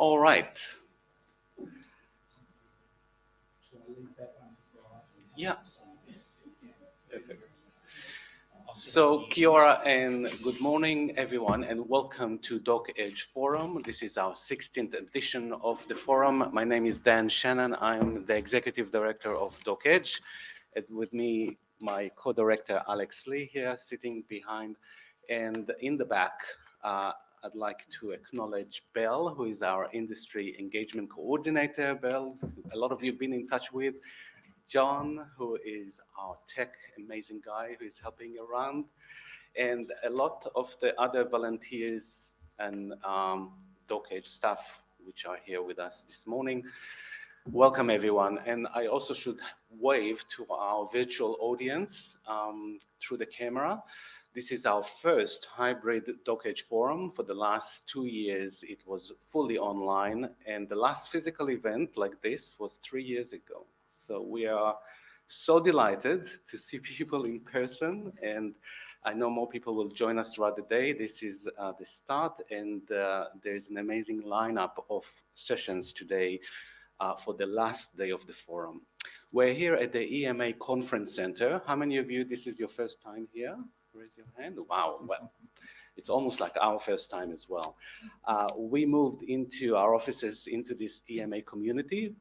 All right. Yeah. So, kia ora and good morning, everyone, and welcome to Doc Edge Forum. This is our 16th edition of the forum. My name is Dan Shannon. I'm the Executive Director of Doc Edge. And with me, my co-director, Alex Lee, here sitting behind. And in the back, I'd like to acknowledge Belle, who is our Industry Engagement Coordinator. Belle, a lot of you have been in touch with. John, who is our tech amazing guy who is helping around, and a lot of the other volunteers and Doc Edge staff which are here with us this morning. Welcome everyone, and I also should wave to our virtual audience through the camera. This is our first hybrid Doc Edge forum. For the last 2 years it was fully online, and the last physical event like this was 3 years ago. So we are so delighted to see people in person, and I know more people will join us throughout the day. This is the start, and there's an amazing lineup of sessions today for the last day of the forum. We're here at the EMA Conference Center. How many of you, this is your first time here? Raise your hand. Wow, well, it's almost like our first time as well. We moved into our offices into this EMA community.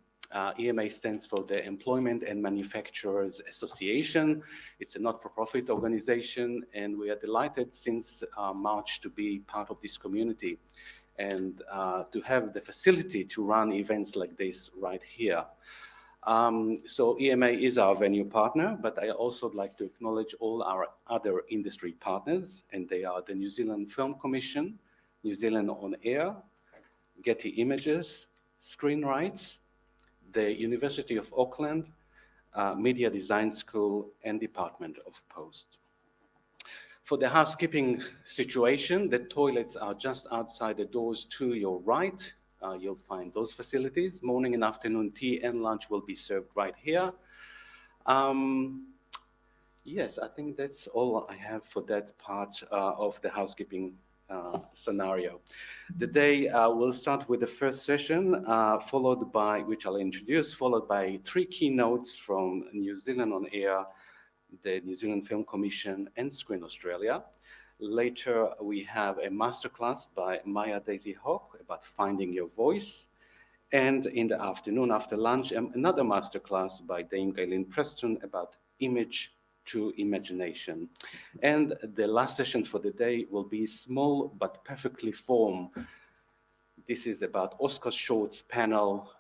EMA stands for the Employment and Manufacturers Association. It's a not-for-profit organization, and we are delighted since March to be part of this community and to have the facility to run events like this right here. So EMA is our venue partner, but I also like to acknowledge all our other industry partners, and they are the New Zealand Film Commission, New Zealand On Air, Getty Images, Screen Rights, the University of Auckland, Media Design School, and Department of Post. For the housekeeping situation, the toilets are just outside the doors to your right. You'll find those facilities. Morning and afternoon tea and lunch will be served right here. Yes, I think that's all I have for that part of the housekeeping scenario. The day will start with the first session, followed by, which I'll introduce, followed by 3 keynotes from New Zealand On Air, the New Zealand Film Commission, and Screen Australia. Later, we have a masterclass by Maya Daisy Hawk about finding your voice. And in the afternoon, after lunch, another masterclass by Dame Galen Preston about image to imagination. And the last session for the day will be small but perfectly formed. This is about Oscar Short's panel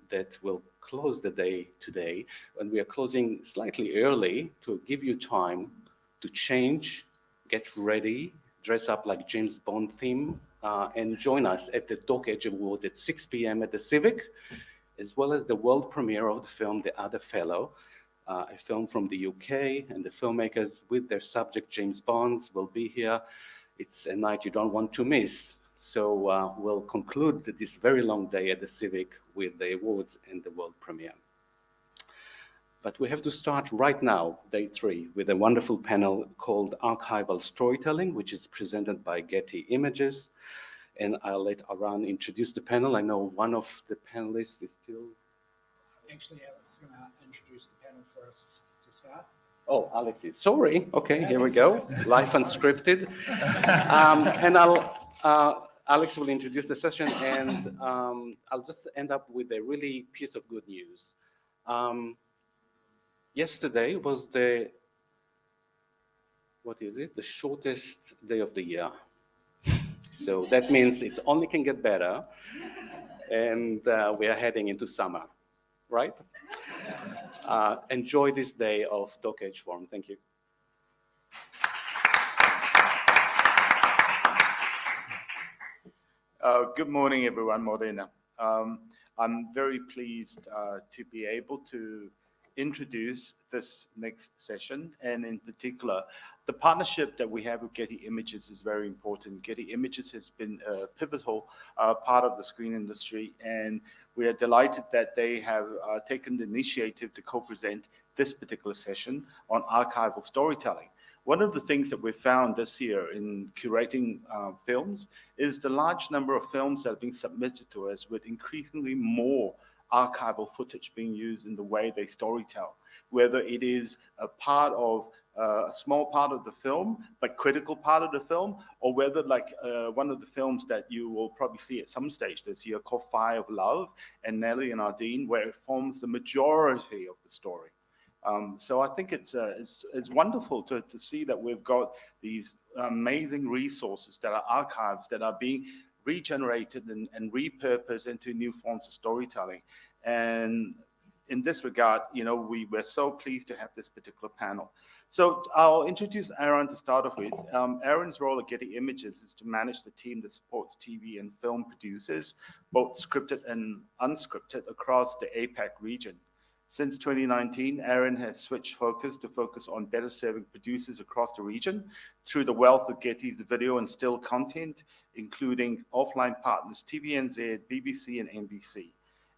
that will close the day today. And we are closing slightly early to give you time to change, get ready, dress up like James Bond theme, and join us at the Doc Edge Awards at 6 p.m. at the Civic, as well as the world premiere of the film, The Other Fellow, a film from the UK, and the filmmakers with their subject James Bonds will be here. It's a night you don't want to miss. So we'll conclude this very long day at the Civic with the awards and the world premiere. But we have to start right now, day 3, with a wonderful panel called Archival Storytelling, which is presented by Getty Images. And I'll let Arran introduce the panel. I know one of the panelists is still... Actually, Alex is going to introduce the panel for us to start. Oh, Alex is sorry. Okay, here we go. Live unscripted. And Alex will introduce the session, and I'll just end up with a really piece of good news. Yesterday was the shortest day of the year. So that means it only can get better, and we are heading into summer. Right? Enjoy this day of Doc Edge Forum. Thank you. Good morning, everyone. Morena. I'm very pleased to be able to introduce this next session, and in particular, the partnership that we have with Getty Images is very important. Getty Images has been a pivotal part of the screen industry, and we are delighted that they have taken the initiative to co-present this particular session on archival storytelling. one of the things that we found this year in curating films is the large number of films that are being submitted to us with increasingly more archival footage being used in the way they storytell, whether it is a part of a small part of the film, but critical part of the film, or whether like one of the films that you will probably see at some stage this year called Fire of Love and Nelly Nadine, where it forms the majority of the story. So I think it's wonderful to see that we've got these amazing resources that are archives that are being regenerated and repurposed into new forms of storytelling. And in this regard, you know, we were so pleased to have this particular panel. So I'll introduce Arran to start off with. Arran's role at Getty Images is to manage the team that supports TV and film producers, both scripted and unscripted, across the APAC region. Since 2019, Arran has switched focus to focus on better serving producers across the region through the wealth of Getty's video and still content, including offline partners TVNZ, BBC, and NBC,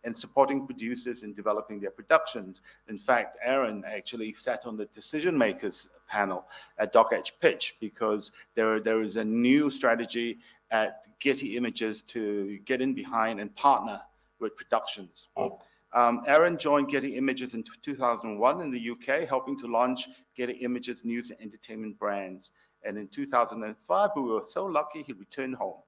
and supporting producers in developing their productions. In fact, Arran actually sat on the decision makers panel at Doc Edge Pitch because there is a new strategy at Getty Images to get in behind and partner with productions. Arran joined Getty Images in 2001 in the UK, helping to launch Getty Images news and entertainment brands. And in 2005, we were so lucky he returned home.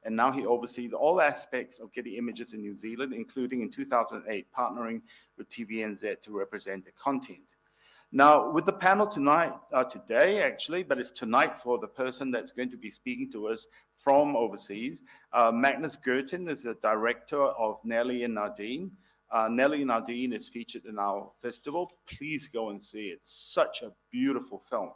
And now he oversees all aspects of Getty Images in New Zealand, including in 2008, partnering with TVNZ to represent the content. Now, with the panel tonight, today actually, but it's tonight for the person that's going to be speaking to us from overseas. Magnus Gertten is the director of Nelly and Nadine. Nelly Nadine is featured in our festival. Please go and see it. Such a beautiful film.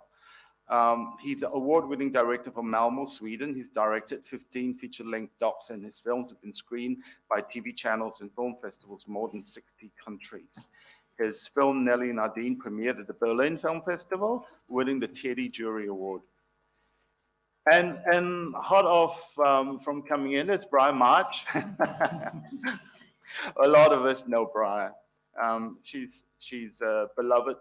He's an award-winning director from Malmö, Sweden. He's directed 15 feature-length docs, and his films have been screened by TV channels and film festivals in more than 60 countries. His film Nelly Nadine premiered at the Berlin Film Festival, winning the Teddy Jury Award. And hot off from coming in is Briar March. A lot of us know Briar. She's a beloved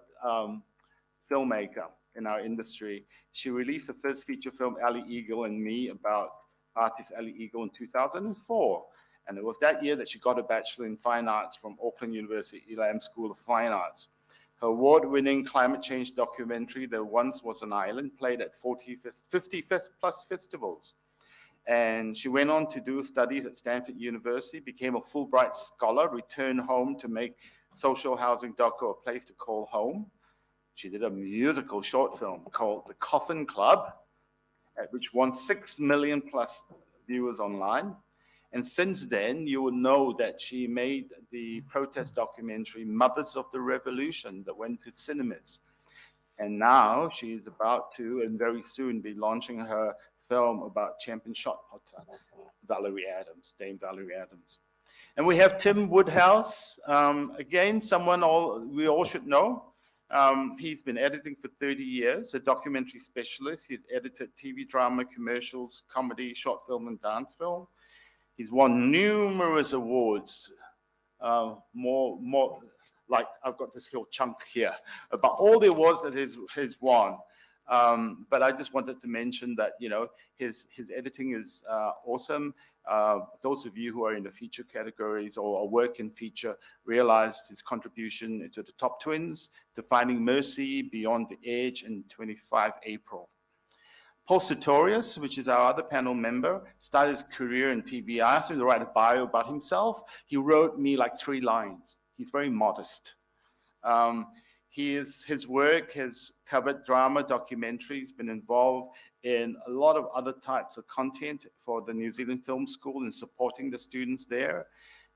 filmmaker in our industry. She released the first feature film, Ali Eagle and Me, about artist Ali Eagle in 2004. And it was that year that she got a Bachelor in Fine Arts from Auckland University Elam School of Fine Arts. Her award-winning climate change documentary, There Once Was an Island, played at 50 plus festivals. And she went on to do studies at Stanford University, became a Fulbright scholar, returned home to make social housing doco A Place to Call Home. She did a musical short film called The Coffin Club, which won 6 million plus viewers online. And since then, you will know that she made the protest documentary Mothers of the Revolution that went to cinemas. And now she's about to, and very soon, be launching her film about champion shot putter, Valerie Adams, Dame Valerie Adams. And we have Tim Woodhouse, again, someone we all should know. He's been editing for 30 years, a documentary specialist. He's edited TV drama, commercials, comedy, short film, and dance film. He's won numerous awards, more like I've got this whole chunk here about all the awards that he's won. But I just wanted to mention that, you know, his editing is awesome. Those of you who are in the feature categories or work in feature realize his contribution to the Top Twins, to Finding Mercy, Beyond the Edge, and 25 April. Paul Sutorius, which is our other panel member, started his career in TV. I asked him to write a bio about himself. He wrote me like 3 lines. He's very modest. His work has covered drama, documentaries, been involved in a lot of other types of content for the New Zealand Film School and supporting the students there.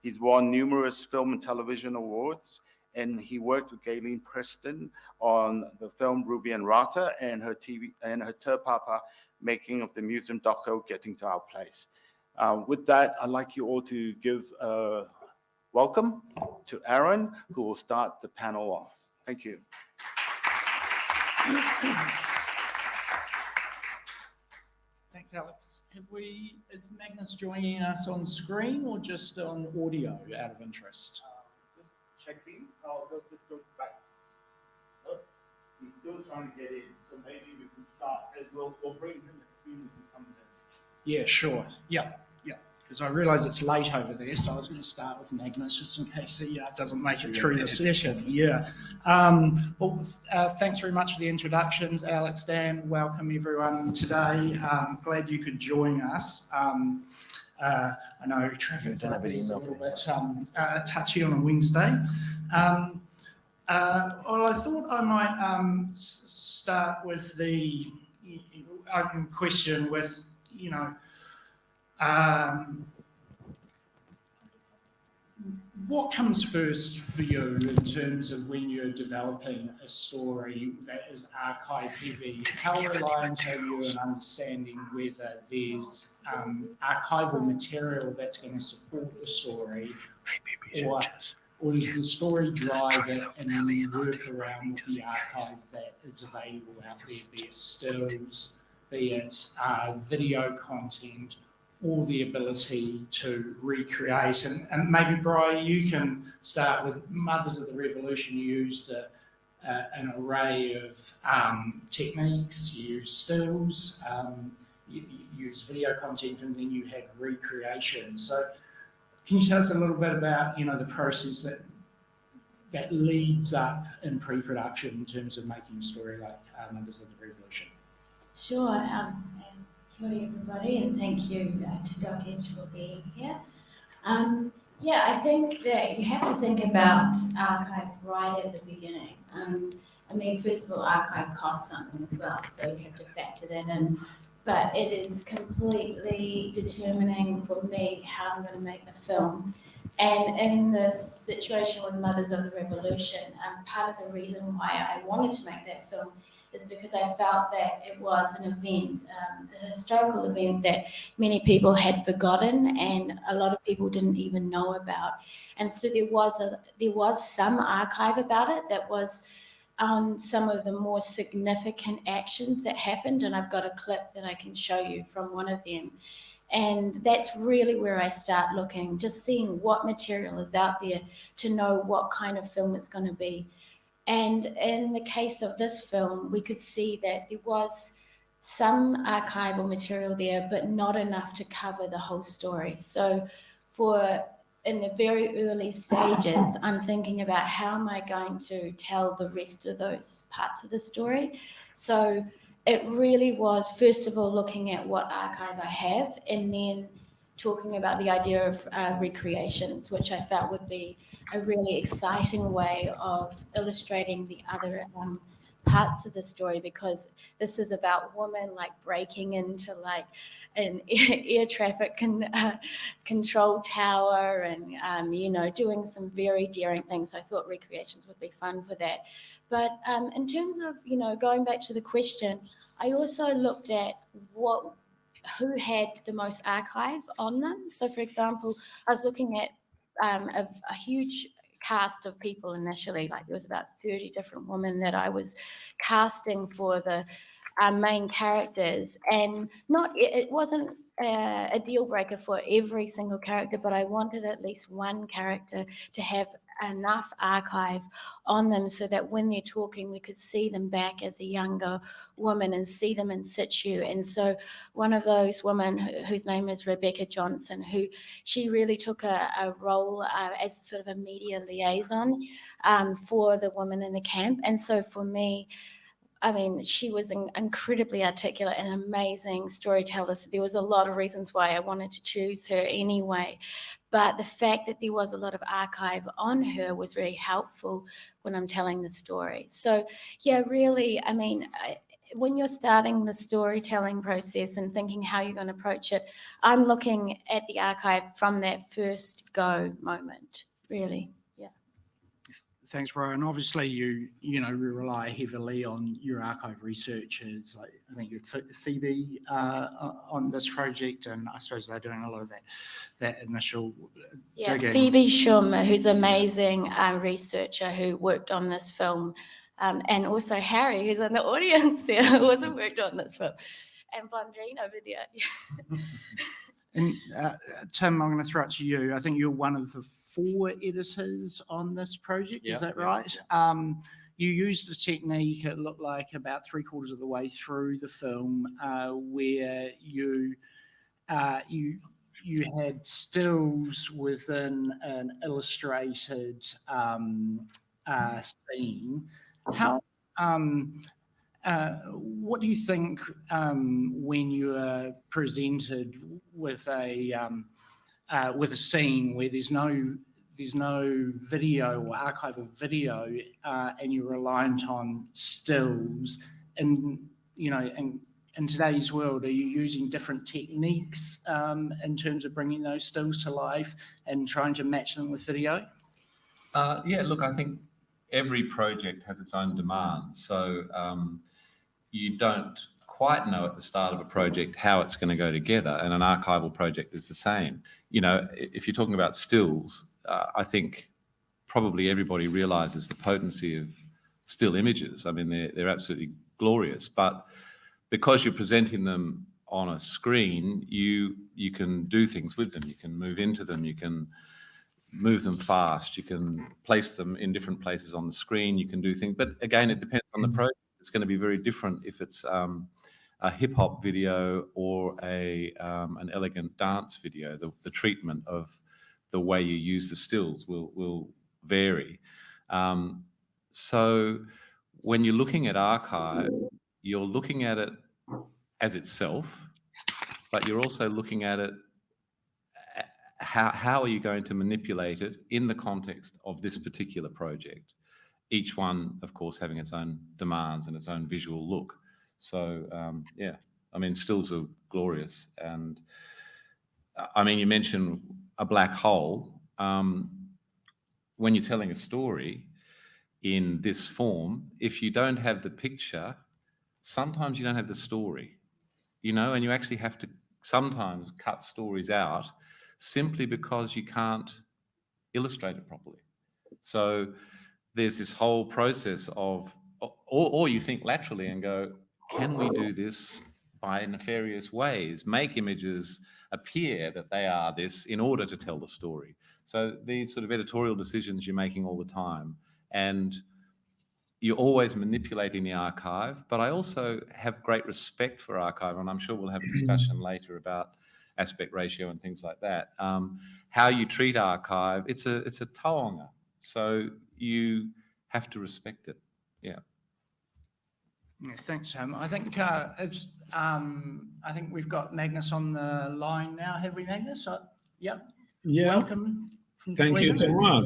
He's won numerous film and television awards, and he worked with Gayleen Preston on the film Ruby and Rata and her Te Papa making of the museum doco Getting to Our Place. With that, I'd like you all to give a welcome to Arran, who will start the panel off. Thank you. Thanks, Alex. Is Magnus joining us on screen or just on audio out of interest? Just checking. Oh, let's just go back. Oh, he's still trying to get in, so maybe we can start, and we'll bring him as soon as he comes in. Yeah, sure. Yeah. Because I realise it's late over there, so I was going to start with Magnus just in case he doesn't make it through the session. Yeah. Thanks very much for the introductions, Alex, Dan. Welcome everyone today. Glad you could join us. I know traffic is a little bit touchy on a Wednesday. Well, I thought I might start with the open question with, what comes first for you in terms of when you're developing a story that is archive heavy? How reliant are you in understanding whether there's archival material that's going to support the story, or does the story drive it and then you work around with the archive that is available out there, be it stills, be it video content, or the ability to recreate? And maybe, Briar, you can start with Mothers of the Revolution. You used an array of techniques. You used stills, you used video content, and then you had recreation. So can you tell us a little bit about, the process that leads up in pre-production in terms of making a story like Mothers of the Revolution? Sure. Kia ora everybody, and thank you to Doc Edge for being here. I think that you have to think about archive right at the beginning. First of all, archive costs something as well, so you have to factor that in. But it is completely determining for me how I'm going to make the film. And in this situation with Mothers of the Revolution, part of the reason why I wanted to make that film is because I felt that it was an event, a historical event that many people had forgotten and a lot of people didn't even know about. And so there was some archive about it that was on some of the more significant actions that happened, and I've got a clip that I can show you from one of them. And that's really where I start looking, just seeing what material is out there to know what kind of film it's going to be. And in the case of this film, we could see that there was some archival material there, but not enough to cover the whole story. So in the very early stages, I'm thinking about how am I going to tell the rest of those parts of the story. So it really was, first of all, looking at what archive I have, and then talking about the idea of recreations, which I felt would be a really exciting way of illustrating the other parts of the story, because this is about women breaking into an air traffic control tower and doing some very daring things. So I thought recreations would be fun for that. But in terms of going back to the question, I also looked at who had the most archive on them. So for example, I was looking at a huge cast of people initially. There was about 30 different women that I was casting for the main characters, and it wasn't a deal breaker for every single character, but I wanted at least one character to have enough archive on them so that when they're talking, we could see them back as a younger woman and see them in situ. And so one of those women, whose name is Rebecca Johnson, she really took a role as sort of a media liaison for the women in the camp. And so for me, she was incredibly articulate and amazing storyteller. So there was a lot of reasons why I wanted to choose her anyway. But the fact that there was a lot of archive on her was very helpful when I'm telling the story. So yeah, really, when you're starting the storytelling process and thinking how you're going to approach it, I'm looking at the archive from that first go moment, really. Thanks, Brian. And obviously, you rely heavily on your archive researchers. I think you had Phoebe on this project, and I suppose they're doing a lot of that initial digging. Phoebe Shum, who's an amazing researcher who worked on this film, and also Harry, who's in the audience there, who also worked on this film, and Blondine over there. And Tim, I'm going to throw it to you. I think you're one of the 4 editors on this project. Is that right? you used a technique, it looked like about 3/4 of the way through the film, where you had stills within an illustrated scene. How what do you think when you are presented with a scene where there's no video or archive of video, and you're reliant on stills? And in today's world, are you using different techniques in terms of bringing those stills to life and trying to match them with video? Yeah, look, I think every project has its own demands. So you don't quite know at the start of a project how it's going to go together, and an archival project is the same. If you're talking about stills, I think probably everybody realizes the potency of still images. I mean, they're absolutely glorious, but because you're presenting them on a screen, you can do things with them. You can move into them. You can move them fast. You can place them in different places on the screen. You can do things, but again, it depends on the project. It's going to be very different if it's a hip hop video or an elegant dance video. The treatment of the way you use the stills will vary. So when you're looking at archive, you're looking at it as itself, but you're also looking at it, how are you going to manipulate it in the context of this particular project? Each one, of course, having its own demands and its own visual look. So, yeah, I mean, stills are glorious. And I mean, you mentioned a black hole. When you're telling a story in this form, if you don't have the picture, sometimes you don't have the story, and you actually have to sometimes cut stories out simply because you can't illustrate it properly. So there's this whole process of, or you think laterally and go, can we do this by nefarious ways, make images appear that they are this in order to tell the story? So these sort of editorial decisions you're making all the time, and you're always manipulating the archive. But I also have great respect for archive, and I'm sure we'll have a discussion later about aspect ratio and things like that. How you treat archive, it's a taonga, so you have to respect it. Yeah. Yeah, thanks, Tim. I think we've got Magnus on the line now. Have we, Magnus? Yeah. Welcome. Thank you so much.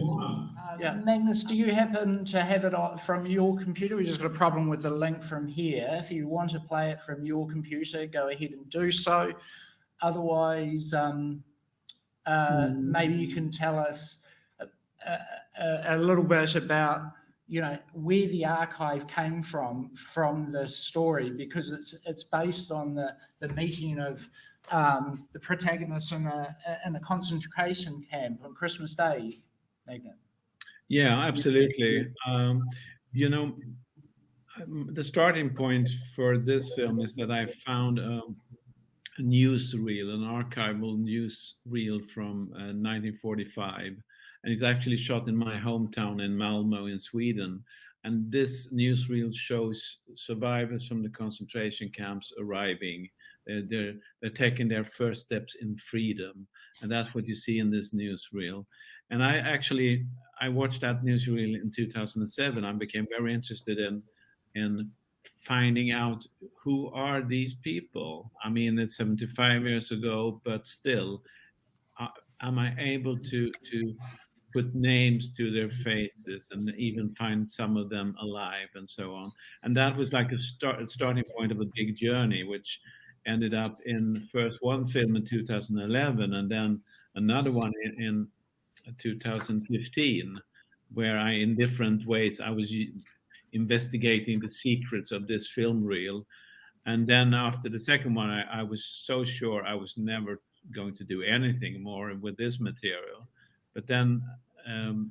Magnus, do you happen to have it from your computer? We just got a problem with the link from here. If you want to play it from your computer, go ahead and do so. Otherwise, maybe you can tell us a little bit about where the archive came from the story, because it's based on the meeting of the protagonist in a concentration camp on Christmas Day, Magnus. Yeah, absolutely. The starting point for this film is that I found a newsreel, an archival newsreel from 1945. And it's actually shot in my hometown in Malmö in Sweden. And this newsreel shows survivors from the concentration camps arriving. They're taking their first steps in freedom. And that's what you see in this newsreel. And I watched that newsreel in 2007. I became very interested in finding out who are these people. I mean, it's 75 years ago, but still, am I able to put names to their faces and even find some of them alive and so on? And that was like a starting point of a big journey, which ended up in first one film in 2011 and then another one in 2015, where in different ways I was investigating the secrets of this film reel. And then after the second one, I was so sure I was never going to do anything more with this material. But then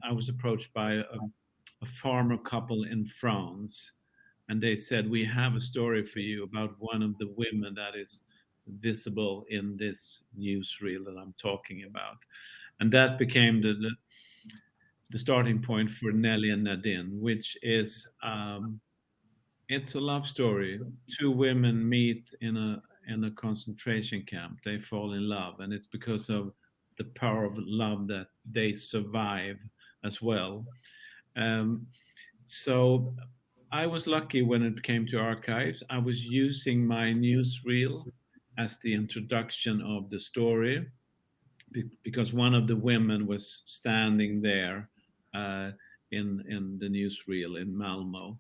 I was approached by a farmer couple in France, and they said, we have a story for you about one of the women that is visible in this newsreel that I'm talking about. And that became the starting point for Nelly and Nadine, which is it's a love story. Two women meet in a concentration camp. They fall in love, and it's because of the power of love that they survive as well. So I was lucky when it came to archives. I was using my newsreel as the introduction of the story because one of the women was standing there in the newsreel in Malmo,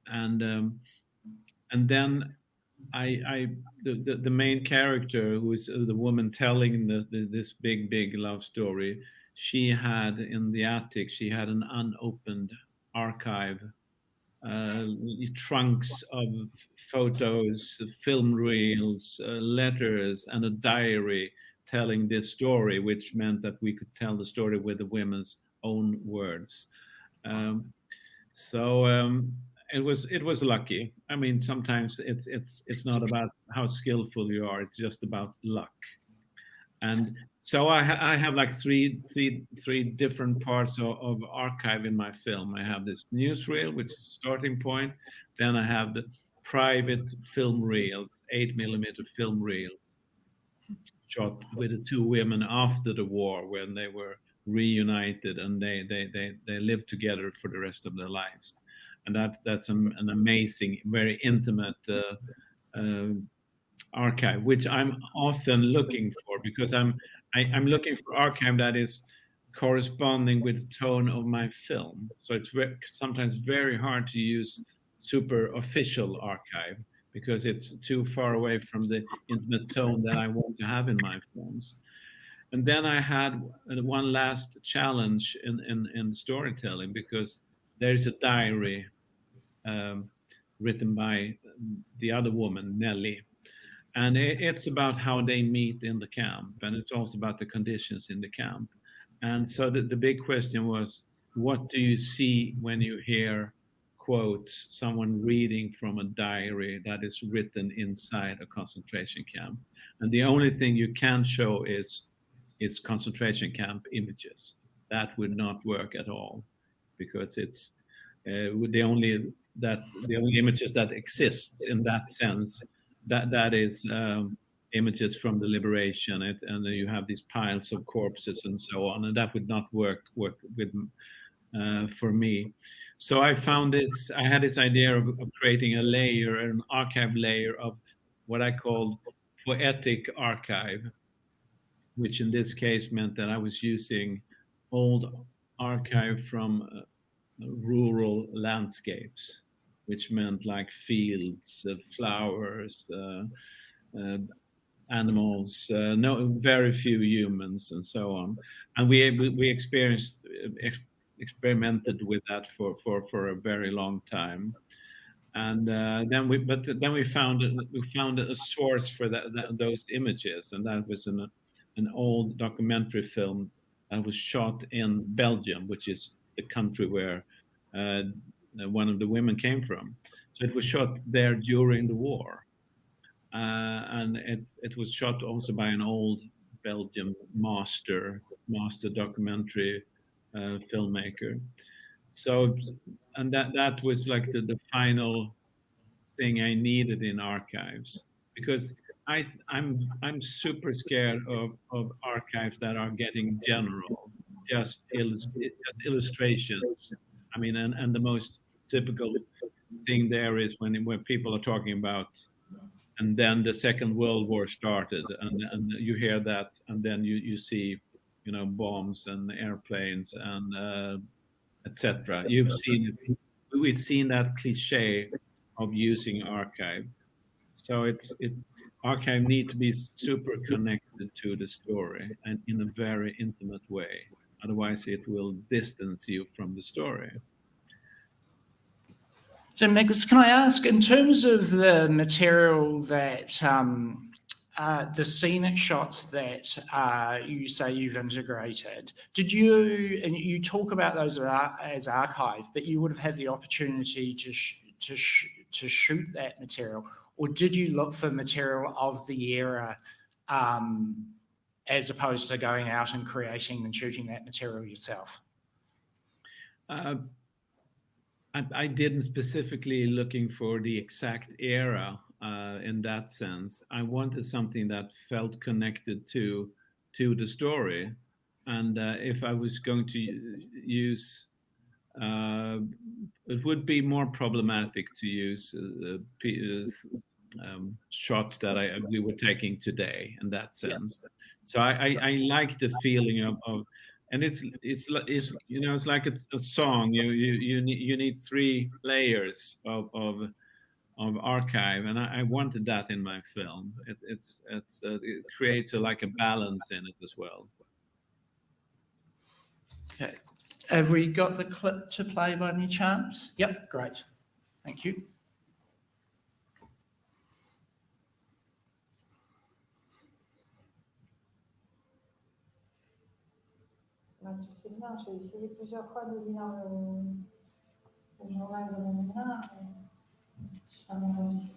and then the main character, who is the woman telling this big love story, she had in the attic, she had an unopened archive, trunks of photos, film reels, letters, and a diary telling this story, which meant that we could tell the story with the women's own words. It was lucky. I mean, sometimes it's not about how skillful you are; it's just about luck. And so I have like three different parts of archive in my film. I have this newsreel, which is starting point. Then I have the private film reels, 8mm film reels, shot with the two women after the war when they were reunited and they lived together for the rest of their lives. And that's an amazing, very intimate archive, which I'm often looking for, because I'm looking for archive that is corresponding with the tone of my film. So it's sometimes very hard to use super official archive because it's too far away from the intimate tone that I want to have in my films. And then I had one last challenge in storytelling, because there's a diary written by the other woman, Nelly. And it's about how they meet in the camp, and it's also about the conditions in the camp. And so the big question was, what do you see when you hear quotes, someone reading from a diary that is written inside a concentration camp? And the only thing you can show is concentration camp images. That would not work at all, because it's the only images that exist in that sense. That is images from the liberation, and you have these piles of corpses and so on, and that would not work with for me. So I had this idea of creating a layer, an archive layer of what I called poetic archive, which in this case meant that I was using old archive from rural landscapes, which meant like fields, flowers, animals, very few humans, and so on. And we experimented with that for a very long time. And then we found a source for those images, and that was an old documentary film that was shot in Belgium, which is the country where one of the women came from. So it was shot there during the war, and it was shot also by an old Belgian master documentary filmmaker. So, and that was like the final thing I needed in archives, because I'm super scared of archives that are getting general, just illustrations. I mean, and the most typical thing there is when people are talking about, and then the Second World War started, and you hear that, and then you see, bombs and airplanes and etc. We've seen that cliche of using archive. So archive need to be super connected to the story and in a very intimate way. Otherwise, it will distance you from the story. So, Magnus, can I ask, in terms of the material that the scenic shots that you say you've integrated, and you talk about those as archive, but you would have had the opportunity to shoot that material, or did you look for material of the era as opposed to going out and creating and shooting that material yourself? I didn't specifically looking for the exact era in that sense. I wanted something that felt connected to the story, and if I was going to use, it would be more problematic to use shots that we were taking today in that sense. So I like the feeling of and it's you know, it's like a song. You need 3 layers of archive, and I wanted that in my film. It creates like a balance in it as well. Okay. Have we got the clip to play by any chance? Yep, great. Thank you. Tu sais bien, j'ai essayé plusieurs fois de lire le journal de Nana, mais j'ai jamais réussi.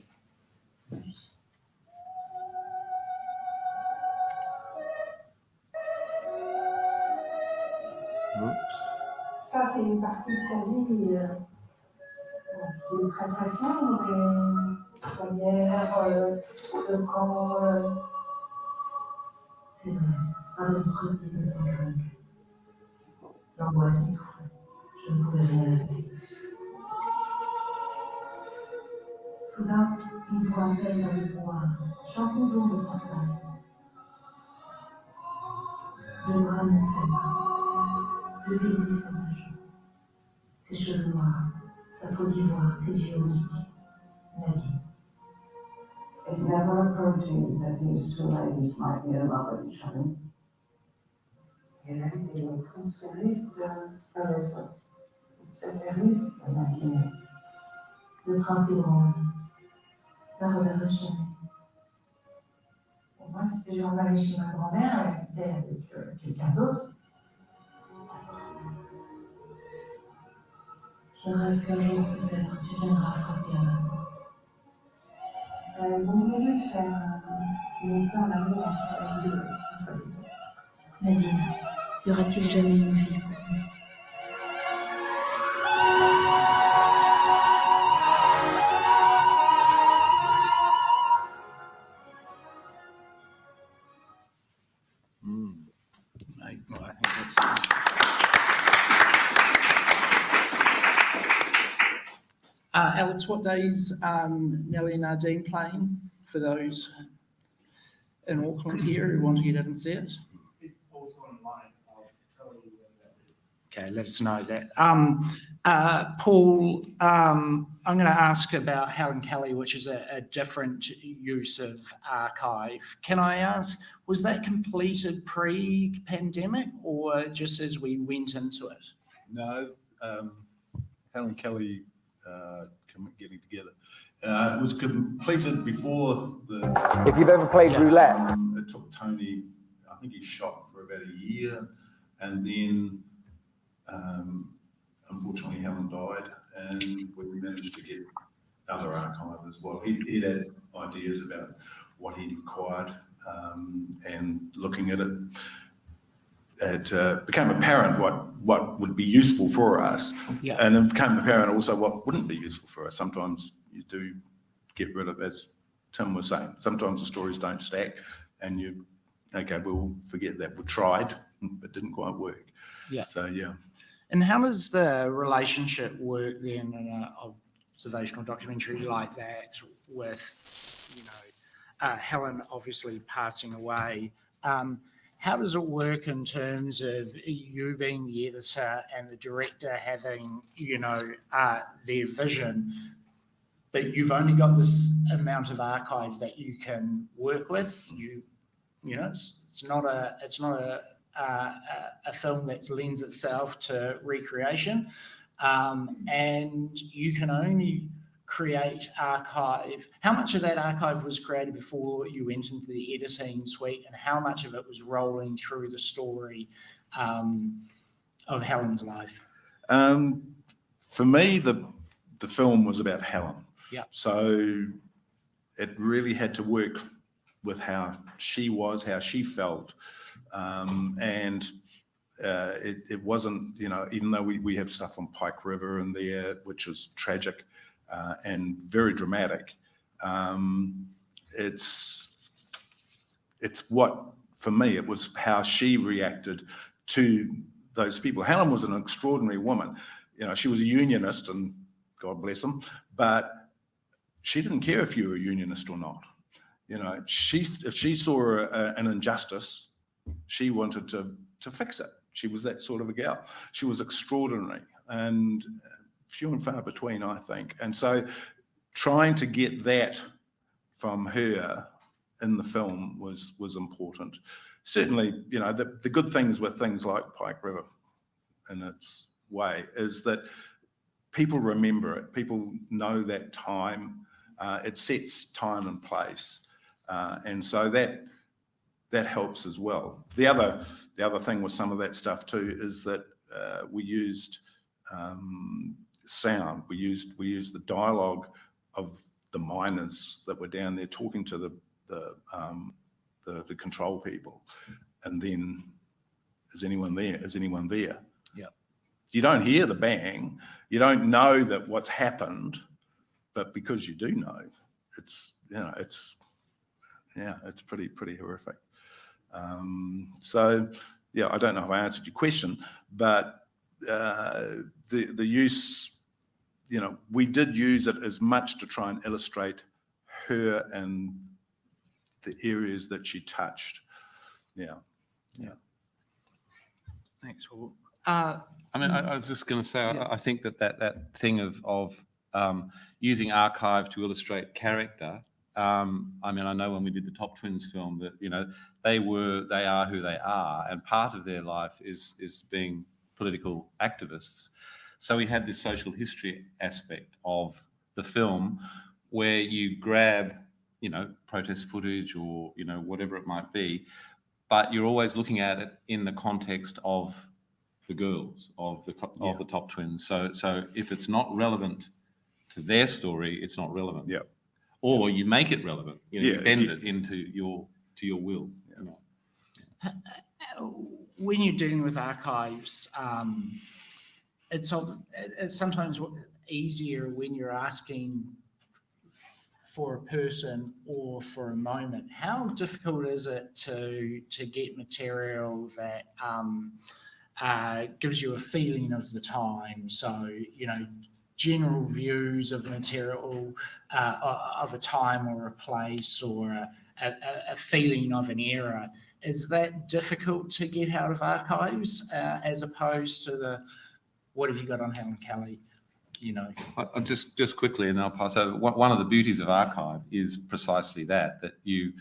Ça, c'est une partie de sa vie qui est très très sombre, mais guerre, le camp. C'est vrai, un autre de 1945. L'angoisse m'étouffait. Je ne pouvais rien faire. Soudain, une voix appelle dans le bois. Chantons donc de transparent. Deux bras me serrent. Deux baisers sur ma joue. Ses cheveux noirs, sa peau d'ivoire, ses yeux obliques. Nadine. It never occurred to you that these 2 ladies might be in love with each other. Elle a été transférée vers l'autre. C'est permis. Elle a été. Le train s'ébranle. La reverrai jamais. Pour moi, c'était genre d'aller chez ma grand-mère, elle était avec quelqu'un d'autre. Je rêve qu'un jour, peut-être, tu viendras frapper à ma porte. Elles ont voulu faire une histoire d'amour entre les deux. Nadine, y aura-t-il jamais une vie pour nous? Well, I think that's Alex, what days Nelly Nadine playing for those in Auckland here who want to get in and see it? It's also online. I'll tell you when that is. Okay, let us know that. Paul, I'm going to ask about Helen Kelly, which is a different use of archive. Can I ask, was that completed pre-pandemic or just as we went into it? No, Helen Kelly getting together. It was completed before the. If you've ever played roulette. It took Tony, I think he shot for about a year, and then unfortunately Helen died, and we managed to get other archive as well. He had ideas about what he required, and looking at it, it became apparent what would be useful for us, and it became apparent also what wouldn't be useful for us. Sometimes you do get rid of, as Tim was saying, sometimes the stories don't stack, and we'll forget that. We tried, but it didn't quite work. Yeah. So, yeah. And how does the relationship work then in an observational documentary like that with, Helen obviously passing away? How does it work in terms of you being the editor and the director having, their vision, but you've only got this amount of archive that you can work with? It's not a film that lends itself to recreation, and you can only create archive. How much of that archive was created before you went into the editing suite, and how much of it was rolling through the story of Helen's life? For me, the film was about Helen. Yeah. So it really had to work with how she was, how she felt, and it wasn't, even though we have stuff on Pike River in there, which is tragic and very dramatic, it's what, for me, it was how she reacted to those people. Helen was an extraordinary woman. She was a unionist, and God bless them, but she didn't care if you were a unionist or not. If she saw an injustice, she wanted to fix it. She was that sort of a gal. She was extraordinary and few and far between, I think. And so trying to get that from her in the film was important. Certainly, the good things with things like Pike River in its way is that people remember it. People know that time. It sets time and place. And so that helps as well. The other thing with some of that stuff too is that we used sound. We used the dialogue of the miners that were down there talking to the control people, and then is anyone there? Is anyone there? Yeah. You don't hear the bang. You don't know that what's happened, but because you do know, it's pretty horrific. So yeah, I don't know if I answered your question, but the use, we did use it as much to try and illustrate her and the areas that she touched. Yeah. Thanks. Well, I was just going to say, I think that thing of using archive to illustrate character. I know when we did the Top Twins film that they are who they are, and part of their life is being political activists. So we had this social history aspect of the film where you grab protest footage or whatever it might be, but you're always looking at it in the context of the girls of the Top Twins. So if it's not relevant to their story, it's not relevant. Yeah. Or you make it relevant. You bend it into your will. When you're dealing with archives, it's sometimes easier when you're asking for a person or for a moment. How difficult is it to get material that gives you a feeling of the time? So, general views of material of a time or a place, or a feeling of an era. Is that difficult to get out of archives as opposed to what have you got on Helen Kelly? I just quickly, and I'll pass over. One of the beauties of archive is precisely that you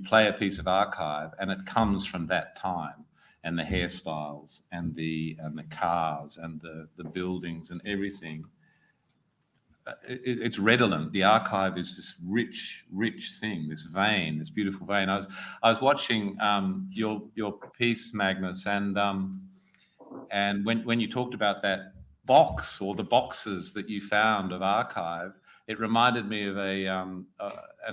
play a piece of archive and it comes from that time, and the hairstyles and the cars and the buildings and everything. It's redolent. The archive is this rich thing, this vein, this beautiful vein. I was watching your piece, Magnus, and when you talked about that box or the boxes that you found of archive, it reminded me of and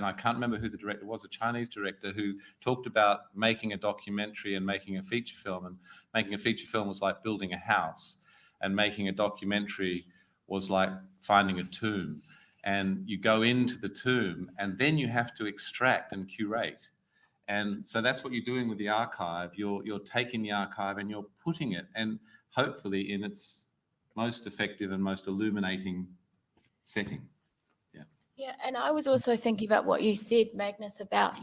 I can't remember who the director was, a Chinese director who talked about making a documentary and making a feature film. And making a feature film was like building a house, and making a documentary was like finding a tomb. And you go into the tomb and then you have to extract and curate. And so that's what you're doing with the archive. You're taking the archive and you're putting it, and hopefully in its most effective and most illuminating setting. Yeah, and I was also thinking about what you said, Magnus, about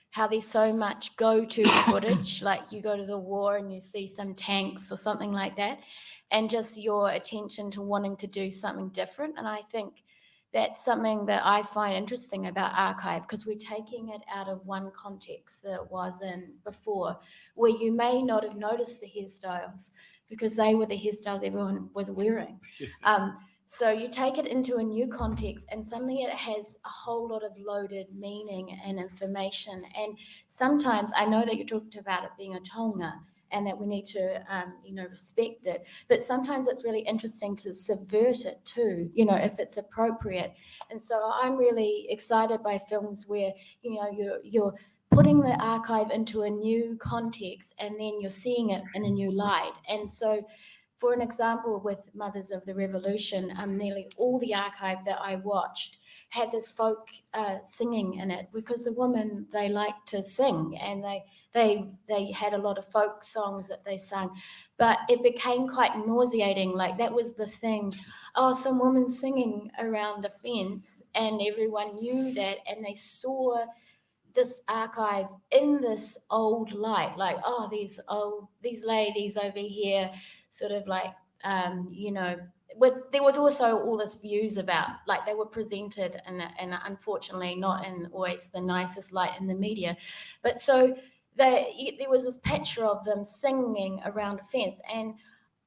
how there's so much go-to footage, like you go to the war and you see some tanks or something like that, and just your attention to wanting to do something different. And I think that's something that I find interesting about archive, because we're taking it out of one context that it was in before, where you may not have noticed the hairstyles because they were the hairstyles everyone was wearing. So you take it into a new context and suddenly it has a whole lot of loaded meaning and information. And sometimes I know that you talked about it being a taonga and that we need to, respect it. But sometimes it's really interesting to subvert it too, if it's appropriate. And so I'm really excited by films where, you're putting the archive into a new context, and then you're seeing it in a new light. And so, for an example, with Mothers of the Revolution, nearly all the archive that I watched had this folk singing in it, because the women, they like to sing, and they had a lot of folk songs that they sang, but it became quite nauseating. Like, that was the thing. Oh, some woman singing around a fence, and everyone knew that, and they saw this archive in this old light, like, oh, these ladies over here, sort of like, you know, there was also all this views about, like, they were presented and unfortunately not in always the nicest light in the media, but so there was this picture of them singing around a fence,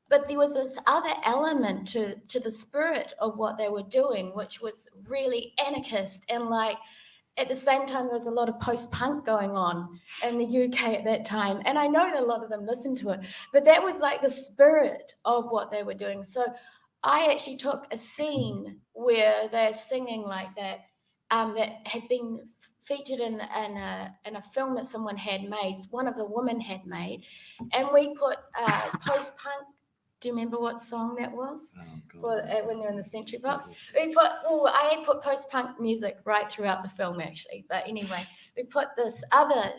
but there was this other element to the spirit of what they were doing, which was really anarchist, and like, at the same time, there was a lot of post-punk going on in the UK at that time. And I know that a lot of them listened to it, but that was like the spirit of what they were doing. So I actually took a scene where they're singing like that, that had been featured in a film that someone had made, one of the women had made, and we put post-punk. Do you remember what song that was? For when they're in the Century Box? I had put post-punk music right throughout the film, actually. But anyway, we put this other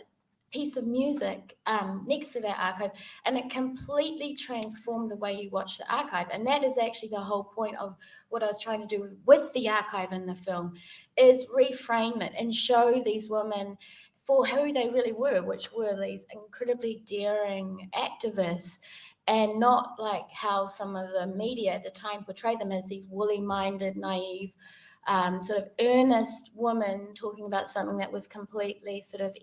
piece of music next to that archive, and it completely transformed the way you watch the archive. And that is actually the whole point of what I was trying to do with the archive in the film, is reframe it and show these women for who they really were, which were these incredibly daring activists, and not like how some of the media at the time portrayed them as these woolly-minded, naive, sort of earnest women talking about something that was completely sort of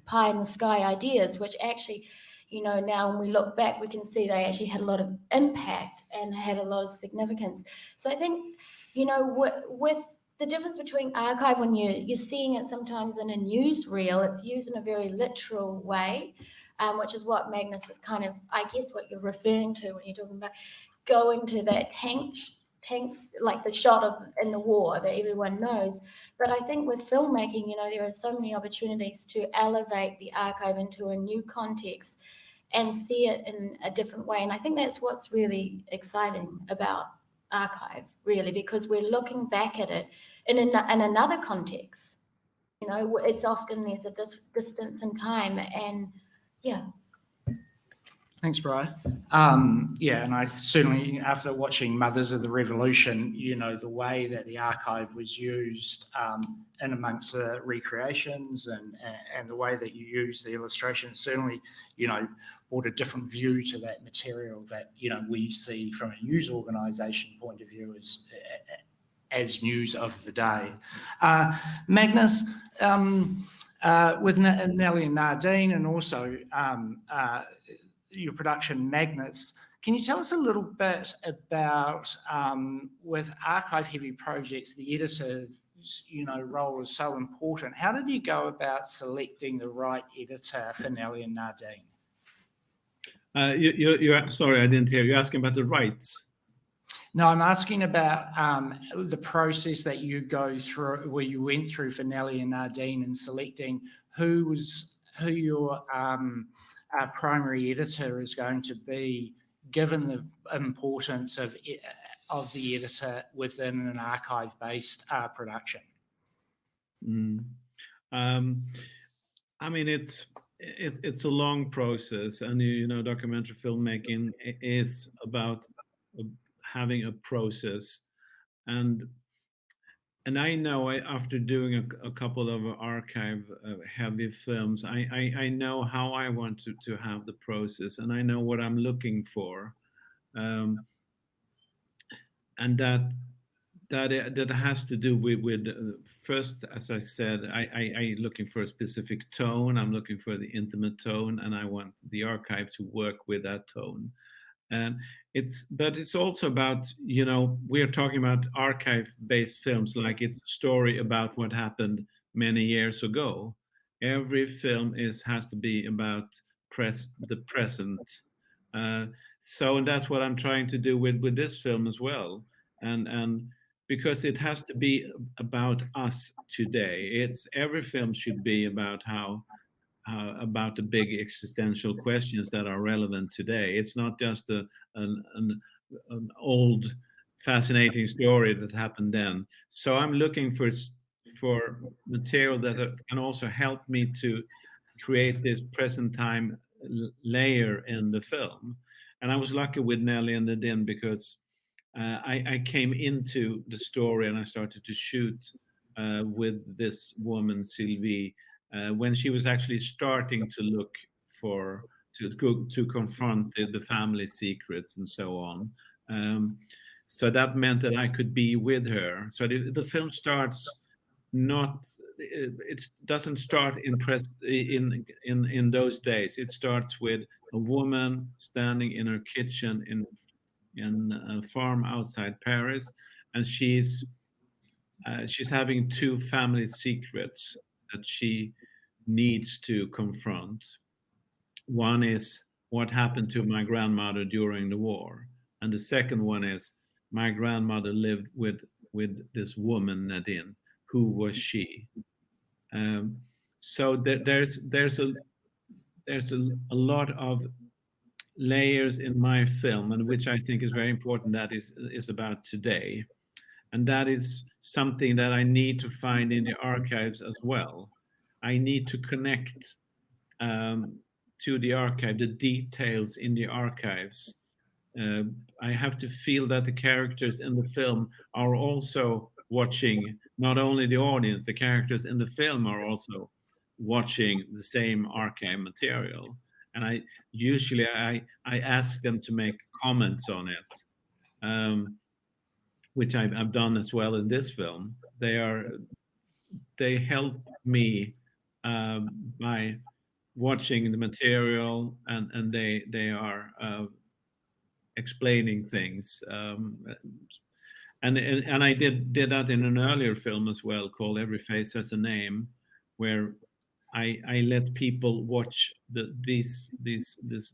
pie-in-the-sky ideas, which actually, you know, now when we look back, we can see they actually had a lot of impact and had a lot of significance. So I think, you know, with the difference between archive, when you're seeing it sometimes in a newsreel, it's used in a very literal way, which is what Magnus is kind of, I guess, what you're referring to when you're talking about going to that tank, like the shot of in the war that everyone knows. But I think with filmmaking, you know, there are so many opportunities to elevate the archive into a new context and see it in a different way. And I think that's what's really exciting about archive, really, because we're looking back at it in another context. You know, it's often there's a distance in time, and yeah. Thanks, Briar. Yeah, and I certainly, after watching Mothers of the Revolution, you know, the way that the archive was used in amongst the recreations and the way that you use the illustrations certainly, you know, brought a different view to that material that, you know, we see from a news organisation point of view as news of the day. Magnus, with Nelly and Nadine, and also your production Magnus, can you tell us a little bit about, with archive-heavy projects, the editor's, you know, role is so important. How did you go about selecting the right editor for Nelly and Nadine? You're sorry, I didn't hear. You're asking about the rights. No, I'm asking about the process that you go through, where you went through for Nelly and Nadine, and selecting who your primary editor is going to be, given the importance of the editor within an archive-based production. I mean, it's a long process, and you know, documentary filmmaking is about having a process, and I know after doing a couple of archive heavy films, I know how I want to have the process, and I know what I'm looking for, and that has to do with first, as I said, I looking for a specific tone. I'm looking for the intimate tone, and I want the archive to work with that tone. And it's also about, you know, we're talking about archive-based films, like it's a story about what happened many years ago. Every film has to be about the present. So that's what I'm trying to do with this film as well. And because it has to be about us today. It's every film should be about about the big existential questions that are relevant today. It's not just an old fascinating story that happened then. So I'm looking for material that can also help me to create this present time layer in the film. And I was lucky with Nelly and Nadine because I came into the story and I started to shoot with this woman Sylvie when she was actually starting to look for to confront the family secrets and so on. So that meant that I could be with her. So the film starts not it doesn't start in those days. It starts with a woman standing in her kitchen in a farm outside Paris, and she's having two family secrets that she needs to confront. One is what happened to my grandmother during the war, and the second one is my grandmother lived with this woman Nadine. Who was she? So there's a lot of layers in my film, and which I think is very important. That is about today, and that is something that I need to find in the archives as well. I need to connect to the archive, the details in the archives. I have to feel that the characters in the film are also watching, not only the audience, the characters in the film are also watching the same archive material. And I usually ask them to make comments on it, which I've done as well in this film. They help me by watching the material, and they are explaining things. And I did that in an earlier film as well, called Every Face Has a Name, where I let people watch the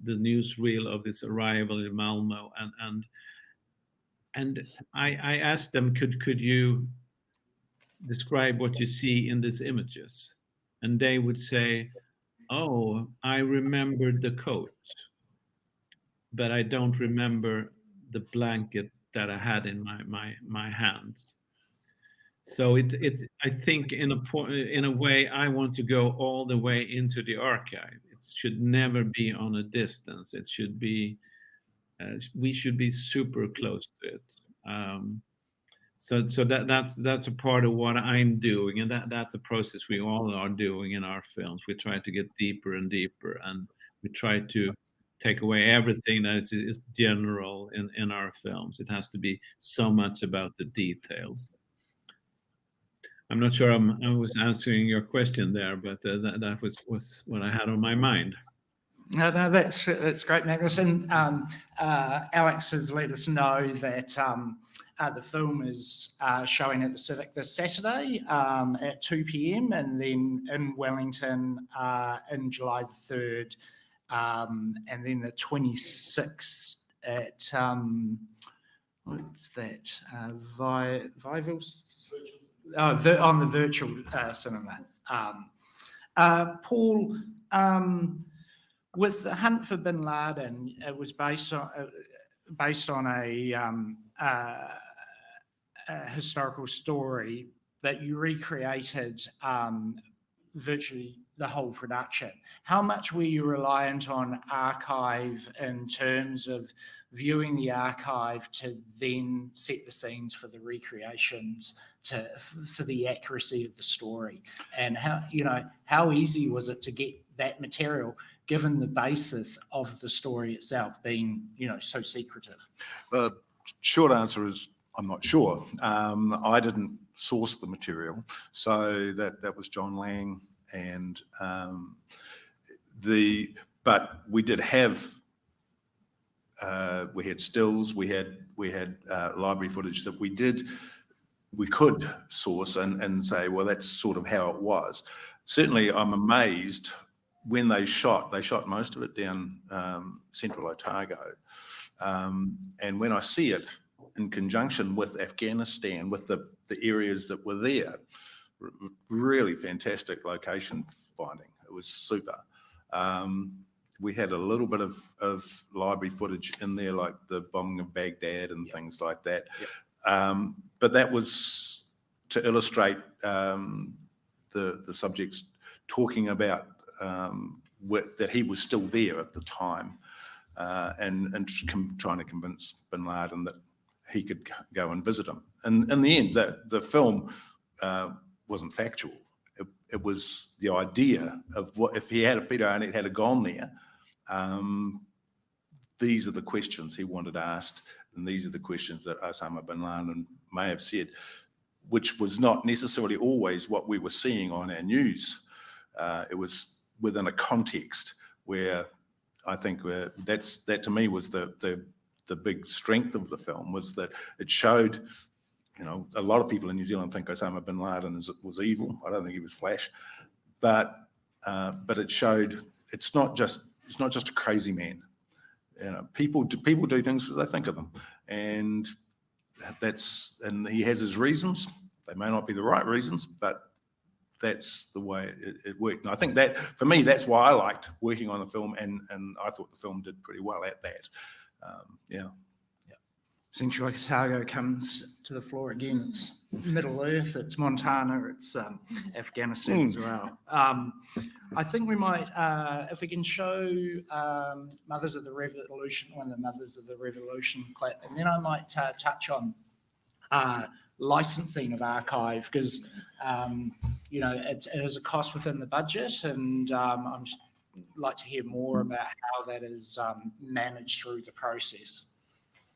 newsreel of this arrival in Malmo, and I asked them, could you describe what you see in these images? And they would say, oh, I remember the coat, but I don't remember the blanket that I had in my hands. So I think in a way I want to go all the way into the archive. It should never be on a distance. It should be we should be super close to it. So that's a part of what I'm doing, and that's a process we all are doing in our films. We try to get deeper and deeper, and we try to take away everything that is general in our films. It has to be so much about the details. I'm not sure I was answering your question there, but that was what I had on my mind. No, that's great, Magnus. And Alex has let us know that the film is showing at the Civic this Saturday at 2 p.m. and then in Wellington in July the 3rd, and then the 26th at what's that? Vival's on the virtual cinema. Paul. With The Hunt for Bin Laden, it was based on a historical story, but you recreated virtually the whole production. How much were you reliant on archive in terms of viewing the archive to then set the scenes for the recreations, for the accuracy of the story? And how easy was it to get that material, given the basis of the story itself being, so secretive? Short answer is I'm not sure. I didn't source the material, so that was John Lang, and but we did have we had stills, we had library footage that we could source and say, well, that's sort of how it was. Certainly, I'm amazed. When they shot most of it down Central Otago. And when I see it in conjunction with Afghanistan, with the areas that were there. Really fantastic location finding. It was super. We had a little bit of library footage in there, like the bombing of Baghdad and things like that. But that was to illustrate the subjects talking about that he was still there at the time, and trying to convince bin Laden that he could go and visit him. And in the end, the film wasn't factual. It was the idea of what if Peter Arnett had gone there. These are the questions he wanted asked, and these are the questions that Osama bin Laden may have said, which was not necessarily always what we were seeing on our news. It was within a context where I think that to me was the big strength of the film, was that it showed, you know, a lot of people in New Zealand think Osama bin Laden was evil. I don't think he was Flash, but it showed it's not just a crazy man. You know, people do things as they think of them, and he has his reasons. They may not be the right reasons, but that's the way it worked. And I think that, for me, that's why I liked working on the film, and I thought the film did pretty well at that. Central Otago comes to the floor again. It's Middle Earth, it's Montana, it's Afghanistan as well. I think we might, if we can show Mothers of the Revolution, one of the Mothers of the Revolution clip, and then I might touch on licensing of archive, because you know, it is a cost within the budget, and I'd like to hear more about how that is managed through the process.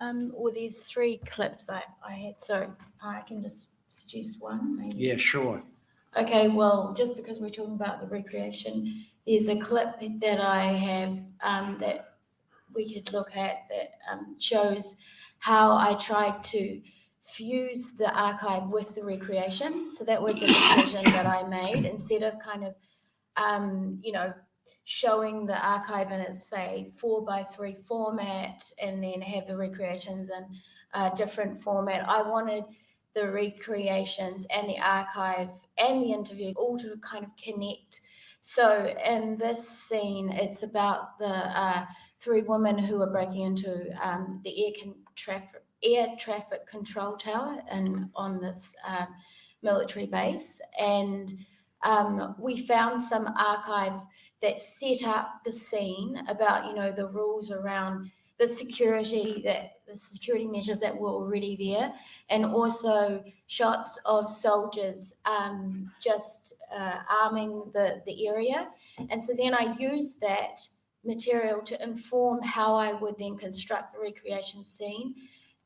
Well, these 3 clips I had, so I can just suggest one, maybe. Yeah, sure. Okay, well, just because we're talking about the recreation, there's a clip that I have that we could look at that shows how I tried to fuse the archive with the recreation. So that was a decision that I made, instead of kind of, you know, showing the archive in its, say, 4:3 format, and then have the recreations in a different format. I wanted the recreations and the archive and the interviews all to kind of connect. So in this scene, it's about the 3 women who are breaking into the air traffic control tower on this military base, and we found some archive that set up the scene about, you know, the rules around the security measures that were already there, and also shots of soldiers just arming the area. And so then I used that material to inform how I would then construct the recreation scene.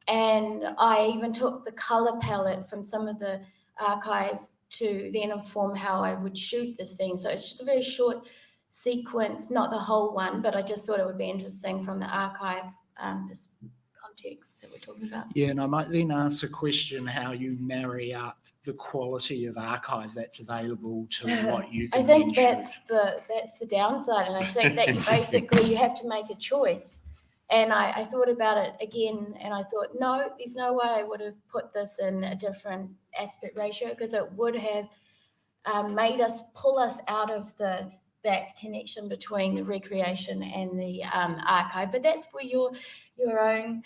And I even took the color palette from some of the archive to then inform how I would shoot the scene. So it's just a very short sequence, not the whole one, but I just thought it would be interesting from the archive context that we're talking about. Yeah, and I might then ask a question how you marry up the quality of archive that's available to what you can I think then that's the downside, and I think that you have to make a choice. And I thought about it again, and I thought, no, there's no way I would have put this in a different aspect ratio, because it would have made us pull us out of that connection between the recreation and the archive. But that's for your own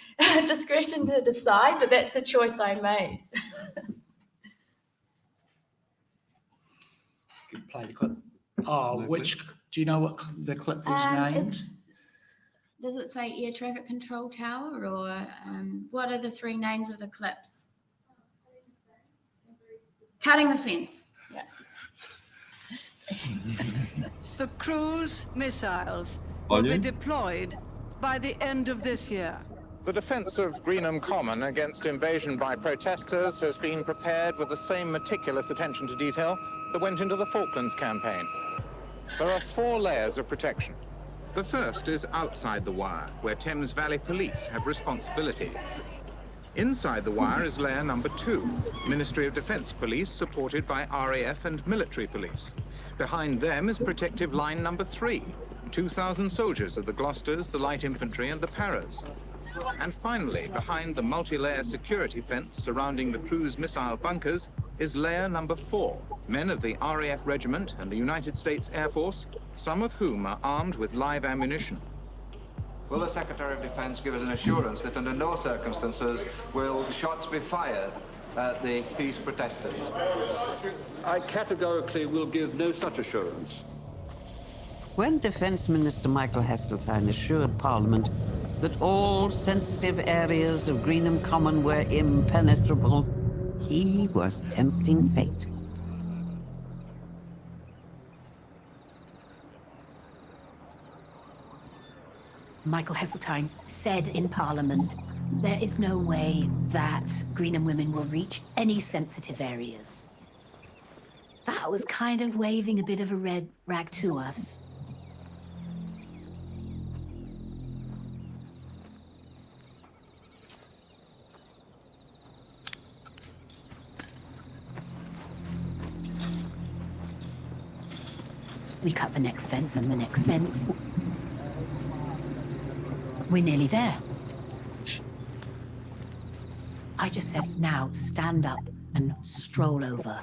discretion to decide, but that's the choice I made. could play the clip. Oh, do you know what the clip was named? Does it say air traffic control tower, or what are the 3 names of the clips? Cutting the fence. Yeah. The cruise missiles will be deployed by the end of this year. The defence of Greenham Common against invasion by protesters has been prepared with the same meticulous attention to detail that went into the Falklands campaign. There are 4 layers of protection. The first is outside the wire, where Thames Valley Police have responsibility. Inside the wire is layer number 2, Ministry of Defence Police, supported by RAF and military police. Behind them is protective line number 3, 2,000 soldiers of the Gloucesters, the Light Infantry and the Paras. And finally, behind the multi-layer security fence surrounding the crew's missile bunkers is layer number 4, men of the RAF Regiment and the United States Air Force, some of whom are armed with live ammunition. Will the Secretary of Defense give us an assurance that under no circumstances will shots be fired at the peace protesters? I categorically will give no such assurance. When Defence Minister Michael Heseltine assured Parliament that all sensitive areas of Greenham Common were impenetrable, he was tempting fate. Michael Heseltine said in Parliament, there is no way that Greenham women will reach any sensitive areas. That was kind of waving a bit of a red rag to us. We cut the next fence and the next fence. We're nearly there. I just said, now stand up and stroll over.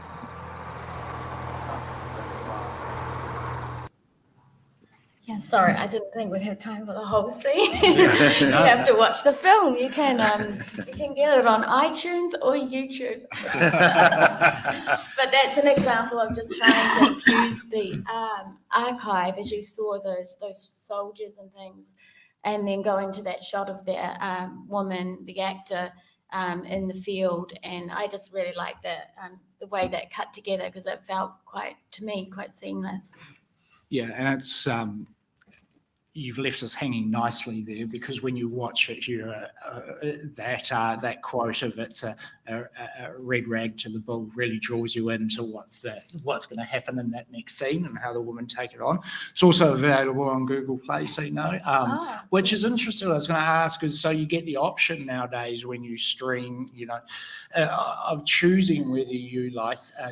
Yeah, sorry, I didn't think we'd have time for the whole scene. You have to watch the film. You can get it on iTunes or YouTube. But that's an example of just trying to use the archive, as you saw those soldiers and things, and then go into that shot of the woman, the actor, in the field. And I just really like the way that cut together, because it felt quite seamless. Yeah, and it's you've left us hanging nicely there, because when you watch it, you that quote of "it's a red rag to the bull" really draws you into what's going to happen in that next scene and how the women take it on. It's also available on Google Play, so you know, which is interesting. I was going to ask is, so you get the option nowadays when you stream, you know, of choosing whether you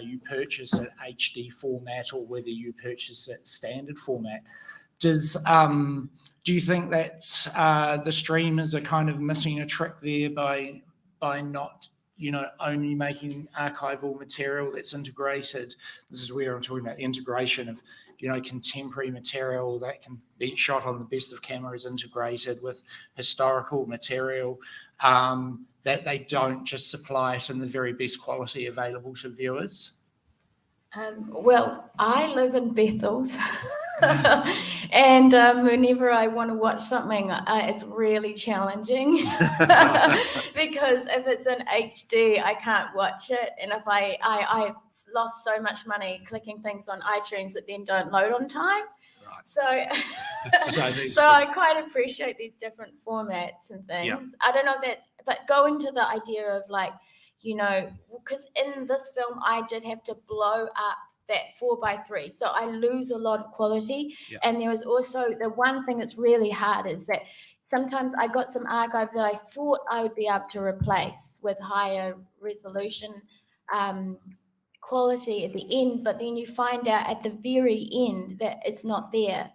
you purchase an HD format or whether you purchase it standard format. Do you think that the streamers are kind of missing a trick there by not, you know, only making archival material that's integrated? This is where I'm talking about integration of, you know, contemporary material that can be shot on the best of cameras, integrated with historical material, that they don't just supply it in the very best quality available to viewers? Well, I live in Bethel's. And whenever I want to watch something, it's really challenging because if it's in HD, I can't watch it. And if I've lost so much money clicking things on iTunes that then don't load on time. Right. So I quite appreciate these different formats and things. Yeah. I don't know if that's, but going to the idea of, like, you know, because in this film, I did have to blow up that 4:3, so I lose a lot of quality. Yeah. And there was also the one thing that's really hard is that sometimes I got some archive that I thought I would be able to replace with higher resolution quality at the end, but then you find out at the very end that it's not there.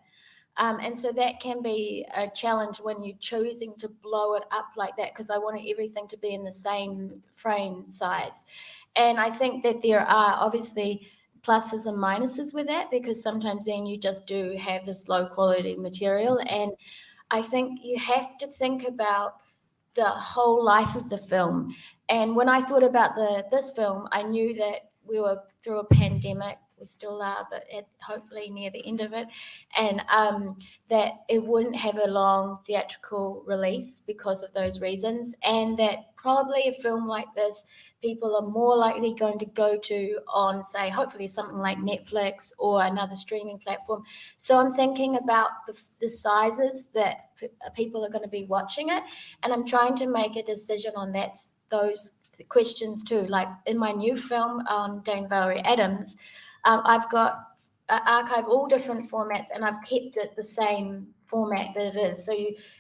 And so that can be a challenge when you're choosing to blow it up like that, because I wanted everything to be in the same frame size. And I think that there are obviously pluses and minuses with that, because sometimes then you just do have this low quality material. And I think you have to think about the whole life of the film. And when I thought about this film, I knew that we were through a pandemic. We still are, but hopefully near the end of it, and that it wouldn't have a long theatrical release because of those reasons, and that probably a film like this, people are more likely going to go to on, say, hopefully something like Netflix or another streaming platform. So I'm thinking about the sizes that people are going to be watching it, and I'm trying to make a decision on those questions too. Like in my new film on Dame Valerie Adams, I've got archive all different formats, and I've kept it the same format that it is. So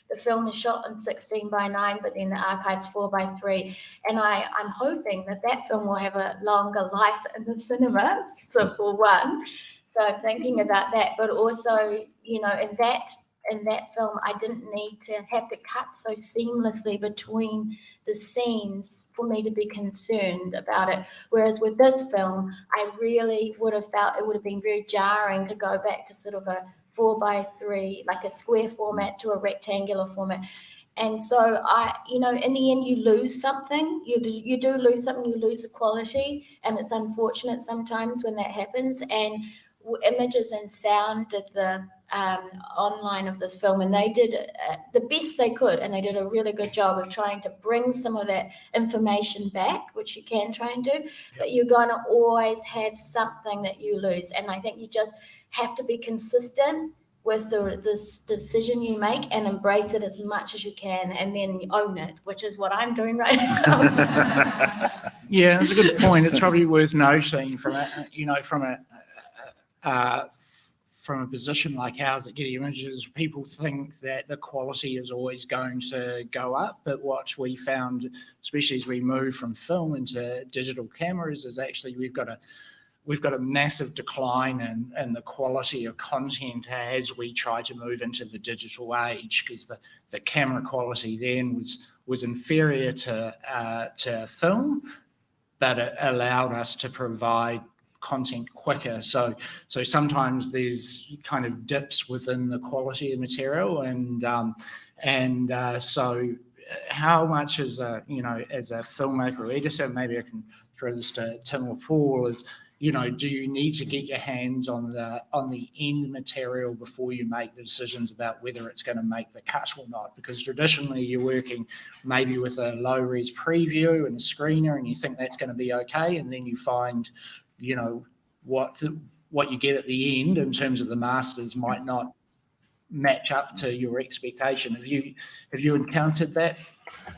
the film is shot in 16:9, but then the archive's 4:3. And I'm hoping that film will have a longer life in the cinemas, so for one. So I'm thinking about that, but also, you know, in that in that film, I didn't need to have to cut so seamlessly between the scenes for me to be concerned about it. Whereas with this film, I really would have felt it would have been very jarring to go back to sort of a 4:3, like a square format to a rectangular format. And so in the end, you lose something. You do lose something. You lose the quality, and it's unfortunate sometimes when that happens. And Images and Sound did the online of this film, and they did the best they could, and they did a really good job of trying to bring some of that information back, which you can try and do. But you're going to always have something that you lose, and I think you just have to be consistent with this decision you make and embrace it as much as you can, and then own it, which is what I'm doing right now. Yeah, that's a good point. It's probably worth noting from a position like ours at Getty Images, people think that the quality is always going to go up, but what we found, especially as we move from film into digital cameras, is actually we've got a massive decline in the quality of content as we try to move into the digital age, because the camera quality then was inferior to film, but it allowed us to provide content quicker. So sometimes there's kind of dips within the quality of material, and so how much as a filmmaker or editor, maybe I can throw this to Tim or Paul, is do you need to get your hands on the end material before you make the decisions about whether it's going to make the cut or not? Because traditionally you're working maybe with a low res preview and a screener, and you think that's going to be okay, and then you find what you get at the end in terms of the masters might not match up to your expectation. Have you encountered that?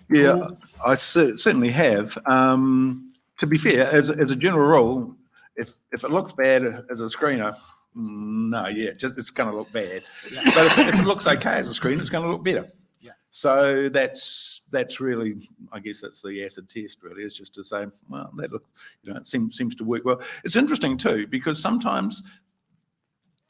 Yeah, I certainly have. To be fair, as a general rule, if it looks bad as a screener, it's going to look bad. Yeah. But if it looks okay as a screen, it's going to look better. Yeah. So that's really, I guess that's the acid test. Really, is just to say, well, that look, it seems to work well. It's interesting too, because sometimes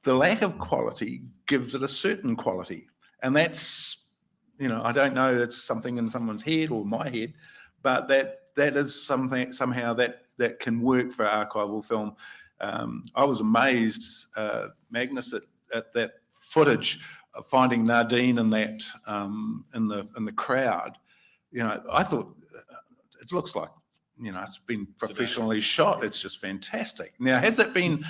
the lack of quality gives it a certain quality, and that's, I don't know, it's something in someone's head or my head, but that is something somehow that can work for archival film. I was amazed, Magnus, at that footage of finding Nadine in that in the crowd. I thought it looks like it's been professionally shot. It's just fantastic. Now, has that been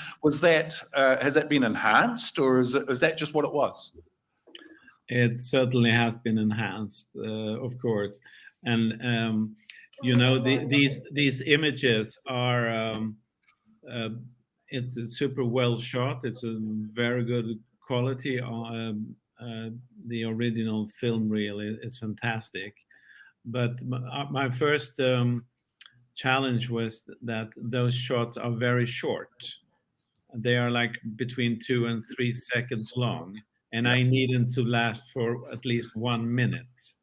enhanced, or is that just what it was? It certainly has been enhanced, of course, and these images are it's a super well shot. It's a very good quality. The original film reel is fantastic, but my first challenge was that those shots are very short. They are like between 2 and 3 seconds long, and I need them to last for at least 1 minute.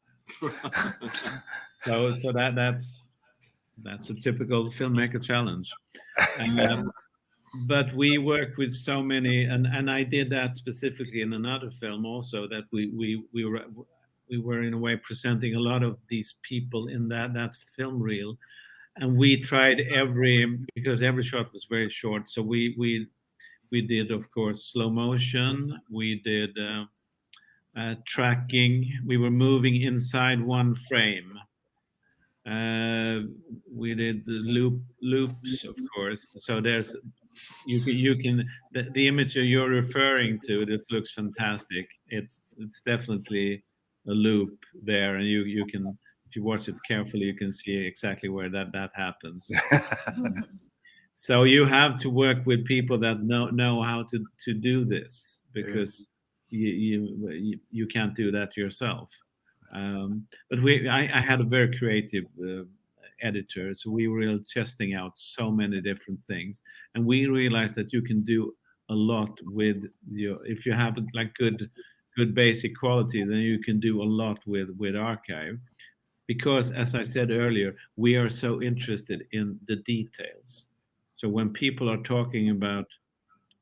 So that's a typical filmmaker challenge. But we work with so many, and I did that specifically in another film also, that we were in a way presenting a lot of these people in that film reel, and we tried because every shot was very short. So we did, of course, slow motion. We did tracking. We were moving inside one frame. We did the loops, of course. So there's you can the image you're referring to. This looks fantastic. It's definitely a loop there, and you can, if you watch it carefully, you can see exactly where that happens. So you have to work with people that know how to do this, because you can't do that yourself. But I had a very creative editor, so we were testing out so many different things, and we realized that you can do a lot with if you have like good basic quality, then you can do a lot with archive, because as I said earlier, we are so interested in the details. So when people are talking about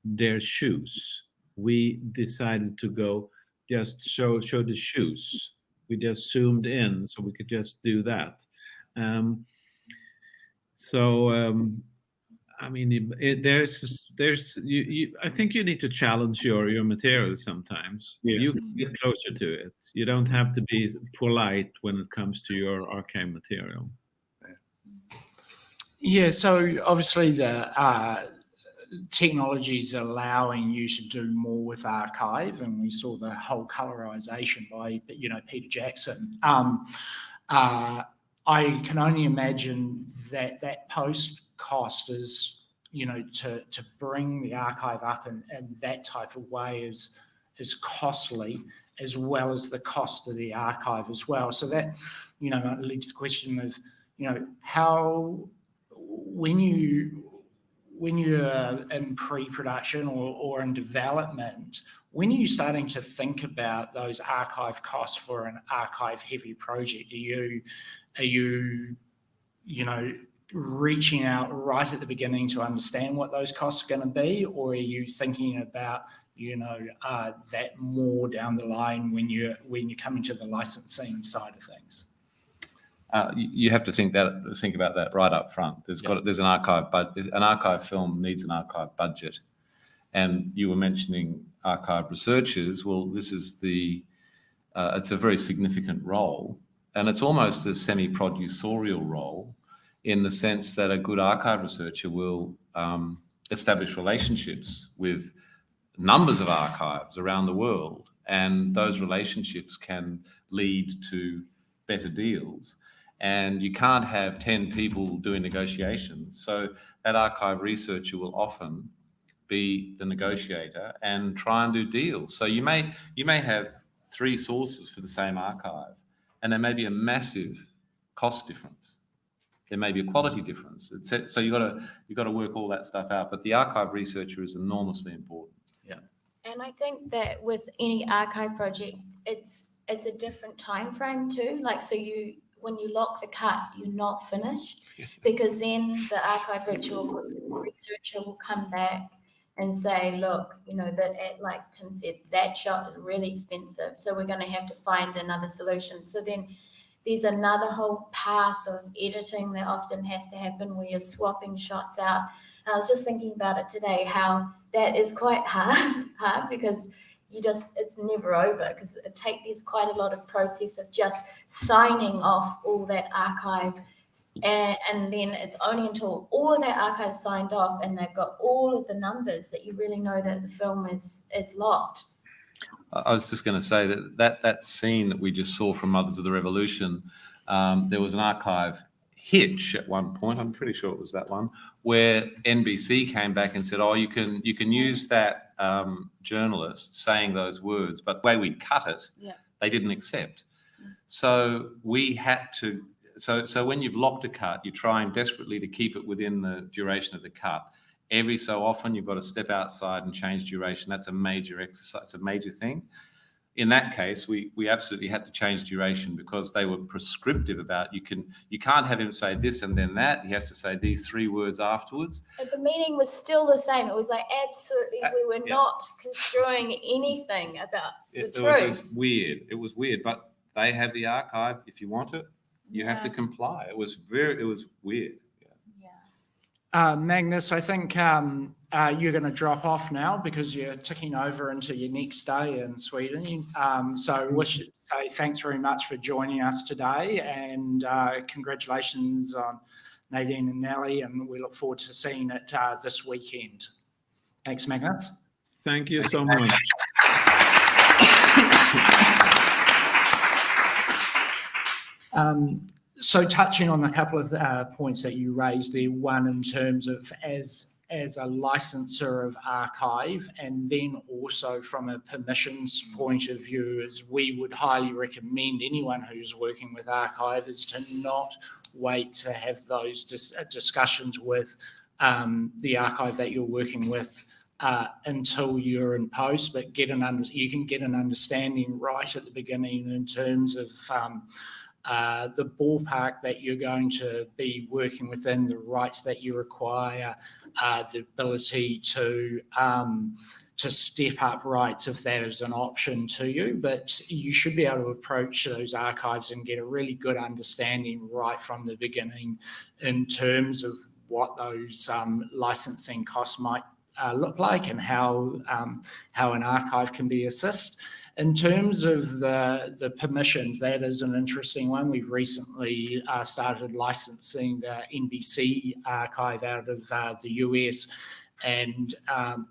their shoes, we decided to go just show the shoes. We just zoomed in, so we could just do that. I mean, I think you need to challenge your material sometimes. Yeah. You can get closer to it. You don't have to be polite when it comes to your archive material. Yeah, so obviously the technology is allowing you to do more with archive, and we saw the whole colorization by Peter Jackson. I can only imagine that post cost is to bring the archive up in that type of way is costly, as well as the cost of the archive as well. So that leads to the question of how when you're in pre-production or in development, when are you starting to think about those archive costs for an archive-heavy project? Are you reaching out right at the beginning to understand what those costs are going to be, or are you thinking about that more down the line when you're coming to the licensing side of things? You have to think about that right up front. There's an archive, but an archive film needs an archive budget. And you were mentioning archive researchers. Well, this is it's a very significant role, and it's almost a semi-producerial role, in the sense that a good archive researcher will establish relationships with numbers of archives around the world, and those relationships can lead to better deals. And you can't have 10 people doing negotiations. So that archive researcher will often be the negotiator and try and do deals. So you may have 3 sources for the same archive, and there may be a massive cost difference. There may be a quality difference. So you've got to work all that stuff out. But the archive researcher is enormously important. Yeah. And I think that with any archive project, it's a different time frame too. Like, so when you lock the cut, you're not finished, because then the archive researcher will come back and say, look, like Tim said, that shot is really expensive, so we're going to have to find another solution. So then there's another whole pass of editing that often has to happen, where you're swapping shots out. And I was just thinking about it today, how that is quite hard because it's never over, because there's quite a lot of process of just signing off all that archive, and then it's only until all of that archive is signed off and they've got all of the numbers that you really know that the film is locked. I was just going to say that scene that we just saw from Mothers of the Revolution, there was an archive hitch at one point, I'm pretty sure it was that one, where NBC came back and said, you can use that journalist saying those words, but the way we cut it, they didn't accept. So we had to, so when you've locked a cut, you're trying desperately to keep it within the duration of the cut. Every so often, you've got to step outside and change duration. That's a major exercise, it's a major thing. In that case, we absolutely had to change duration, because they were prescriptive about you can't have him say this and then that. He has to say these 3 words afterwards. But the meaning was still the same. It was like absolutely, we were not construing anything about the truth. It was weird. It was weird, but they have the archive. If you want it, you have to comply. It was weird. Magnus, I think you're going to drop off now because you're ticking over into your next day in Sweden. So we should say thanks very much for joining us today, and congratulations on Nadine and Nelly, and we look forward to seeing it this weekend. Thanks, Magnus. Thank you so much. So touching on a couple of points that you raised there, one in terms of as a licensor of archive, and then also from a permissions point of view, is we would highly recommend anyone who's working with archive is to not wait to have those discussions with the archive that you're working with until you're in post, but you can get an understanding right at the beginning in terms of the ballpark that you're going to be working within, the rights that you require, the ability to step up rights if that is an option to you. But you should be able to approach those archives and get a really good understanding right from the beginning in terms of what those licensing costs might look like and how an archive can be assessed. In terms of the permissions, that is an interesting one. We've recently started licensing the NBC archive out of the US. And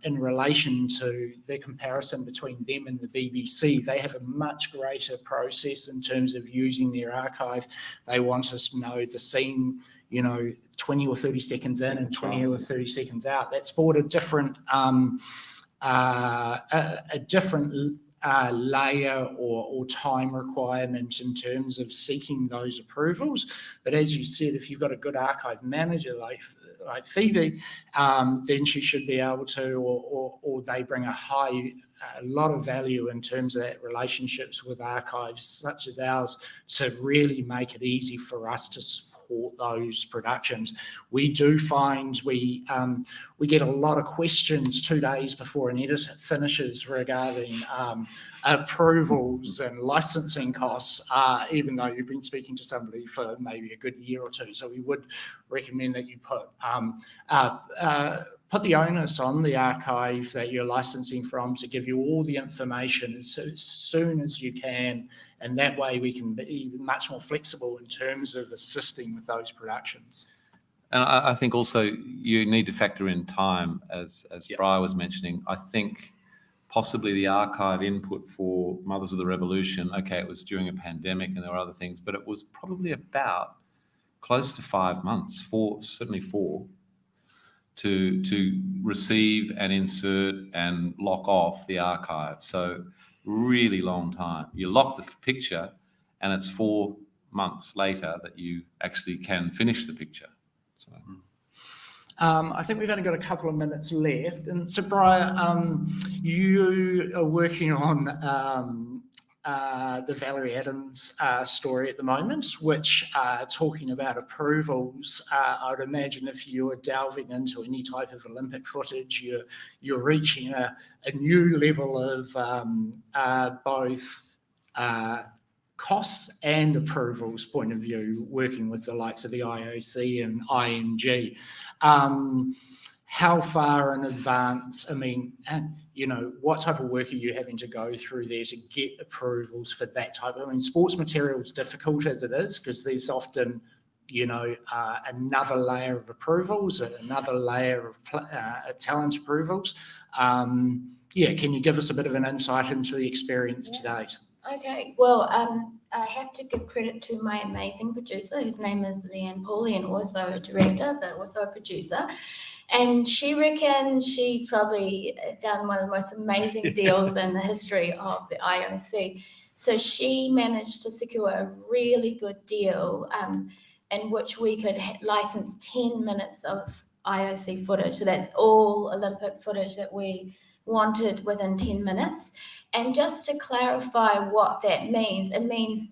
in relation to the comparison between them and the BBC, they have a much greater process in terms of using their archive. They want us to know the scene, 20 or 30 seconds in and 20 or 30 seconds out. That's brought a different layer or time requirement in terms of seeking those approvals. But as you said, if you've got a good archive manager like Phoebe, then she should be able to, or they bring a lot of value in terms of that relationships with archives such as ours to really make it easy for us to support those productions. We do find we get a lot of questions 2 days before an edit finishes regarding approvals and licensing costs, even though you've been speaking to somebody for maybe a good year or two. So we would recommend that you put the onus on the archive that you're licensing from to give you all the information as soon as you can, and that way we can be much more flexible in terms of assisting with those productions. And I think also you need to factor in time, as Briar was mentioning. I think possibly the archive input for Mothers of the Revolution, okay, it was during a pandemic and there were other things, but it was probably about close to 5 months, certainly four, to receive and insert and lock off the archive. So really long time. You lock the picture and it's 4 months later that you actually can finish the picture. So. I think we've only got a couple of minutes left. And so, Briar, you are working on the Valerie Adams story at the moment, which talking about approvals, I would imagine if you were delving into any type of Olympic footage, you're reaching a new level of both costs and approvals point of view, working with the likes of the IOC and IMG. How far in advance, what type of work are you having to go through there to get approvals for that type of, sports material is difficult as it is because there's often, another layer of approvals, another layer of talent approvals. Can you give us a bit of an insight into the experience to date? Okay, well, I have to give credit to my amazing producer, whose name is Leanne Pauly, and also a director, but also a producer. And she reckons she's probably done one of the most amazing deals in the history of the IOC. So she managed to secure a really good deal in which we could license 10 minutes of IOC footage. So that's all Olympic footage that we wanted within 10 minutes. And just to clarify what that means, it means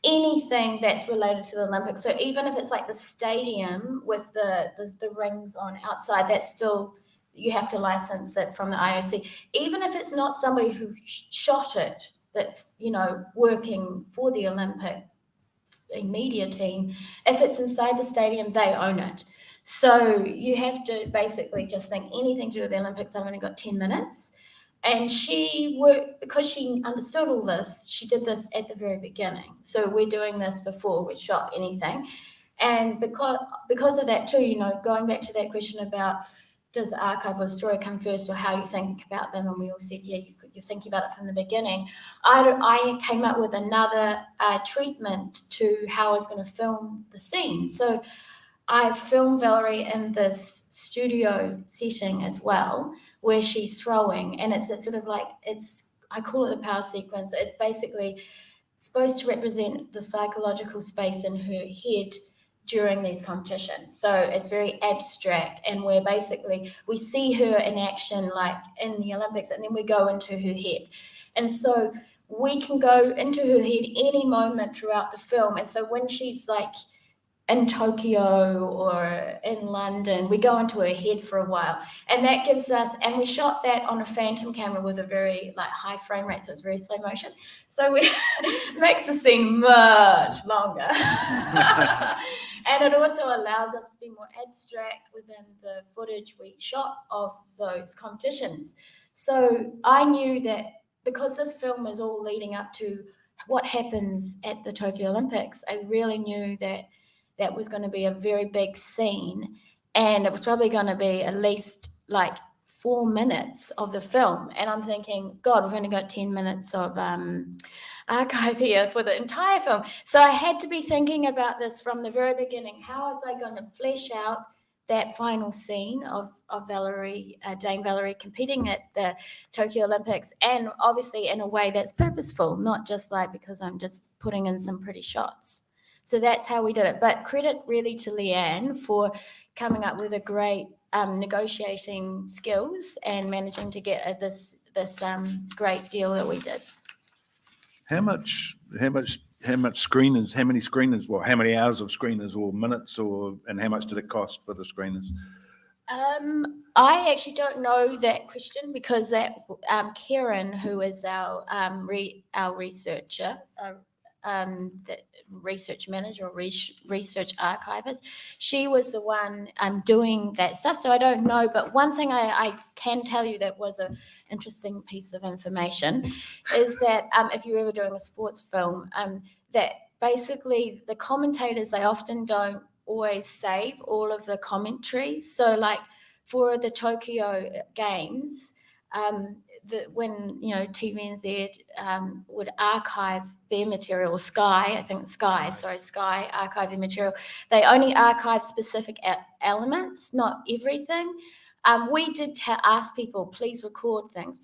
anything that's related to the Olympics. So even if it's like the stadium with the rings on outside, that's still, you have to license it from the IOC. Even if it's not somebody who shot it, that's, working for the Olympic media team, if it's inside the stadium, they own it. So you have to basically just think anything to do with the Olympics, I've only got 10 minutes. And because she understood all this, she did this at the very beginning. So we're doing this before we shot anything. And because of that too, going back to that question about does the archive or the story come first or how you think about them, and we all said, you're thinking about it from the beginning. I came up with another treatment to how I was going to film the scene. So I filmed Valerie in this studio setting as well, where she's throwing, and it's sort of like, I call it the power sequence. It's basically supposed to represent the psychological space in her head during these competitions. So it's very abstract, and we see her in action like in the Olympics, and then we go into her head. And so we can go into her head any moment throughout the film. And so when she's like in Tokyo or in London, we go into her head for a while, and that gives us, and we shot that on a phantom camera with a very like high frame rate, so it's very slow motion. So we makes the scene much longer. And it also allows us to be more abstract within the footage we shot of those competitions. So I knew that because this film is all leading up to what happens at the Tokyo Olympics, I really knew that that was going to be a very big scene, and it was probably going to be at least like 4 minutes of the film. And I'm thinking, God, we've only got 10 minutes of archive here for the entire film. So I had to be thinking about this from the very beginning. How was I going to flesh out that final scene of Dame Valerie competing at the Tokyo Olympics, and obviously in a way that's purposeful, not just like because I'm just putting in some pretty shots. So that's how we did it. But credit really to Leanne for coming up with a great negotiating skills and managing to get this great deal that we did. How many screeners, well, how many hours of screeners or minutes, and how much did it cost for the screeners? I actually don't know that question, because that Karen, who is our researcher, the research manager or research archivist, she was the one doing that stuff. So I don't know, but one thing I can tell you that was an interesting piece of information is that if you're ever doing a sports film, that basically the commentators, they often don't always save all of the commentary. So like for the Tokyo Games, when TVNZ would archive their material, Sky archive their material, they only archive specific elements, not everything. We did ask people, please record things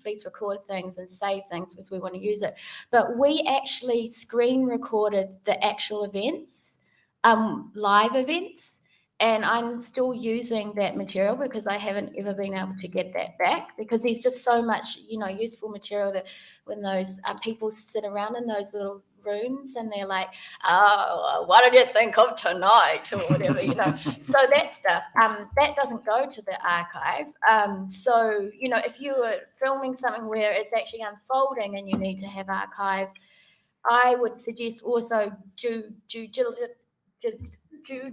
and save things because we want to use it. But we actually screen recorded the actual events, live events. And I'm still using that material because I haven't ever been able to get that back, because there's just so much, useful material that when those people sit around in those little rooms and they're like, oh, what did you think of tonight or whatever, So that stuff, that doesn't go to the archive. So, if you were filming something where it's actually unfolding and you need to have archive, I would suggest also due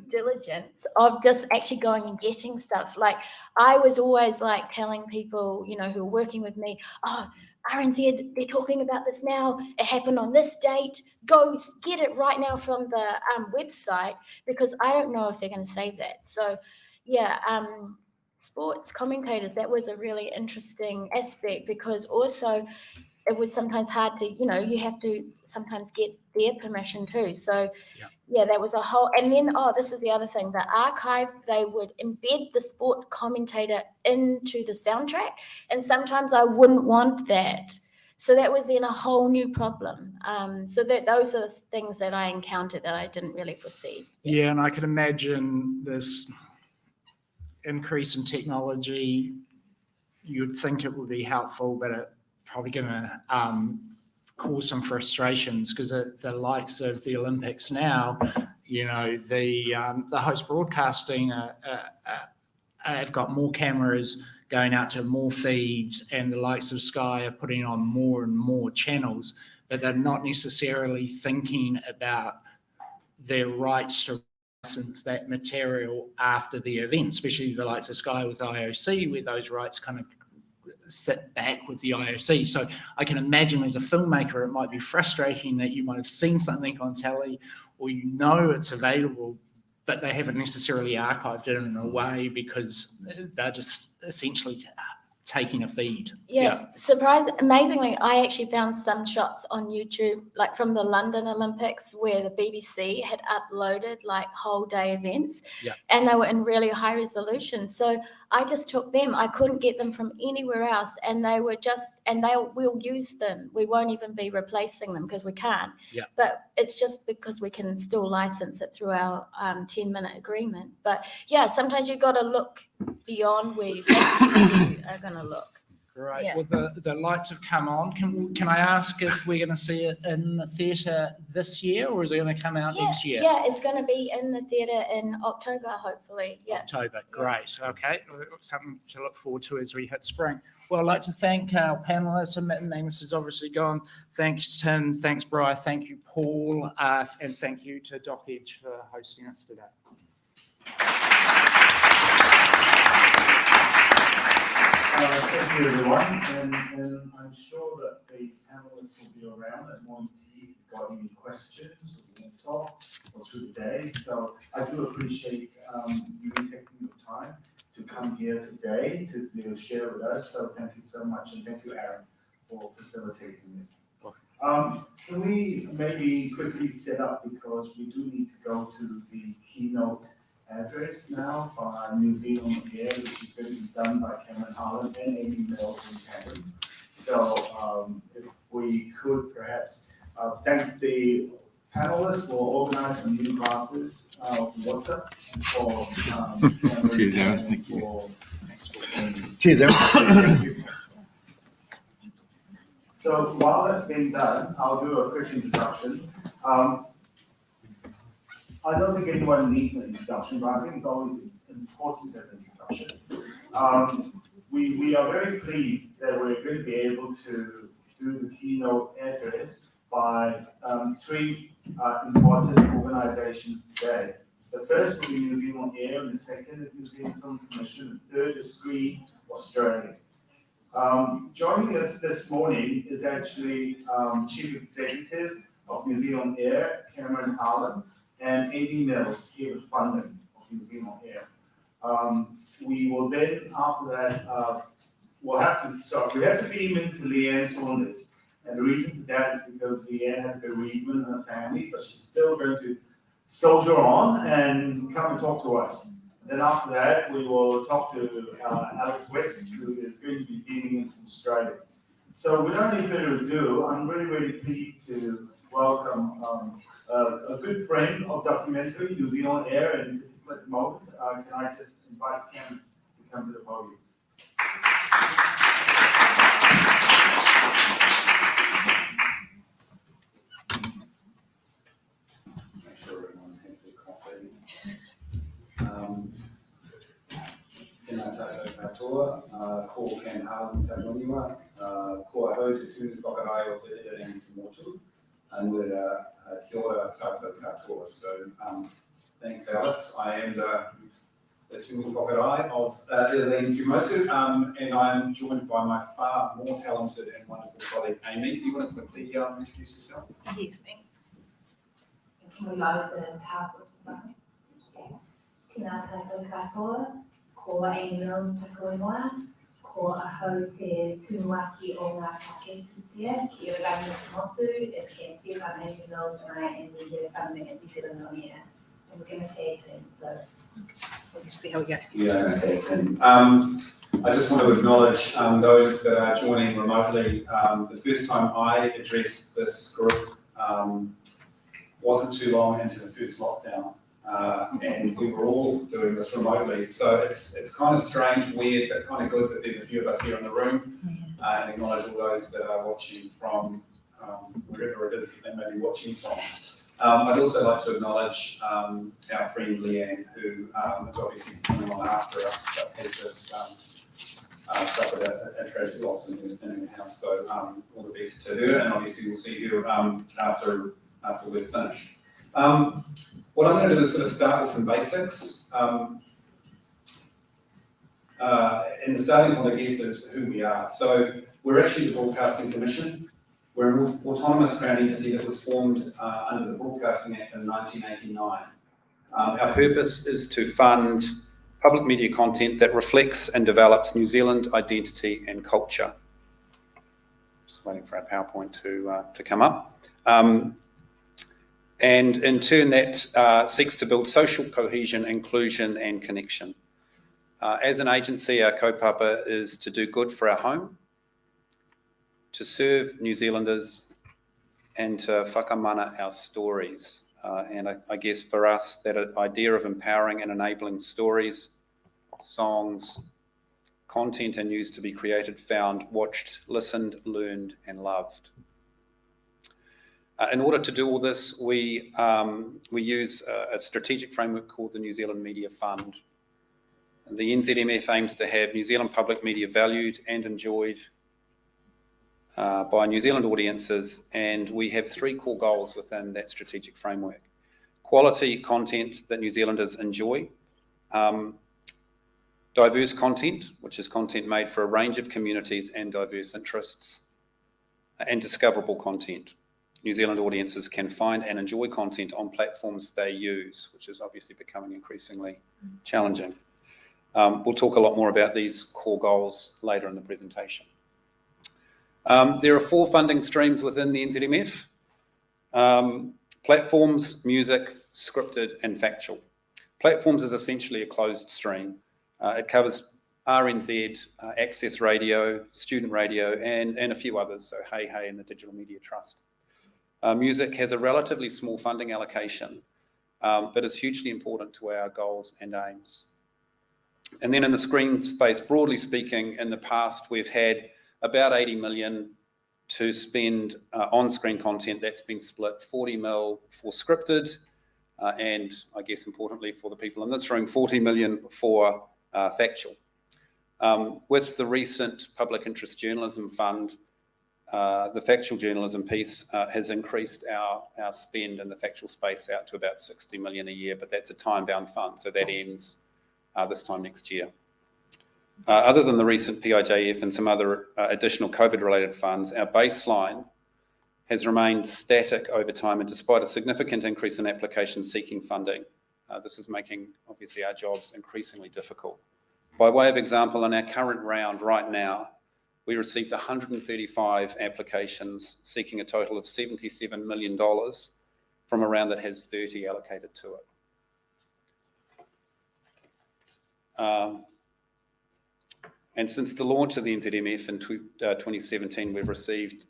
diligence of just actually going and getting stuff. Like I was always like telling people, who are working with me, oh, RNZ, they're talking about this now. It happened on this date. Go get it right now from the website, because I don't know if they're going to save that. So yeah, sports commentators, that was a really interesting aspect, because also it was sometimes hard to, you have to sometimes get their permission too. So yeah, that was a whole, and then, this is the other thing, the archive, they would embed the sport commentator into the soundtrack, and sometimes I wouldn't want that. So that was then a whole new problem. So those are the things that I encountered that I didn't really foresee. Yeah, and I can imagine this increase in technology, you'd think it would be helpful, but it probably going to cause some frustrations, because the likes of the Olympics now, the host broadcasting have got more cameras going out to more feeds, and the likes of Sky are putting on more and more channels, but they're not necessarily thinking about their rights to license that material after the event, especially the likes of Sky with IOC, where those rights kind of sit back with the IOC. So I can imagine as a filmmaker, it might be frustrating that you might have seen something on telly, or it's available, but they haven't necessarily archived it in a way because they're just essentially taking a feed. Yes, amazingly, I actually found some shots on YouTube, like from the London Olympics, where the BBC had uploaded like whole day events, and they were in really high resolution. So I just took them. I couldn't get them from anywhere else, and they were we'll use them. We won't even be replacing them because we can't. But it's just because we can still license it through our 10-minute agreement. But yeah, sometimes you've got to look beyond where you think you are going to look. Great. Yeah. Well, the lights have come on. Can I ask if we're going to see it in the theatre this year, or is it going to come out next year? Yeah, it's going to be in the theatre in October, hopefully. Yeah. October. Great. Okay. Something to look forward to as we hit spring. Well, I'd like to thank our panelists. Magnus has obviously gone. Thanks, Tim. Thanks, Briar. Thank you, Paul. And thank you to Doc Edge for hosting us today. Thank you, everyone, and I'm sure that the panelists will be around at morning tea if you've got any questions or you want to talk or through the day. So I do appreciate you taking the time to come here today to share with us. So thank you so much, and thank you, Arran, for facilitating it. Can we maybe quickly set up, because we do need to go to the keynote address now by New Zealand Air, which is going to be done by Cameron Harlan and Amy Mills in Cameron. So if we could perhaps thank the panelists for organising some new classes of water for Cheers, Aaron. Thank you. Cheers, Aaron. Thank you. So while that's being done, I'll do a quick introduction. I don't think anyone needs an introduction, but I think it's always important to have an introduction. We are very pleased that we're going to be able to do the keynote address by three important organisations today. The first will be New Zealand Air, and the second is New Zealand Film Commission, the third is Screen Australia. Joining us this morning is actually Chief Executive of New Zealand Air, Cameron Harlan, and Amy Mills, Head of Funding of New Zealand Air. We will then, after that, we have to beam into Leanne Saunders. And the reason for that is because Leanne had a bereavement in her family, but she's still going to soldier on and come and talk to us. And then after that, we will talk to Alex West, who is going to be beaming in from Australia. So without any further ado, I'm really, really pleased to welcome a good friend of documentary, New Zealand Air, and in particular at the moment. Can I just invite Cam to come to the podium? Make sure everyone has their coffee. Tēnā tātou katoa, ko Cam Harlan te waniwa, ko ahau te tūnu whakarai o te Irarangi te motu, and with kia ora tātou katoa. So thanks, Alex. I am the tūnu whakarai of Irarangi te motu, and I'm joined by my far more talented and wonderful colleague, Amy. Do you want to quickly introduce yourself? Yes, can we load the PowerPoint as well? Tēnā tātou katoa, ko Amy Mills te koingoa, ko ahau te tunuaki o ngā take tutia, ki Irarangi te motu. As Ken says, I'm Amy Mills and I am the Head of Funding at New Zealand On Air. And we're going to tag team, so we'll see how we go. Yeah, I'm going to tag team. I just want to acknowledge those that are joining remotely. The first time I addressed this group wasn't too long into the first lockdown. And we were all doing this remotely. So it's kind of strange, weird, but kind of good that there's a few of us here in the room, and acknowledge all those that are watching from wherever it is that they may be watching from. I'd also like to acknowledge our friend Leanne, who is obviously coming on after us, but has just suffered a tragic loss in her house. So all the best to her, and obviously we'll see her after we're finished. What I'm going to do is sort of start with some basics. And the starting point, I guess, is who we are. So we're actually the Broadcasting Commission. We're an autonomous Crown entity that was formed under the Broadcasting Act in 1989. Our purpose is to fund public media content that reflects and develops New Zealand identity and culture. Just waiting for our PowerPoint to come up. And in turn, that seeks to build social cohesion, inclusion, and connection. As an agency, our kaupapa is to do good for our home, to serve New Zealanders, and to whakamana our stories. And I guess for us, that idea of empowering and enabling stories, songs, content and news to be created, found, watched, listened, learned, and loved. In order to do all this, we use a strategic framework called the New Zealand Media Fund. The NZMF aims to have New Zealand public media valued and enjoyed by New Zealand audiences, and we have 3 core goals within that strategic framework. Quality content that New Zealanders enjoy, diverse content, which is content made for a range of communities and diverse interests, and discoverable content. New Zealand audiences can find and enjoy content on platforms they use, which is obviously becoming increasingly challenging. We'll talk a lot more about these core goals later in the presentation. There are 4 funding streams within the NZMF: platforms, music, scripted, and factual. Platforms is essentially a closed stream. It covers RNZ, Access Radio, Student Radio, and a few others, so Hey Hey and the Digital Media Trust. Music has a relatively small funding allocation, but is hugely important to our goals and aims. And then in the screen space, broadly speaking, in the past, we've had about 80 million to spend on screen content. That's been split 40 mil for scripted, and I guess importantly for the people in this room, 40 million for factual. With the recent Public Interest Journalism Fund, the factual journalism piece has increased our spend in the factual space out to about 60 million a year, but that's a time-bound fund, so that ends this time next year. Other than the recent PIJF and some other additional COVID-related funds, our baseline has remained static over time, and despite a significant increase in applications seeking funding, this is making, obviously, our jobs increasingly difficult. By way of example, in our current round right now, we received 135 applications seeking a total of $77 million from a round that has 30 allocated to it. And since the launch of the NZMF in 2017, we've received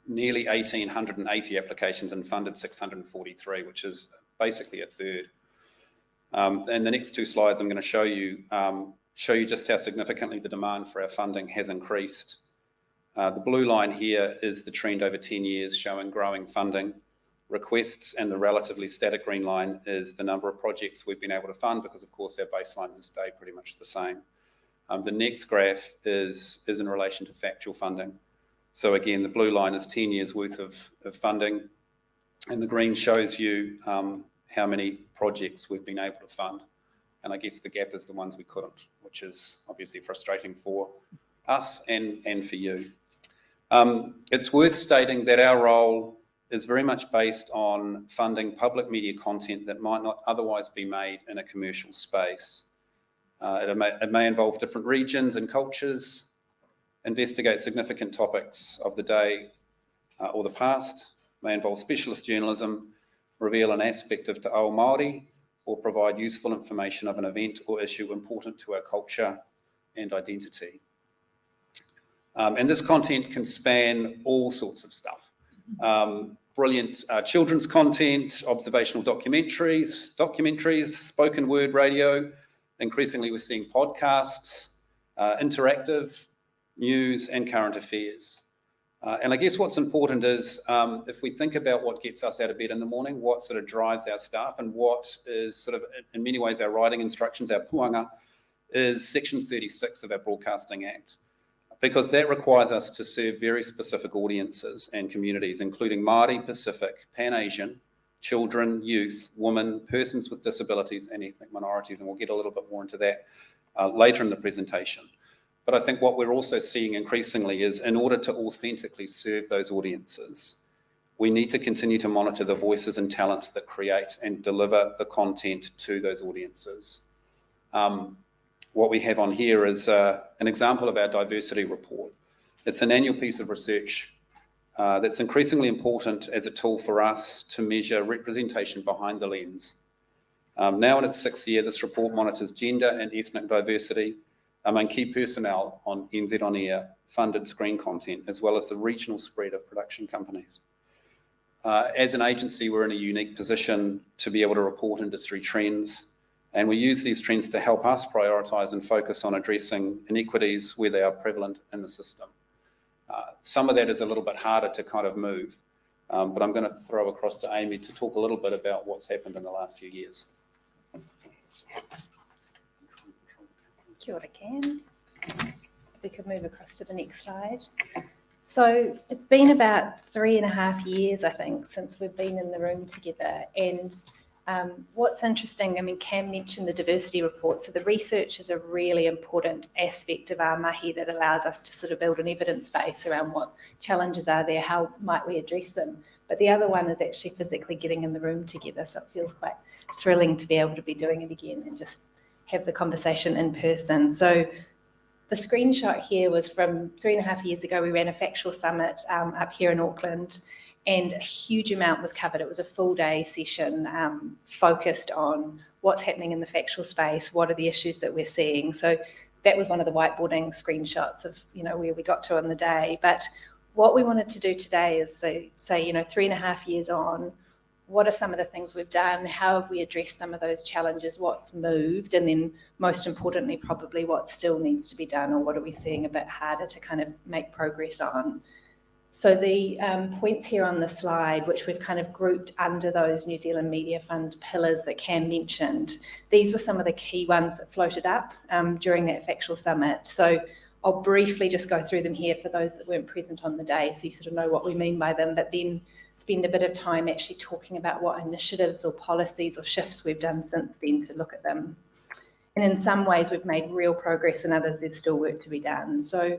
nearly 1,880 applications and funded 643, which is basically a third. And the next 2 slides I'm going to show you just how significantly the demand for our funding has increased. The blue line here is the trend over 10 years showing growing funding requests, and the relatively static green line is the number of projects we've been able to fund, because of course our baseline has stayed pretty much the same. The next graph is in relation to factual funding. So again, the blue line is 10 years worth of funding, and the green shows you how many projects we've been able to fund. And I guess the gap is the ones we couldn't, which is obviously frustrating for us and for you. It's worth stating that our role is very much based on funding public media content that might not otherwise be made in a commercial space. It may involve different regions and cultures, investigate significant topics of the day or the past, may involve specialist journalism, reveal an aspect of Te Ao Māori, or provide useful information of an event or issue important to our culture and identity. And this content can span all sorts of stuff. Brilliant children's content, observational documentaries, spoken word radio. Increasingly, we're seeing podcasts, interactive news, and current affairs. And I guess what's important is if we think about what gets us out of bed in the morning, what sort of drives our staff, and what is sort of, in many ways, our writing instructions, our puanga, is Section 36 of our Broadcasting Act, because that requires us to serve very specific audiences and communities, including Māori, Pacific, Pan-Asian, children, youth, women, persons with disabilities, and ethnic minorities, and we'll get a little bit more into that later in the presentation. But I think what we're also seeing increasingly is, in order to authentically serve those audiences, we need to continue to monitor the voices and talents that create and deliver the content to those audiences. What we have on here is an example of our diversity report. It's an annual piece of research that's increasingly important as a tool for us to measure representation behind the lens. Now in its 6th year, this report monitors gender and ethnic diversity among key personnel on NZ On Air funded screen content, as well as the regional spread of production companies. As an agency, we're in a unique position to be able to report industry trends And we use these trends to help us prioritise and focus on addressing inequities where they are prevalent in the system. Some of that is a little bit harder to kind of move, but I'm going to throw across to Amy to talk a little bit about what's happened in the last few years. Kia ora, Cam. If we could move across to the next slide. So it's been about 3.5 years, I think, since we've been in the room together. And what's interesting, I mean, Cam mentioned the diversity report. So the research is a really important aspect of our mahi that allows us to sort of build an evidence base around what challenges are there, how might we address them. But the other one is actually physically getting in the room together. So it feels quite thrilling to be able to be doing it again and just have the conversation in person. So the screenshot here was from 3.5 years ago. We ran a factual summit up here in Auckland, and a huge amount was covered. It was a full day session focused on what's happening in the factual space, what are the issues that we're seeing. So that was one of the whiteboarding screenshots of, you know, where we got to on the day. But what we wanted to do today is say, you know, 3.5 years on, what are some of the things we've done? How have we addressed some of those challenges? What's moved? And then most importantly, probably what still needs to be done, or what are we seeing a bit harder to kind of make progress on? So the points here on the slide, which we've kind of grouped under those New Zealand Media Fund pillars that Cam mentioned, these were some of the key ones that floated up during that factual summit. So I'll briefly just go through them here for those that weren't present on the day, so you sort of know what we mean by them, but then spend a bit of time actually talking about what initiatives or policies or shifts we've done since then to look at them. And in some ways we've made real progress, and others there's still work to be done. So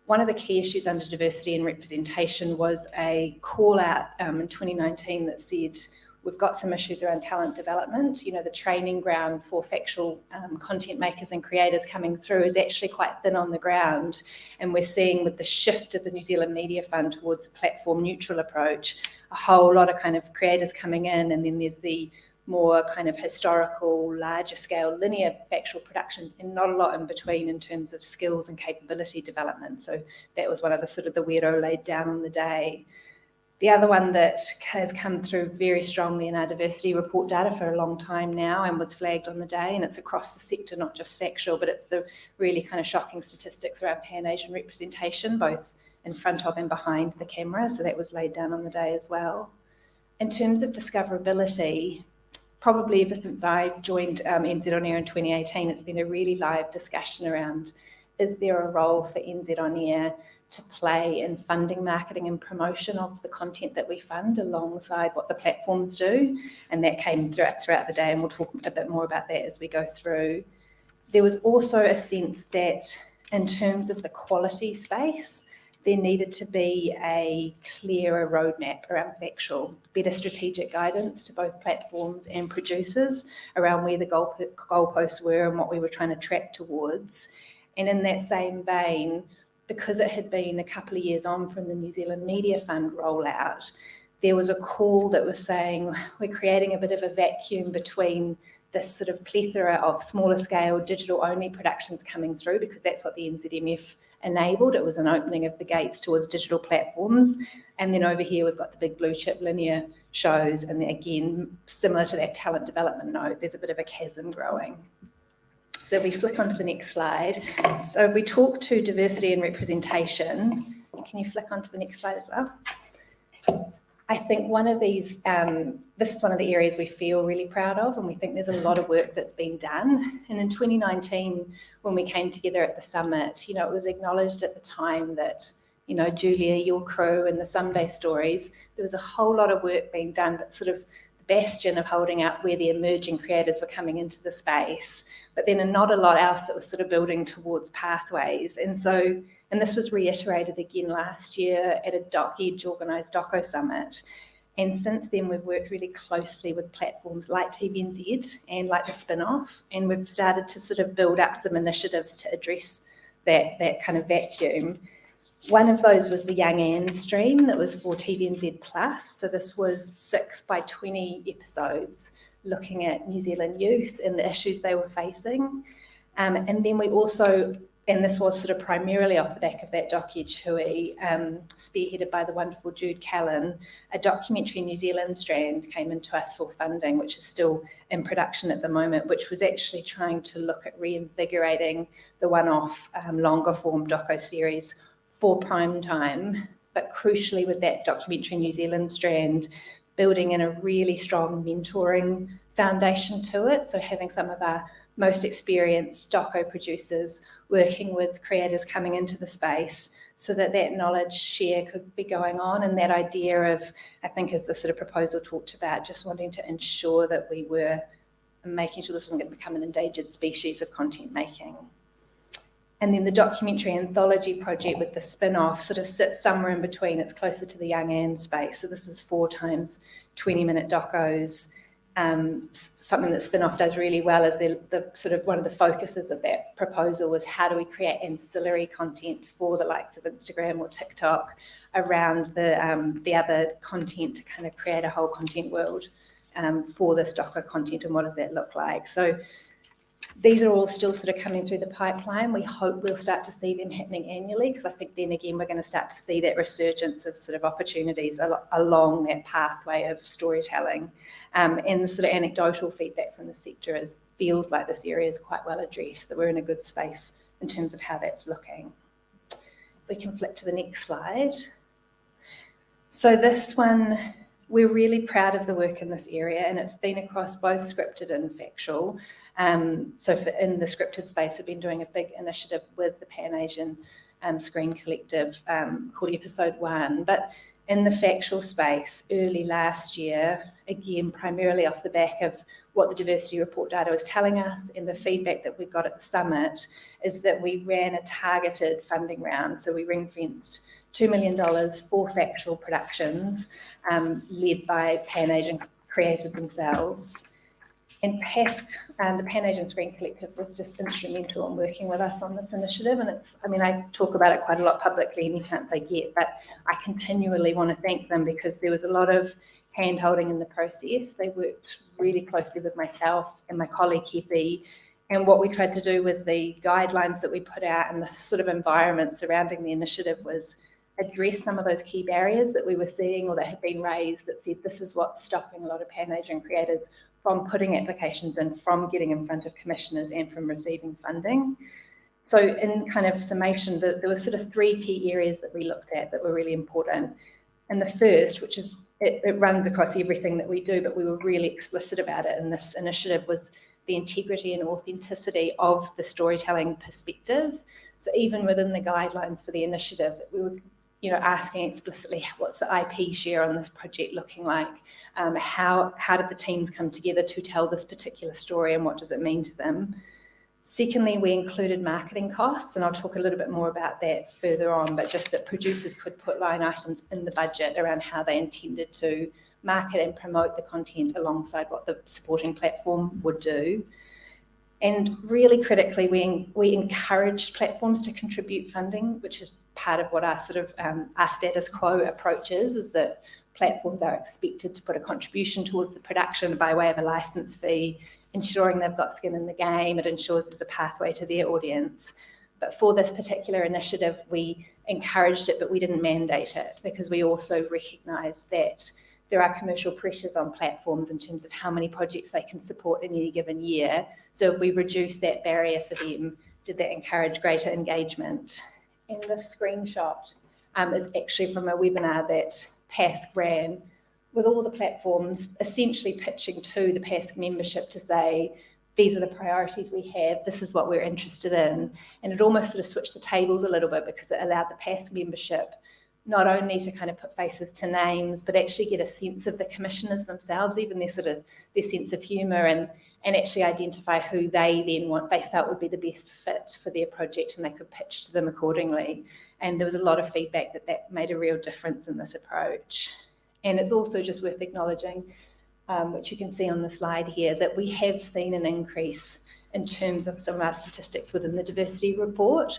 one of the key issues under diversity and representation was a call out in 2019 that said we've got some issues around talent development. You know, the training ground for factual content makers and creators coming through is actually quite thin on the ground. And we're seeing with the shift of the New Zealand Media Fund towards a platform neutral approach, a whole lot of kind of creators coming in, and then there's the more kind of historical, larger scale linear factual productions, and not a lot in between in terms of skills and capability development. So that was one of the sort of the weirdo laid down on the day. The other one that has come through very strongly in our diversity report data for a long time now and was flagged on the day, and it's across the sector, not just factual, but it's the really kind of shocking statistics around Pan-Asian representation, both in front of and behind the camera. So that was laid down on the day as well. In terms of discoverability, probably ever since I joined NZ On Air in 2018, it's been a really live discussion around, is there a role for NZ On Air to play in funding, marketing and promotion of the content that we fund alongside what the platforms do? And that came throughout the day, and we'll talk a bit more about that as we go through. There was also a sense that in terms of the quality space, there needed to be a clearer roadmap around factual, better strategic guidance to both platforms and producers around where the goalposts were and what we were trying to track towards. And in that same vein, because it had been a couple of years on from the New Zealand Media Fund rollout, there was a call that was saying we're creating a bit of a vacuum between this sort of plethora of smaller scale digital only productions coming through, because that's what the NZMF enabled. It was an opening of the gates towards digital platforms. And then over here, we've got the big blue chip linear shows. And again, similar to that talent development note, there's a bit of a chasm growing. So if we flick onto the next slide. So if we talk to diversity and representation, can you flick onto the next slide as well? I think one of these, this is one of the areas we feel really proud of, and we think there's a lot of work that's been done. And in 2019, when we came together at the summit, you know, it was acknowledged at the time that, you know, Julia, your crew and the Someday stories, there was a whole lot of work being done, but sort of the bastion of holding up where the emerging creators were coming into the space, but then not a lot else that was sort of building towards pathways. And this was reiterated again last year at a DocEdge organised Doco Summit. And since then, we've worked really closely with platforms like TVNZ and like the Spin-Off, and we've started to sort of build up some initiatives to address that kind of vacuum. One of those was the Young Anne stream that was for TVNZ Plus. So this was 6 by 20 episodes looking at New Zealand youth and the issues they were facing. And then we also And this was sort of primarily off the back of that doc-edge hui, spearheaded by the wonderful Jude Callan. A documentary New Zealand strand came into us for funding, which is still in production at the moment, which was actually trying to look at reinvigorating the one-off longer form doco series for prime time, but crucially with that documentary New Zealand strand, building in a really strong mentoring foundation to it. So having some of our most experienced doco producers working with creators coming into the space so that that knowledge share could be going on, and that idea of, I think as the sort of proposal talked about, just wanting to ensure that we were making sure this wasn't going to become an endangered species of content making. And then the documentary anthology project with the spin-off sort of sits somewhere in between. It's closer to the young and space. So this is 4 times 20-minute docos. Something that spin-off does really well is the sort of one of the focuses of that proposal was how do we create ancillary content for the likes of Instagram or TikTok around the other content to kind of create a whole content world for this doco content, and what does that look like? So these are all still sort of coming through the pipeline. We hope we'll start to see them happening annually, because I think then again we're going to start to see that resurgence of sort of opportunities along that pathway of storytelling. And the sort of anecdotal feedback from the sector feels like this area is quite well addressed, that we're in a good space in terms of how that's looking. We can flip to the next slide. So this one, we're really proud of the work in this area, and it's been across both scripted and factual. So in the scripted space, we've been doing a big initiative with the Pan-Asian Screen Collective called Episode 1. But in the factual space, early last year, again, primarily off the back of what the diversity report data was telling us and the feedback that we got at the summit, is that we ran a targeted funding round. So we ring-fenced $2 million for factual productions led by Pan-Asian creators themselves. And PASC, the Pan-Asian Screen Collective, was just instrumental in working with us on this initiative. And I talk about it quite a lot publicly any chance I get, but I continually want to thank them because there was a lot of hand-holding in the process. They worked really closely with myself and my colleague Getty. And what we tried to do with the guidelines that we put out and the sort of environment surrounding the initiative was address some of those key barriers that we were seeing or that had been raised that said this is what's stopping a lot of Pan-Asian creators from putting applications in, from getting in front of commissioners and from receiving funding. So in kind of summation, there were sort of 3 key areas that we looked at that were really important. And the first, which is, it runs across everything that we do, but we were really explicit about it in this initiative, was the integrity and authenticity of the storytelling perspective. So even within the guidelines for the initiative, we were asking explicitly what's the IP share on this project looking like? How did the teams come together to tell this particular story and what does it mean to them? Secondly, we included marketing costs, and I'll talk a little bit more about that further on, but just that producers could put line items in the budget around how they intended to market and promote the content alongside what the supporting platform would do. And really critically, we encouraged platforms to contribute funding, which is part of what our sort of our status quo approach is that platforms are expected to put a contribution towards the production by way of a license fee, ensuring they've got skin in the game. It ensures there's a pathway to their audience. But for this particular initiative, we encouraged it, but we didn't mandate it because we also recognise that there are commercial pressures on platforms in terms of how many projects they can support in any given year. So if we reduce that barrier for them, did that encourage greater engagement? And this screenshot is actually from a webinar that PASC ran with all the platforms essentially pitching to the PASC membership to say, these are the priorities we have, this is what we're interested in. And it almost sort of switched the tables a little bit because it allowed the PASC membership not only to kind of put faces to names, but actually get a sense of the commissioners themselves, even their sense of humour, and actually identify who they felt would be the best fit for their project, and they could pitch to them accordingly. And there was a lot of feedback that made a real difference in this approach. And it's also just worth acknowledging, which you can see on the slide here, that we have seen an increase in terms of some of our statistics within the diversity report.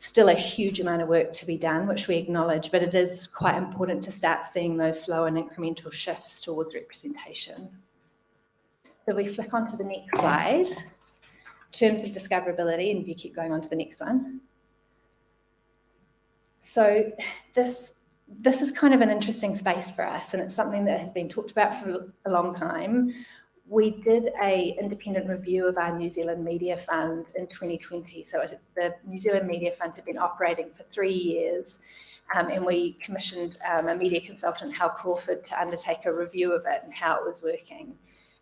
Still a huge amount of work to be done, which we acknowledge, but it is quite important to start seeing those slow and incremental shifts towards representation. So we flick onto the next slide. terms of discoverability, and if you keep going on to the next one. So this is kind of an interesting space for us, and it's something that has been talked about for a long time. We did an independent review of our New Zealand Media Fund in 2020. So the New Zealand Media Fund had been operating for 3 years, and we commissioned a media consultant, Hal Crawford, to undertake a review of it and how it was working.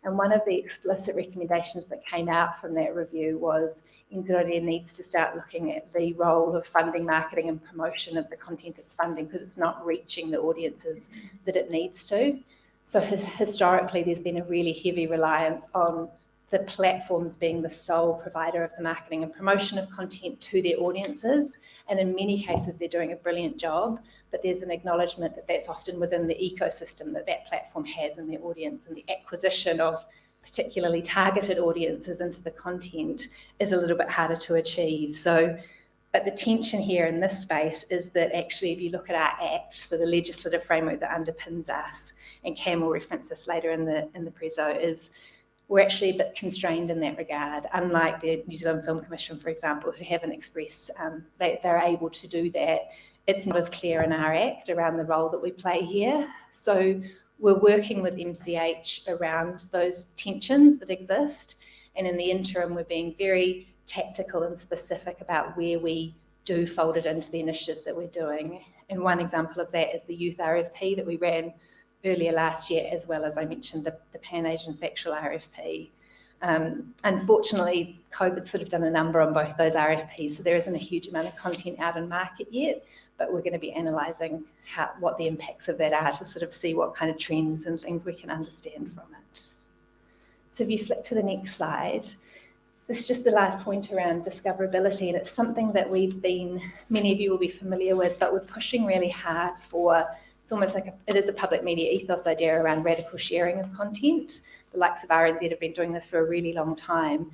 And one of the explicit recommendations that came out from that review was NZIA needs to start looking at the role of funding, marketing and promotion of the content it's funding, because it's not reaching the audiences that it needs to. So historically, there's been a really heavy reliance on the platforms being the sole provider of the marketing and promotion of content to their audiences. And in many cases, they're doing a brilliant job, but there's an acknowledgement that that's often within the ecosystem that that platform has in their audience, and the acquisition of particularly targeted audiences into the content is a little bit harder to achieve. So, but the tension here in this space is that actually, if you look at our Act, so the legislative framework that underpins us, and Cam will reference this later in the preso, is we're actually a bit constrained in that regard, unlike the New Zealand Film Commission, for example, who haven't expressed they're able to do that. It's not as clear in our Act around the role that we play here. So we're working with MCH around those tensions that exist, and in the interim, we're being very tactical and specific about where we do fold it into the initiatives that we're doing. And one example of that is the youth RFP that we ran earlier last year, as well as I mentioned the Pan-Asian factual RFP. Unfortunately, COVID's sort of done a number on both those RFPs, so there isn't a huge amount of content out in market yet, but we're going to be analysing what the impacts of that are to sort of see what kind of trends and things we can understand from it. So if you flick to the next slide, this is just the last point around discoverability, and it's something that many of you will be familiar with, but we're pushing really hard for. It's almost like it is a public media ethos idea around radical sharing of content. The likes of RNZ have been doing this for a really long time,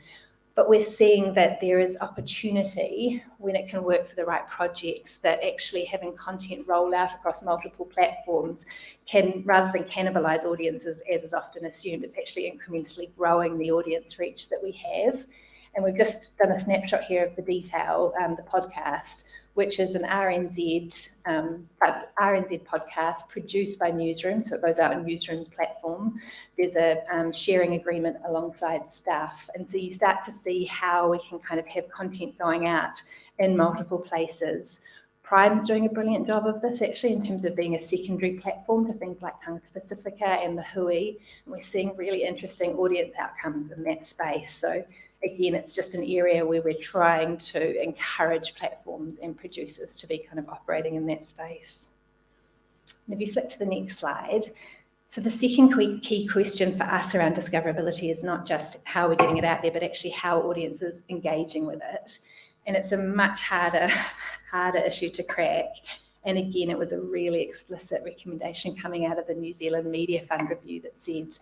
but we're seeing that there is opportunity when it can work for the right projects, that actually having content roll out across multiple platforms can, rather than cannibalize audiences, as is often assumed, it's actually incrementally growing the audience reach that we have. And we've just done a snapshot here of the detail, the podcast, which is an RNZ podcast produced by Newsroom, so it goes out on Newsroom's platform. There's a sharing agreement alongside staff, and so you start to see how we can kind of have content going out in multiple places. Prime's doing a brilliant job of this, actually, in terms of being a secondary platform to things like Tangata Pacifica and the Hui, and we're seeing really interesting audience outcomes in that space. So again, it's just an area where we're trying to encourage platforms and producers to be kind of operating in that space. And if you flick to the next slide, so the second key question for us around discoverability is not just how we're getting it out there, but actually how audiences engaging with it. And it's a much harder issue to crack. And again, it was a really explicit recommendation coming out of the New Zealand Media Fund review that said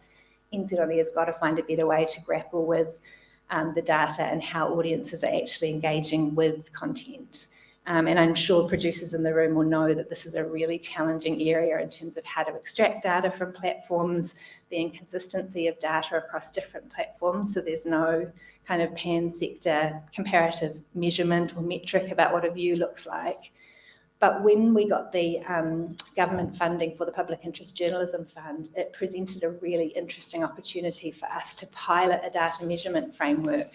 NZIA has got to find a better way to grapple with the data and how audiences are actually engaging with content. And I'm sure producers in the room will know that this is a really challenging area in terms of how to extract data from platforms, the inconsistency of data across different platforms. So there's no kind of pan-sector comparative measurement or metric about what a view looks like. But when we got the government funding for the Public Interest Journalism Fund, it presented a really interesting opportunity for us to pilot a data measurement framework,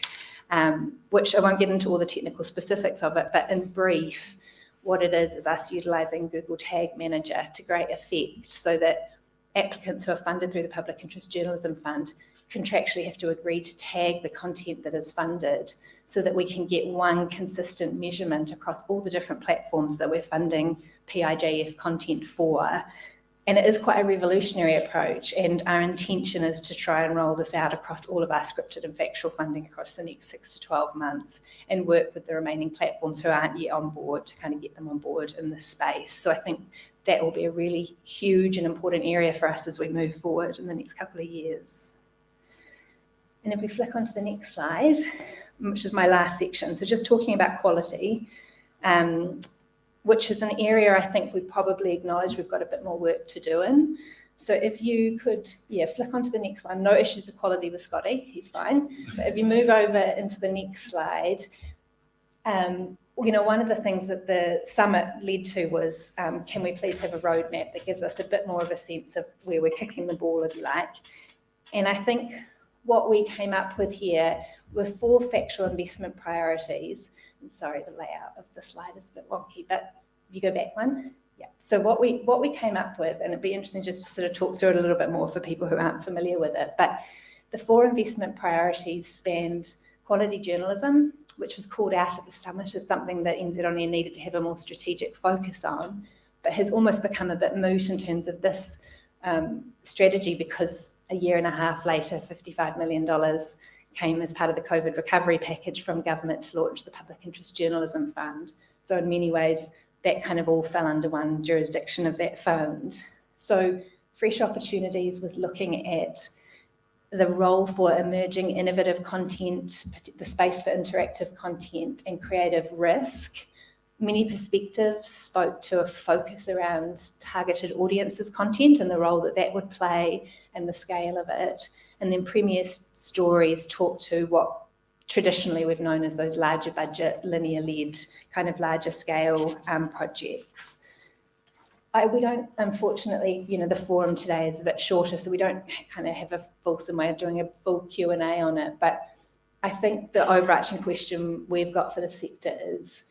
which I won't get into all the technical specifics of it, but in brief, what it is us utilising Google Tag Manager to great effect, so that applicants who are funded through the Public Interest Journalism Fund contractually have to agree to tag the content that is funded, so that we can get one consistent measurement across all the different platforms that we're funding PIJF content for. And it is quite a revolutionary approach, and our intention is to try and roll this out across all of our scripted and factual funding across the next 6 to 12 months, and work with the remaining platforms who aren't yet on board to kind of get them on board in this space. So I think that will be a really huge and important area for us as we move forward in the next couple of years. And if we flick onto the next slide, which is my last section, so just talking about quality, which is an area I think we probably acknowledge we've got a bit more work to do in. So if you could, flick onto the next one. No issues of quality with Scotty, he's fine. But if you move over into the next slide, one of the things that the summit led to was, can we please have a roadmap that gives us a bit more of a sense of where we're kicking the ball, if you like. And I think what we came up with here were 4 factual investment priorities. And sorry, the layout of the slide is a bit wonky, but if you go back one. Yeah. So what we came up with, and it'd be interesting just to sort of talk through it a little bit more for people who aren't familiar with it, but the 4 investment priorities spanned quality journalism, which was called out at the summit as something that NZ On Air needed to have a more strategic focus on, but has almost become a bit moot in terms of this strategy, because a year and a half later, $55 million came as part of the COVID recovery package from government to launch the Public Interest Journalism Fund. So in many ways, that kind of all fell under one jurisdiction of that fund. So Fresh Opportunities was looking at the role for emerging innovative content, the space for interactive content and creative risk. Many Perspectives spoke to a focus around targeted audiences content and the role that that would play and the scale of it. And then Premier Stories talked to what traditionally we've known as those larger budget, linear-led, kind of larger scale projects. We don't, unfortunately, the forum today is a bit shorter, so we don't kind of have a fulsome way of doing a full Q&A on it. But I think the overarching question we've got for the sector is,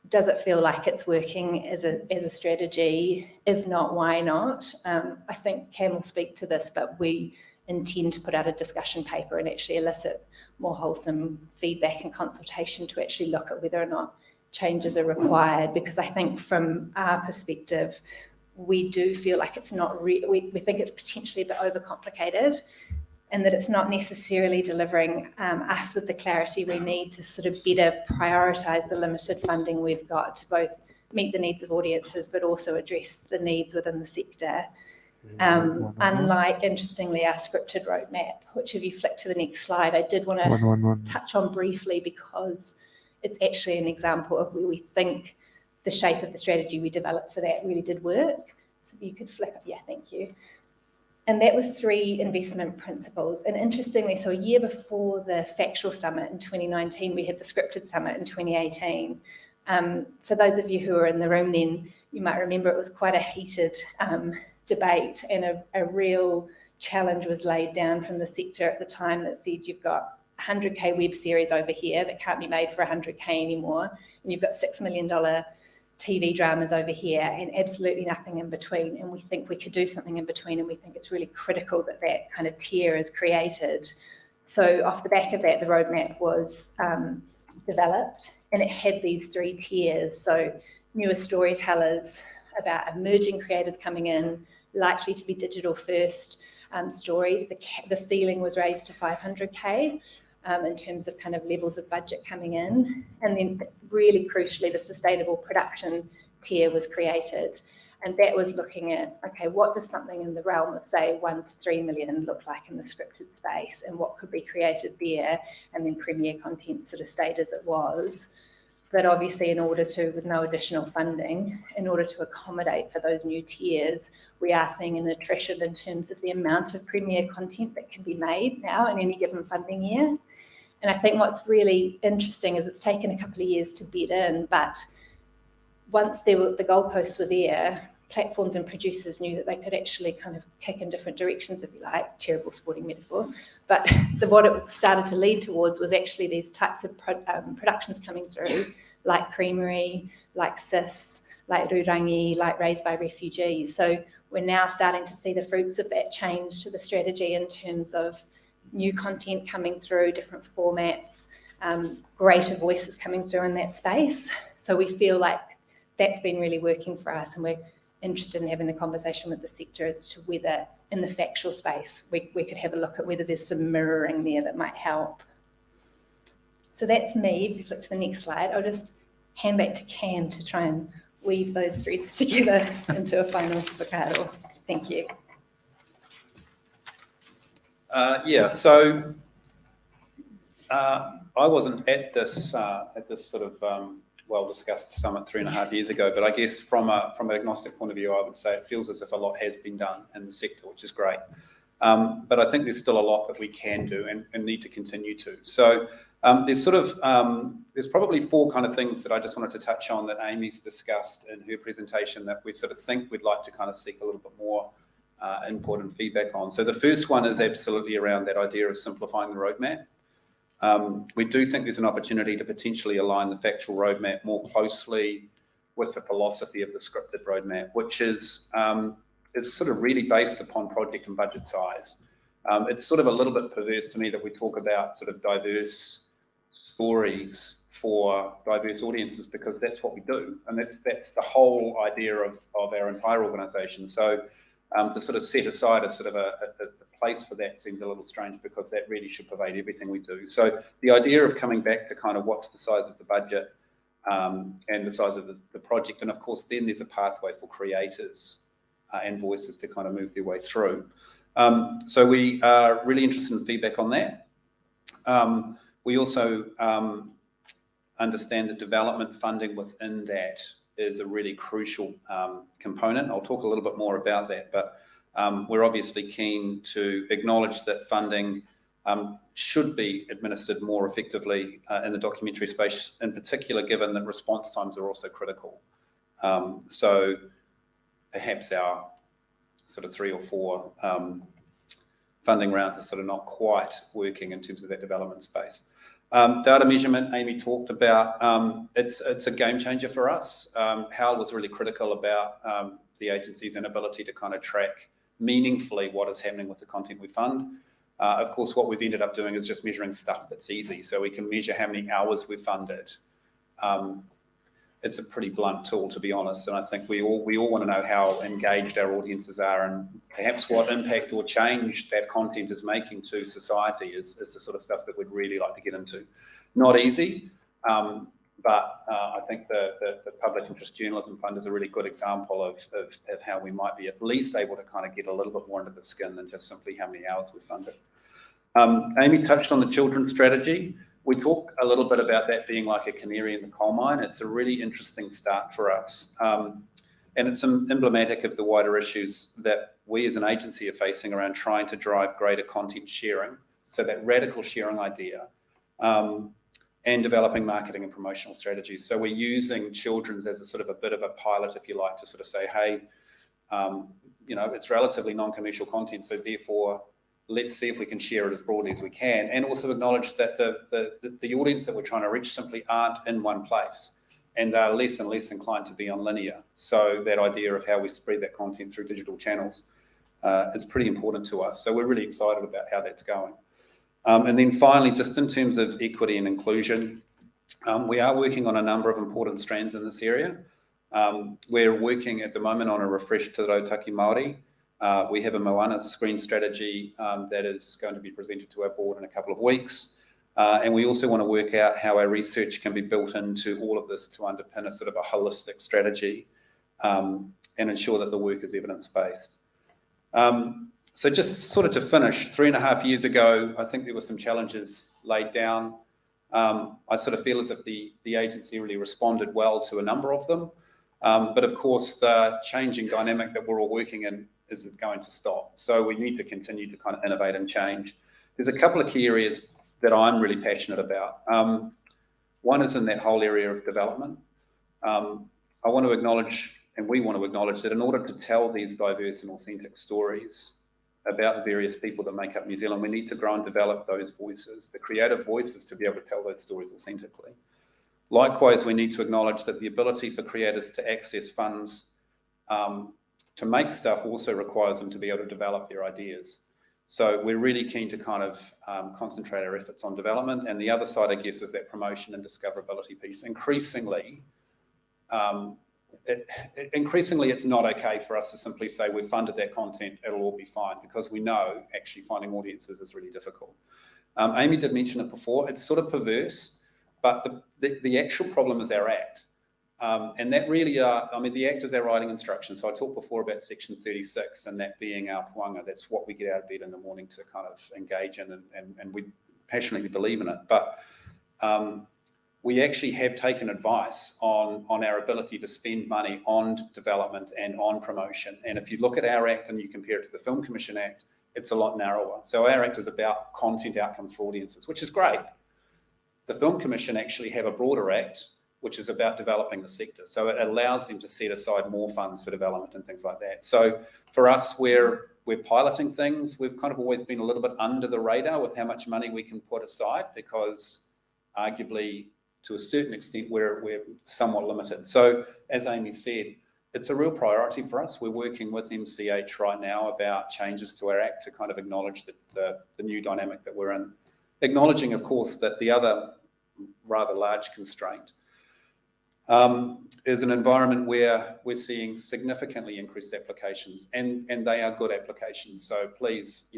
does it feel like it's working as a strategy? If not, why not? I think Cam will speak to this, but we intend to put out a discussion paper and actually elicit more wholesome feedback and consultation to actually look at whether or not changes are required, because I think from our perspective, we do feel like it's not, we think it's potentially a bit overcomplicated, and that it's not necessarily delivering us with the clarity we need to sort of better prioritise the limited funding we've got to both meet the needs of audiences, but also address the needs within the sector. Unlike, interestingly, our scripted roadmap, which if you flick to the next slide, I did want to touch on briefly, because it's actually an example of where we think the shape of the strategy we developed for that really did work. So if you could flick up, thank you. And that was 3 investment principles. And interestingly, so a year before the factual summit in 2019, we had the scripted summit in 2018. For those of you who were in the room then, you might remember it was quite a heated debate, and a real challenge was laid down from the sector at the time that said, you've got 100K web series over here that can't be made for 100K anymore, and you've got $6 million TV dramas over here, and absolutely nothing in between. And we think we could do something in between, and we think it's really critical that that kind of tier is created. So off the back of that, the roadmap was developed, and it had these 3 tiers. So newer storytellers, about emerging creators coming in, likely to be digital first stories. The ceiling was raised to 500K in terms of kind of levels of budget coming in. And then really crucially, the sustainable production tier was created. And that was looking at, okay, what does something in the realm of, say, 1 to 3 million look like in the scripted space, and what could be created there? And then premier content sort of stayed as it was. But obviously, in order to, with no additional funding, in order to accommodate for those new tiers, we are seeing an attrition in terms of the amount of premier content that can be made now in any given funding year. And I think what's really interesting is it's taken a couple of years to bed in, but once the goalposts were there, platforms and producers knew that they could actually kind of kick in different directions, if you like, terrible sporting metaphor. But what it started to lead towards was actually these types of productions coming through, like Creamery, like Sis, like Rurangi, like Raised by Refugees. So we're now starting to see the fruits of that change to the strategy in terms of new content coming through, different formats, greater voices coming through in that space. So we feel like that's been really working for us, and we're interested in having the conversation with the sector as to whether in the factual space we could have a look at whether there's some mirroring there that might help. So that's me. If you flick to the next slide, I'll just hand back to Cam to try and weave those threads together into a final spiccato. Thank you. So I wasn't at this sort of well-discussed summit 3.5 years ago. But I guess from an agnostic point of view, I would say it feels as if a lot has been done in the sector, which is great. But I think there's still a lot that we can do and need to continue to. So there's probably 4 kind of things that I just wanted to touch on that Amy's discussed in her presentation that we sort of think we'd like to kind of seek a little bit more input and feedback on. So the first one is absolutely around that idea of simplifying the roadmap. We do think there's an opportunity to potentially align the factual roadmap more closely with the philosophy of the scripted roadmap, which is it's sort of really based upon project and budget size. It's sort of a little bit perverse to me that we talk about sort of diverse stories for diverse audiences, because that's what we do, and that's the whole idea of our entire organisation. So to sort of set aside a sort of a place for that seems a little strange, because that really should pervade everything we do. So the idea of coming back to kind of what's the size of the budget and the size of the project, and of course then there's a pathway for creators and voices to kind of move their way through. So we are really interested in feedback on that. We also understand that development funding within that is a really crucial component. I'll talk a little bit more about that, but we're obviously keen to acknowledge that funding should be administered more effectively in the documentary space, in particular, given that response times are also critical. So perhaps our sort of 3 or 4 funding rounds are sort of not quite working in terms of that development space. Data measurement, Amy talked about, it's a game changer for us. Hal was really critical about the agency's inability to kind of track meaningfully what is happening with the content we fund. Of course, what we've ended up doing is just measuring stuff that's easy. So we can measure how many hours we've funded. It's a pretty blunt tool, to be honest. And I think we all want to know how engaged our audiences are, and perhaps what impact or change that content is making to society is the sort of stuff that we'd really like to get into. Not easy, but I think the Public Interest Journalism Fund is a really good example of how we might be at least able to kind of get a little bit more into the skin than just simply how many hours we've funded. Amy touched on the children's strategy. We talk a little bit about that being like a canary in the coal mine. It's a really interesting start for us. And it's emblematic of the wider issues that we as an agency are facing around trying to drive greater content sharing. So that radical sharing idea, and developing marketing and promotional strategies. So we're using children's as a sort of a bit of a pilot, if you like, to sort of say, hey, it's relatively non-commercial content, so therefore let's see if we can share it as broadly as we can, and also acknowledge that the audience that we're trying to reach simply aren't in one place, and they're less and less inclined to be on linear. So that idea of how we spread that content through digital channels is pretty important to us. So we're really excited about how that's going. And then finally, just in terms of equity and inclusion, we are working on a number of important strands in this area. We're working at the moment on a refresh Te Rautaki Māori. We have a Moana screen strategy that is going to be presented to our board in a couple of weeks. And we also want to work out how our research can be built into all of this to underpin a sort of a holistic strategy and ensure that the work is evidence-based. So just sort of to finish, 3.5 years ago, I think there were some challenges laid down. I sort of feel as if the agency really responded well to a number of them. But of course, the changing dynamic that we're all working in isn't going to stop. So we need to continue to kind of innovate and change. There's a couple of key areas that I'm really passionate about. One is in that whole area of development. I want to acknowledge, and we want to acknowledge, that in order to tell these diverse and authentic stories about the various people that make up New Zealand, we need to grow and develop those voices, the creative voices, to be able to tell those stories authentically. Likewise, we need to acknowledge that the ability for creators to access funds to make stuff also requires them to be able to develop their ideas. So we're really keen to kind of concentrate our efforts on development. And the other side, I guess, is that promotion and discoverability piece. Increasingly, it's not okay for us to simply say we've funded that content, it'll all be fine, because we know actually finding audiences is really difficult. Amy did mention it before. It's sort of perverse, but the actual problem is our act. And that really the act is our writing instructions. So I talked before about section 36 and that being our puanga. That's what we get out of bed in the morning to kind of engage in, and we passionately believe in it. But we actually have taken advice on our ability to spend money on development and on promotion. And if you look at our Act and you compare it to the Film Commission Act, it's a lot narrower. So our Act is about content outcomes for audiences, which is great. The Film Commission actually have a broader Act, which is about developing the sector. So it allows them to set aside more funds for development and things like that. So for us, we're piloting things. We've kind of always been a little bit under the radar with how much money we can put aside, because arguably, to a certain extent, we're somewhat limited. So as Amy said, it's a real priority for us. We're working with MCH right now about changes to our Act to kind of acknowledge the new dynamic that we're in. Acknowledging, of course, that the other rather large constraint is an environment where we're seeing significantly increased applications, and they are good applications. So please,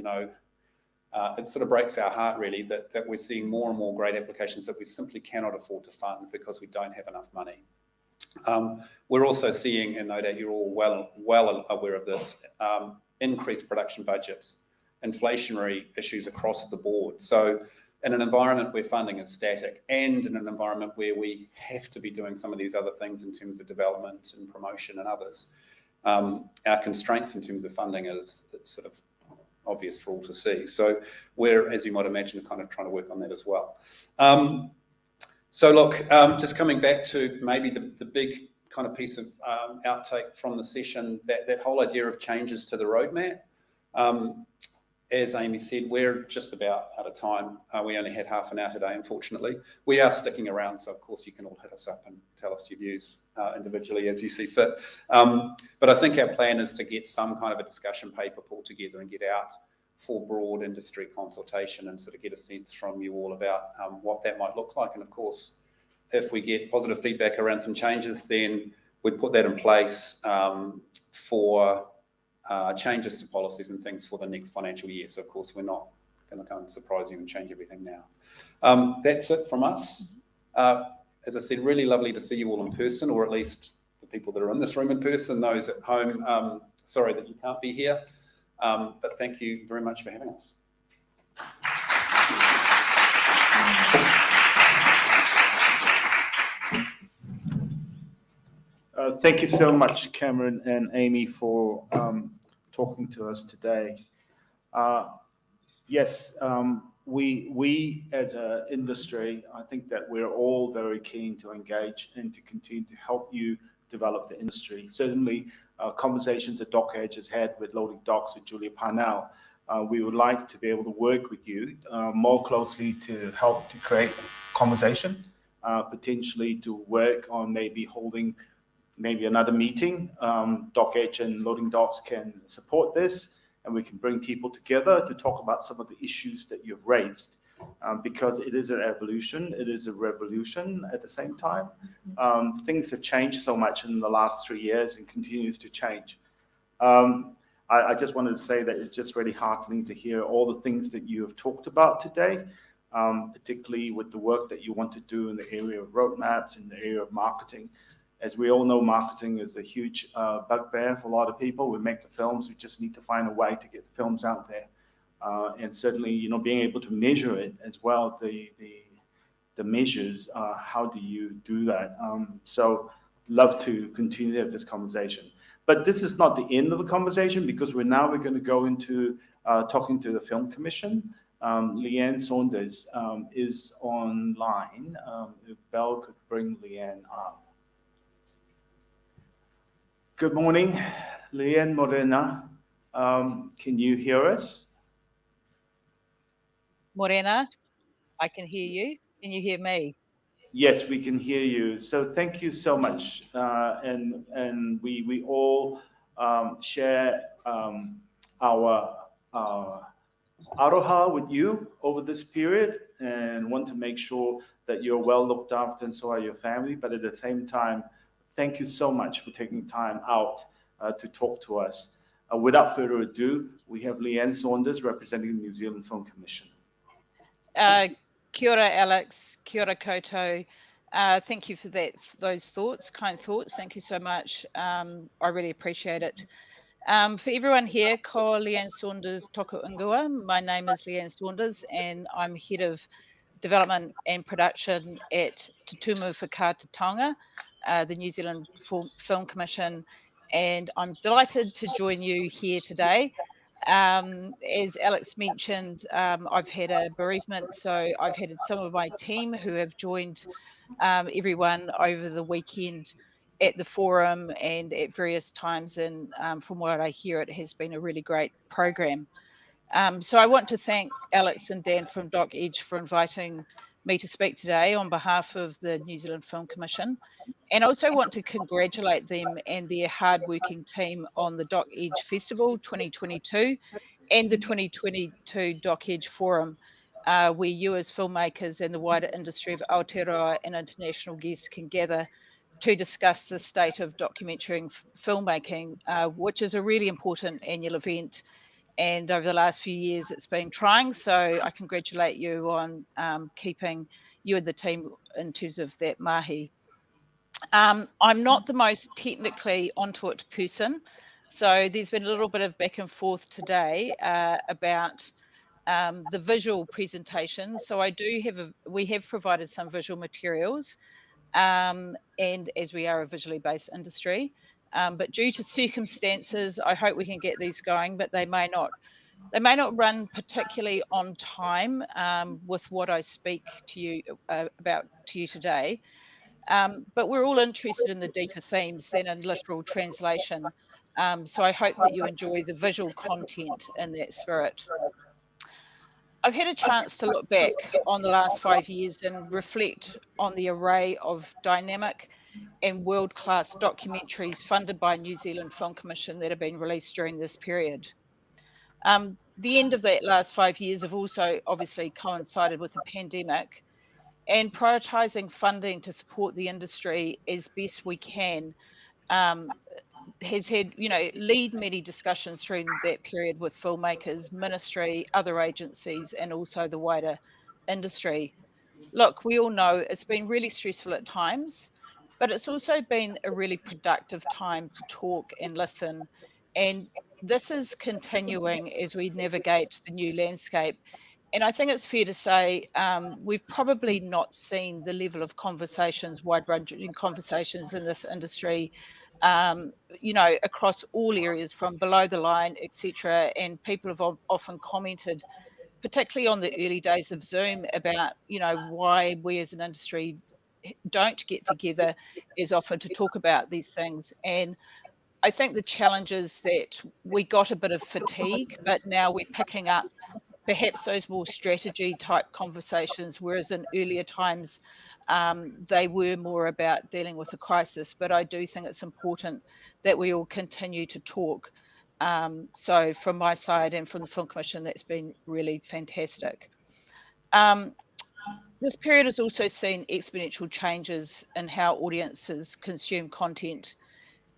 it sort of breaks our heart really that we're seeing more and more great applications that we simply cannot afford to fund because we don't have enough money. We're also seeing, and no doubt you're all well aware of this, increased production budgets, inflationary issues across the board. So in an environment where funding is static, and in an environment where we have to be doing some of these other things in terms of development and promotion and others, our constraints in terms of funding is sort of obvious for all to see. So we're, as you might imagine, kind of trying to work on that as well. So look, just coming back to maybe the big kind of piece of outtake from the session, that whole idea of changes to the roadmap. As Amy said, we're just about out of time. We only had half an hour today, unfortunately. We are sticking around, so of course you can all hit us up and tell us your views individually as you see fit. But I think our plan is to get some kind of a discussion paper pulled together and get out for broad industry consultation and sort of get a sense from you all about what that might look like. And of course, if we get positive feedback around some changes, then we'd put that in place for changes to policies and things for the next financial year. So of course, we're not going to come and surprise you and change everything now. That's it from us. As I said, really lovely to see you all in person, or at least the people that are in this room in person. Those at home, sorry that you can't be here, but thank you very much for having us. Thank you so much, Cameron and Amy, for talking to us today. Yes, we as an industry, I think that we're all very keen to engage and to continue to help you develop the industry. Certainly, conversations that DocEdge has had with Loading Docks with Julia Parnell, we would like to be able to work with you more closely to help to create conversation, potentially to work on maybe holding maybe another meeting. DocEdge and Loading Docks can support this, and we can bring people together to talk about some of the issues that you've raised, because it is an evolution, it is a revolution at the same time. Things have changed so much in the last 3 years and continues to change. I just wanted to say that it's just really heartening to hear all the things that you have talked about today, particularly with the work that you want to do in the area of roadmaps, in the area of marketing. As we all know, marketing is a huge bugbear for a lot of people. We make the films, we just need to find a way to get the films out there. And certainly, being able to measure it as well, the measures, how do you do that? So love to continue to have this conversation. But this is not the end of the conversation, because we're going to go into talking to the Film Commission. Leanne Saunders is online. If Belle could bring Leanne up. Good morning, Leanne Morena. Can you hear us? Morena, I can hear you. Can you hear me? Yes, we can hear you. So thank you so much. And we all share our aroha with you over this period, and want to make sure that you're well looked after, and so are your family. But at the same time, thank you so much for taking time out to talk to us. Without further ado, we have Leanne Saunders representing the New Zealand Film Commission. Kia ora, Alex. Kia ora koutou. Thank you for those thoughts, kind thoughts. Thank you so much. I really appreciate it. For everyone here, ko Leanne Saunders toko ingoa. My name is Leanne Saunders, and I'm head of development and production at Te Tumu Whakātāonga, the New Zealand Film Commission, and I'm delighted to join you here today. As Alex mentioned, I've had a bereavement, so I've had some of my team who have joined everyone over the weekend at the forum and at various times, and from what I hear, it has been a really great program. So I want to thank Alex and Dan from Doc Edge for inviting me to speak today on behalf of the New Zealand Film Commission. And I also want to congratulate them and their hard-working team on the Doc Edge Festival 2022 and the 2022 Doc Edge Forum, where you as filmmakers and the wider industry of Aotearoa and international guests can gather to discuss the state of documentary and filmmaking, which is a really important annual event. And over the last few years, it's been trying. So I congratulate you on keeping you and the team in terms of that mahi. I'm not the most technically onto it person. So there's been a little bit of back and forth today about the visual presentations. So we have provided some visual materials, and as we are a visually based industry, but due to circumstances, I hope we can get these going, but they may not run particularly on time with what I speak to you about to you today. But we're all interested in the deeper themes than in literal translation. So I hope that you enjoy the visual content in that spirit. I've had a chance to look back on the last 5 years and reflect on the array of dynamic and world-class documentaries funded by New Zealand Film Commission that have been released during this period. The end of that last 5 years have also obviously coincided with the pandemic, and prioritising funding to support the industry as best we can has had, lead many discussions through that period with filmmakers, ministry, other agencies, and also the wider industry. Look, we all know it's been really stressful at times, but it's also been a really productive time to talk and listen. And this is continuing as we navigate the new landscape. And I think it's fair to say we've probably not seen the level of conversations, wide-ranging conversations in this industry, across all areas from below the line, etc. And people have often commented, particularly on the early days of Zoom, about, why we as an industry don't get together as often to talk about these things. And I think the challenge is that we got a bit of fatigue, but now we're picking up perhaps those more strategy type conversations, whereas in earlier times, they were more about dealing with a crisis. But I do think it's important that we all continue to talk. So from my side and from the Film Commission, that's been really fantastic. This period has also seen exponential changes in how audiences consume content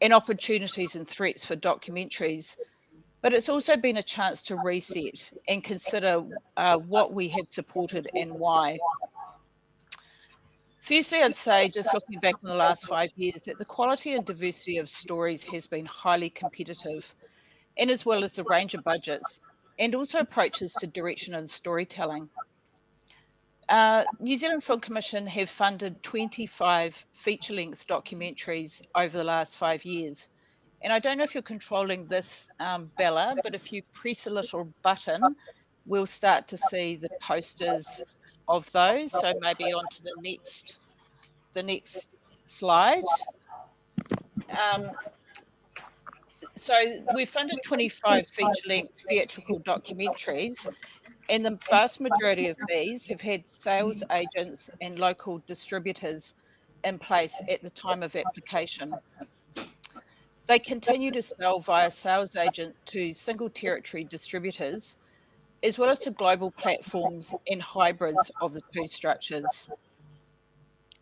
and opportunities and threats for documentaries. But it's also been a chance to reset and consider what we have supported and why. Firstly, I'd say, just looking back on the last 5 years, that the quality and diversity of stories has been highly competitive, and as well as the range of budgets and also approaches to direction and storytelling. New Zealand Film Commission have funded 25 feature-length documentaries over the last 5 years. And I don't know if you're controlling this, Bella, but if you press a little button, we'll start to see the posters of those. So maybe onto the next slide. So we've funded 25 feature-length theatrical documentaries, and the vast majority of these have had sales agents and local distributors in place at the time of application. They continue to sell via sales agent to single territory distributors, as well as to global platforms and hybrids of the two structures.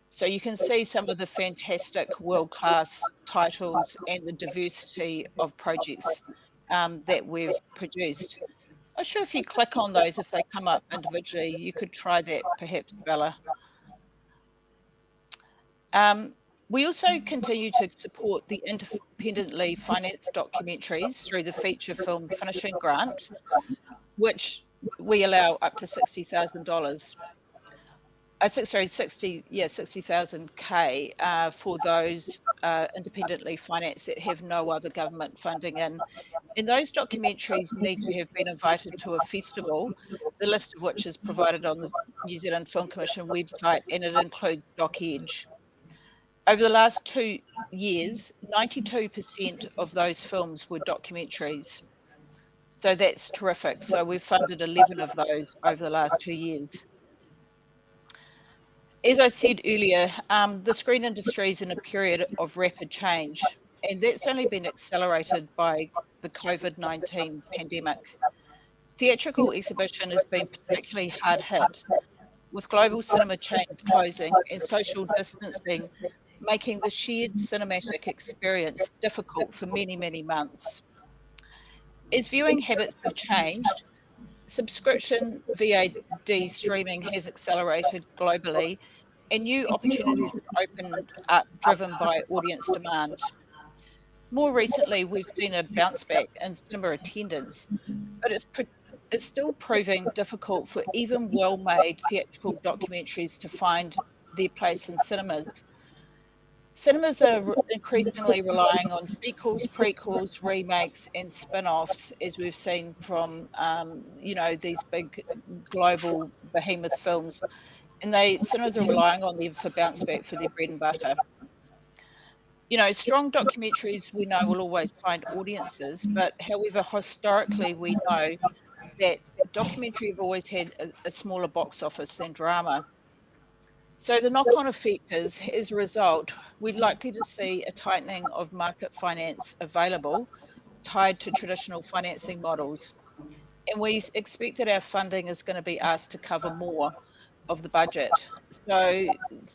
So you can see some of the fantastic world-class titles and the diversity of projects that we've produced. I'm not sure if you click on those, if they come up individually, you could try that perhaps, Bella. We also continue to support the independently financed documentaries through the Feature Film Finishing Grant, which we allow up to $60,000. 60,000 K for those independently financed that have no other government funding in. And those documentaries need to have been invited to a festival, the list of which is provided on the New Zealand Film Commission website, and it includes Doc Edge. Over the last 2 years, 92% of those films were documentaries. So that's terrific. So we've funded 11 of those over the last 2 years. As I said earlier, the screen industry is in a period of rapid change, and that's only been accelerated by the COVID-19 pandemic. Theatrical exhibition has been particularly hard hit, with global cinema chains closing and social distancing making the shared cinematic experience difficult for many, many months. As viewing habits have changed, subscription VOD streaming has accelerated globally, and new opportunities have opened up driven by audience demand. More recently, we've seen a bounce back in cinema attendance, but it's still proving difficult for even well-made theatrical documentaries to find their place in cinemas. Cinemas are increasingly relying on sequels, prequels, remakes, and spin-offs, as we've seen from, these big global behemoth films. And cinemas are relying on them for bounce back for their bread and butter. Strong documentaries we know will always find audiences, but however, historically we know that documentary have always had a smaller box office than drama. So the knock-on effect is, as a result, we're likely to see a tightening of market finance available tied to traditional financing models. And we expect that our funding is going to be asked to cover more of the budget. So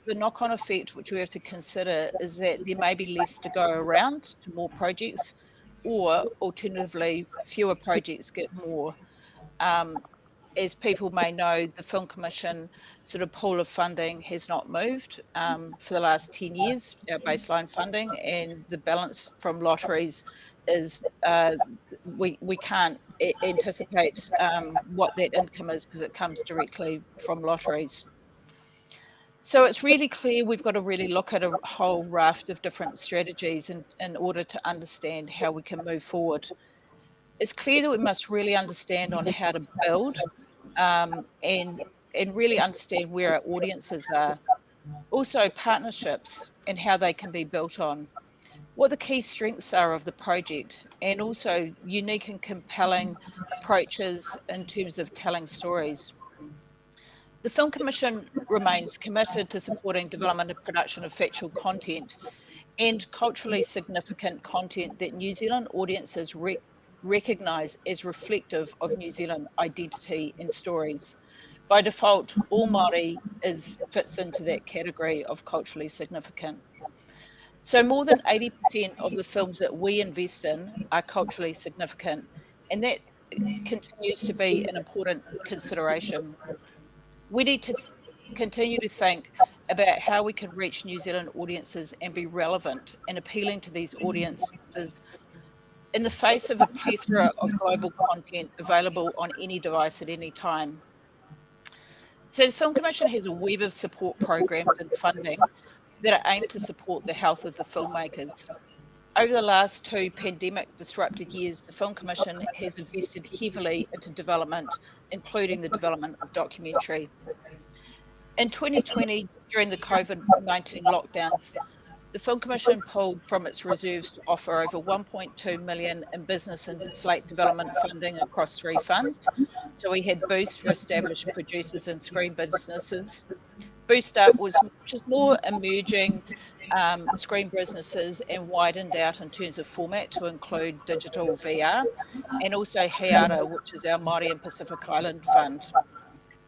the knock-on effect which we have to consider is that there may be less to go around to more projects, or alternatively, fewer projects get more. As people may know, the Film Commission sort of pool of funding has not moved for the last 10 years, our baseline funding, and the balance from lotteries is we can't anticipate what that income is because it comes directly from lotteries. So it's really clear we've got to really look at a whole raft of different strategies in order to understand how we can move forward. It's clear that we must really understand on how to build and really understand where our audiences are. Also partnerships and how they can be built on. What the key strengths are of the project, and also unique and compelling approaches in terms of telling stories. The Film Commission remains committed to supporting development and production of factual content and culturally significant content that New Zealand audiences recognise as reflective of New Zealand identity and stories. By default, all Māori fits into that category of culturally significant. So more than 80% of the films that we invest in are culturally significant, and that continues to be an important consideration. We need to continue to think about how we can reach New Zealand audiences and be relevant and appealing to these audiences in the face of a plethora of global content available on any device at any time. So the Film Commission has a web of support programs and funding that are aimed to support the health of the filmmakers. Over the last 2 pandemic-disrupted years, the Film Commission has invested heavily into development, including the development of documentary. In 2020, during the COVID-19 lockdowns, the Film Commission pulled from its reserves to offer over 1.2 million in business and slate development funding across 3 funds. So we had Boost for established producers and screen businesses, Boost Up, which is more emerging screen businesses and widened out in terms of format to include digital VR, and also Heara, which is our Māori and Pacific Island fund.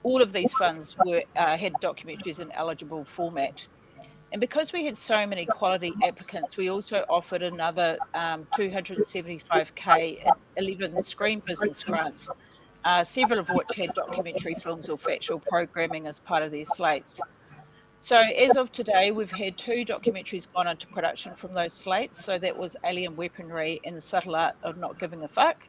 All of these funds had documentaries in eligible format. And because we had so many quality applicants, we also offered another 275K in 11 screen business grants, several of which had documentary films or factual programming as part of their slates. So as of today, we've had 2 documentaries gone into production from those slates. So that was Alien Weaponry and The Subtle Art of Not Giving a Fuck.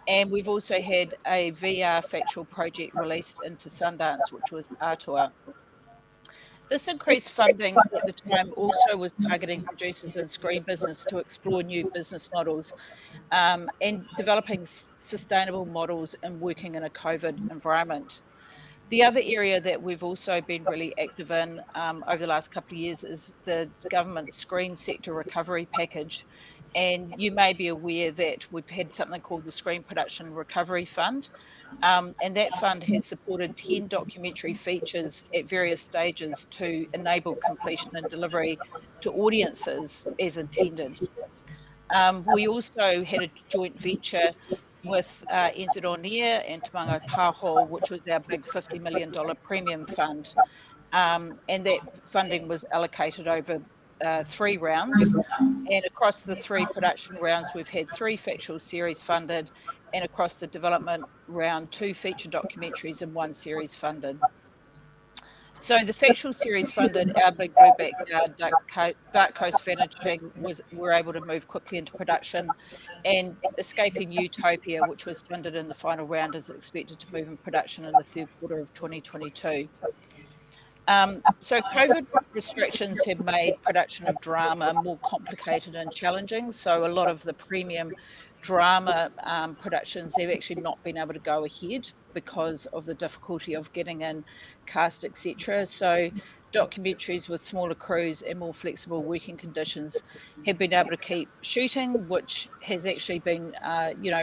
And we've also had a VR factual project released into Sundance, which was Atua. This increased funding at the time also was targeting producers and screen business to explore new business models and developing sustainable models and working in a COVID environment. The other area that we've also been really active in over the last couple of years is the government screen sector recovery package. And you may be aware that we've had something called the Screen Production Recovery Fund. And that fund has supported 10 documentary features at various stages to enable completion and delivery to audiences as intended. We also had a joint venture with NZ On Air and Te Mango Pāho, which was our big $50 million premium fund. And that funding was allocated over 3 rounds. And across the 3 production rounds, we've had 3 factual series funded, and across the development round, 2 feature documentaries and 1 series funded. So the factual series funded, our big Blueback Dark Coast Vanishing we're able to move quickly into production, and Escaping Utopia, which was funded in the final round, is expected to move in production in the 3rd quarter of 2022. So COVID restrictions have made production of drama more complicated and challenging. So a lot of the premium drama productions have actually not been able to go ahead because of the difficulty of getting in cast, etc. So documentaries with smaller crews and more flexible working conditions have been able to keep shooting, which has actually been,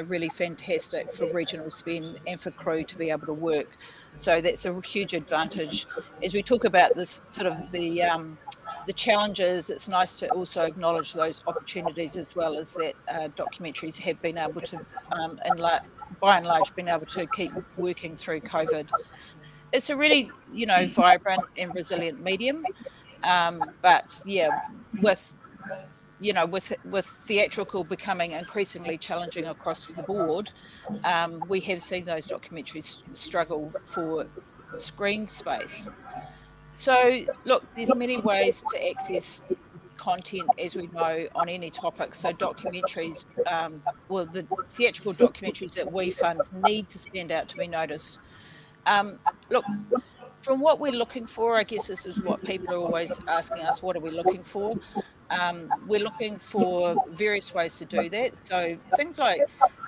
really fantastic for regional spend and for crew to be able to work. So that's a huge advantage. As we talk about this sort of the challenges, it's nice to also acknowledge those opportunities as well, as that documentaries have been able to, by and large, been able to keep working through COVID. It's a really, vibrant and resilient medium. But yeah, with theatrical becoming increasingly challenging across the board, we have seen those documentaries struggle for screen space. So look, there's many ways to access content, as we know, on any topic. So documentaries, the theatrical documentaries that we fund need to stand out to be noticed. Look, from what we're looking for, I guess this is what people are always asking us, what are we looking for? We're looking for various ways to do that. So things like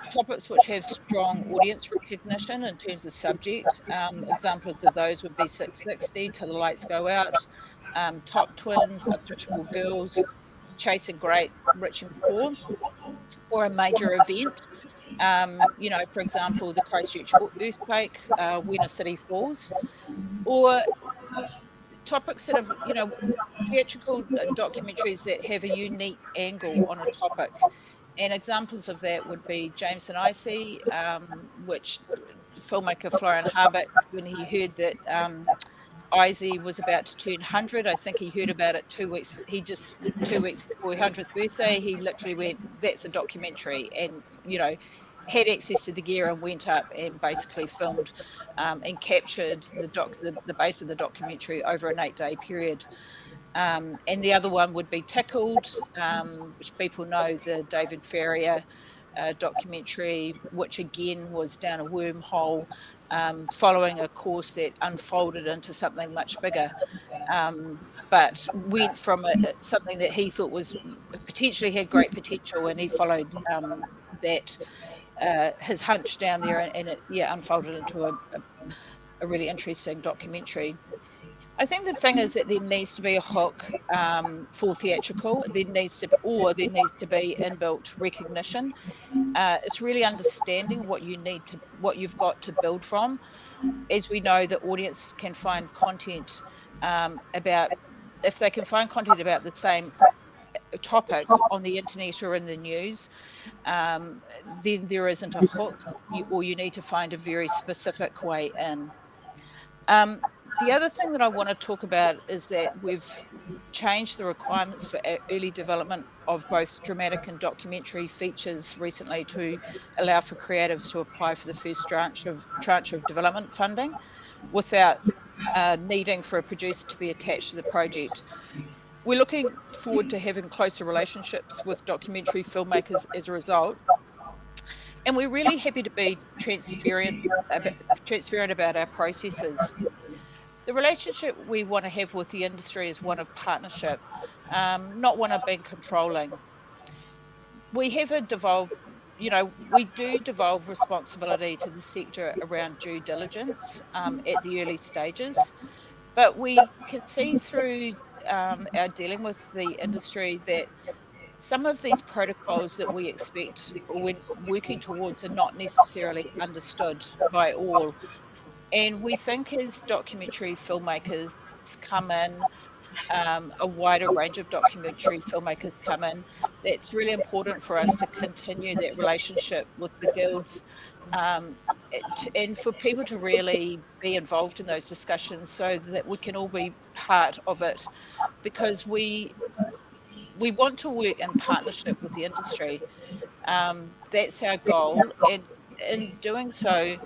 topics which have strong audience recognition in terms of subject. Examples of those would be 660, Till the Lights Go Out, Top Twins, Unpitchable Girls, Chasing Great, Rich and Poor, or a major event. For example, the Christchurch earthquake, When a City Falls, or topics that have, theatrical documentaries that have a unique angle on a topic. And examples of that would be James and Icy, which filmmaker Florian Harbert, when he heard that Izzy was about to turn 100, I think he heard about it 2 weeks before his 100th birthday, he literally went, that's a documentary, and, had access to the gear and went up and basically filmed and captured the base of the documentary over an 8-day period. And the other one would be Tickled, which people know, the David Farrier documentary, which again was down a wormhole, following a course that unfolded into something much bigger, but went from something that he thought was potentially had great potential, and he followed that his hunch down there, and it unfolded into a really interesting documentary. I think the thing is that there needs to be a hook for theatrical. There needs to be inbuilt recognition. It's really understanding what you've got to build from. As we know, the audience can find content if they can find content about the same topic on the internet or in the news, then there isn't a hook, or you need to find a very specific way in. The other thing that I want to talk about is that we've changed the requirements for early development of both dramatic and documentary features recently to allow for creatives to apply for the first tranche of development funding without needing for a producer to be attached to the project. We're looking forward to having closer relationships with documentary filmmakers as a result. And we're really happy to be transparent about our processes. The relationship we want to have with the industry is one of partnership, not one of being controlling. We have a devolved, we do devolve responsibility to the sector around due diligence at the early stages, but we can see through our dealing with the industry that some of these protocols that we expect when working towards are not necessarily understood by all. And we think as documentary filmmakers come in, a wider range of documentary filmmakers come in, it's really important for us to continue that relationship with the guilds, and for people to really be involved in those discussions so that we can all be part of it, because we want to work in partnership with the industry. That's our goal, and in doing so,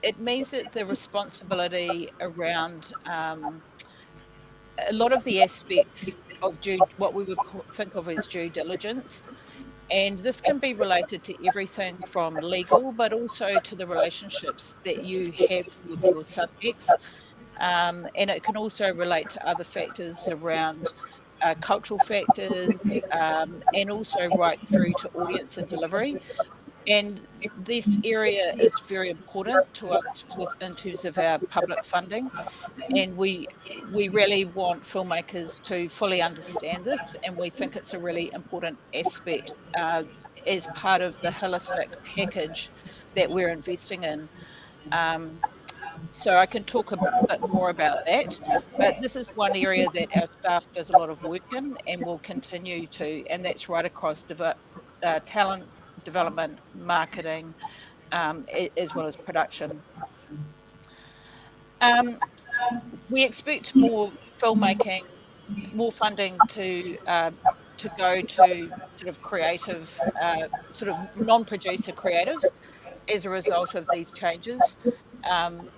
it means that the responsibility around a lot of the aspects of what we would think of as due diligence, and this can be related to everything from legal, but also to the relationships that you have with your subjects, and it can also relate to other factors around cultural factors, and also right through to audience and delivery. And this area is very important to us in terms of our public funding. And we really want filmmakers to fully understand this, and we think it's a really important aspect as part of the holistic package that we're investing in. So I can talk a bit more about that, but this is one area that our staff does a lot of work in and will continue to, and that's right across talent development, marketing, as well as production. We expect more filmmaking, more funding to go to sort of creative, sort of non-producer creatives as a result of these changes,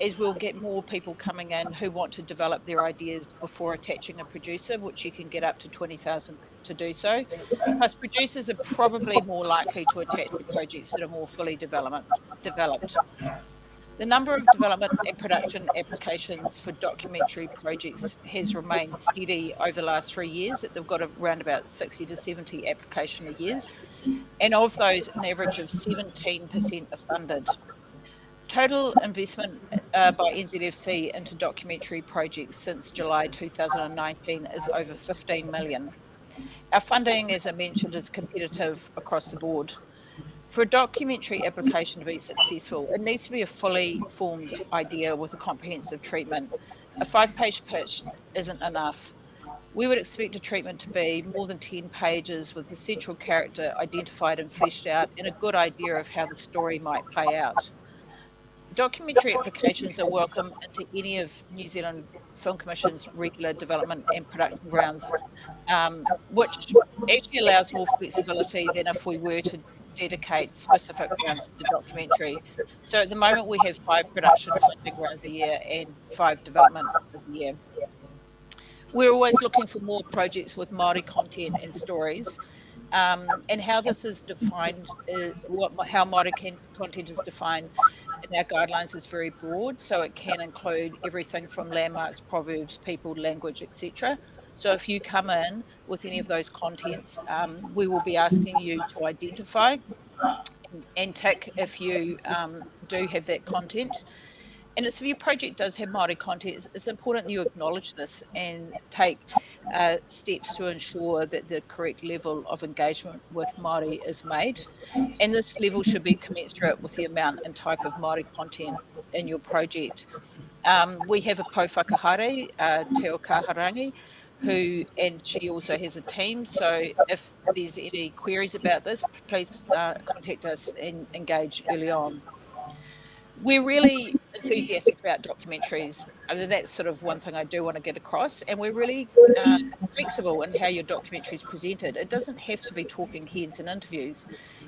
as we'll get more people coming in who want to develop their ideas before attaching a producer, which you can get up to 20,000 to do so. Plus, producers are probably more likely to attach projects that are more fully developed. The number of development and production applications for documentary projects has remained steady over the last 3 years. They've got around about 60 to 70 applications a year. And of those, an average of 17% are funded. Total investment by NZFC into documentary projects since July 2019 is over 15 million. Our funding, as I mentioned, is competitive across the board. For a documentary application to be successful, it needs to be a fully formed idea with a comprehensive treatment. A 5-page pitch isn't enough. We would expect a treatment to be more than 10 pages with the central character identified and fleshed out and a good idea of how the story might play out. Documentary applications are welcome into any of New Zealand Film Commission's regular development and production rounds, which actually allows more flexibility than if we were to dedicate specific rounds to documentary. So at the moment we have 5 production funding rounds a year and 5 development rounds a year. We're always looking for more projects with Māori content and stories, and how this is defined, how Māori content is defined in our guidelines is very broad, so it can include everything from landmarks, proverbs, people, language, etc. So if you come in with any of those contents, we will be asking you to identify and tick if you do have that content. And if your project does have Māori content, it's important that you acknowledge this and take steps to ensure that the correct level of engagement with Māori is made. And this level should be commensurate with the amount and type of Māori content in your project. We have a po-whakahaere, Te o Kaharangi, and she also has a team. So if there's any queries about this, please contact us and engage early on. We're really enthusiastic about documentaries. I mean, that's sort of one thing I do want to get across. And we're really flexible in how your documentary is presented. It doesn't have to be talking heads and interviews.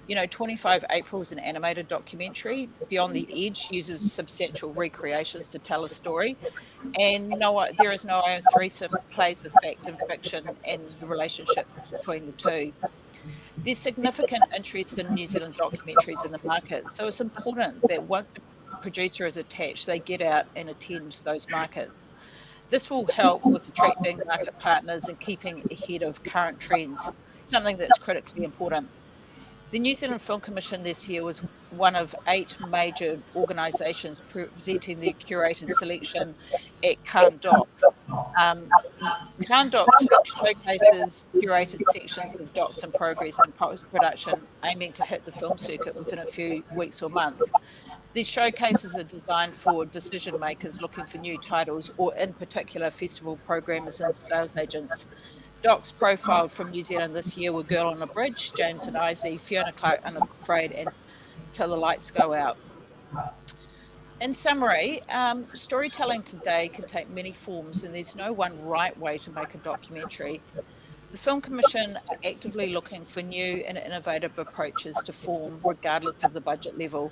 25 April is an animated documentary. Beyond the Edge uses substantial recreations to tell a story. And there is no Iron Threesome plays with fact and fiction and the relationship between the two. There's significant interest in New Zealand documentaries in the market. So it's important that once a producer is attached, they get out and attend those markets. This will help with attracting market partners and keeping ahead of current trends, something that's critically important. The New Zealand Film Commission this year was one of 8 major organisations presenting their curated selection at Cannes Doc. Cannes Docs showcases curated sections of docs in progress and post-production, aiming to hit the film circuit within a few weeks or months. These showcases are designed for decision makers looking for new titles, or in particular festival programmers and sales agents. Docs profiled from New Zealand this year were Girl on a Bridge, James and Izzy, Fiona Clark Unafraid, and Till the Lights Go Out. In summary, storytelling today can take many forms, and there's no one right way to make a documentary. The Film Commission are actively looking for new and innovative approaches to form, regardless of the budget level.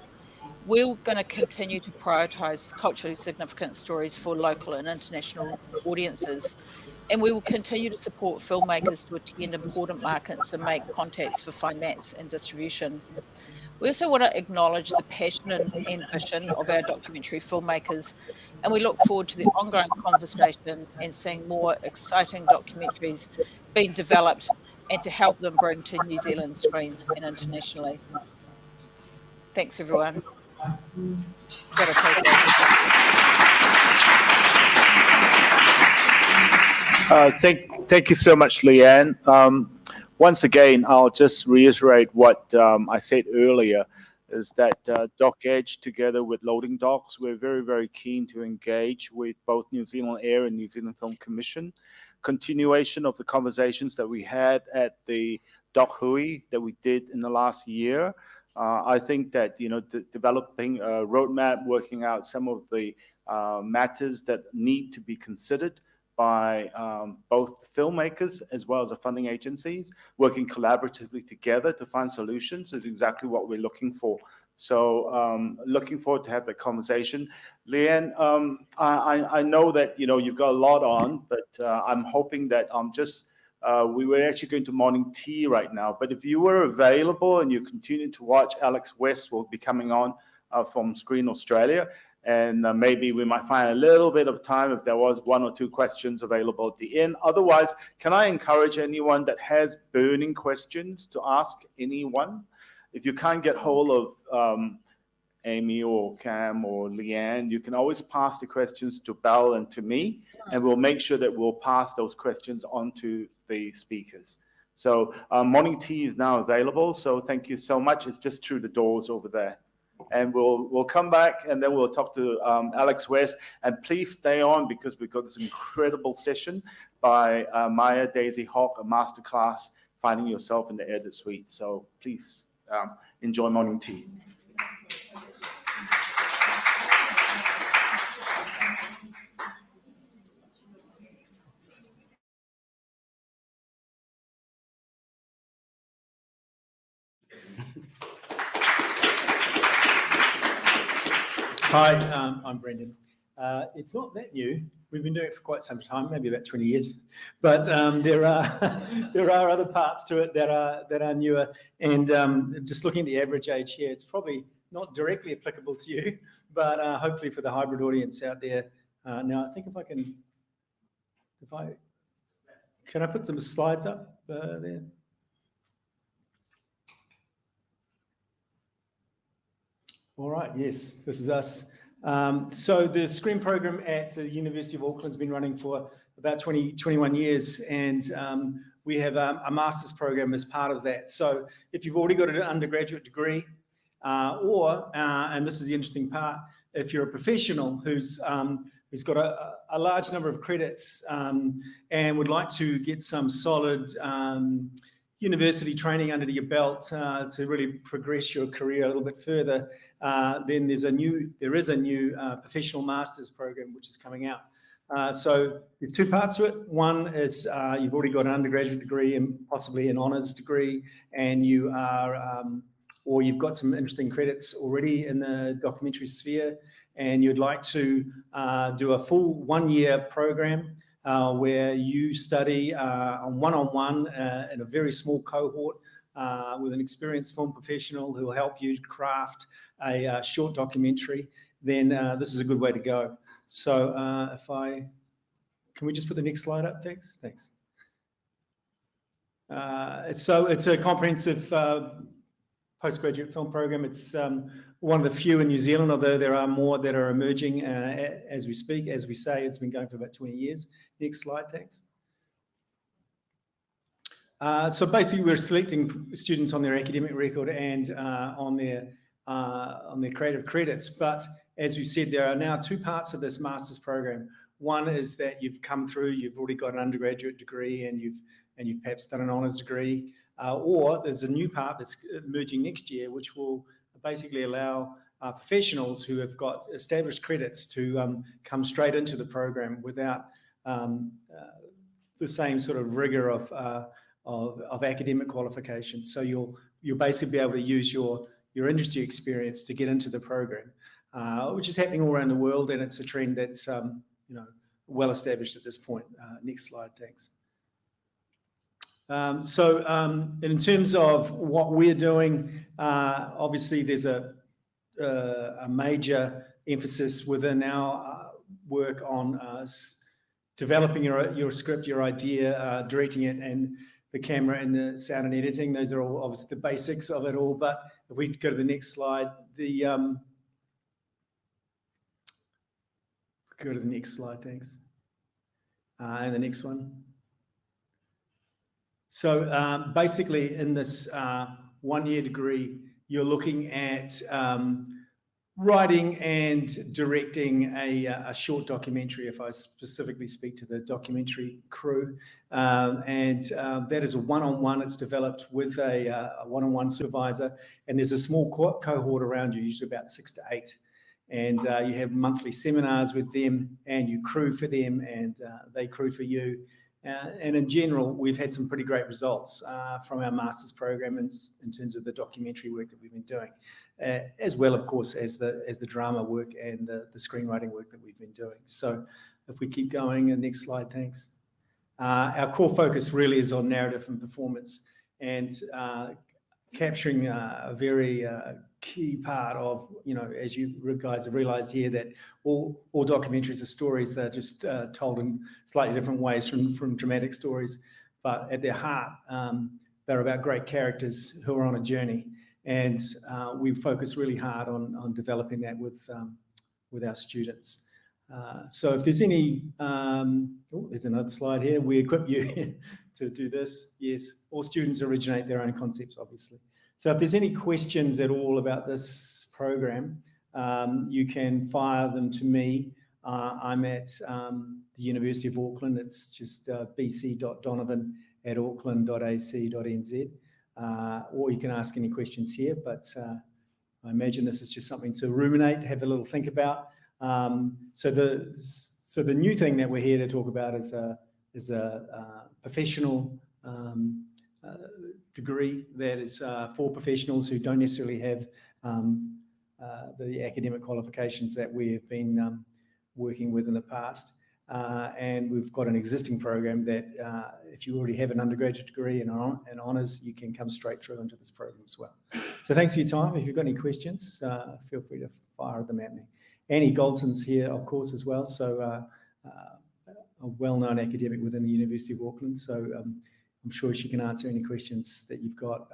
We're going to continue to prioritise culturally significant stories for local and international audiences, and we will continue to support filmmakers to attend important markets and make contacts for finance and distribution. We also want to acknowledge the passion and ambition of our documentary filmmakers, and we look forward to the ongoing conversation and seeing more exciting documentaries being developed and to help them bring to New Zealand screens and internationally. Thanks, everyone. Thank you so much, Leanne. Once again, I'll just reiterate what I said earlier, is that Doc Edge, together with Loading Docs, we're very, very keen to engage with both New Zealand Air and New Zealand Film Commission. Continuation of the conversations that we had at the Doc Hui that we did in the last year. I think that, developing a roadmap, working out some of the matters that need to be considered by both filmmakers as well as the funding agencies, working collaboratively together to find solutions is exactly what we're looking for. So looking forward to have that conversation. Leanne, I know that, you've got a lot on, but I'm hoping that we were actually going to morning tea right now, but if you were available and you continue to watch, Alex West will be coming on from Screen Australia, and maybe we might find a little bit of time if there was 1 or 2 questions available at the end. Otherwise, can I encourage anyone that has burning questions to ask anyone? If you can't get hold of Amy or Cam or Leanne, you can always pass the questions to Belle and to me, and we'll make sure that we'll pass those questions on to the speakers. So morning tea is now available, so thank you so much. It's just through the doors over there. And we'll come back, and then we'll talk to Alex West. And please stay on, because we've got this incredible session by Maya Daisy Hawk, a masterclass, Finding Yourself in the Edit Suite. So please enjoy morning tea. Hi, I'm Brendan. It's not that new. We've been doing it for quite some time, maybe about 20 years. But there are other parts to it that are newer. And just looking at the average age here, it's probably not directly applicable to you, but hopefully for the hybrid audience out there. Now, I think can I put some slides up there? All right, yes, this is us. So the Screen program at the University of Auckland's been running for about 21 years, and we have a master's program as part of that. So if you've already got an undergraduate degree, and this is the interesting part, if you're a professional who's got a large number of credits and would like to get some solid university training under your belt to really progress your career a little bit further, then there is a new professional master's program which is coming out. So there's 2 parts to it. One is you've already got an undergraduate degree and possibly an honours degree, and you are, or you've got some interesting credits already in the documentary sphere, and you'd like to do a full 1-year program where you study one-on-one in a very small cohort with an experienced film professional who will help you craft a short documentary, then this is a good way to go. So if I Can we just put the next slide up? Thanks. So it's a comprehensive postgraduate film program. It's one of the few in New Zealand, although there are more that are emerging as we speak. As we say, it's been going for about 20 years. Next slide, thanks. So basically, we're selecting students on their academic record and on their creative credits. But as we said, there are now two parts of this master's program. One is that you've come through, you've already got an undergraduate degree, and you've perhaps done an honours degree, or there's a new part that's emerging next year, which will basically allow professionals who have got established credits to come straight into the program without the same sort of rigour of academic qualifications. So you'll basically be able to use your industry experience to get into the program, which is happening all around the world, and it's a trend that's well established at this point. Next slide, thanks. So in terms of what we're doing, obviously there's a major emphasis within our work on developing your script, your idea, directing it, and the camera and the sound and editing. Those are all obviously the basics of it all. But if we go to the next slide, go to the next slide, thanks. And the next one. So basically in this one-year degree, you're looking at writing and directing a short documentary, if I specifically speak to the documentary crew. And that is a one-on-one. It's developed with a one-on-one supervisor, and there's a small cohort around you, usually about 6 to 8. And you have monthly seminars with them, and you crew for them, and they crew for you. And in general, we've had some pretty great results from our master's program in terms of the documentary work that we've been doing, as well, of course, as the drama work and the screenwriting work that we've been doing. So if we keep going, next slide, thanks. Our core focus really is on narrative and performance, and capturing a very key part of, as you guys have realized here, that all documentaries are stories. They're just told in slightly different ways from dramatic stories, but at their heart, they're about great characters who are on a journey. And we focus really hard on developing that with our students. So if there's any, there's another slide here. We equip you to do this. Yes, all students originate their own concepts, obviously. So if there's any questions at all about this program, you can fire them to me. I'm at the University of Auckland. It's just bc.donovan@auckland.ac.nz. Or you can ask any questions here, but I imagine this is just something to ruminate, have a little think about. So the new thing that we're here to talk about is a professional degree that is for professionals who don't necessarily have the academic qualifications that we have been working with in the past. And we've got an existing program that if you already have an undergraduate degree and honours, you can come straight through into this program as well. So thanks for your time. If you've got any questions, feel free to fire them at me. Annie Goldson's here, of course, as well. So a well-known academic within the University of Auckland. So I'm sure she can answer any questions that you've got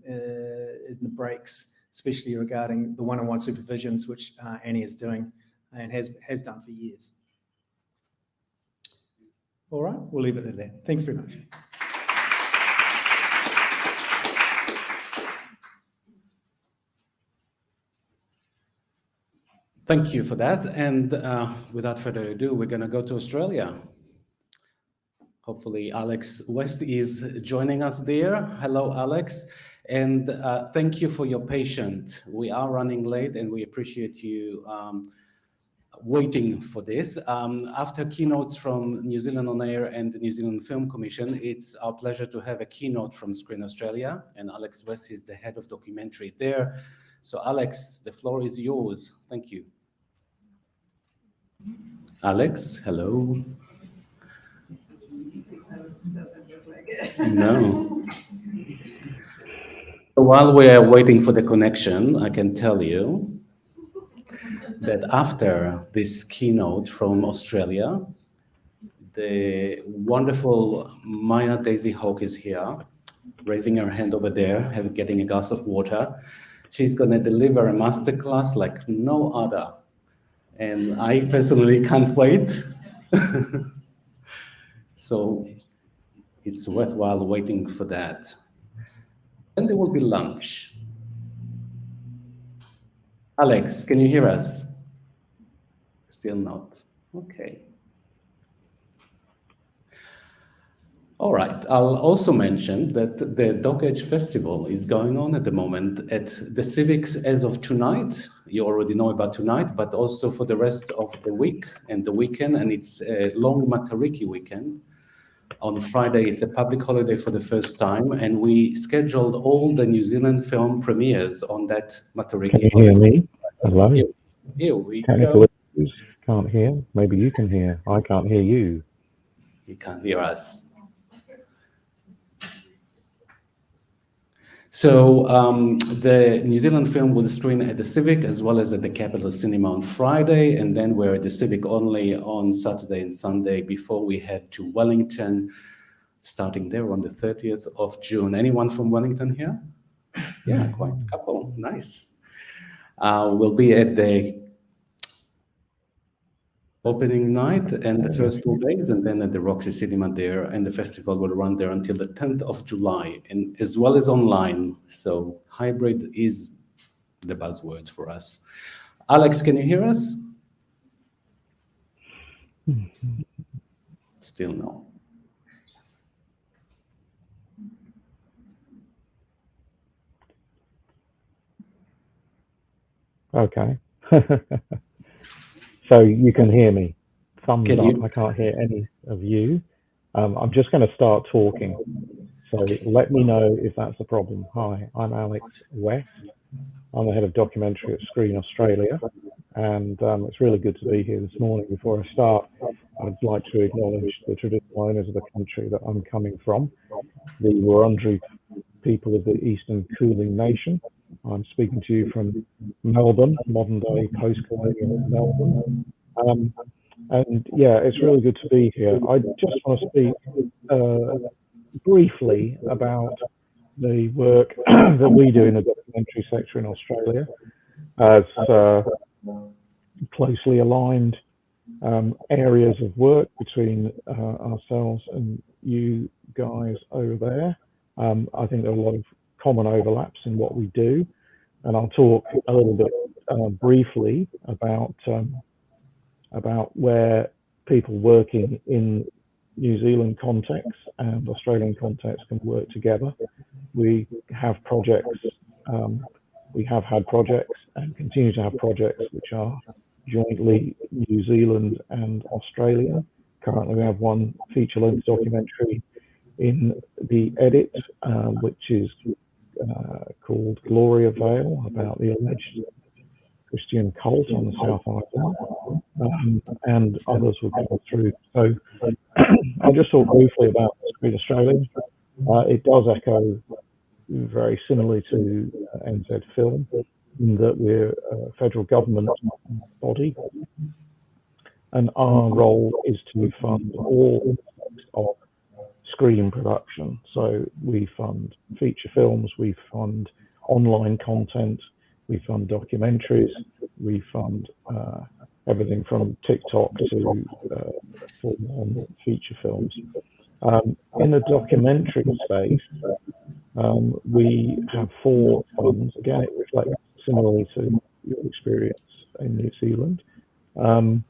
in the breaks, especially regarding the one-on-one supervisions, which Annie is doing and has done for years. All right, we'll leave it at that. Thanks very much. Thank you for that. And without further ado, we're going to go to Australia. Hopefully, Alex West is joining us there. Hello, Alex. And thank you for your patience. We are running late, and we appreciate you waiting for this. After keynotes from New Zealand On Air and the New Zealand Film Commission, it's our pleasure to have a keynote from Screen Australia, and Alex West is the head of documentary there. So Alex, the floor is yours. Thank you. Alex, hello. No. While we're waiting for the connection, I can tell you that after this keynote from Australia, the wonderful Maya Daisy Hawk is here, raising her hand over there, getting a glass of water. She's going to deliver a masterclass like no other. And I personally can't wait. So it's worthwhile waiting for that. Then there will be lunch. Alex, can you hear us? Still not. Okay. All right. I'll also mention that the Doc Edge Festival is going on at the moment at the Civics as of tonight. You already know about tonight, but also for the rest of the week and the weekend. And it's a long Matariki weekend. On Friday, it's a public holiday for the first time. And we scheduled all the New Zealand film premieres on that Matariki. Can you hear me? Hello? Here we Technical go. issues. Can't hear. Maybe you can hear. I can't hear you. You can't hear us. So the New Zealand film will screen at the Civic as well as at the Capital Cinema on Friday, and then we're at the Civic only on Saturday and Sunday before we head to Wellington, starting there on the 30th of June. Anyone from Wellington here? Yeah, quite a couple. Nice. We'll be at the opening night and the first 2 days, and then at the Roxy Cinema there, and the festival will run there until the 10th of July, and as well as online. So hybrid is the buzzword for us. Alex, can you hear us? Still no. Okay. So you can hear me. Thumbs Can up. you? I can't hear any of you. I'm just going to start talking. So let me know if that's a problem. Hi, I'm Alex West. I'm the head of documentary at Screen Australia. And it's really good to be here this morning. Before I start, I'd like to acknowledge the traditional owners of the country that I'm coming from, the Wurundjeri people of the Eastern Kulin Nation. I'm speaking to you from Melbourne, modern day post-colonial Melbourne. And yeah, it's really good to be here. I just want to speak briefly about the work that we do in the documentary sector in Australia as closely aligned areas of work between ourselves and you guys over there. I think there are a lot of common overlaps in what we do, and I'll talk a little bit briefly about where people working in New Zealand context and Australian context can work together. We have projects, we have had projects and continue to have projects which are jointly New Zealand and Australian. Currently we have one feature-length documentary in the edit, which is called Gloria Vale, about the alleged Christian cult on the South Island, and others will come through. So I'll just talk briefly about Screen Australia. It does echo very similarly to NZ Film, in that we're a federal government body, and our role is to fund all of screen production. So we fund feature films, we fund online content, we fund documentaries, we fund everything from TikTok to full-on feature films. In the documentary space, we have 4 funds. Again, it reflects similarly to your experience in New Zealand. 4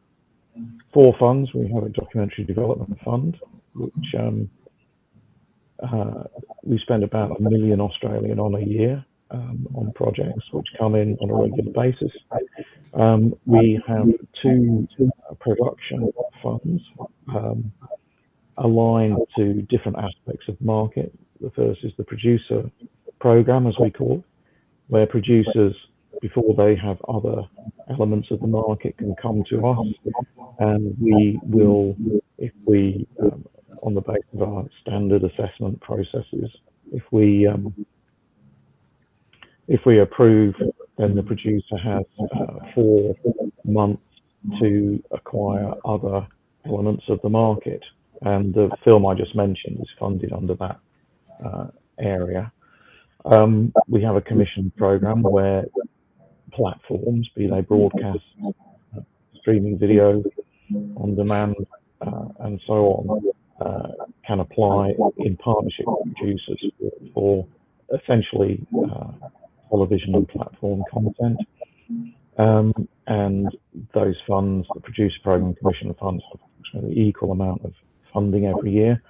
funds. We have a documentary development fund, which we spend about $1 million Australian on a year on projects which come in on a regular basis. We have 2 production funds aligned to different aspects of the market. The first is the producer program, as we call it, where producers, before they have other elements of the market, can come to us, and we will, if we on the basis of our standard assessment processes, if we approve, then the producer has 4 months to acquire other elements of the market. and the film I just mentioned is funded under that area. We have a commission program where platforms, be they broadcast, streaming video, on demand, and so on, can apply in partnership with producers for essentially television and platform content. And those funds, the producer program commission funds, have an equal amount of funding every year.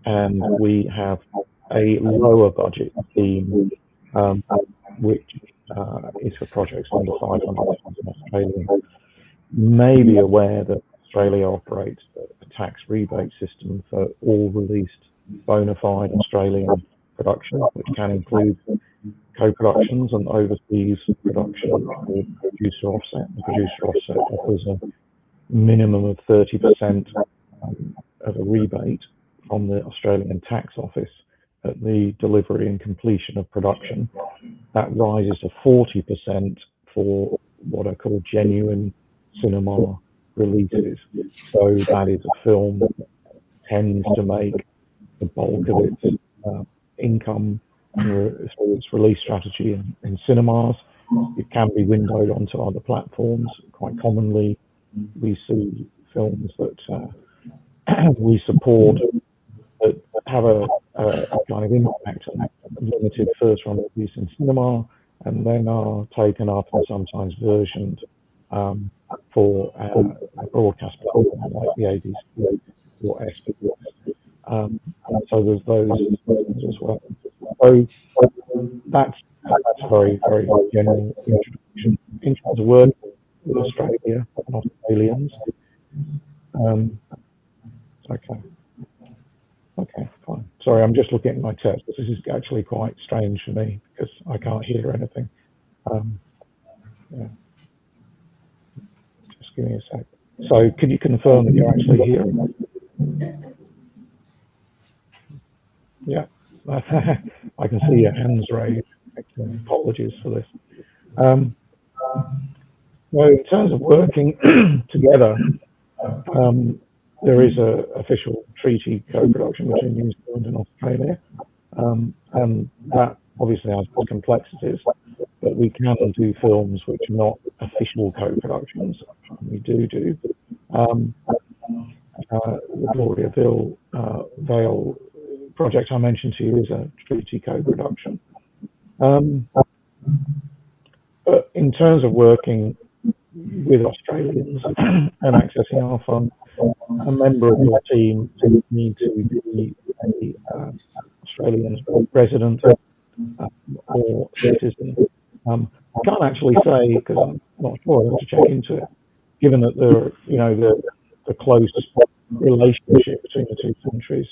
And we have a lower budget theme, which is for projects under 500,000 Australian. May be aware that Australia operates a tax rebate system for all released bona fide Australian productions, which can include co-productions and overseas production with producer offset. The producer offset offers a minimum of 30% of a rebate from the Australian Tax Office at the delivery and completion of production. That rises to 40% for what are called genuine cinema releases. So that is a film that tends to make the bulk of its income through its release strategy in cinemas. It can be windowed onto other platforms. Quite commonly, we see films that we support that have a kind of impact on limited first run release in cinema, and then are taken up and sometimes versioned for a broadcast platform like the ABC or SBS. So there's those as well. So that's a very, very general introduction. In terms of work with Australia and Australians, okay, fine. Sorry, I'm just looking at my text. This is actually quite strange for me because I can't hear anything. Yeah. Just give me a sec. So could you confirm that you're actually hearing? Yeah, I can see your hands raised. Excellent. Apologies for this. Well, in terms of working together, there is an official treaty co-production between New Zealand and Australia, and that obviously has complexities, but we can do films which are not official co-productions. We do. The Gloria Vale project I mentioned to you is a treaty co-production. But in terms of working with Australians and accessing our fund, a member of your team would need to be an Australian resident or citizen. I can't actually say because I'm not sure. I have to check into it. Given that the close relationship between the two countries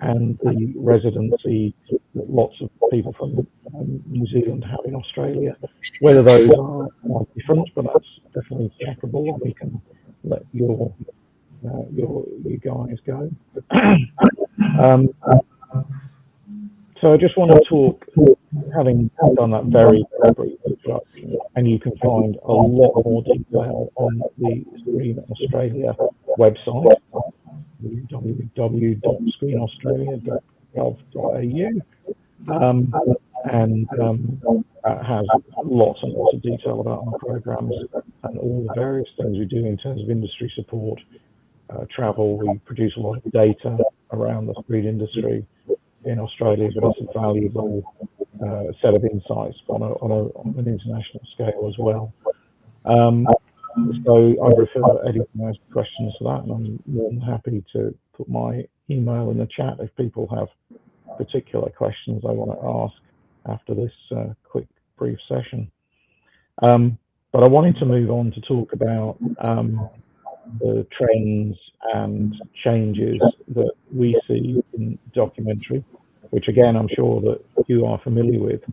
and the residency that lots of people from New Zealand have in Australia, whether those are different, but that's definitely checkable, and we can let you guys go. So I just want to talk, having done that very brief introduction, and you can find a lot more detail on the Screen Australia website, www.screenaustralia.gov.au, and that has lots and lots of detail about our programs and all the various things we do in terms of industry support, travel. We produce a lot of data around the screen industry in Australia, but it's a valuable set of insights on an international scale as well. So I refer anyone has questions to that, and I'm more than happy to put my email in the chat if people have particular questions they want to ask after this quick, brief session. But I wanted to move on to talk about the trends and changes that we see in documentary, which again, I'm sure that you are familiar with.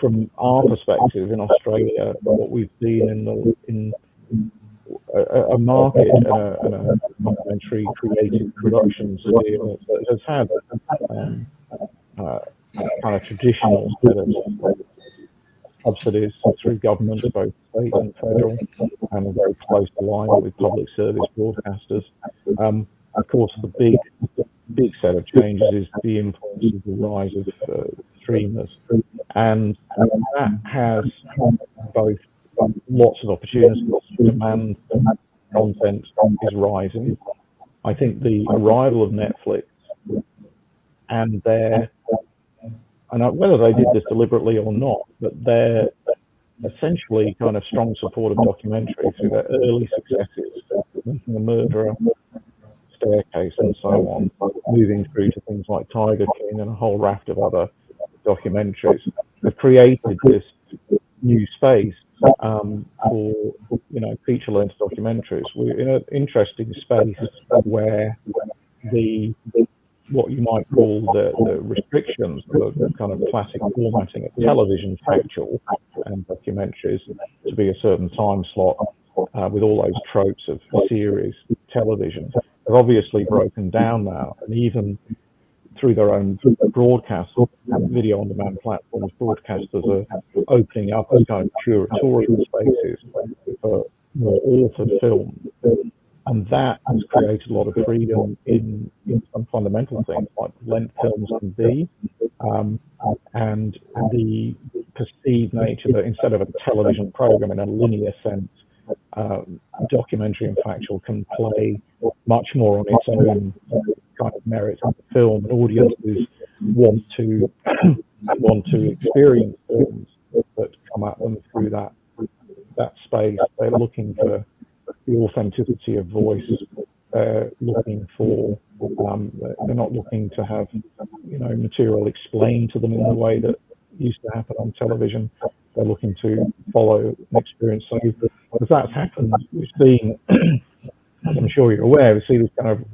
From our perspective in Australia, what we've seen in a market and a documentary creative productions that has had kind of traditional set of subsidies through government, both state and federal, and are very close aligned with public service broadcasters. Of course, the big set of changes is the influence of the rise of streamers, and that has both lots of opportunities. Demand content is rising. I think the arrival of Netflix and whether they did this deliberately or not, but their essentially kind of strong support of documentary through their early successes, Making a Murderer, Staircase, and so on, moving through to things like Tiger King and a whole raft of other documentaries, have created this new space for feature-length documentaries. We're in an interesting space where what you might call the restrictions, the kind of classic formatting of television, factual and documentaries to be a certain time slot with all those tropes of series television, have obviously broken down now, and even through their own broadcast and video on demand platforms, broadcasters are opening up as kind of curatorial spaces for more authored films. And that has created a lot of freedom in some fundamental things like length films can be, and the perceived nature that instead of a television program in a linear sense, documentary and factual can play much more on its own kind of merits of the film. And audiences want to experience films that come at them through that space. They're looking for the authenticity of voice. They're looking for they're not looking to have material explained to them in the way that used to happen on television. They're looking to follow an experience. So as that's happened, we've seen, as I'm sure you're aware, we see this kind of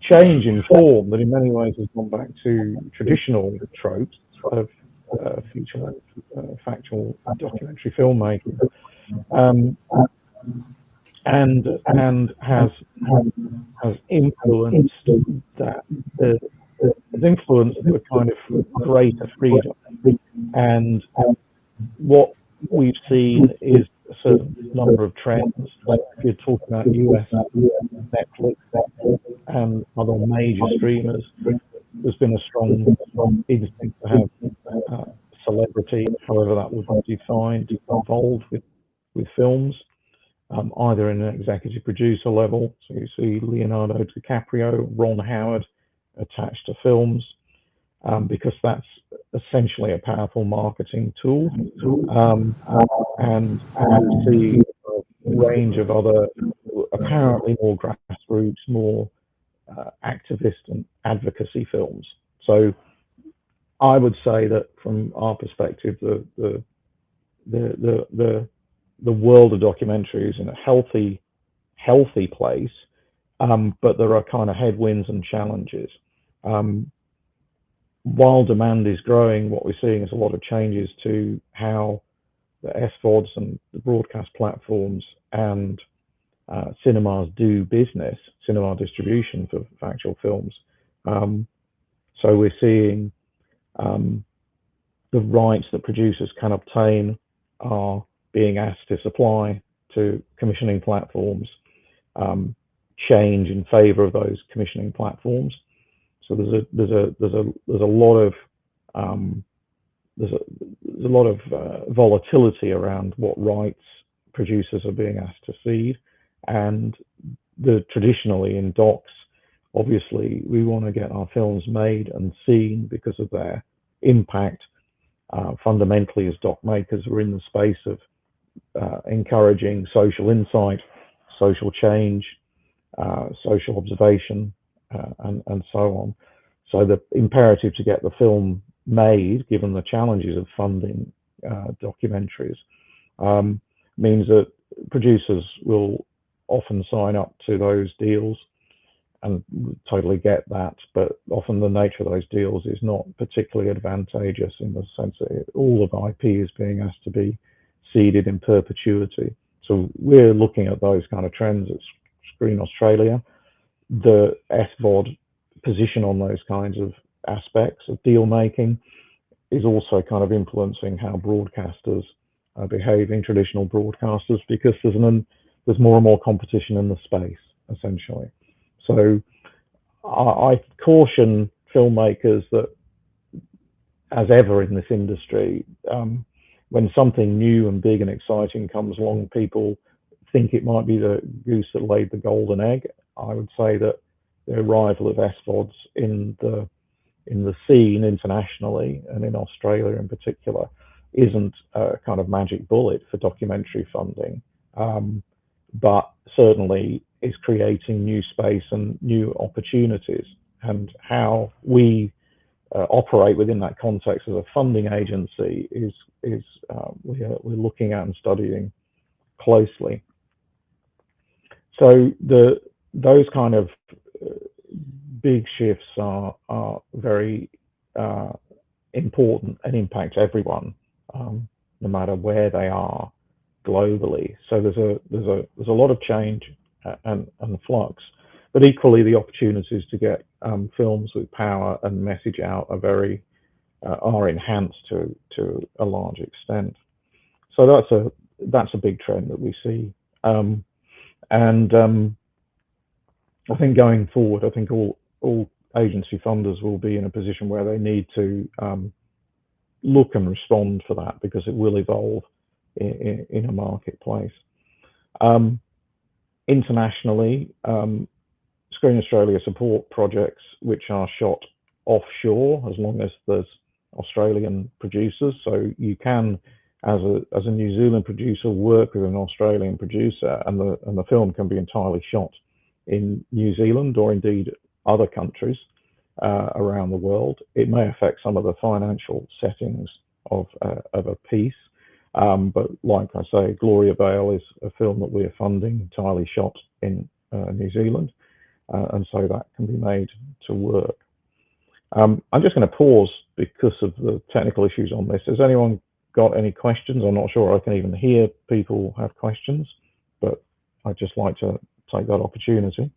change in form that in many ways has gone back to traditional tropes of feature factual documentary filmmaking, and has influenced that. Has influenced the kind of greater freedom, and what we've seen is a certain number of trends. Like if you're talking about US Netflix and other major streamers, there's been a strong instinct to have celebrity, however that would be defined, involved with films, either in an executive producer level. So you see Leonardo DiCaprio, Ron Howard attached to films, because that's essentially a powerful marketing tool. And you see a range of other, apparently more grassroots, more activist and advocacy films. So I would say that from our perspective, the world of documentary is in a healthy place, but there are kind of headwinds and challenges. While demand is growing, what we're seeing is a lot of changes to how the SVODs and the broadcast platforms and cinemas do business, cinema distribution for factual films. So we're seeing the rights that producers can obtain are being asked to supply to commissioning platforms change in favor of those commissioning platforms. So there's a lot of volatility around what rights producers are being asked to cede, and traditionally in docs, obviously we want to get our films made and seen because of their impact. Fundamentally, as doc makers, we're in the space of encouraging social insight, social change, social observation, and so on. So the imperative to get the film made, given the challenges of funding documentaries, means that producers will often sign up to those deals, and totally get that, but often the nature of those deals is not particularly advantageous in the sense that all of IP is being asked to be seeded in perpetuity. So we're looking at those kind of trends at Screen Australia. The SVOD position on those kinds of aspects of deal making is also kind of influencing how broadcasters are behaving, traditional broadcasters, because there's more and more competition in the space, essentially. So I caution filmmakers that, as ever in this industry, when something new and big and exciting comes along, people think it might be the goose that laid the golden egg. I would say that the arrival of SVODs in the scene internationally, and in Australia in particular, isn't a kind of magic bullet for documentary funding, but certainly is creating new space and new opportunities. And how we operate within that context as a funding agency is we're looking at and studying closely. So those kind of big shifts are very important and impact everyone, no matter where they are globally. So there's a lot of change and flux, but equally the opportunities to get films with power and message out are enhanced to a large extent. So that's a big trend that we see, and I think going forward, I think all agency funders will be in a position where they need to look and respond for that, because it will evolve in a marketplace. Internationally, Screen Australia support projects which are shot offshore, as long as there's Australian producers. So you can, as a New Zealand producer, work with an Australian producer, and the film can be entirely shot in New Zealand, or indeed other countries around the world. It may affect some of the financial settings of a piece, but like I say, Gloria Vale is a film that we are funding, entirely shot in New Zealand, and so that can be made to work. I'm just going to pause because of the technical issues on this. Has anyone got any questions? I'm not sure I can even hear people have questions, but I'd just like to take that opportunity.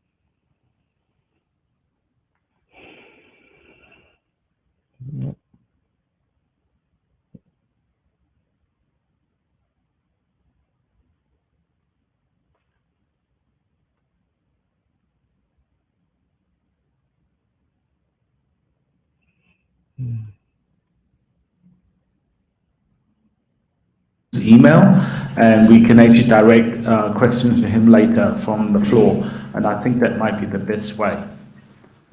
Yep. Email, and we can actually direct questions to him later from the floor, and I think that might be the best way.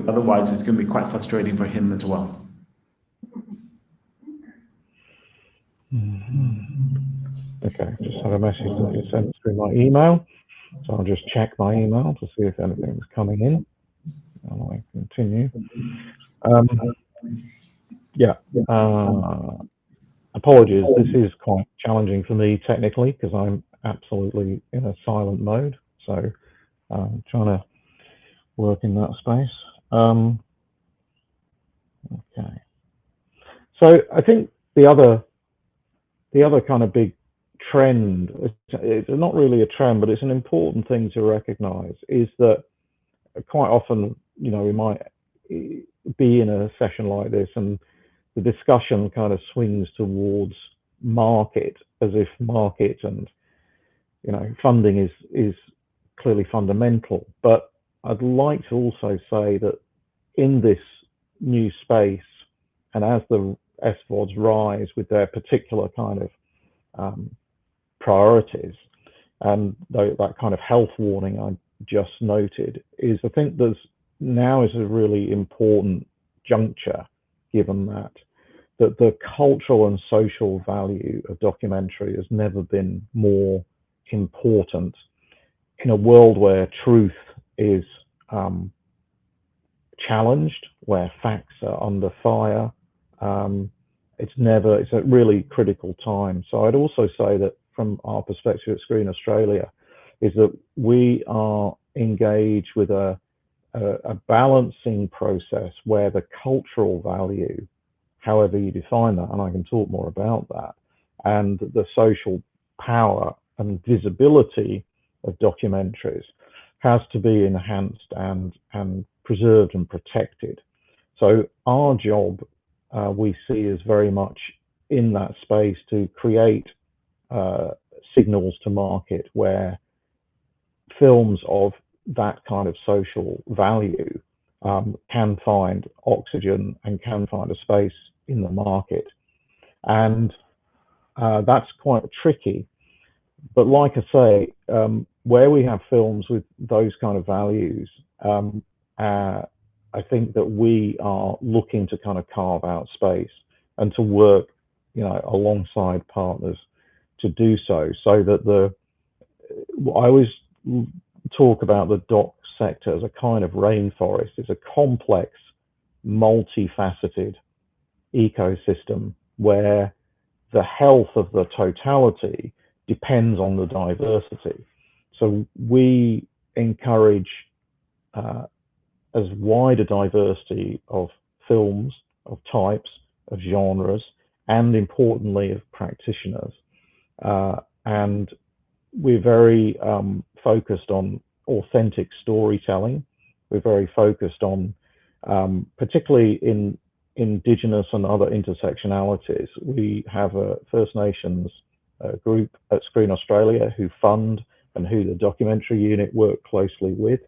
Otherwise, it's going to be quite frustrating for him as well. Okay, just had a message that you sent through my email, so I'll just check my email to see if anything's coming in, and I continue. Apologies, this is quite challenging for me technically, because I'm absolutely in a silent mode, so I'm trying to work in that space. Okay, so I think the other kind of big trend, it's not really a trend, but it's an important thing to recognize, is that quite often, we might be in a session like this and the discussion kind of swings towards market, as if market and funding is clearly fundamental. But I'd like to also say that in this new space, and as the SVODs rise with their particular kind of priorities, and that kind of health warning I just noted, is I think now is a really important juncture, given that the cultural and social value of documentary has never been more important in a world where truth is challenged, where facts are under fire. It's a really critical time. So I'd also say that from our perspective at Screen Australia, is that we are engaged with a balancing process where the cultural value, however you define that, and I can talk more about that, and the social power and visibility of documentaries has to be enhanced and preserved and protected. So our job we see as very much in that space to create signals to market where films of that kind of social value can find oxygen and can find a space in the market. And that's quite tricky. But like I say, where we have films with those kind of values, I think that we are looking to kind of carve out space and to work, alongside partners to do so that I always talk about the doc sector as a kind of rainforest. It's a complex, multifaceted ecosystem where the health of the totality depends on the diversity. So we encourage as wide a diversity of films, of types, of genres, and importantly of practitioners. And we're very focused on authentic storytelling. We're very focused on, particularly in Indigenous and other intersectionalities. We have a First Nations group at Screen Australia who fund and who the documentary unit work closely with.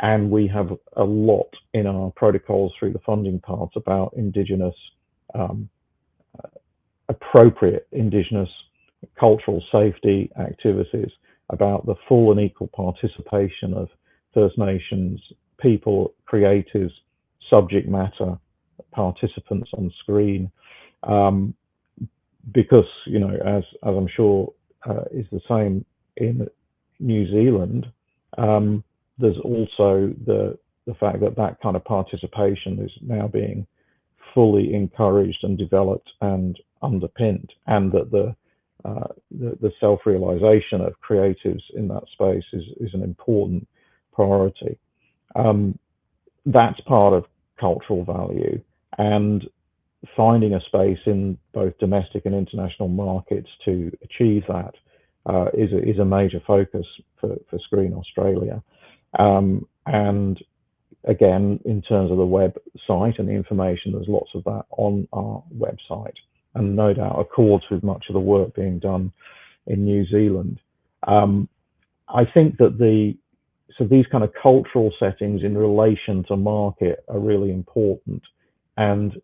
And we have a lot in our protocols through the funding parts about Indigenous, appropriate Indigenous cultural safety activities, about the full and equal participation of First Nations people, creators, subject matter participants on screen. Because, as I'm sure is the same in New Zealand, there's also the fact that that kind of participation is now being fully encouraged and developed and underpinned, and that the self-realization of creatives in that space is an important priority. That's part of cultural value, and finding a space in both domestic and international markets to achieve that is a major focus for Screen Australia. And again, in terms of the website and the information, there's lots of that on our website, and no doubt accords with much of the work being done in New Zealand. I think that these kind of cultural settings in relation to market are really important. And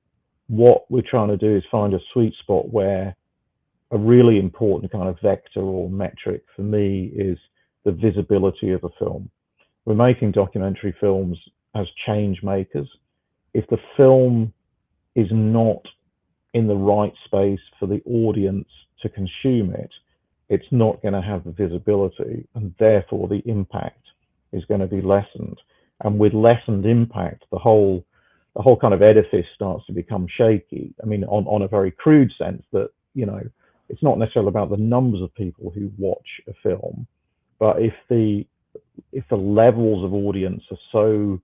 what we're trying to do is find a sweet spot where a really important kind of vector or metric for me is the visibility of a film. We're making documentary films as change makers. If the film is not in the right space for the audience to consume it, it's not going to have the visibility, and therefore the impact is going to be lessened. And with lessened impact, the whole kind of edifice starts to become shaky. I mean, on a very crude sense, that, it's not necessarily about the numbers of people who watch a film, but if the levels of audience are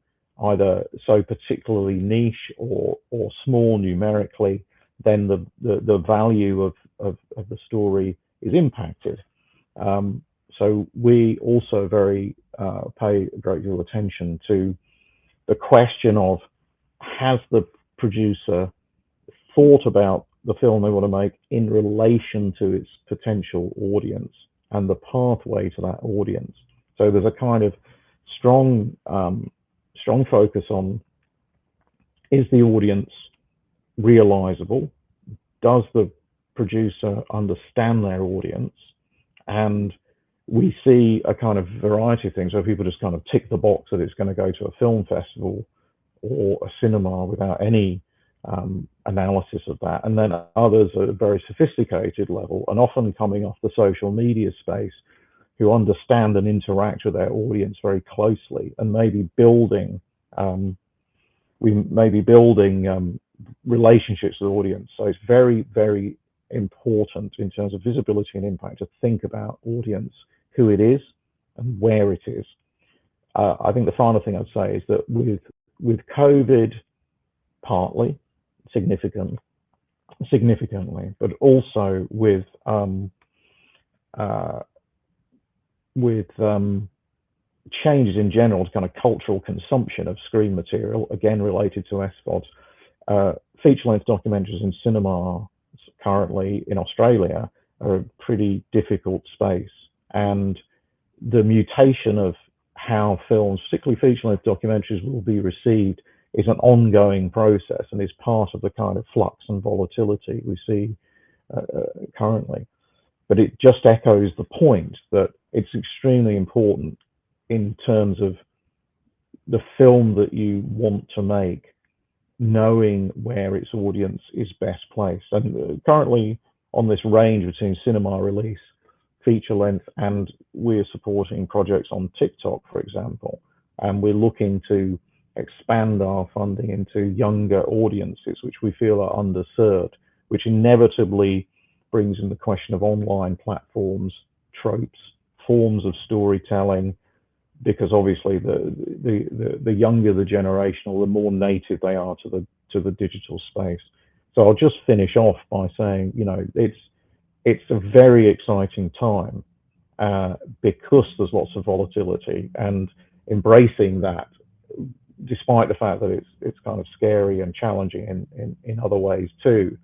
either so particularly niche or small numerically, then the value of the story is impacted. So we also pay a great deal of attention to the question of, has the producer thought about the film they want to make in relation to its potential audience and the pathway to that audience? So there's a kind of strong focus on, is the audience realizable? Does the producer understand their audience? And we see a kind of variety of things where people just kind of tick the box that it's going to go to a film festival or a cinema without any analysis of that. And then others at a very sophisticated level, and often coming off the social media space, who understand and interact with their audience very closely, and maybe building relationships with the audience. So it's very, very important in terms of visibility and impact to think about audience, who it is and where it is. I think the final thing I'd say is that with COVID, partly, significantly, but also with changes in general to kind of cultural consumption of screen material, again related to SVODs, feature-length documentaries in cinema currently in Australia are a pretty difficult space, and the mutation of how films, particularly feature-length documentaries, will be received is an ongoing process and is part of the kind of flux and volatility we see currently. But it just echoes the point that it's extremely important in terms of the film that you want to make, knowing where its audience is best placed. And currently on this range between cinema release, feature length, and we're supporting projects on TikTok, for example, and we're looking to expand our funding into younger audiences, which we feel are underserved, which inevitably brings in the question of online platforms, tropes, forms of storytelling, because obviously the younger the generation, or the more native they are to the digital space. So I'll just finish off by saying, you know, it's a very exciting time because there's lots of volatility, and embracing that, despite the fact that it's kind of scary and challenging in other ways too,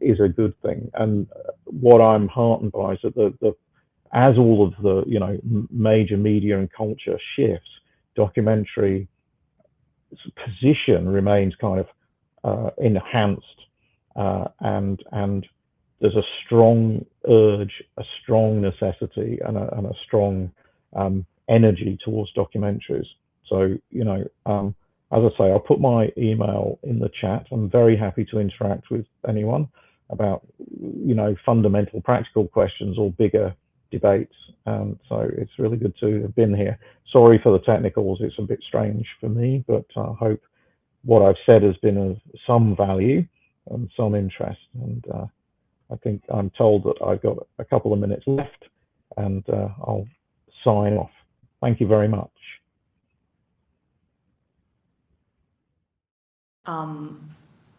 is a good thing. And what I'm heartened by is that as all of the, you know, major media and culture shifts, documentary position remains kind of enhanced, and there's a strong urge, a strong necessity, and a strong energy towards documentaries. So, you know, as I say, I'll put my email in the chat. I'm very happy to interact with anyone about, you know, fundamental practical questions or bigger debates. So it's really good to have been here. Sorry for the technicals, it's a bit strange for me, but I hope what I've said has been of some value and some interest. And I think I'm told that I've got a couple of minutes left, and I'll sign off. Thank you very much.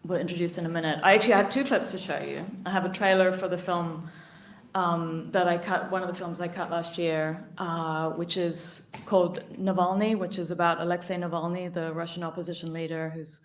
We'll introduce in a minute. I actually have two clips to show you. I have a trailer for the film that I cut, one of the films I cut last year, which is called Navalny, which is about Alexei Navalny, the Russian opposition leader who's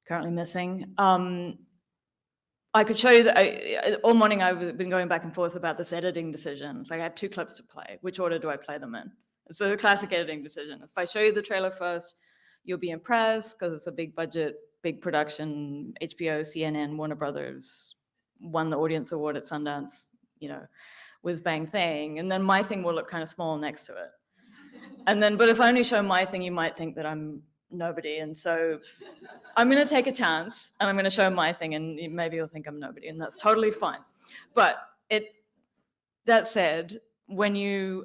currently missing. I could show you that all morning I've been going back and forth about this editing decision. It's like I have two clips to play. Which order do I play them in? It's a classic editing decision. If I show you the trailer first, you'll be impressed because it's a big budget, big production, HBO, CNN, Warner Brothers, won the audience award at Sundance, you know, whiz bang thing. And then my thing will look kind of small next to it. And then, but if I only show my thing, you might think that I'm nobody. And so I'm going to take a chance and I'm going to show my thing, and maybe you'll think I'm nobody, and that's totally fine. But that said, when you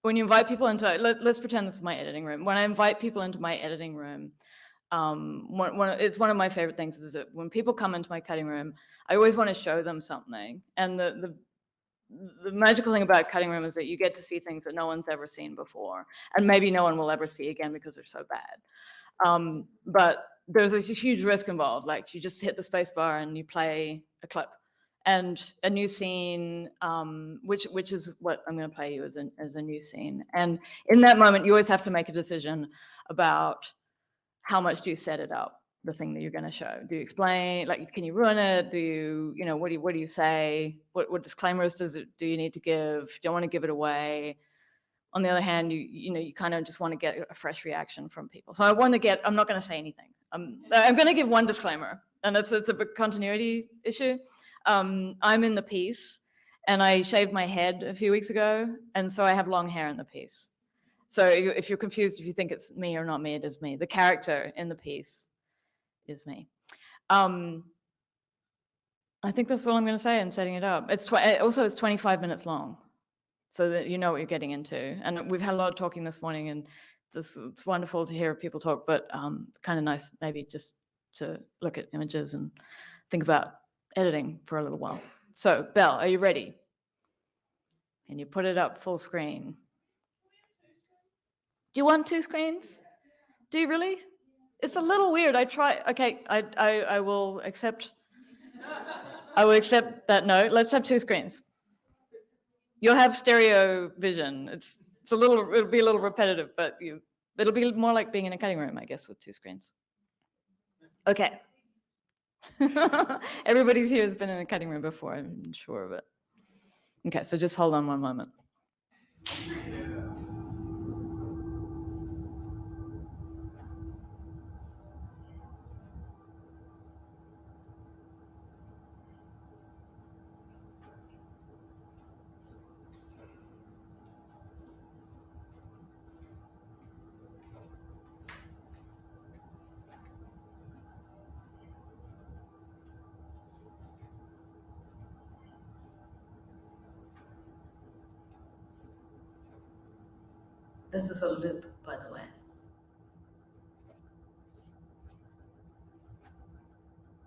invite people into, let's pretend this is my editing room. When I invite people into my editing room, it's one of my favorite things is that when people come into my cutting room, I always want to show them something. And the magical thing about cutting room is that you get to see things that no one's ever seen before, and maybe no one will ever see again because they're so bad. But there's a huge risk involved. Like you just hit the space bar and you play a clip. And a new scene, which is what I'm going to play you as a new scene. And in that moment, you always have to make a decision about how much do you set it up, the thing that you're going to show. Do you explain? Like, can you ruin it? Do you, you know, what do you say? What disclaimers do you need to give? Do you want to give it away? On the other hand, you kind of just want to get a fresh reaction from people. So I'm not going to say anything. I'm going to give one disclaimer, and it's a continuity issue. I'm in the piece, and I shaved my head a few weeks ago, and so I have long hair in the piece. So if you're confused, if you think it's me or not me, it is me. The character in the piece is me. I think that's all I'm going to say in setting it up. It's 25 minutes long, so that you know what you're getting into. And we've had a lot of talking this morning, and it's wonderful to hear people talk, but it's kind of nice maybe just to look at images and think about editing for a little while. So, Belle, are you ready? And you put it up full screen. Do you want 2 screens? Do you really? It's a little weird. Okay, I will accept. I will accept that note. Let's have 2 screens. You'll have stereo vision. It'll be a little repetitive, but it'll be more like being in a cutting room, I guess, with 2 screens. Okay. Everybody here has been in a cutting room before, I'm sure of it. Okay, so just hold on one moment. This is a loop, by the way.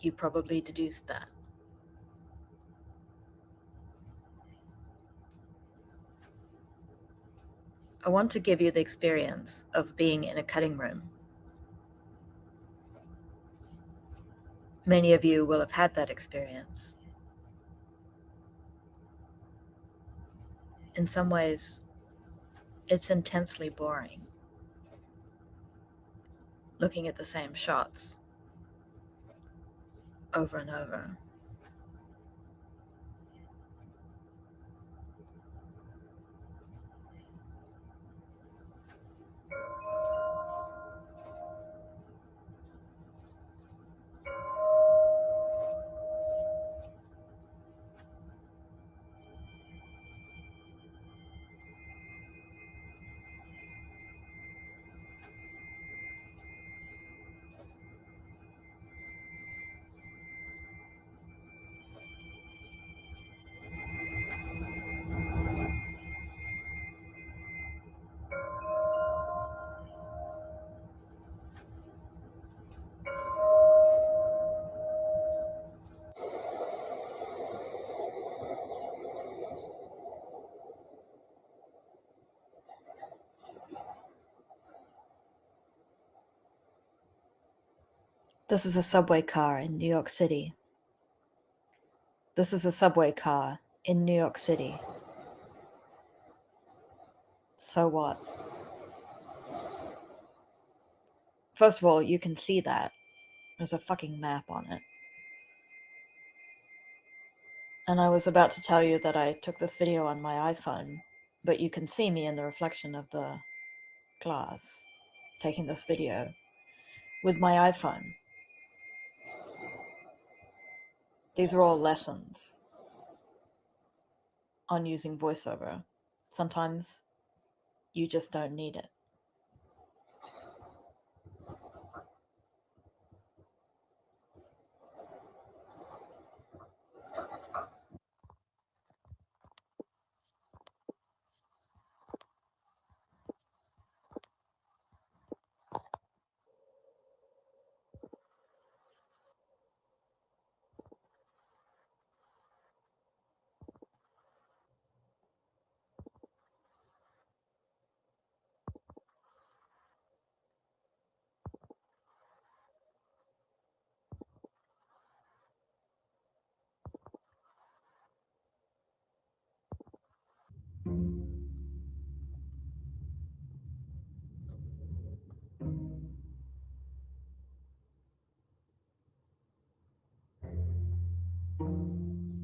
You probably deduced that. I want to give you the experience of being in a cutting room. Many of you will have had that experience. In some ways, it's intensely boring. Looking at the same shots over and over. This is a subway car in New York City. This is a subway car in New York City. So what? First of all, you can see that. There's a fucking map on it. And I was about to tell you that I took this video on my iPhone, but you can see me in the reflection of the glass taking this video with my iPhone. These are all lessons on using voiceover. Sometimes you just don't need it.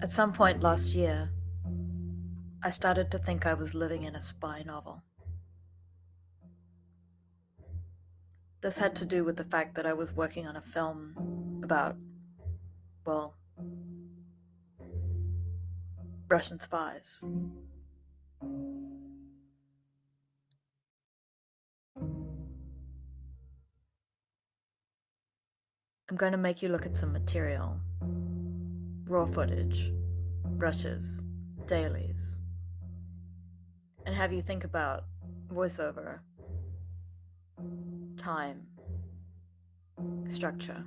At some point last year, I started to think I was living in a spy novel. This had to do with the fact that I was working on a film about, well, Russian spies. I'm going to make you look at some material. Raw footage, rushes, dailies. And have you think about voiceover, time, structure.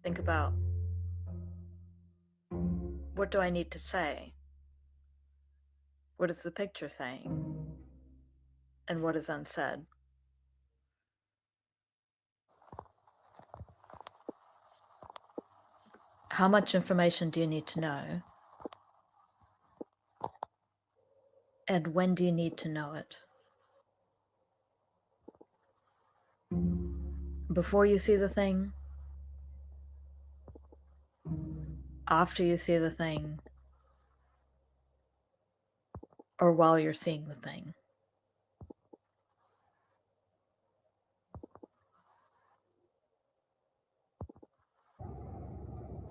Think about, what do I need to say? What is the picture saying? And what is unsaid? How much information do you need to know? And when do you need to know it? Before you see the thing, after you see the thing, or while you're seeing the thing.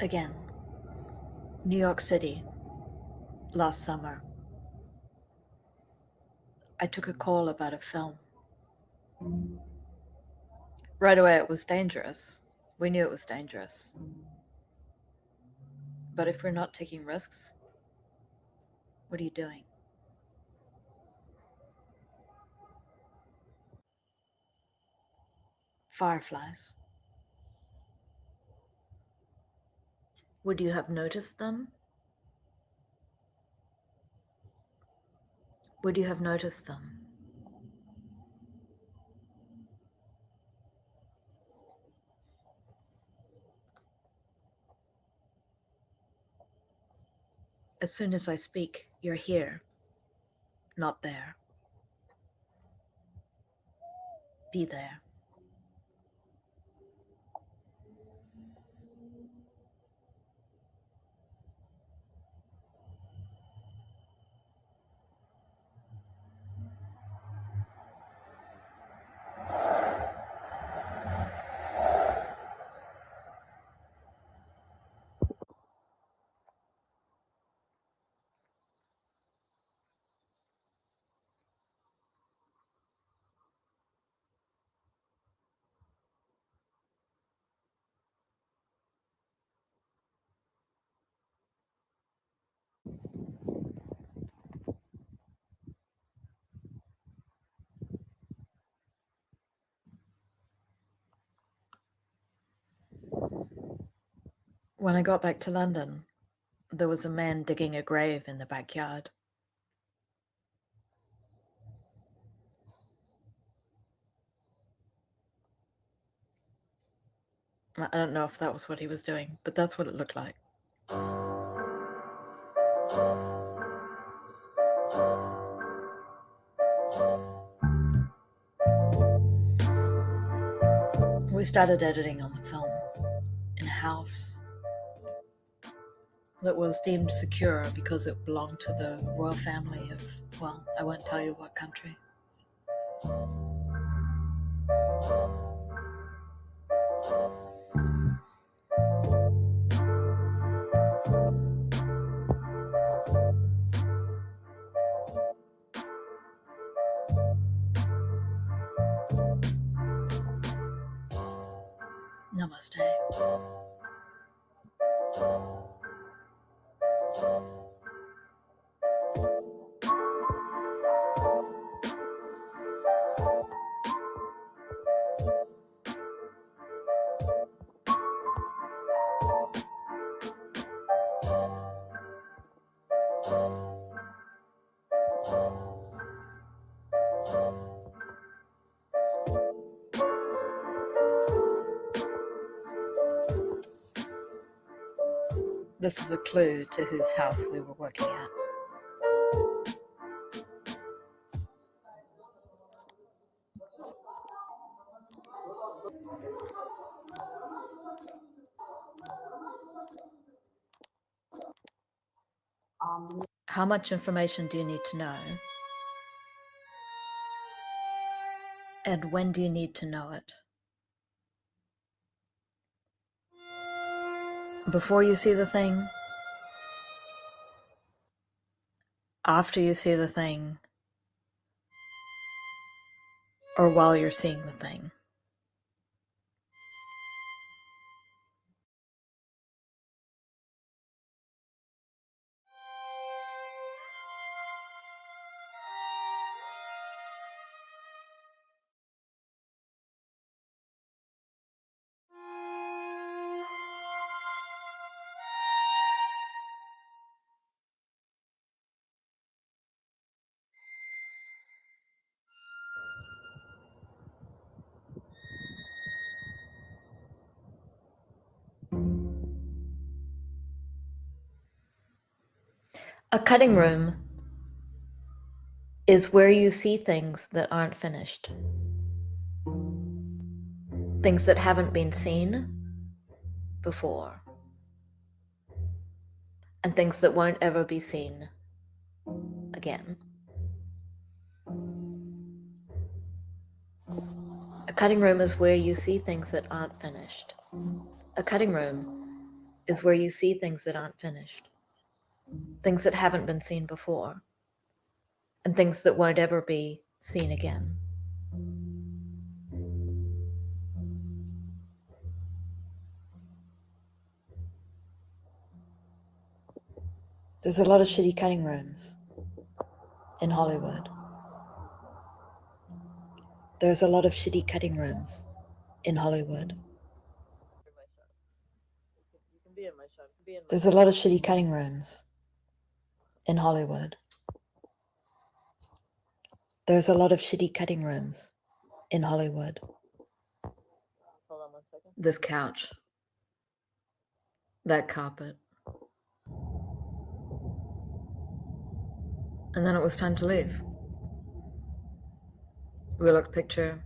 Again, New York City, last summer. I took a call about a film. Right away, it was dangerous. We knew it was dangerous. But if we're not taking risks, what are you doing? Fireflies. Would you have noticed them? Would you have noticed them? As soon as I speak, you're here, not there. Be there. When I got back to London, there was a man digging a grave in the backyard. I don't know if that was what he was doing, but that's what it looked like. We started editing on the film in a house that was deemed secure because it belonged to the royal family of, well, I won't tell you what country. Namaste. This is a clue to whose house we were working at. How much information do you need to know? And when do you need to know it? Before you see the thing? After you see the thing? Or while you're seeing the thing? A cutting room is where you see things that aren't finished. things that haven't been seen before, and things that won't ever be seen again. A cutting room is where you see things that aren't finished. A cutting room is where you see things that aren't finished, things that haven't been seen before, and things that won't ever be seen again. There's a lot of shitty cutting rooms in Hollywood. There's a lot of shitty cutting rooms in Hollywood. There's a lot of shitty cutting rooms in Hollywood. There's a lot of shitty cutting rooms in Hollywood. Hold on 1 second. This couch. That carpet. And then it was time to leave. We looked picture,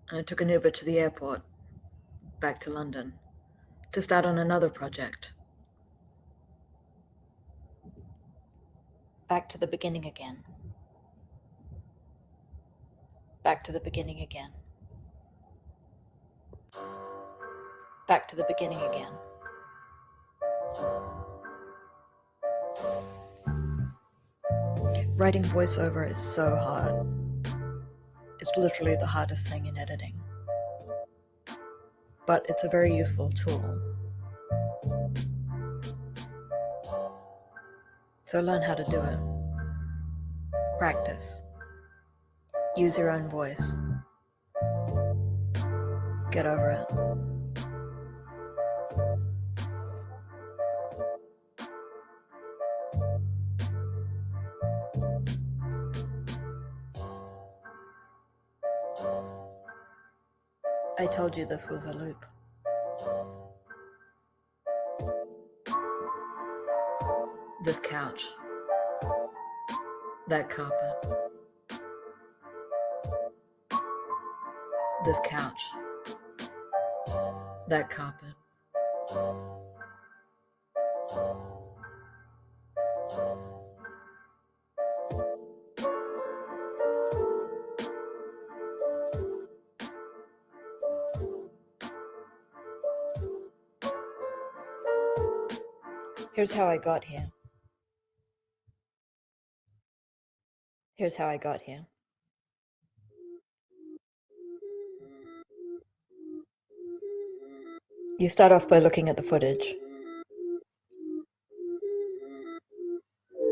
and I took an Uber to the airport, back to London, to start on another project. Back to the beginning again. Back to the beginning again. Back to the beginning again. Writing voiceover is so hard. It's literally the hardest thing in editing. But it's a very useful tool. So learn how to do it. Practice. Use your own voice. Get over it. I told you this was a loop. This couch. That carpet. This couch. That carpet. Here's how I got here. Here's how I got here. You start off by looking at the footage.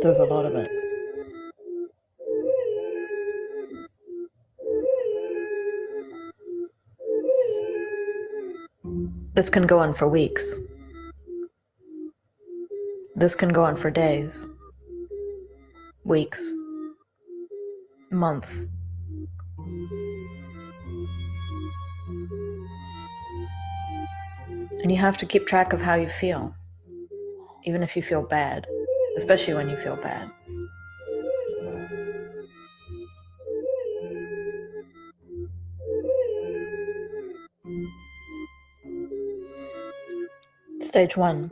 There's a lot of it. This can go on for weeks. This can go on for days, weeks, months. And you have to keep track of how you feel, even if you feel bad, especially when you feel bad. Stage 1.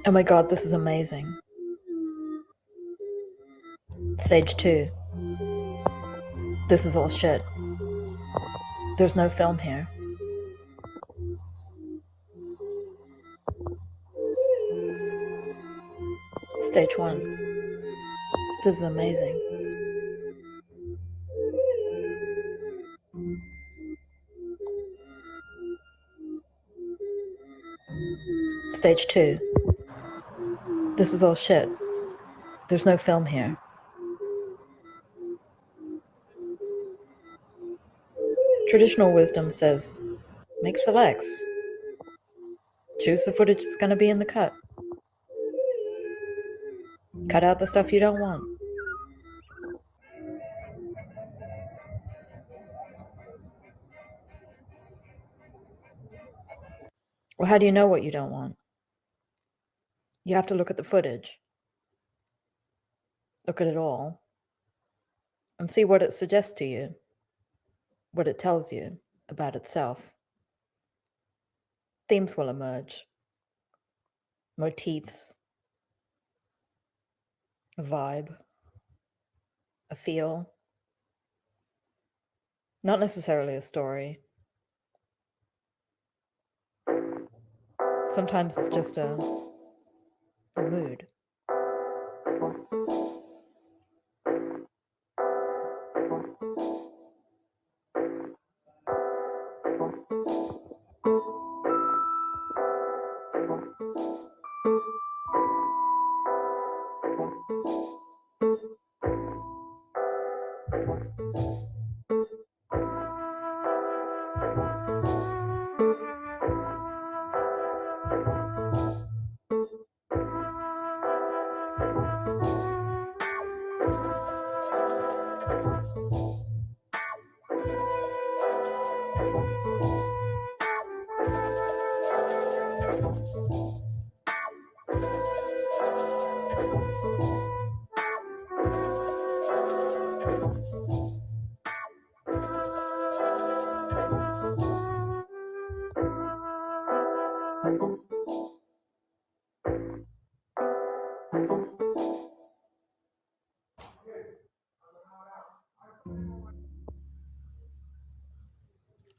Oh my God, this is amazing. Stage 2. This is all shit. There's no film here. Stage 1. This is amazing. Stage 2. This is all shit. There's no film here. Traditional wisdom says, make selects. Choose the footage that's going to be in the cut. Cut out the stuff you don't want. Well, how do you know what you don't want? You have to look at the footage. Look at it all. And see what it suggests to you. what it tells you about itself. Themes will emerge, motifs, a vibe, a feel, not necessarily a story. Sometimes it's just a mood.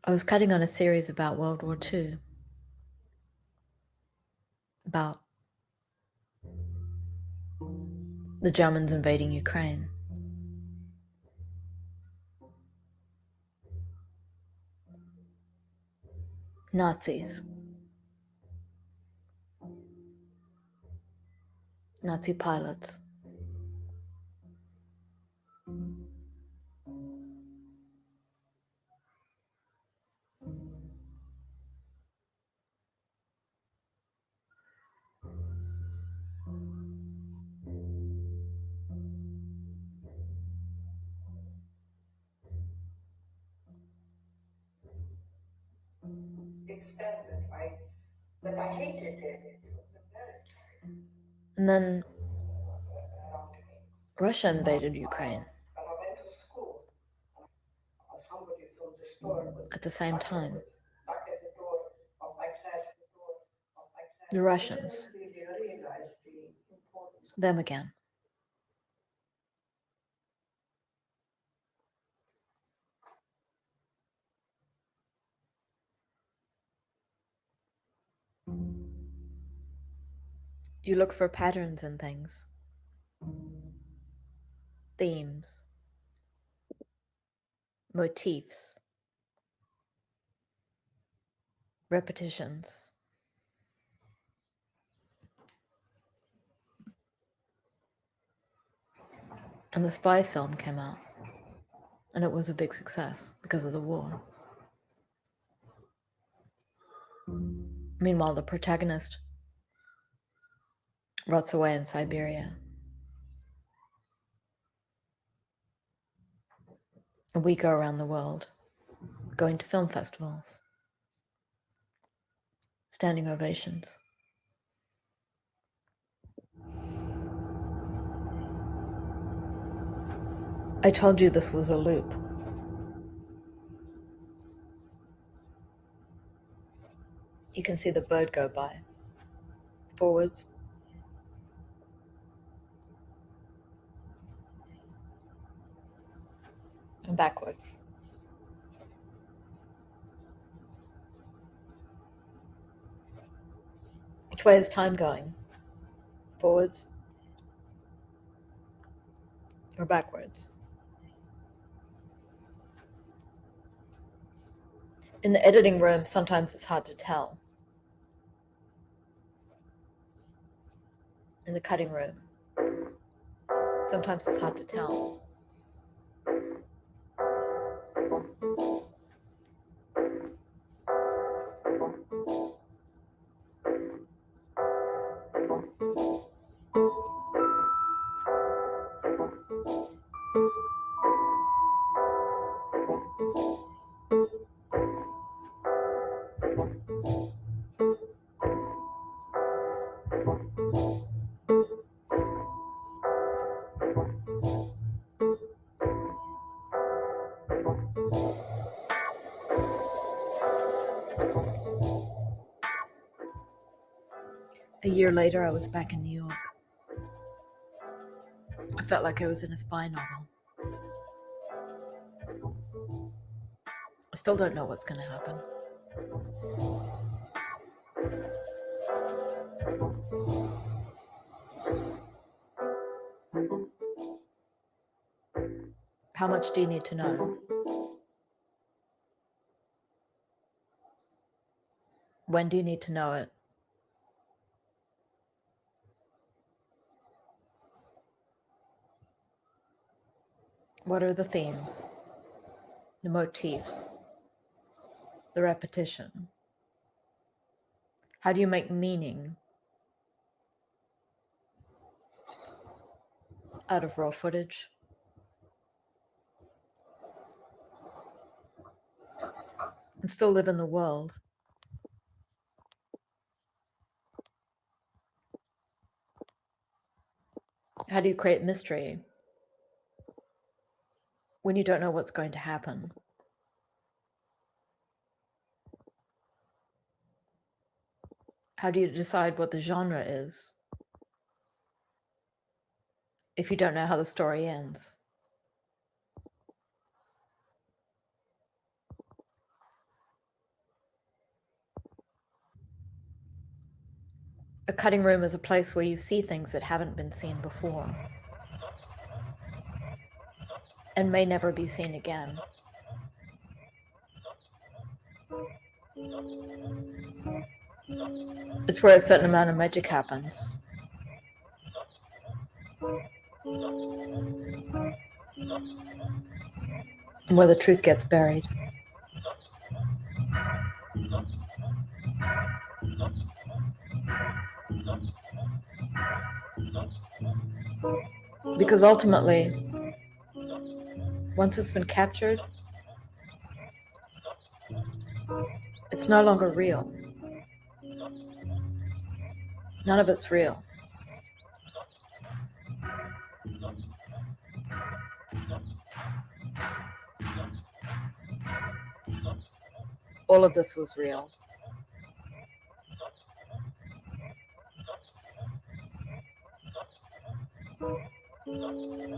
I was cutting on a series about World War II, about the Germans invading Ukraine. Nazis. Nazi pilots. Extended, right? But I hated it. And then Russia invaded Ukraine at the same time. The Russians, them again. You look for patterns in things, themes, motifs, repetitions. And the spy film came out, and it was a big success because of the war. Meanwhile, the protagonist rots away in Siberia. And we go around the world, going to film festivals, standing ovations. I told you this was a loop. You can see the bird go by, forwards, and backwards. Which way is time going? Forwards or backwards? In the editing room, sometimes it's hard to tell. In the cutting room, sometimes it's hard to tell. A year later, I was back in New York. I felt like I was in a spy novel. I still don't know what's going to happen. How much do you need to know? When do you need to know it? What are the themes, the motifs, the repetition? How do you make meaning out of raw footage? And still live in the world? How do you create mystery when you don't know what's going to happen? How do you decide what the genre is if you don't know how the story ends? A cutting room is a place where you see things that haven't been seen before and may never be seen again. It's where a certain amount of magic happens. And where the truth gets buried. Because ultimately, once it's been captured, it's no longer real. None of it's real. All of this was real.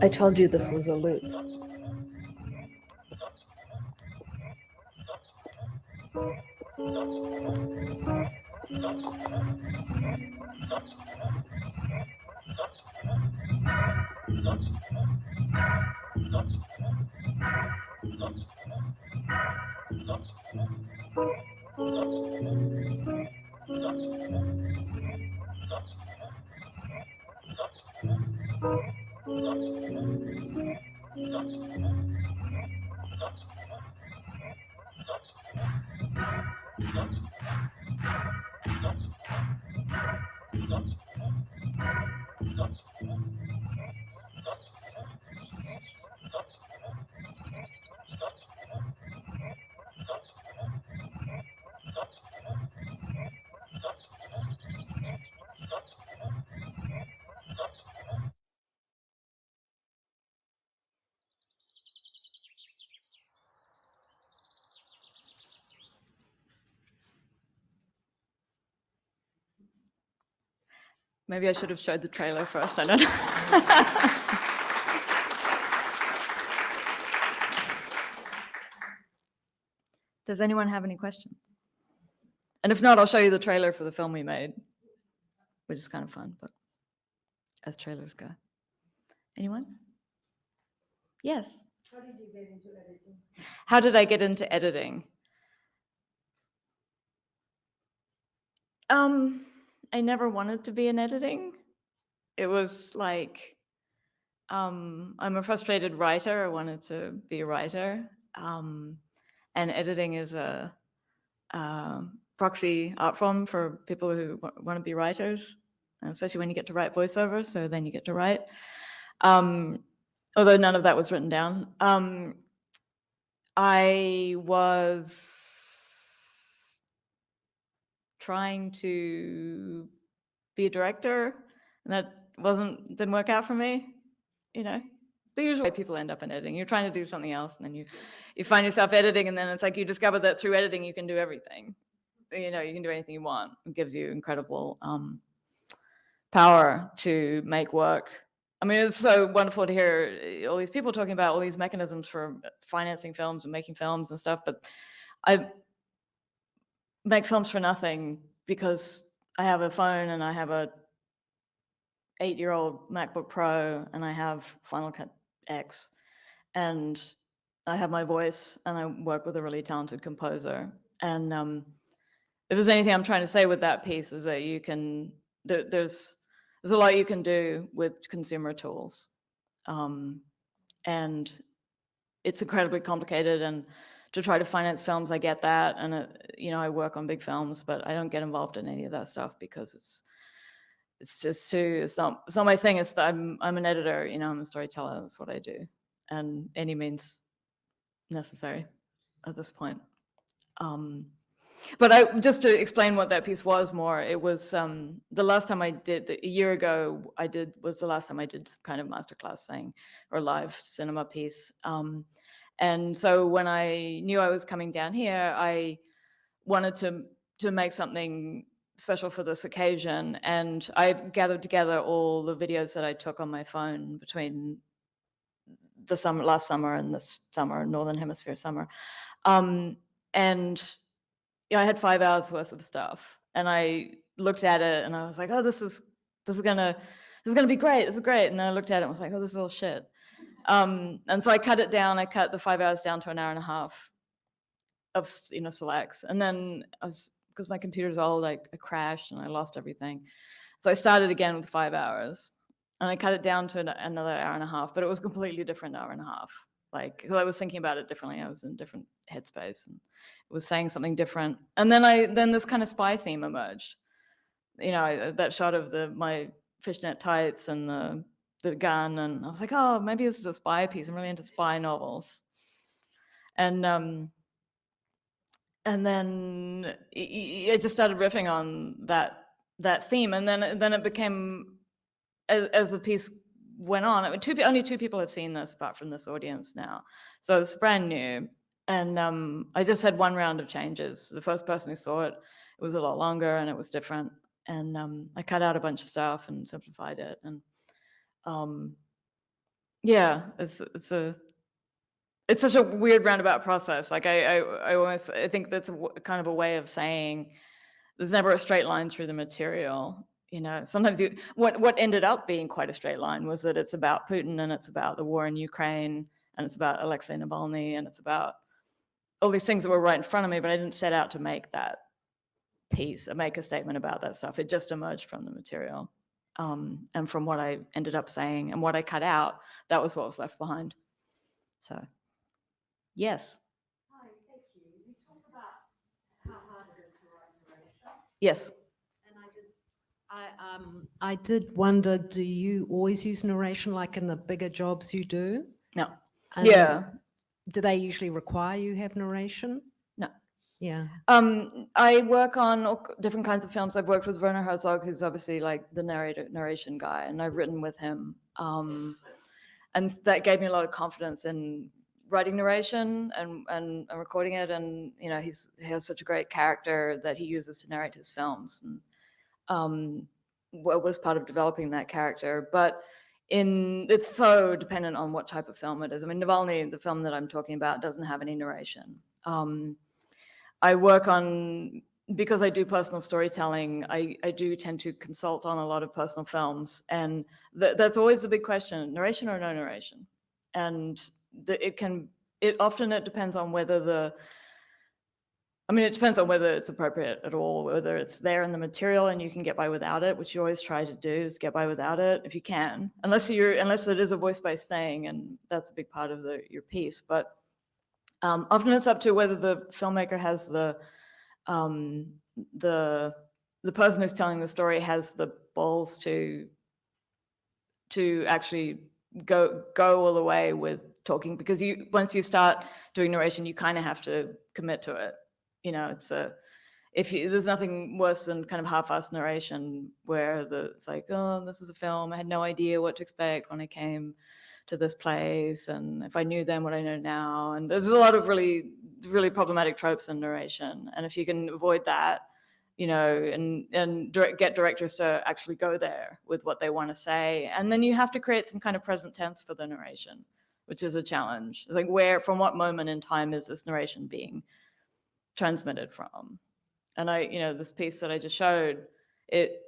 I told you this was a loop. Maybe I should have showed the trailer first, I don't know. Does anyone have any questions? And if not, I'll show you the trailer for the film we made, which is kind of fun, but as trailers go. Anyone? Yes. How did you get into editing? How did I get into editing? I never wanted to be in editing. It was like, I'm a frustrated writer. I wanted to be a writer. And editing is a proxy art form for people who want to be writers, especially when you get to write voiceovers. So then you get to write. Although none of that was written down. I was trying to be a director, and that didn't work out for me. You know, the usual way people end up in editing. You're trying to do something else, and then you find yourself editing, and then it's like you discover that through editing you can do everything. You know, you can do anything you want. It gives you incredible power to make work. I mean, it's so wonderful to hear all these people talking about all these mechanisms for financing films and making films and stuff, but I make films for nothing because I have a phone and I have a 8-year-old MacBook Pro and I have Final Cut X and I have my voice and I work with a really talented composer. And if there's anything I'm trying to say with that piece is that you can, there's a lot you can do with consumer tools. And it's incredibly complicated, and to try to finance films, I get that. And, you know, I work on big films, but I don't get involved in any of that stuff because it's just too, it's not my thing. It's that I'm an editor, you know, I'm a storyteller. That's what I do. And any means necessary at this point. But just to explain what that piece was more, it was the last time I did, a year ago, was the last time I did some kind of masterclass thing or live cinema piece. And so when I knew I was coming down here, I wanted to make something special for this occasion. And I gathered together all the videos that I took on my phone between the last summer and this summer, Northern Hemisphere summer. And yeah, I had 5 hours worth of stuff, and I looked at it and I was like, oh, this is gonna be great. This is great. And then I looked at it and was like, oh, this is all shit. And so I cut it down. I cut the 5 hours down to an hour and a half of, you know, selects. And then because my computer's old, I crashed and I lost everything. So I started again with 5 hours, and I cut it down to another hour and a half, but it was a completely different hour and a half. Like, because I was thinking about it differently. I was in a different headspace and it was saying something different. And then this kind of spy theme emerged. You know, that shot of my fishnet tights and the gun, and I was like, oh, maybe this is a spy piece. I'm really into spy novels. And then I just started riffing on that theme, and then it became, as the piece went on, only 2 people have seen this apart from this audience now, so it's brand new. And I just had 1 round of changes. The first person who saw it, it was a lot longer and it was different, and I cut out a bunch of stuff and simplified it. And yeah, it's such a weird roundabout process. Like I think that's kind of a way of saying there's never a straight line through the material. You know, sometimes what ended up being quite a straight line was that it's about Putin and it's about the war in Ukraine and it's about Alexei Navalny and it's about all these things that were right in front of me, but I didn't set out to make that piece or make a statement about that stuff. It just emerged from the material. And from what I ended up saying and what I cut out, that was what was left behind. So, yes. Hi, thank you. You talk about how hard it is to write narration. Yes. I did wonder, do you always use narration like in the bigger jobs you do? No. And Yeah. Do they usually require you have narration? No. Yeah. I work on all different kinds of films. I've worked with Werner Herzog, who's obviously like the narration guy, and I've written with him. And that gave me a lot of confidence in writing narration and recording it. And, you know, he has such a great character that he uses to narrate his films. And was part of developing that character. But it's so dependent on what type of film it is. I mean, Navalny, the film that I'm talking about, doesn't have any narration. I work on, because I do personal storytelling, I do tend to consult on a lot of personal films, and that's always the big question: narration or no narration. And it often depends on whether it depends on whether it's appropriate at all, whether it's there in the material and you can get by without it, which you always try to do, is get by without it if you can, unless it is a voice-based thing, and that's a big part of your piece. But often it's up to whether the filmmaker has the person who's telling the story has the balls to actually go all the way with talking, because once you start doing narration, you kind of have to commit to it. You know, there's nothing worse than kind of half-assed narration where it's like, oh, this is a film. I had no idea what to expect when I came to this place, and if I knew then what I know now. And there's a lot of really, really problematic tropes in narration. And if you can avoid that, you know, and get directors to actually go there with what they want to say. And then you have to create some kind of present tense for the narration, which is a challenge. It's like, from what moment in time is this narration being transmitted from? And this piece that I just showed, it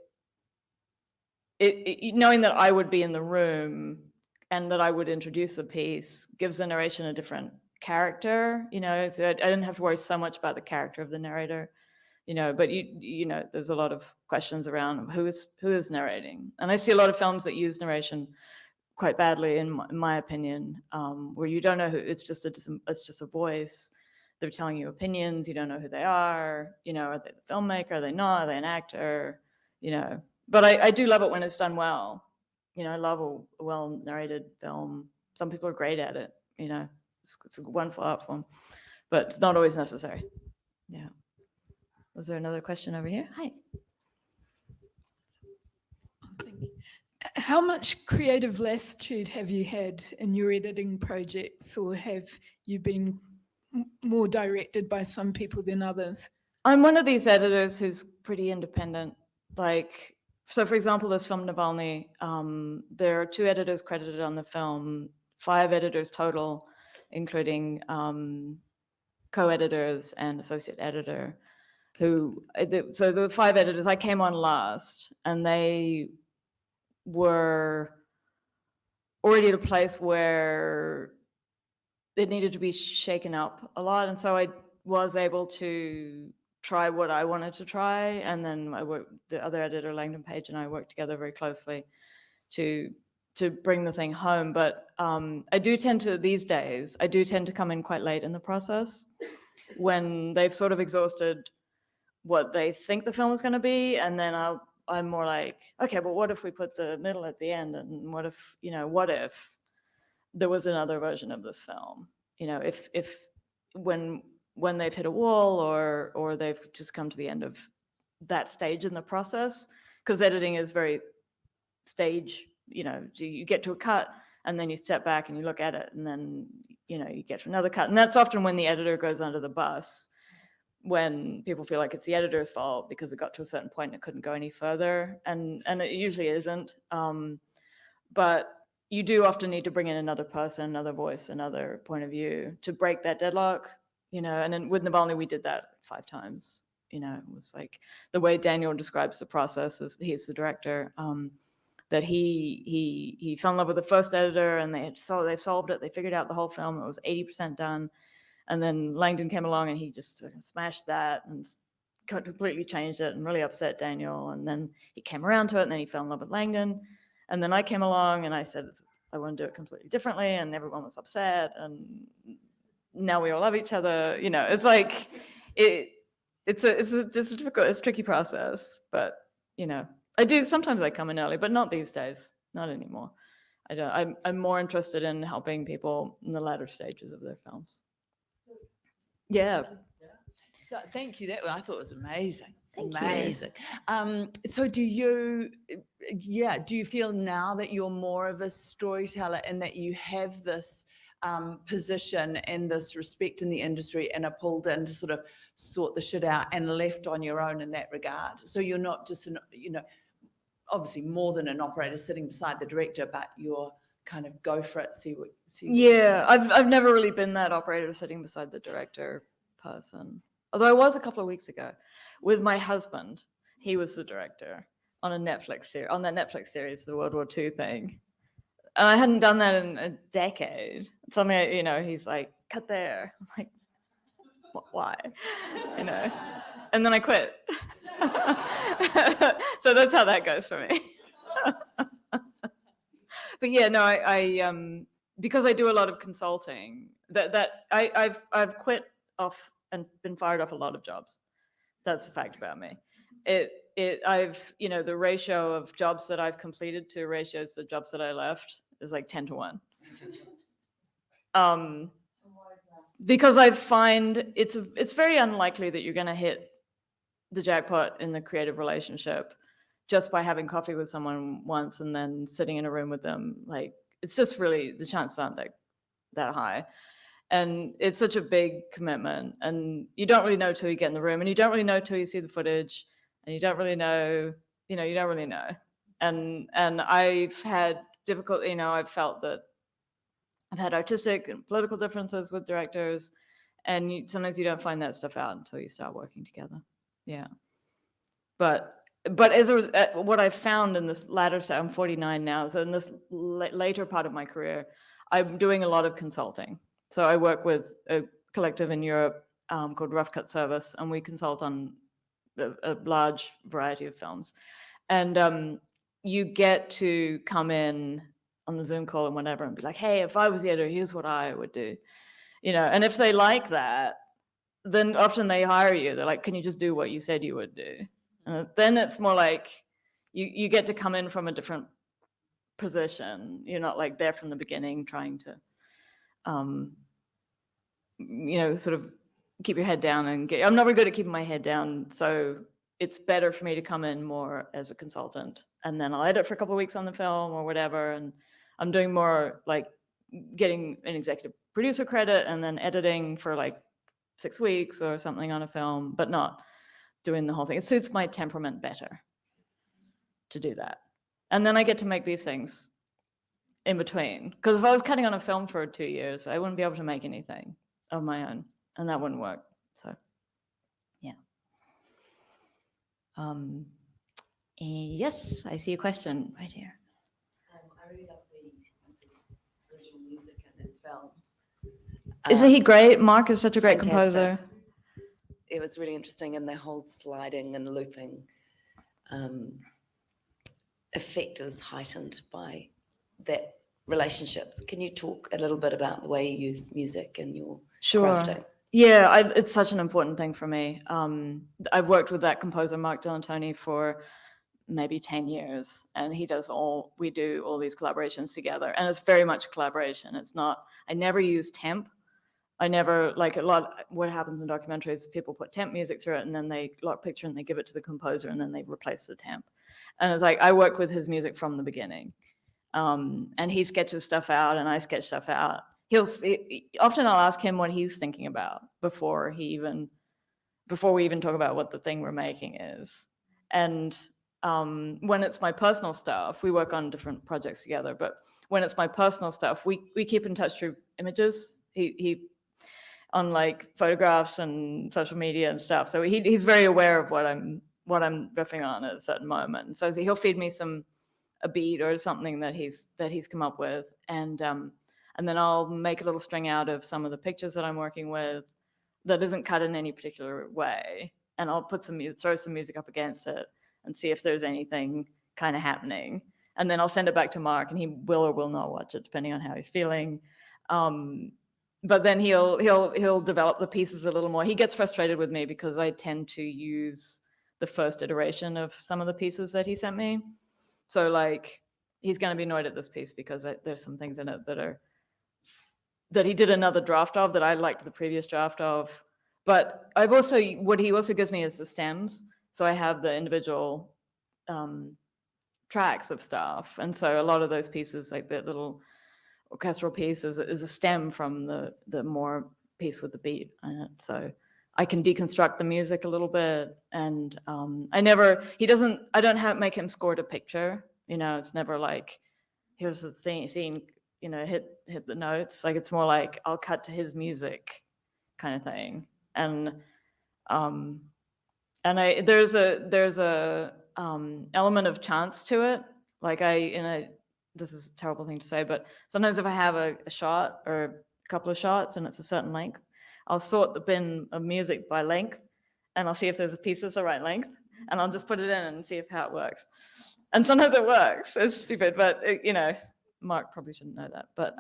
knowing that I would be in the room and that I would introduce the piece gives the narration a different character, so I didn't have to worry so much about the character of the narrator, but there's a lot of questions around who is narrating. And I see a lot of films that use narration quite badly, in my opinion, where you don't know who, it's just a voice. They're telling you opinions, you don't know who they are, are they the filmmaker, are they not, are they an actor, but I do love it when it's done well. I love a well narrated film. Some people are great at it, it's a wonderful art form, but it's not always necessary. Yeah. Was there another question over here? Hi. How much creative lassitude have you had in your editing projects, or have you been more directed by some people than others? I'm one of these editors who's pretty independent. So for example, this film Navalny, there are 2 editors credited on the film, 5 editors total, including co-editors and associate editor. So the 5 editors, I came on last, and they were already at a place where it needed to be shaken up a lot. And so I was able to try what I wanted to try. And then the other editor, Langdon Page, and I worked together very closely to bring the thing home. But I do tend to come in quite late in the process when they've sort of exhausted what they think the film is going to be. And then I'm more like, okay, but what if we put the middle at the end? And what if there was another version of this film? If when they've hit a wall or they've just come to the end of that stage in the process, because editing is very stage, you get to a cut and then you step back and you look at it, and then you get to another cut. And that's often when the editor goes under the bus, when people feel like it's the editor's fault because it got to a certain point and it couldn't go any further, and it usually isn't. But you do often need to bring in another person, another voice, another point of view to break that deadlock, and then with Navalny, we did that 5 times. It was like the way Daniel describes the process, as he's the director, that he fell in love with the first editor, and they solved it. They figured out the whole film. It was 80% done. And then Langdon came along and he just smashed that and completely changed it and really upset Daniel. And then he came around to it, and then he fell in love with Langdon. And then I came along and I said, I want to do it completely differently. And everyone was upset. And now we all love each other. It's like, it's a tricky process. But, sometimes I come in early, but not these days, not anymore. I'm more interested in helping people in the latter stages of their films. Yeah. So thank you. I thought it was amazing. Thank you. Amazing. So do you feel now that you're more of a storyteller and that you have this position and this respect in the industry and are pulled in to sort of sort the shit out and left on your own in that regard? So you're not just, obviously more than an operator sitting beside the director, but you're kind of go for it, see. Yeah, I've never really been that operator sitting beside the director person. Although I was a couple of weeks ago with my husband. He was the director on a Netflix series, on that Netflix series, the World War II thing. And I hadn't done that in a decade. Something, he's like, cut there. I'm like, why? And then I quit. So that's how that goes for me. But yeah, no, I because I do a lot of consulting, I've quit off and been fired off a lot of jobs. That's a fact about me. The ratio of jobs that I've completed to ratios the jobs that I left is like 10 to 1. Because I find it's very unlikely that you're going to hit the jackpot in the creative relationship just by having coffee with someone once and then sitting in a room with them. Like, it's just really, the chances aren't that high. And it's such a big commitment, and you don't really know till you get in the room, and you don't really know till you see the footage. and you don't really know, you don't really know. And I've had difficulty, I've felt that I've had artistic and political differences with directors, and sometimes you don't find that stuff out until you start working together. Yeah. But what I've found in this latter stage, I'm 49 now, so in this later part of my career, I'm doing a lot of consulting. So I work with a collective in Europe called Rough Cut Service, and we consult on a large variety of films. And you get to come in on the Zoom call and whatever and be like, hey, if I was the editor, here's what I would do. And if they like that, then often they hire you. They're like, can you just do what you said you would do? Then it's more like you get to come in from a different position. You're not like there from the beginning trying to, sort of keep your head down and I'm not very good at keeping my head down. So it's better for me to come in more as a consultant, and then I'll edit for a couple of weeks on the film or whatever. And I'm doing more like getting an executive producer credit and then editing for like 6 weeks or something on a film, but not doing the whole thing. It suits my temperament better to do that. And then I get to make these things in between. Because if I was cutting on a film for 2 years, I wouldn't be able to make anything of my own, and that wouldn't work. So, yeah. Yes, I see a question right here. I really love the original music in the film. Isn't he great? Mark is such a great Fantastic. composer. It was really interesting, and the whole sliding and looping effect is heightened by that relationship. Can you talk a little bit about the way you use music in your crafting? Yeah, it's such an important thing for me. I've worked with that composer, Mark Delantoni, for maybe 10 years, and we do all these collaborations together, and it's very much a collaboration. It's not, I never use temp. I never, like what happens in documentaries, people put temp music through it and then they lock picture and they give it to the composer and then they replace the temp. And it's like, I work with his music from the beginning. And he sketches stuff out and I sketch stuff out. Often I'll ask him what he's thinking about before we even talk about what the thing we're making is. And when it's my personal stuff, we work on different projects together, but when it's my personal stuff, we keep in touch through images. He on like photographs and social media and stuff. So he's very aware of what I'm riffing on at a certain moment. So he'll feed me a beat or something that he's come up with, and then I'll make a little string out of some of the pictures that I'm working with that isn't cut in any particular way, and I'll put throw some music up against it and see if there's anything kind of happening, and then I'll send it back to Mark, and he will or will not watch it depending on how he's feeling. But then he'll develop the pieces a little more. He gets frustrated with me because I tend to use the first iteration of some of the pieces that he sent me. So like he's going to be annoyed at this piece because there's some things in it that he did another draft of that I liked the previous draft of. But what he also gives me is the stems. So I have the individual tracks of stuff, and so a lot of those pieces, like the little orchestral piece, is a stem from the more piece with the beat in it. So I can deconstruct the music a little bit, and I don't make him score to picture. It's never like, here's the scene, hit the notes. Like it's more like I'll cut to his music, kind of thing. And there's a element of chance to it. Like this is a terrible thing to say, but sometimes if I have a shot or a couple of shots and it's a certain length, I'll sort the bin of music by length, and I'll see if there's a piece that's the right length, and I'll just put it in and see how it works. And sometimes it works. It's stupid, but Mark probably shouldn't know that. But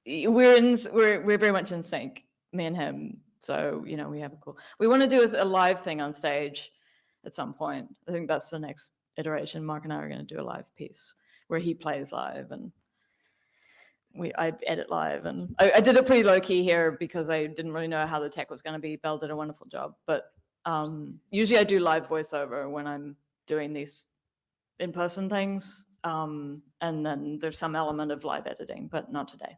we're very much in sync, me and him. So we have we want to do a live thing on stage at some point. I think that's the next iteration. Mark and I are going to do a live piece where he plays live and I edit live, and I did it pretty low key here because I didn't really know how the tech was going to be. Belle did a wonderful job, but usually I do live voiceover when I'm doing these in-person things, and then there's some element of live editing, but not today.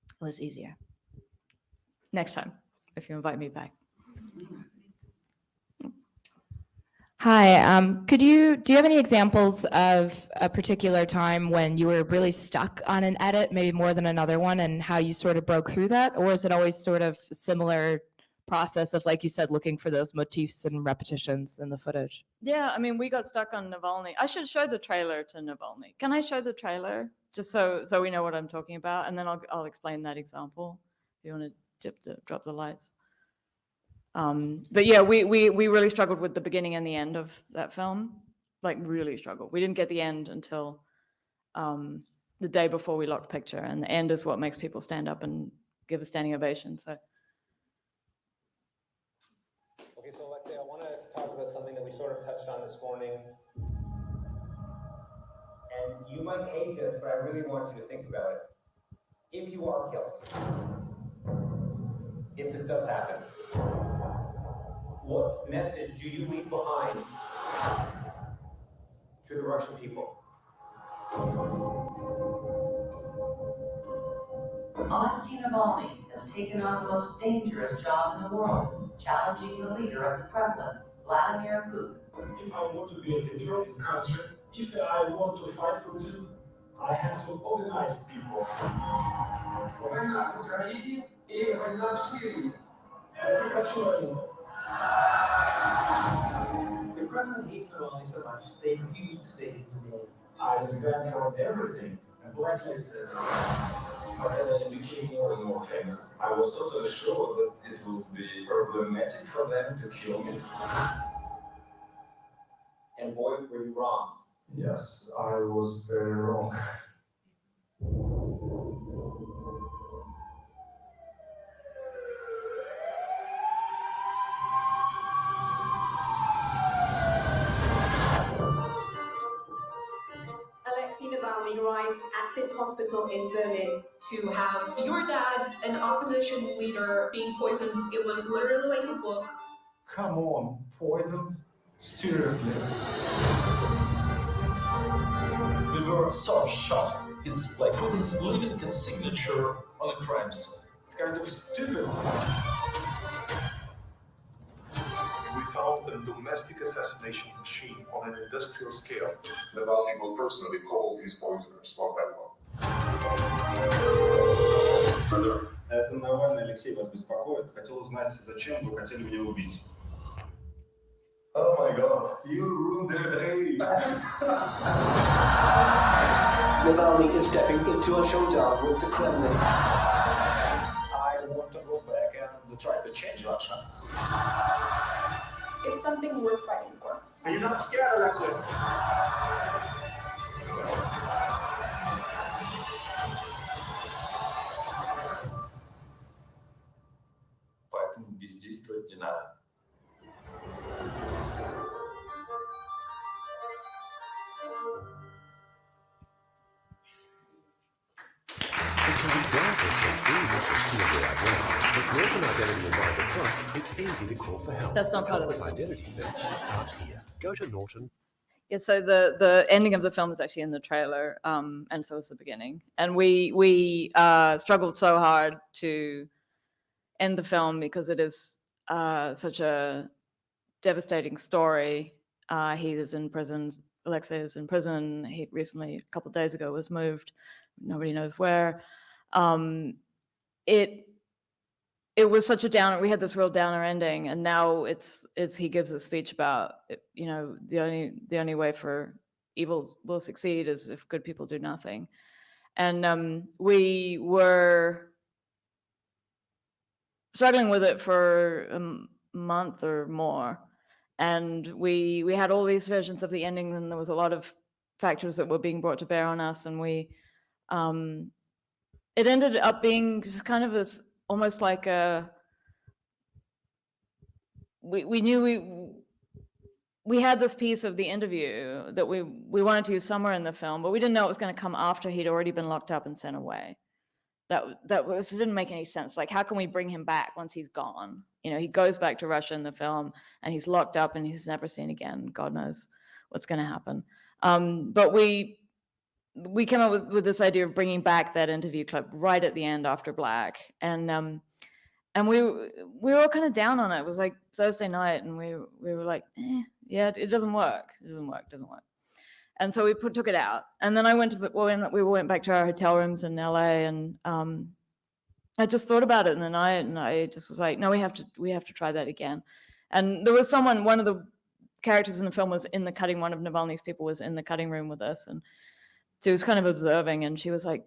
It was easier. Next time, if you invite me back. Hi, do you have any examples of a particular time when you were really stuck on an edit, maybe more than another one, and how you sort of broke through that? Or is it always sort of a similar process of, like you said, looking for those motifs and repetitions in the footage? Yeah, I mean, we got stuck on Navalny. I should show the trailer to Navalny. Can I show the trailer just so we know what I'm talking about, and then I'll explain that example. If you want to drop the lights. But yeah, we really struggled with the beginning and the end of that film, like really struggled. We didn't get the end until the day before we locked picture, and the end is what makes people stand up and give a standing ovation. So. Okay, so Alexei, I want to talk about something that we sort of touched on this morning. And you might hate this, but I really want you to think about it. If you are killed, if this does happen, what message do you leave behind to the Russian people? Alexei Navalny has taken on the most dangerous job in the world, challenging the leader of the Kremlin, Vladimir Putin. If I want to be a leader in this country, if I want to fight Putin, I have to organize people. Война в Украине и война в Сирии. The Kremlin hates Navalny so much, they refuse to say his name. I was banned from everything and blacklisted. But as I became more and more famous, I was totally sure that it would be problematic for them to kill me. And boy, were you wrong. Yes, I was very wrong. Alexei Navalny arrives at this hospital in Berlin to have your dad, an opposition leader, being poisoned. It was literally like a book. Come on, poisoned? Seriously? We were so shocked. It's like Putin's leaving a signature on a crime scene. It's kind of stupid. We found a domestic assassination machine on an industrial scale. Navalny will personally call his poisoners one by one. Further. Это Навальный, Алексей, вас беспокоит. Хотел узнать, зачем вы хотели меня убить. Oh my god, you ruined their day! Navalny is stepping into a showdown with the Kremlin. I want to go back and try to change Russia. It's something worth fighting for. Are you not scared, Alexei? Поэтому бездействовать не надо. It can be dangerously easy to steal your identity. With Norton Identity Advisor Plus, it's easy to call for help. That's not part of Help the with identity theft starts here. Go to Norton. Yeah, so the ending of the film is actually in the trailer, and so is the beginning. And we struggled so hard to end the film because it is such a devastating story. He is in prison. Alexei is in prison. He recently, a couple of days ago, was moved. Nobody knows where. It was such a downer. We had this real downer ending, and now it's he gives a speech about, you know, the only way for evil will succeed is if good people do nothing. And we were struggling with it for a month or more, and we had all these versions of the ending, and there was a lot of factors that were being brought to bear on us, and we it ended up being just kind of this almost like a we knew we had this piece of the interview that we wanted to use somewhere in the film, but we didn't know it was going to come after he'd already been locked up and sent away. That didn't make any sense. Like, how can we bring him back once he's gone? You know, he goes back to Russia in the film and he's locked up and he's never seen again. God knows what's going to happen. But we came up with this idea of bringing back that interview clip right at the end after Black. And and we were all kind of down on it. It was like Thursday night, and we were like, yeah, it doesn't work. It doesn't work. And so we took it out. And then we went back to our hotel rooms in LA, and I just thought about it in the night, and I just was like, no, we have to try that again. And there was one of the characters in the film was in the cutting. One of Navalny's people was in the cutting room with us, and she was kind of observing, and she was like,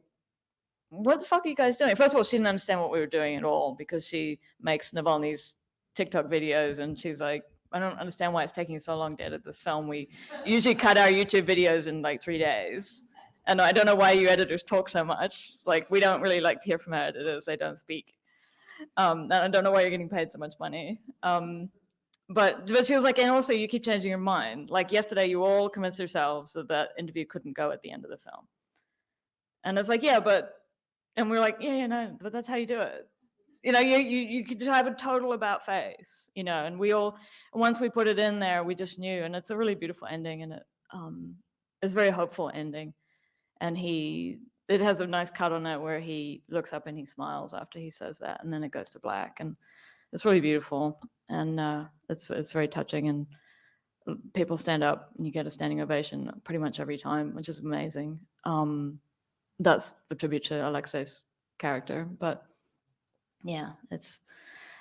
what the fuck are you guys doing? First of all, she didn't understand what we were doing at all, because she makes Navalny's TikTok videos, and she's like, I don't understand why it's taking so long to edit this film. We usually cut our YouTube videos in like 3 days. And I don't know why you editors talk so much. Like, we don't really like to hear from our editors. They don't speak. And I don't know why you're getting paid so much money. But she was like, and also you keep changing your mind. Like yesterday, you all convinced yourselves that that interview couldn't go at the end of the film. And it's like, yeah, and we're like, yeah, no, but that's how you do it. You know, you could have a total about face, you know, and we all, once we put it in there, we just knew, and it's a really beautiful ending, and it's a very hopeful ending. And it has a nice cut on it where he looks up and he smiles after he says that, and then it goes to black, and it's really beautiful, and it's very touching, and people stand up and you get a standing ovation pretty much every time, which is amazing. That's a tribute to Alexei's character, but yeah, it's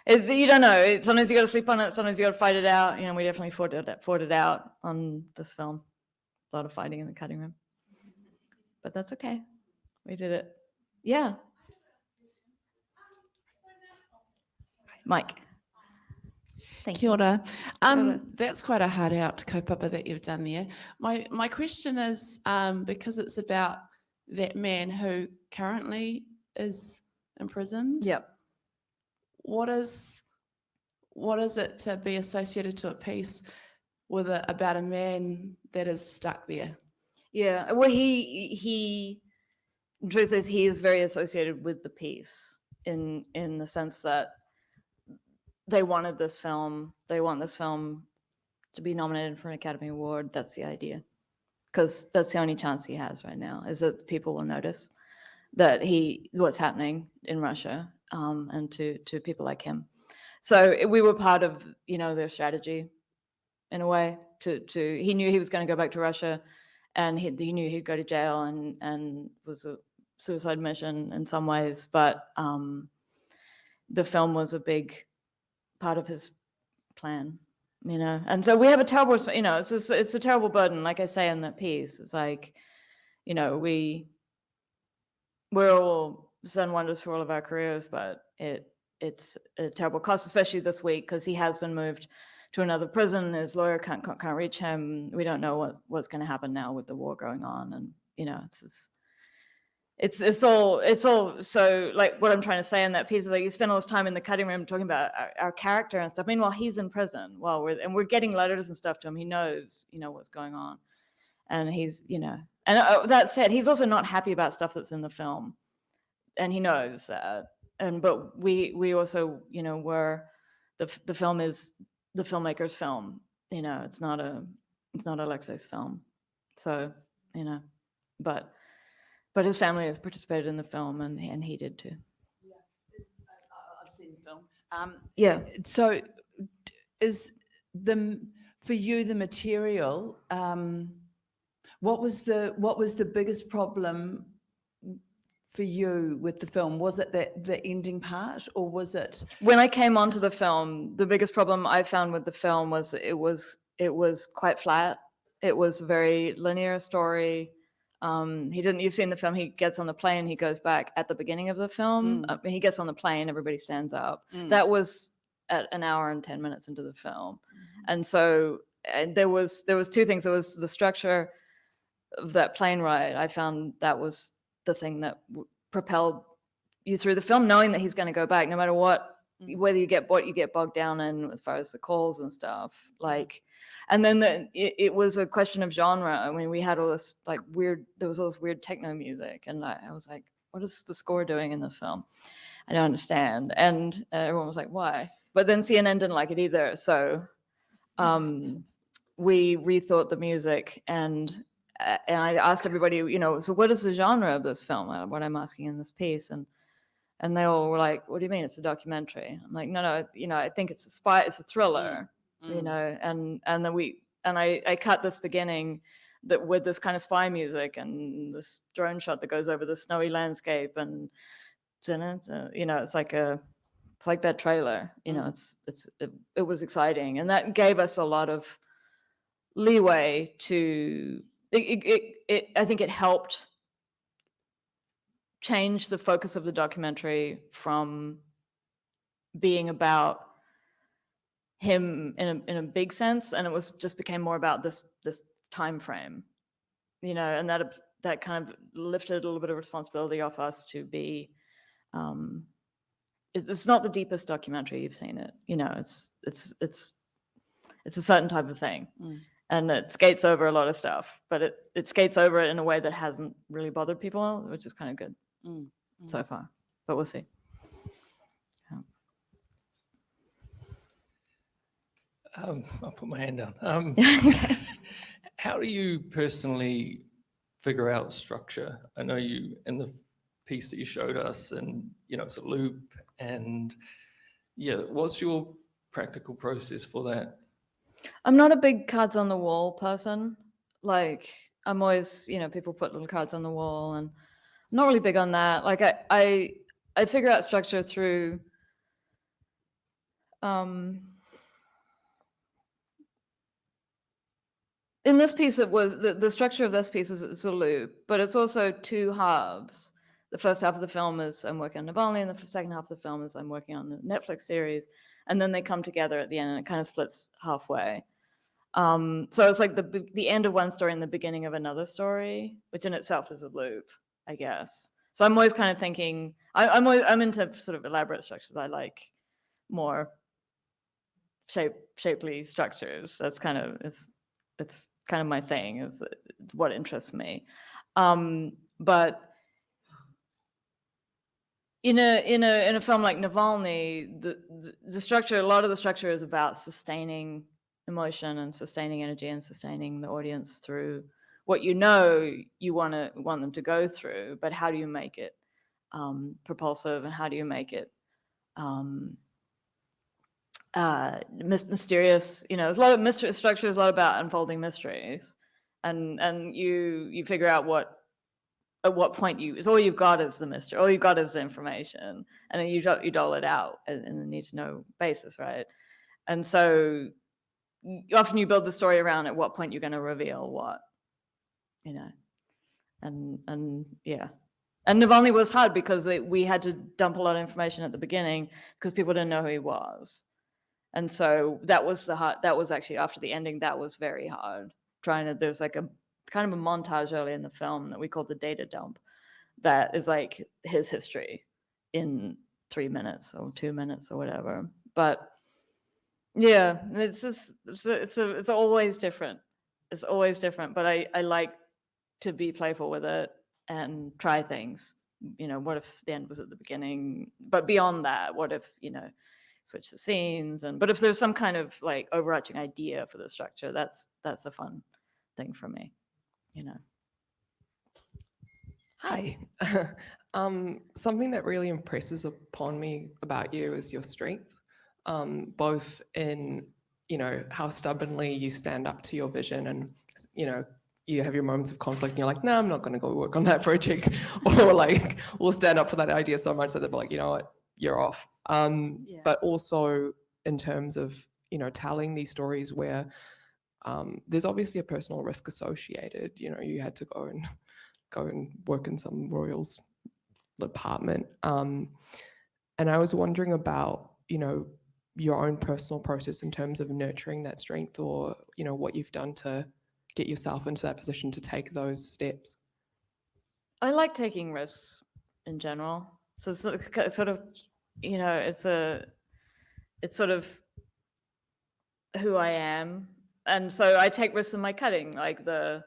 you don't know. Sometimes you got to sleep on it. Sometimes you got to fight it out. You know, we definitely fought it out on this film. A lot of fighting in the cutting room, but that's okay. We did it. Yeah. Mike. Thank Kia you. ora. Kia ora. That's quite a hard out kaupapa that you've done there. My question is, because it's about that man who currently is imprisoned. Yep. What is it to be associated to a piece with about a man that is stuck there? Yeah. Well, the truth is, he is very associated with the piece in the sense that they wanted this film. They want this film to be nominated for an Academy Award. That's the idea, because that's the only chance he has right now, is that people will notice that what's happening in Russia, and to people like him. So we were part of, you know, their strategy in a way. He knew he was going to go back to Russia, and he knew he'd go to jail, and was a suicide mission in some ways. But the film was a big part of his plan, you know. And so we have a terrible, you know, it's a terrible burden. Like I say in that piece, it's like, you know, we're all done wonders for all of our careers, but it's a terrible cost, especially this week, because he has been moved to another prison. His lawyer can't reach him. We don't know what's going to happen now with the war going on, and you know, it's all so, like, what I'm trying to say in that piece is, like, you spend all this time in the cutting room talking about our character and stuff. Meanwhile, he's in prison while we're getting letters and stuff to him. He knows, you know, what's going on, and he's, you know, and that said, he's also not happy about stuff that's in the film, and he knows that. But we also, you know, the film is the filmmaker's film. You know, it's not Alexei's film. So, you know, but his family has participated in the film, and he did too. Yeah, I've seen the film. Yeah. So, is for you the material? What was the biggest problem for you with the film? Was it the ending part, or was it? When I came onto the film, the biggest problem I found with the film was it was quite flat. It was a very linear story. You've seen the film, he gets on the plane, he goes back at the beginning of the film. He gets on the plane, everybody stands up. That was at 1 hour and 10 minutes into the film. And so there was two things. There was the structure of that plane ride. I found that was the thing that propelled you through the film, knowing that he's going to go back, no matter what, whether you get bogged down in as far as the calls and stuff. Like, and then it was a question of genre. I mean, we had all this there was all this weird techno music, and I was like, what is the score doing in this film? I don't understand. And everyone was like, why? But then CNN didn't like it either. So we rethought the music, and I asked everybody, you know, so what is the genre of this film? What I'm asking in this piece, and And they all were like, what do you mean it's a documentary? I'm like, no, I think it's it's a thriller, and then I cut this beginning that with this kind of spy music and this drone shot that goes over the snowy landscape, and it's like that trailer, it was exciting, and that gave us a lot of leeway to I think it helped change the focus of the documentary from being about him in a big sense, and it was just became more about this time frame, and that kind of lifted a little bit of responsibility off us to be it's not the deepest documentary you've seen it, it's a certain type of thing. And it skates over a lot of stuff, but it skates over it in a way that hasn't really bothered people, which is kind of good so far, but we'll see. I'll put my hand down. How do you personally figure out structure? I know you, in the piece that you showed us, and it's a loop, and what's your practical process for that? I'm not a big cards on the wall person. Like, I'm always, people put little cards on the wall, and I'm not really big on that. Like, I figure out structure through in this piece, it was the structure of this piece is a loop, but it's also two halves. The first half of the film is I'm working on Navalny, and the second half of the film is I'm working on the Netflix series, and then they come together at the end, and it kind of splits halfway. So it's like the end of one story and the beginning of another story, which in itself is a loop, I guess. So I'm always kind of thinking, I'm into sort of elaborate structures. I like more shapely structures. That's kind of it's kind of my thing. Is what interests me. But in a film like Navalny, the structure, a lot of the structure is about sustaining emotion and sustaining energy and sustaining the audience through what you want them to go through, but how do you make it propulsive, and how do you make it mysterious? There's a lot of mystery structure, is a lot about unfolding mysteries, and you figure out at what point all you've got is the mystery, all you've got is the information, and then you dole it out in a need to know basis, right? And so often you build the story around at what point you're going to reveal what, and yeah. And Navalny was hard because we had to dump a lot of information at the beginning because people didn't know who he was. And so that was actually after the ending, that was very hard. There's like a kind of a montage early in the film that we called the data dump. That is like his history in 3 minutes or 2 minutes or whatever. But yeah, it's always different. It's always different, but I like to be playful with it and try things. What if the end was at the beginning? But beyond that, what if, switch the scenes? But if there's some kind of like overarching idea for the structure, that's a fun thing for me, Hi. Something that really impresses upon me about you is your strength, both in, how stubbornly you stand up to your vision, and, you have your moments of conflict and you're like, no, I'm not going to go work on that project, or like, we'll stand up for that idea so much that they're like, you know what, you're off. But also in terms of, telling these stories where there's obviously a personal risk associated. You had to go and work in some royal's apartment. And I was wondering about, your own personal process in terms of nurturing that strength, or, what you've done to get yourself into that position to take those steps. I like taking risks in general. So it's sort of, it's sort of who I am. And so I take risks in my cutting, like the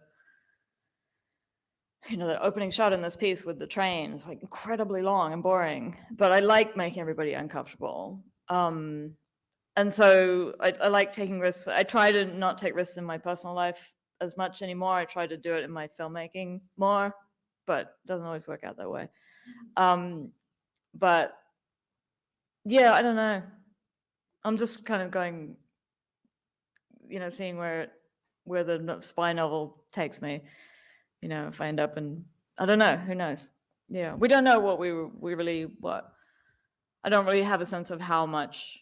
opening shot in this piece with the train is like incredibly long and boring, but I like making everybody uncomfortable. And so I like taking risks. I try to not take risks in my personal life as much anymore. I try to do it in my filmmaking more, but it doesn't always work out that way. But yeah, I don't know. I'm just kind of going, seeing where the spy novel takes me. If I end up in, I don't know, who knows? Yeah, we don't know what we really what. I don't really have a sense of how much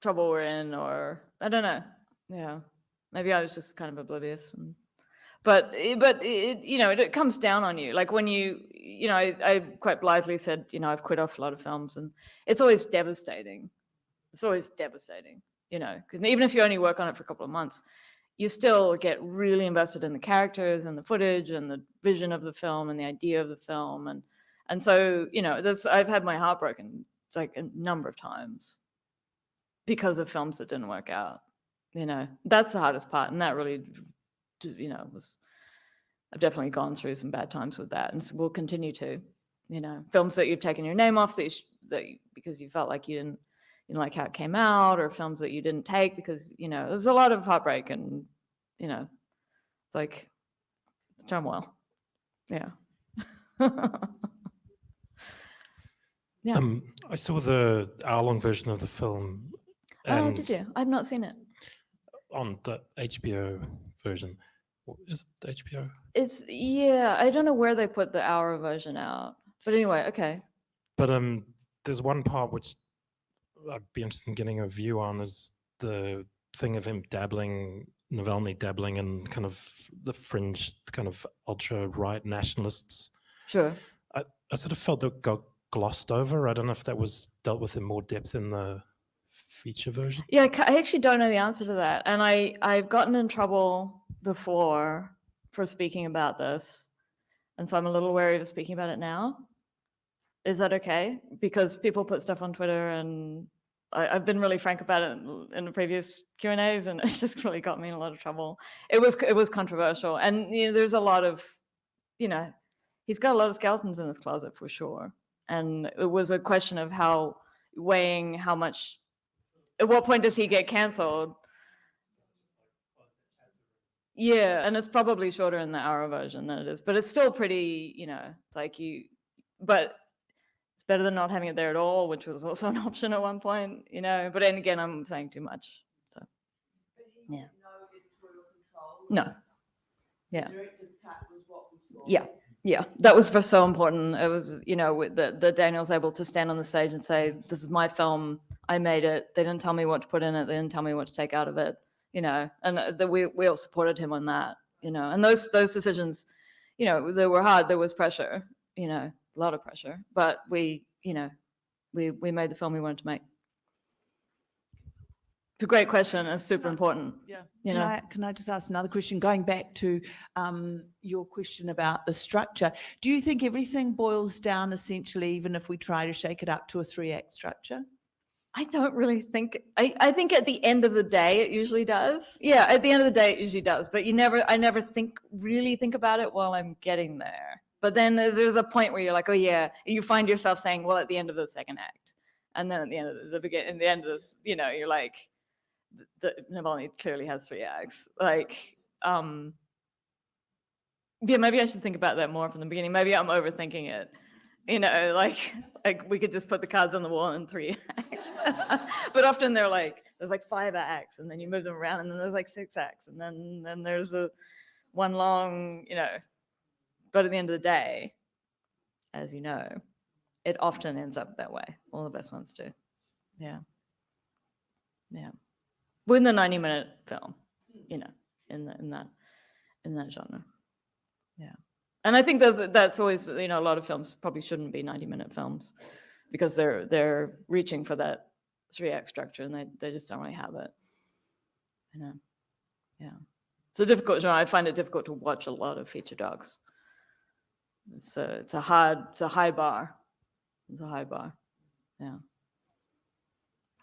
trouble we're in, or I don't know. Yeah, maybe I was just kind of oblivious. But it comes down on you. Like when I quite blithely said, I've quit off a lot of films, and it's always devastating. It's always devastating, because even if you only work on it for a couple of months, you still get really invested in the characters and the footage and the vision of the film and the idea of the film. And so, I've had my heart broken like a number of times because of films that didn't work out. That's the hardest part. And that really, I've definitely gone through some bad times with that, and so we'll continue to, films that you've taken your name off because you felt like you didn't like how it came out, or films that you didn't take because, there's a lot of heartbreak and, like turmoil. Yeah. Yeah. I saw the hour-long version of the film. Oh, did you? I've not seen it. On the HBO version. Is it HBO? Yeah, I don't know where they put the hour version out. But anyway, okay. But there's one part which I'd be interested in getting a view on, is the thing of him Navalny dabbling in kind of the fringe, kind of ultra-right nationalists. Sure. I sort of felt that got glossed over. I don't know if that was dealt with in more depth in the feature version. Yeah, I actually don't know the answer to that. And I've gotten in trouble before for speaking about this. And so I'm a little wary of speaking about it now. Is that okay? Because people put stuff on Twitter, and I've been really frank about it in the previous Q&As, and it just really got me in a lot of trouble. It was controversial. And there's a lot of, he's got a lot of skeletons in his closet for sure. And it was a question of weighing how much, at what point does he get canceled? Yeah, and it's probably shorter in the hour version than it is, but it's still pretty, but it's better than not having it there at all, which was also an option at one point, but then again, I'm saying too much, so. Yeah. No. Yeah. Yeah. Yeah, that was so important. It was, the Daniel's able to stand on the stage and say, this is my film, I made it. They didn't tell me what to put in it. They didn't tell me what to take out of it, and we all supported him on that, and those decisions, they were hard. There was pressure, a lot of pressure, but we made the film we wanted to make. It's a great question. It's super important. Yeah. Can I just ask another question? Going back to your question about the structure, do you think everything boils down essentially, even if we try to shake it up, to a 3-act structure? I don't really think, I think at the end of the day, it usually does. Yeah, at the end of the day, it usually does. But I never really think about it while I'm getting there. But then there's a point where you're like, oh yeah, you find yourself saying, well, at the end of the second act. And then at the end of the beginning, the end of the, you're like, Navalny clearly has 3 acts. Like, yeah, maybe I should think about that more from the beginning. Maybe I'm overthinking it. Like we could just put the cards on the wall in 3 acts. But often there's like 5 acts, and then you move them around, and then there's like 6 acts, and then there's one long, But at the end of the day, as you know, it often ends up that way. All the best ones do. Yeah. Yeah. Within the 90-minute film, in that genre. Yeah. And I think that's always, a lot of films probably shouldn't be 90-minute films because they're reaching for that 3-act structure, and they just don't really have it. Yeah. It's a difficult genre. I find it difficult to watch a lot of feature docs. It's a high bar. It's a high bar. Yeah.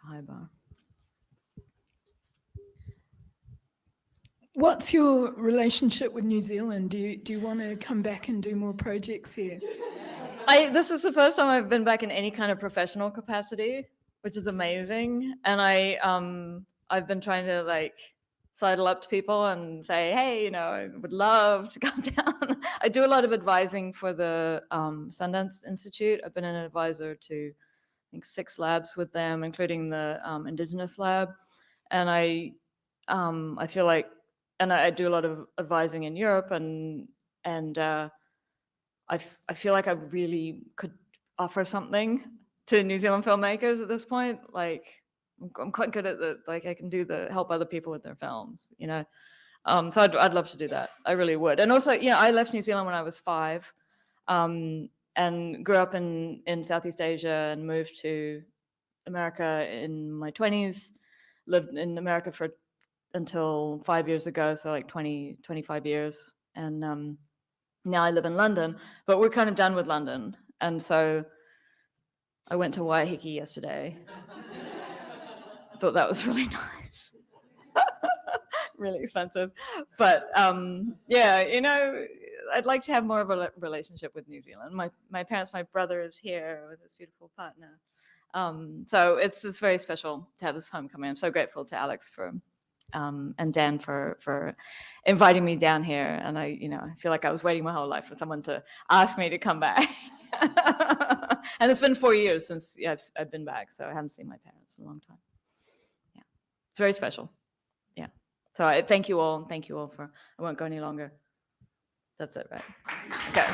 High bar. What's your relationship with New Zealand? Do you want to come back and do more projects here? This is the first time I've been back in any kind of professional capacity, which is amazing. And I've been trying to sidle up to people and say, hey, you know, I would love to come down. I do a lot of advising for the Sundance Institute. I've been an advisor to, I think, 6 labs with them, including the Indigenous lab. And I feel like, and I do a lot of advising in Europe, and I feel like I really could offer something to New Zealand filmmakers at this point. Like, I'm quite good at the, like, I can do the help other people with their films, you know. So I'd love to do that. I really would. And also, you know, I left New Zealand when I was 5, and grew up in Southeast Asia and moved to America in my 20s. Lived in America for until 5 years ago, so like 25 years. And now I live in London, but we're kind of done with London. And so I went to Waiheke yesterday. Thought that was really nice. Really expensive. But yeah, you know, I'd like to have more of a relationship with New Zealand. My parents, my brother is here with his beautiful partner. So it's just very special to have this homecoming. I'm so grateful to Alex for and Dan for inviting me down here. And I feel like I was waiting my whole life for someone to ask me to come back. And it's been 4 years since I've been back, so I haven't seen my parents in a long time. Yeah, it's very special. Yeah. So I thank you all. Thank you all for. I won't go any longer. That's it, right? Okay.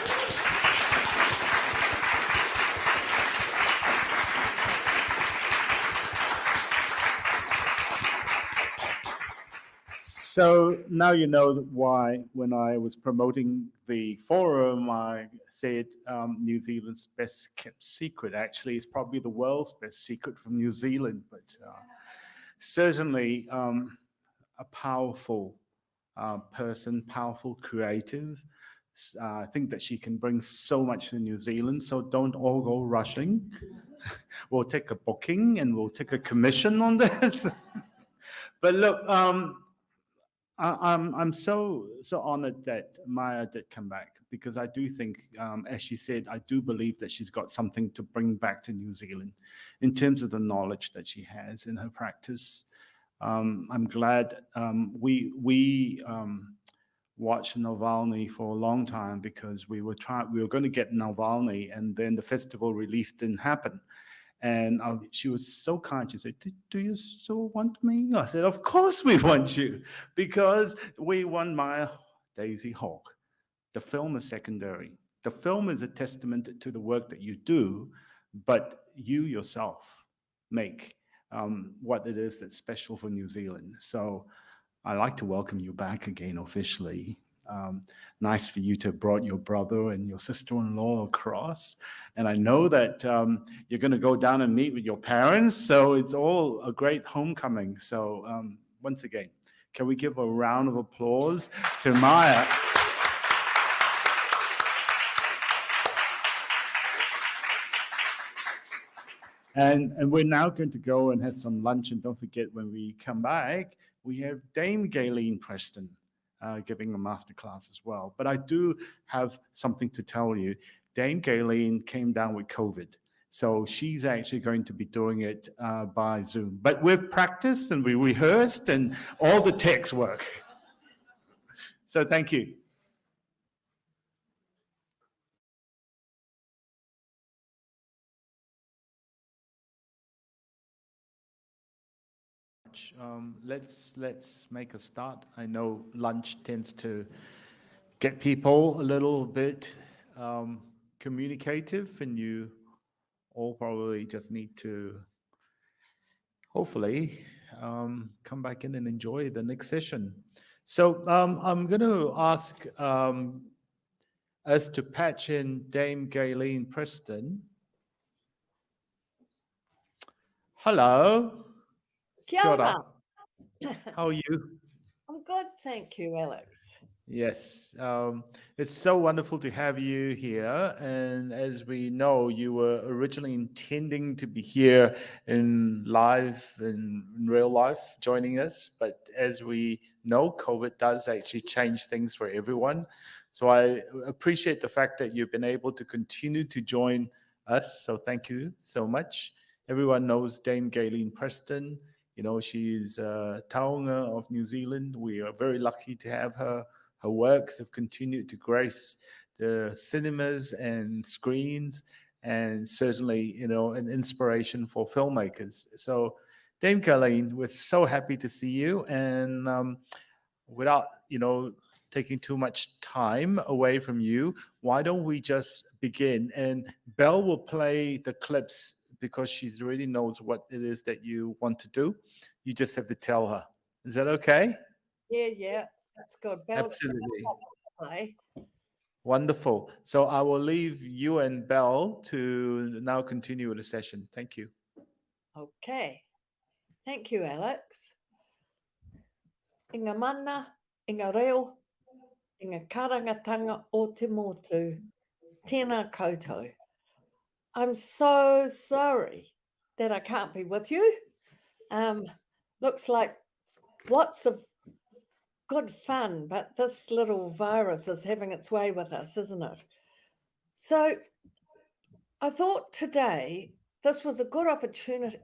So now you know why, when I was promoting the forum, I said New Zealand's best kept secret. Actually, it's probably the world's best secret from New Zealand, but certainly a powerful person, powerful creative. I think that she can bring so much to New Zealand, so don't all go rushing. We'll take a booking and we'll take a commission on this. But look, I'm so honored that Maya did come back, because I do think, as she said, I do believe that she's got something to bring back to New Zealand in terms of the knowledge that she has in her practice. I'm glad we watched Navalny for a long time, because we were going to get Navalny, and then the festival release didn't happen. And she was so kind. She said, do you still want me? I said, of course we want you, because we want Maya Daisy Hawk. The film is secondary. The film is a testament to the work that you do, but you yourself make what it is that's special for New Zealand. So I'd like to welcome you back again officially. Nice for you to have brought your brother and your sister-in-law across. And I know that you're going to go down and meet with your parents. So it's all a great homecoming. So once again, can we give a round of applause to Maya? And we're now going to go and have some lunch. And don't forget, when we come back, we have Dame Gayleen Preston giving a masterclass as well. But I do have something to tell you. Dame Gayleen came down with COVID. So she's actually going to be doing it by Zoom. But we've practiced and we rehearsed and all the techs work. So thank you. Let's make a start. I know lunch tends to get people a little bit communicative, and you all probably just need to hopefully come back in and enjoy the next session. So I'm going to ask us to patch in Dame Gayleen Preston. Hello. Kia ora. How are you? I'm good, thank you, Alex. Yes, it's so wonderful to have you here. And as we know, you were originally intending to be here in real life, joining us. But as we know, COVID does actually change things for everyone. So I appreciate the fact that you've been able to continue to join us. So thank you so much. Everyone knows Dame Gayleen Preston You know, she's a taonga of New Zealand. We are very lucky to have her. Her works have continued to grace the cinemas and screens, and certainly, you know, an inspiration for filmmakers. So, Dame Colleen, we're so happy to see you. And without, you know, taking too much time away from you, why don't we just begin? And Belle will play the clips because she really knows what it is that you want to do. You just have to tell her. Is that okay? Yeah, that's good. Belle's Absolutely. play. Wonderful. So I will leave you and Belle to now continue the session. Thank you. Okay. Thank you, Alex. Inga mana, inga reo, inga karangatanga o te motu, tēnā koutou. I'm so sorry that I can't be with you. Looks like lots of good fun, but this little virus is having its way with us, isn't it? So I thought today this was a good opportunity.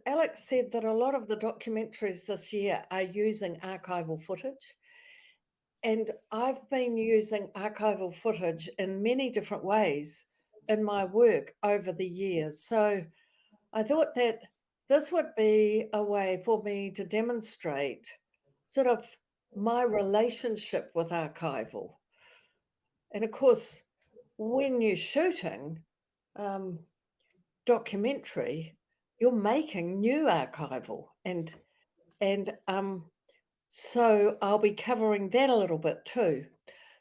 Alex said that a lot of the documentaries this year are using archival footage. And I've been using archival footage in many different ways in my work over the years. So I thought that this would be a way for me to demonstrate sort of my relationship with archival. And of course, when you're shooting documentary, you're making new archival. And so I'll be covering that a little bit too.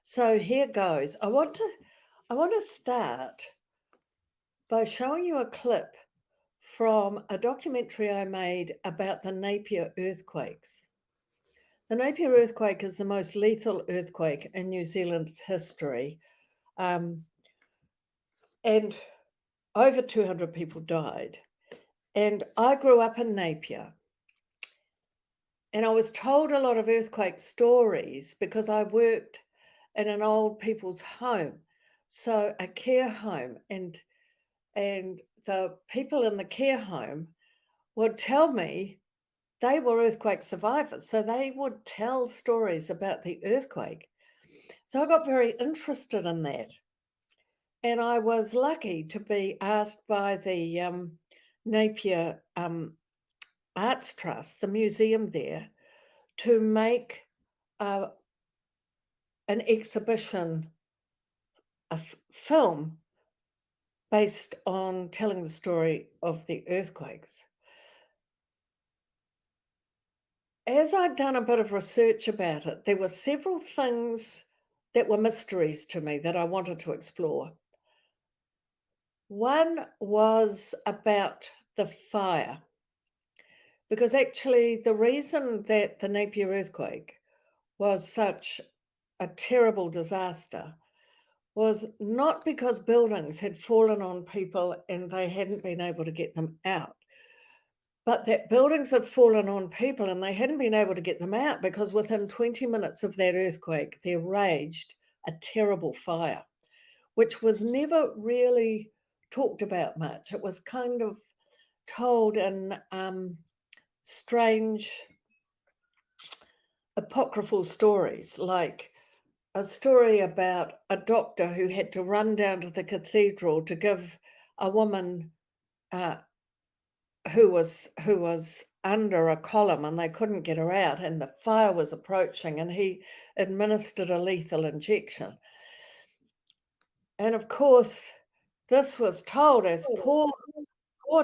So here goes. I want to start by showing you a clip from a documentary I made about the Napier earthquakes. The Napier earthquake is the most lethal earthquake in New Zealand's history. And over 200 people died. And I grew up in Napier. And I was told a lot of earthquake stories because I worked in an old people's home, so a care home. And the people in the care home would tell me they were earthquake survivors. So they would tell stories about the earthquake. So I got very interested in that. And I was lucky to be asked by the Napier Arts Trust, the museum there, to make an exhibition, a film based on telling the story of the earthquakes. As I'd done a bit of research about it, there were several things that were mysteries to me that I wanted to explore. One was about the fire, because actually the reason that the Napier earthquake was such a terrible disaster was not because buildings had fallen on people and they hadn't been able to get them out, but that buildings had fallen on people and they hadn't been able to get them out because within 20 minutes of that earthquake, there raged a terrible fire, which was never really talked about much. It was kind of told in strange apocryphal stories, like a story about a doctor who had to run down to the cathedral to give a woman who was under a column and they couldn't get her out and the fire was approaching, and he administered a lethal injection. And of course, this was told as poor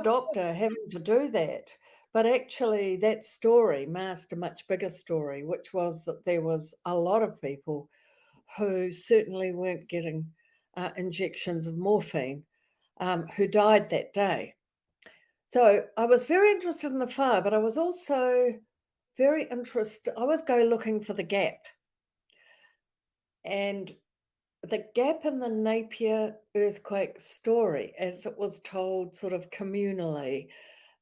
doctor having to do that. But actually that story masked a much bigger story, which was that there was a lot of people who certainly weren't getting injections of morphine who died that day. So I was very interested in the fire, but I was also very interested. I was going looking for the gap. And the gap in the Napier earthquake story, as it was told sort of communally,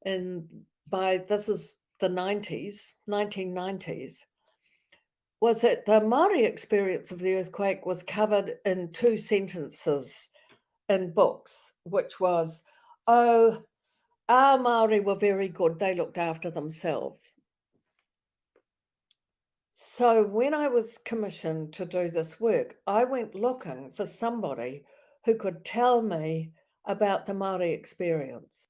this is the 1990s, was that the Māori experience of the earthquake was covered in 2 sentences in books, which was, oh, our Māori were very good. They looked after themselves. So when I was commissioned to do this work, I went looking for somebody who could tell me about the Māori experience.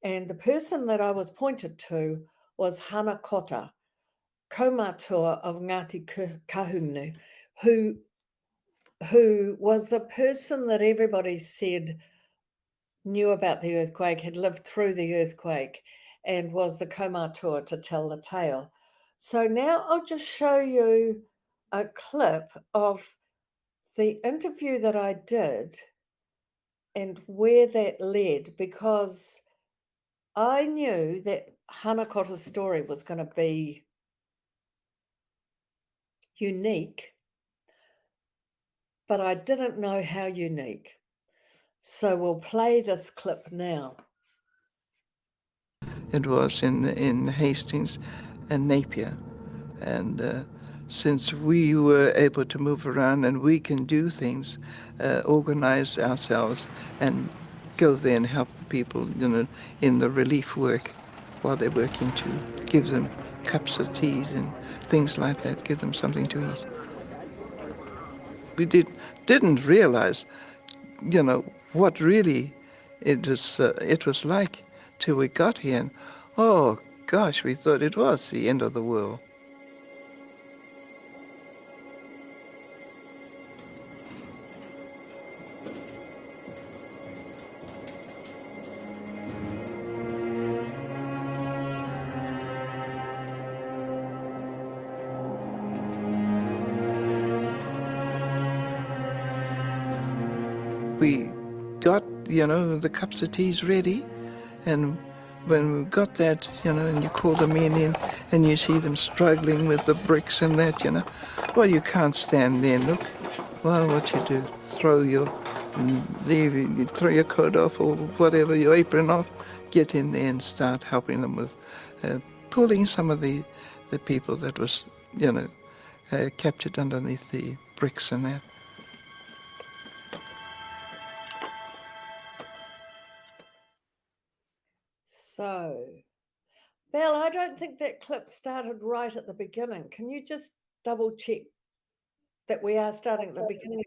And the person that I was pointed to was Hana Kota, kaumātua of Ngāti Kahungunu, who was the person that everybody said knew about the earthquake, had lived through the earthquake, and was the kaumātua to tell the tale. So now I'll just show you a clip of the interview that I did and where that led, because I knew that Hana Kota's story was going to be unique, but I didn't know how unique. So we'll play this clip now. It was in Hastings and Napier. And since we were able to move around and we can do things, organize ourselves and go there and help the people, in the relief work while they're working, to give them cups of teas and things like that, give them something to eat. We didn't realize, what really it was like till we got here. And, oh gosh, we thought it was the end of the world. We got, the cups of teas ready, and when we got that, and you call the men in and you see them struggling with the bricks and that, well, you can't stand there and look. Well, what you do, you throw your coat off or whatever, your apron off, get in there and start helping them with pulling some of the people that was, captured underneath the bricks and that. So, Belle, I don't think that clip started right at the beginning. Can you just double check that we are starting at the beginning?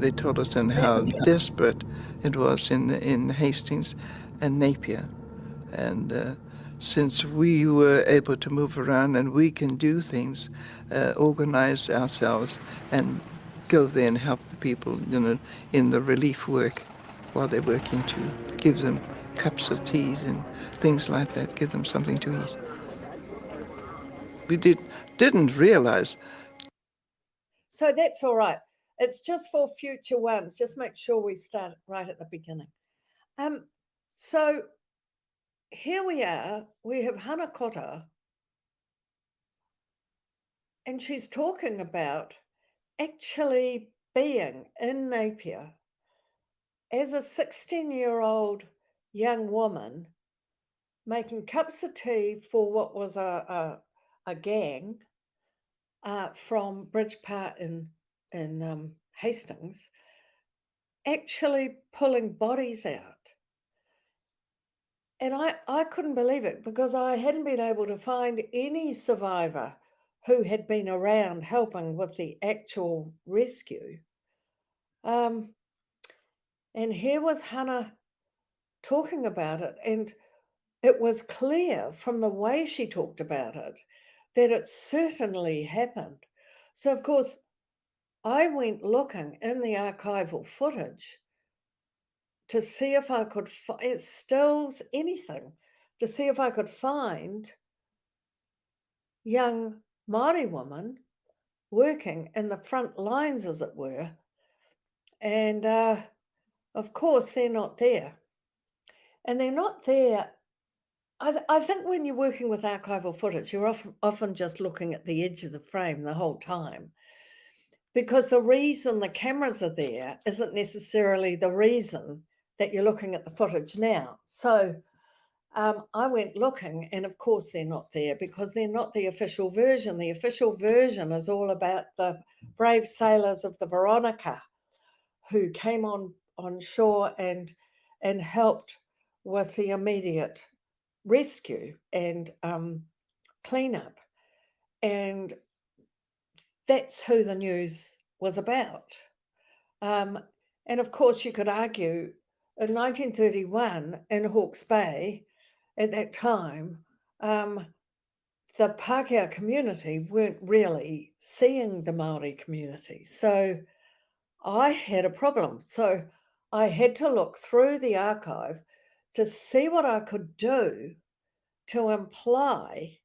They told us then how desperate it was in Hastings and Napier. And since we were able to move around and we can do things, organize ourselves and go there and help the people, in the relief work while they're working, to give them cups of teas and things like that, give them something to eat. We didn't realize. So that's all right. It's just for future ones. Just make sure we start right at the beginning. So here we are. We have Hana Kota, and she's talking about actually being in Napier as a 16-year-old young woman, making cups of tea for what was a gang from Bridge Park in Hastings, actually pulling bodies out. And I couldn't believe it, because I hadn't been able to find any survivor who had been around helping with the actual rescue. And here was Hana talking about it, and it was clear from the way she talked about it that it certainly happened. So, of course, I went looking in the archival footage to see if I could find stills, anything, to see if I could find young Māori women working in the front lines, as it were. And of course, they're not there. And they're not there. I think when you're working with archival footage, you're often just looking at the edge of the frame the whole time, because the reason the cameras are there isn't necessarily the reason that you're looking at the footage now. So I went looking, and of course they're not there, because they're not the official version. The official version is all about the brave sailors of the Veronica who came on shore and helped with the immediate rescue and cleanup. And that's who the news was about. And of course, you could argue in 1931 in Hawke's Bay, at that time, the Pākehā community weren't really seeing the Māori community. So I had a problem. So I had to look through the archive to see what I could do to imply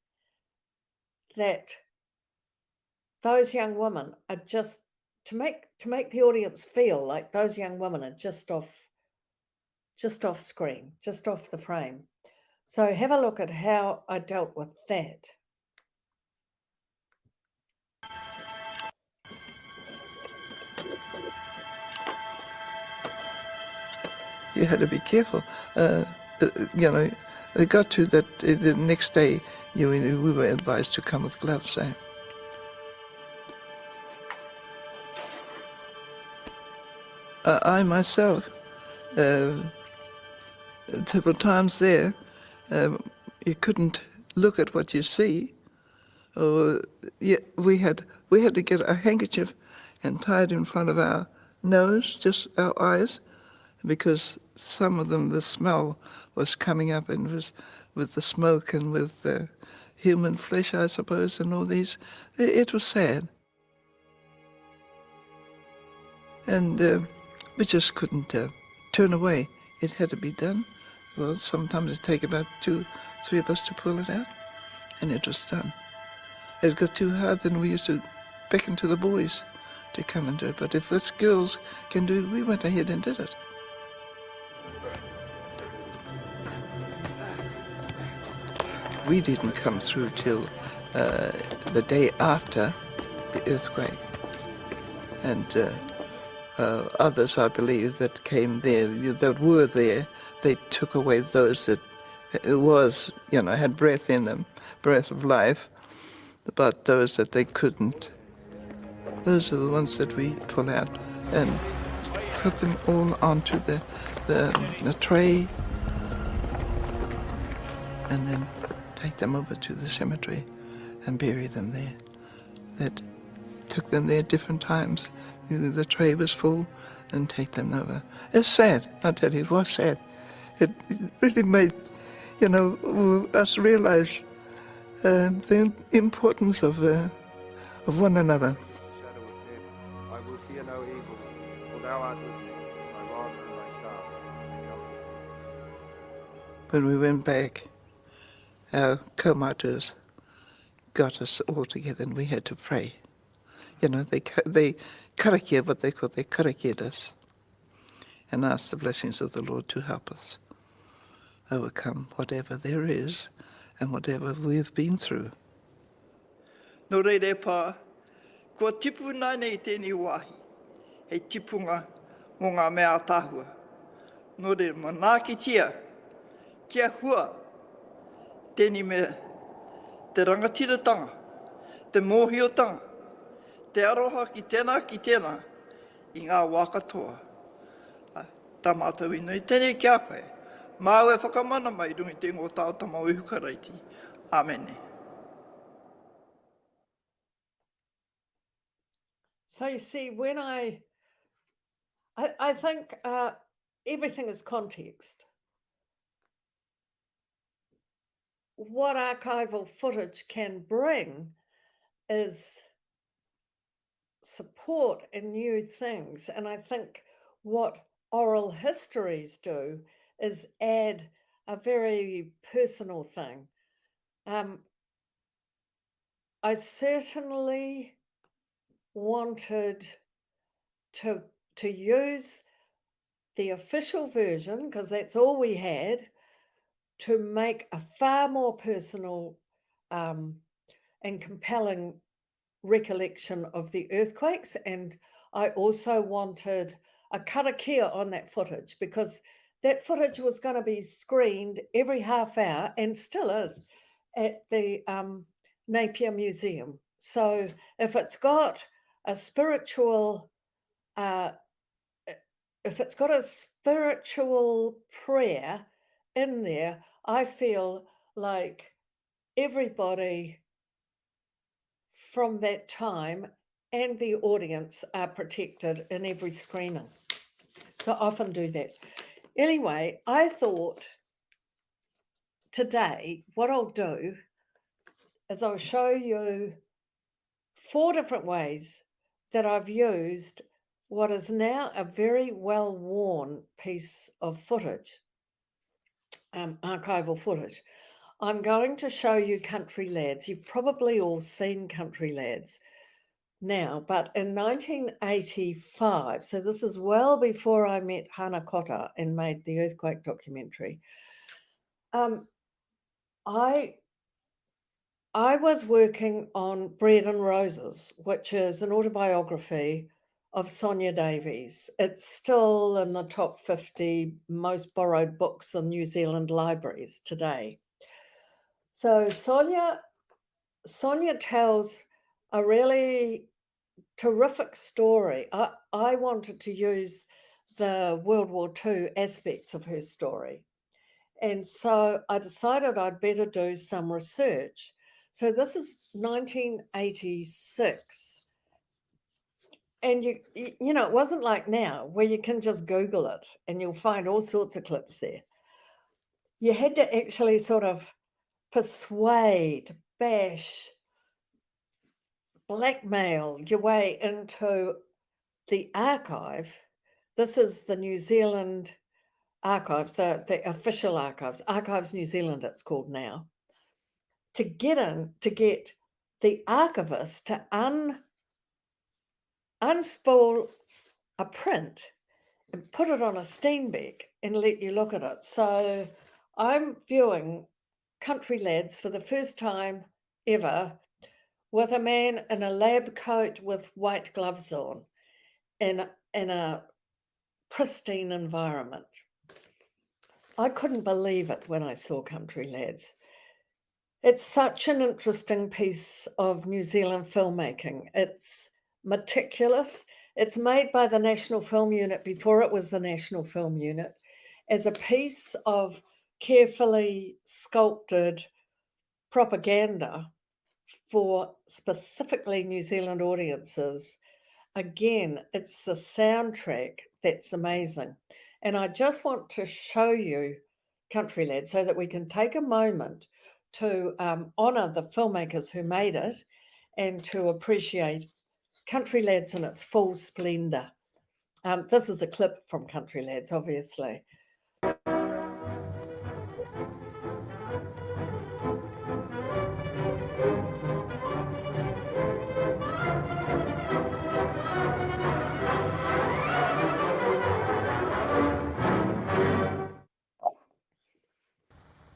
that those young women are just, to make the audience feel like those young women are just off screen, just off the frame. So have a look at how I dealt with that. You had to be careful. You know, it got to that the next day we were advised to come with gloves. I myself, several times there, you couldn't look at what you see. Or we had to get a handkerchief and tie it in front of our nose, just our eyes, because some of them, the smell was coming up, and was with the smoke and with the human flesh, I suppose, and all these. It was sad. And we just couldn't turn away. It had to be done. Well, sometimes it'd take about 2, 3 of us to pull it out, and it was done. It got too hard, then we used to beckon to the boys to come and do it. But if us girls can do it, we went ahead and did it. We didn't come through till the day after the earthquake. And others, I believe, that came there, that were there, they took away those that was, had breath in them, breath of life, but those that they couldn't. Those are the ones that we pull out and put them all onto the tray, and then take them over to the cemetery and bury them there. That took them there different times. The tray was full, and take them over. It's sad, I tell you, it was sad. It really made, us realize the importance of one another. I will fear no evil, for thou art with me, my rod and my staff, they comfort me. When we went back, our co-martyrs got us all together, and we had to pray. They karakia, what they call, they karakied us, and asked the blessings of the Lord to help us overcome whatever there is and whatever we've been through. No reire pā, kua tipu nai nei tēnei wāhi, hei tipunga mō ngā mea tāhua. No reire manaki tia, kia hua, tēnei mea, te rangatiratanga, te mōhiotanga, te aroha ki tēnā, i ngā wā katoa. Tā mātou inui, tēnei kia koe, māu e whakamana mai rungi te ngō tāo tamau e hukaraiti. Āmene. So you see, when I think everything is context. What archival footage can bring is support and new things. And I think what oral histories do is add a very personal thing. I certainly wanted to use the official version, because that's all we had, to make a far more personal and compelling recollection of the earthquakes. And I also wanted a karakia on that footage, because that footage was going to be screened every half hour, and still is, at the Napier Museum. So if it's got a spiritual prayer in there, I feel like everybody from that time and the audience are protected in every screening. So I often do that. Anyway, I thought today what I'll do is I'll show you 4 different ways that I've used what is now a very well-worn piece of footage, archival footage. I'm going to show you Country Lads. You've probably all seen Country Lads now, but in 1985, so this is well before I met Hana Kota and made the earthquake documentary, I was working on Bread and Roses, which is an autobiography of Sonia Davies. It's still in the top 50 most borrowed books in New Zealand libraries today. So Sonia tells a really terrific story. I wanted to use the World War II aspects of her story. And so I decided I'd better do some research. So this is 1986. And you know, it wasn't like now where you can just Google it and you'll find all sorts of clips there. You had to actually sort of persuade, bash, blackmail your way into the archive. This is the New Zealand archives, the official archives, Archives New Zealand it's called now, to get the archivist to unspool a print and put it on a Steenbeck and let you look at it. So I'm viewing Country Lads for the first time ever with a man in a lab coat with white gloves on in a pristine environment. I couldn't believe it when I saw Country Lads. It's such an interesting piece of New Zealand filmmaking. It's meticulous. It's made by the National Film Unit before it was the National Film Unit as a piece of carefully sculpted propaganda for specifically New Zealand audiences. Again, it's the soundtrack that's amazing. And I just want to show you Country Lads so that we can take a moment to honour the filmmakers who made it and to appreciate Country Lads in its full splendour. This is a clip from Country Lads, obviously.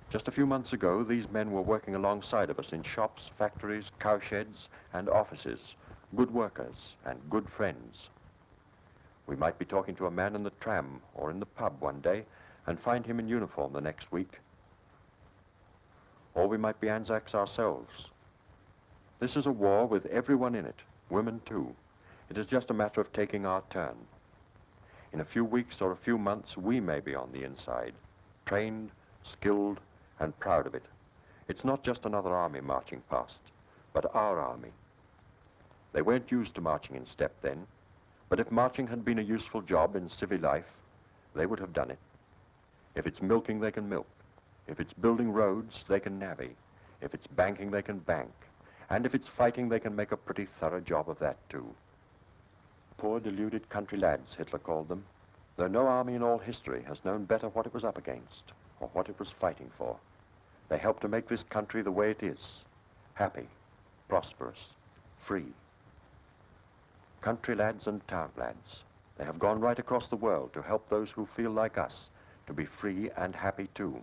Just a few months ago, these men were working alongside of us in shops, factories, cowsheds, and offices, good workers and good friends. We might be talking to a man in the tram or in the pub one day and find him in uniform the next week. Or we might be Anzacs ourselves. This is a war with everyone in it, women too. It is just a matter of taking our turn. In a few weeks or a few months, we may be on the inside, trained, skilled, and proud of it. It's not just another army marching past, but our army. They weren't used to marching in step then, but if marching had been a useful job in civil life, they would have done it. If it's milking, they can milk. If it's building roads, they can navvy. If it's banking, they can bank. And if it's fighting, they can make a pretty thorough job of that too. Poor deluded country lads, Hitler called them, though no army in all history has known better what it was up against or what it was fighting for. They helped to make this country the way it is, happy, prosperous, free. Country lads and town lads, they have gone right across the world to help those who feel like us to be free and happy too.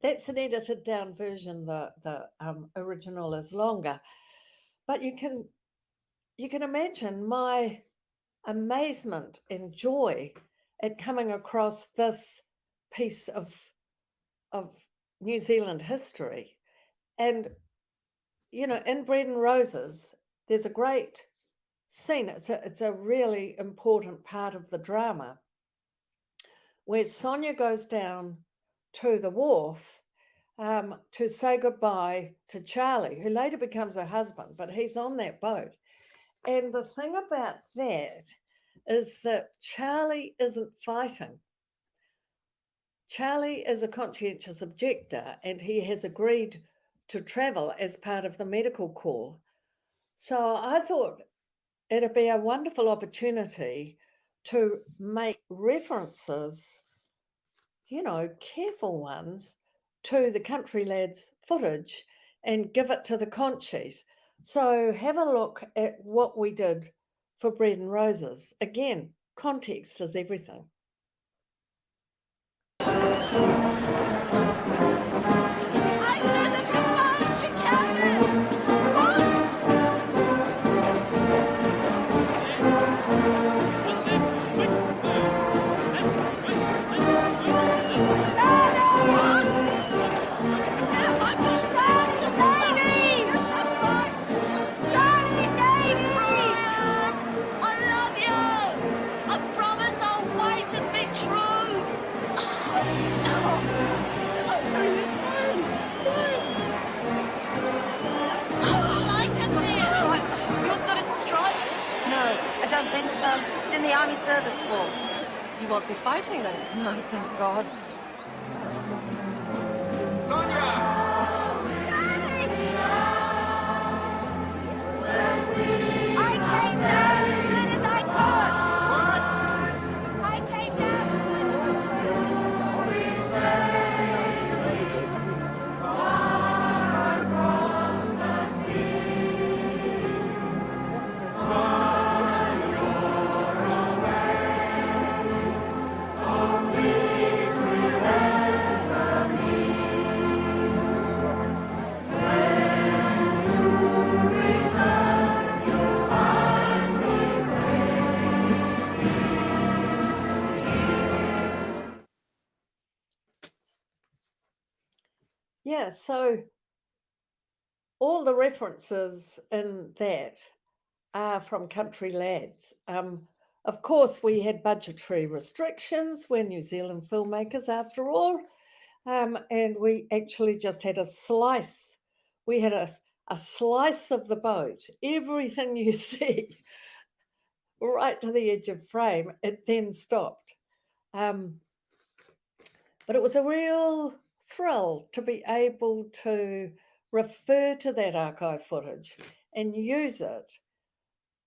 That's an edited down version. The original is longer, but you can imagine my amazement and joy at coming across this piece of New Zealand history. And you know, in Bread and Roses, there's a great scene. It's a really important part of the drama, where Sonia goes down to the wharf to say goodbye to Charlie, who later becomes her husband, but he's on that boat. And the thing about that is that Charlie isn't fighting. Charlie is a conscientious objector, and he has agreed to travel as part of the medical corps. So I thought it'd be a wonderful opportunity to make references, you know, careful ones, to the Country Lads footage and give it to the conchies. So have a look at what we did for Bread and Roses. Again, context is everything. In the Army Service Corps. You won't be fighting then? No, thank God. Sonia! I came down as soon as I could. What? I came down as soon Yeah, so all the references in that are from Country Lads. Of course, we had budgetary restrictions. We're New Zealand filmmakers, after all, and we actually just had a slice. We had a slice of the boat. Everything you see, right to the edge of frame, it then stopped. But it was a real thrill to be able to refer to that archive footage and use it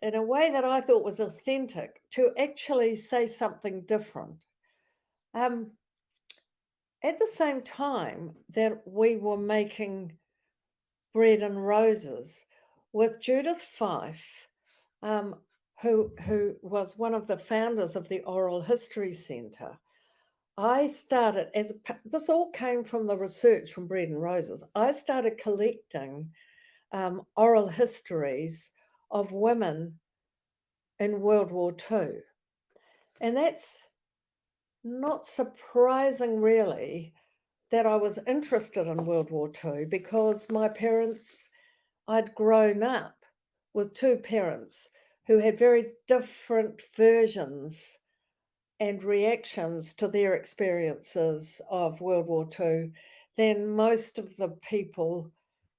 in a way that I thought was authentic, to actually say something different. At the same time that we were making Bread and Roses with Judith Fife, who was one of the founders of the Oral History Centre, I started, this all came from the research from Bread and Roses. I started collecting oral histories of women in World War II. And that's not surprising, really, that I was interested in World War II, because my parents, I'd grown up with two parents who had very different versions and reactions to their experiences of World War II than most of the people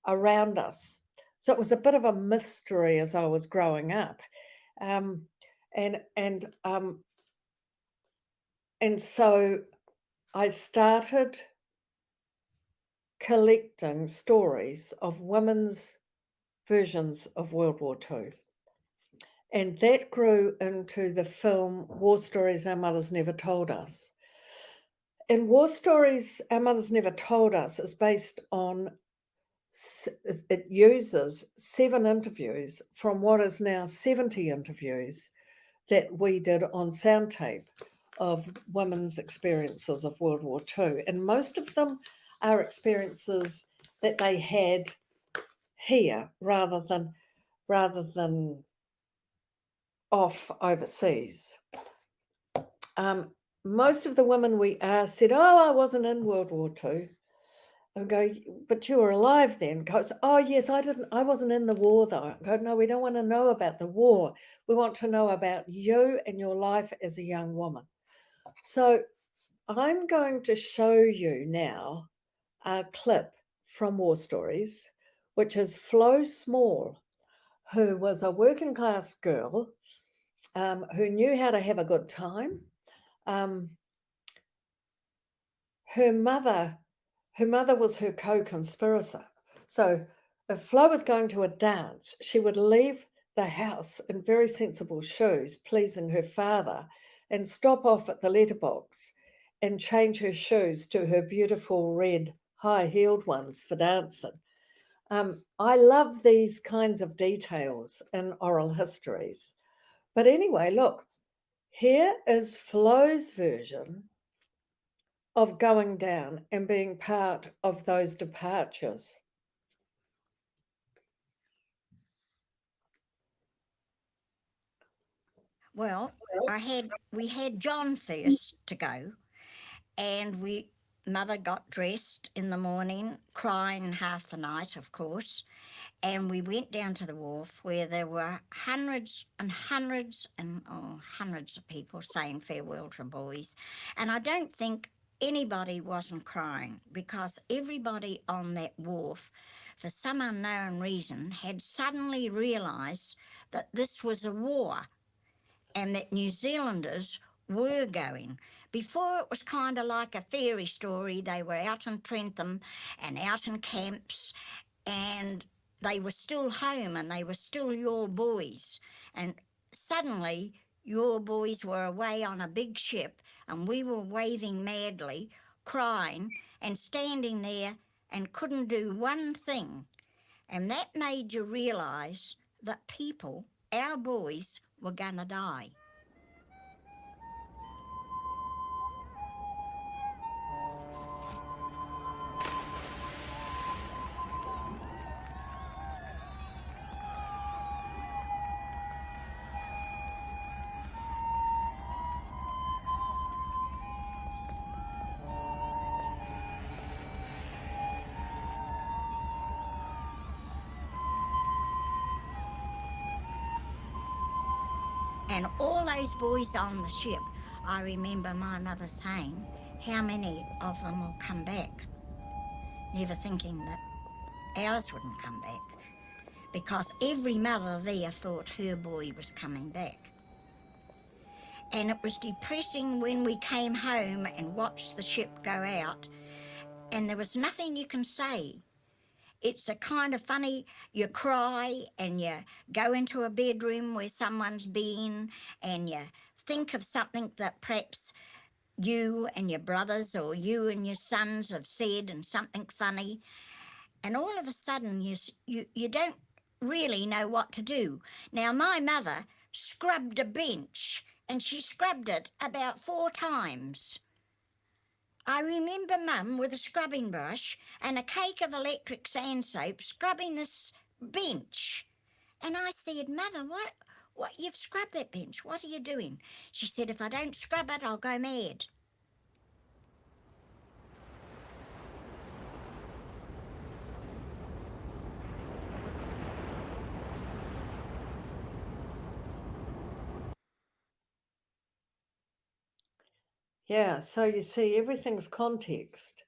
around us. So it was a bit of a mystery as I was growing up. And so I started collecting stories of women's versions of World War II. And that grew into the film War Stories Our Mothers Never Told Us. And War Stories Our Mothers Never Told Us is based on, it uses 7 interviews from what is now 70 interviews that we did on sound tape of women's experiences of World War II. And most of them are experiences that they had here rather than off overseas. Most of the women we asked said, "Oh, I wasn't in World War II." I go, "But you were alive then." Goes, "Oh yes, I wasn't in the war though." I go, "No, we don't want to know about the war. We want to know about you and your life as a young woman." So I'm going to show you now a clip from War Stories, which is Flo Small, who was a working class girl who knew how to have a good time. Her mother was her co-conspirator. So if Flo was going to a dance, she would leave the house in very sensible shoes, pleasing her father, and stop off at the letterbox and change her shoes to her beautiful red high-heeled ones for dancing. I love these kinds of details in oral histories. But anyway, look, here is Flo's version of going down and being part of those departures. Well, we had John first to go, and Mother got dressed in the morning, crying half the night, of course, and we went down to the wharf where there were hundreds and hundreds and hundreds of people saying farewell to boys, and I don't think anybody wasn't crying, because everybody on that wharf, for some unknown reason, had suddenly realised that this was a war and that New Zealanders were going. Before, it was kind of like a fairy story. They were out in Trentham and out in camps, and they were still home and they were still your boys. And suddenly your boys were away on a big ship and we were waving madly, crying and standing there and couldn't do one thing. And that made you realise that people, our boys, were gonna die. And all those boys on the ship, I remember my mother saying, how many of them will come back? Never thinking that ours wouldn't come back, because every mother there thought her boy was coming back. And it was depressing when we came home and watched the ship go out, and there was nothing you can say. It's a kind of funny, you cry and you go into a bedroom where someone's been and you think of something that perhaps you and your brothers or you and your sons have said, and something funny, and all of a sudden you don't really know what to do. Now, my mother scrubbed a bench, and she scrubbed it about 4 times. I remember Mum with a scrubbing brush and a cake of electric sand soap scrubbing this bench. And I said, Mother, what, you've scrubbed that bench, what are you doing? She said, if I don't scrub it, I'll go mad. Yeah, so you see, everything's context.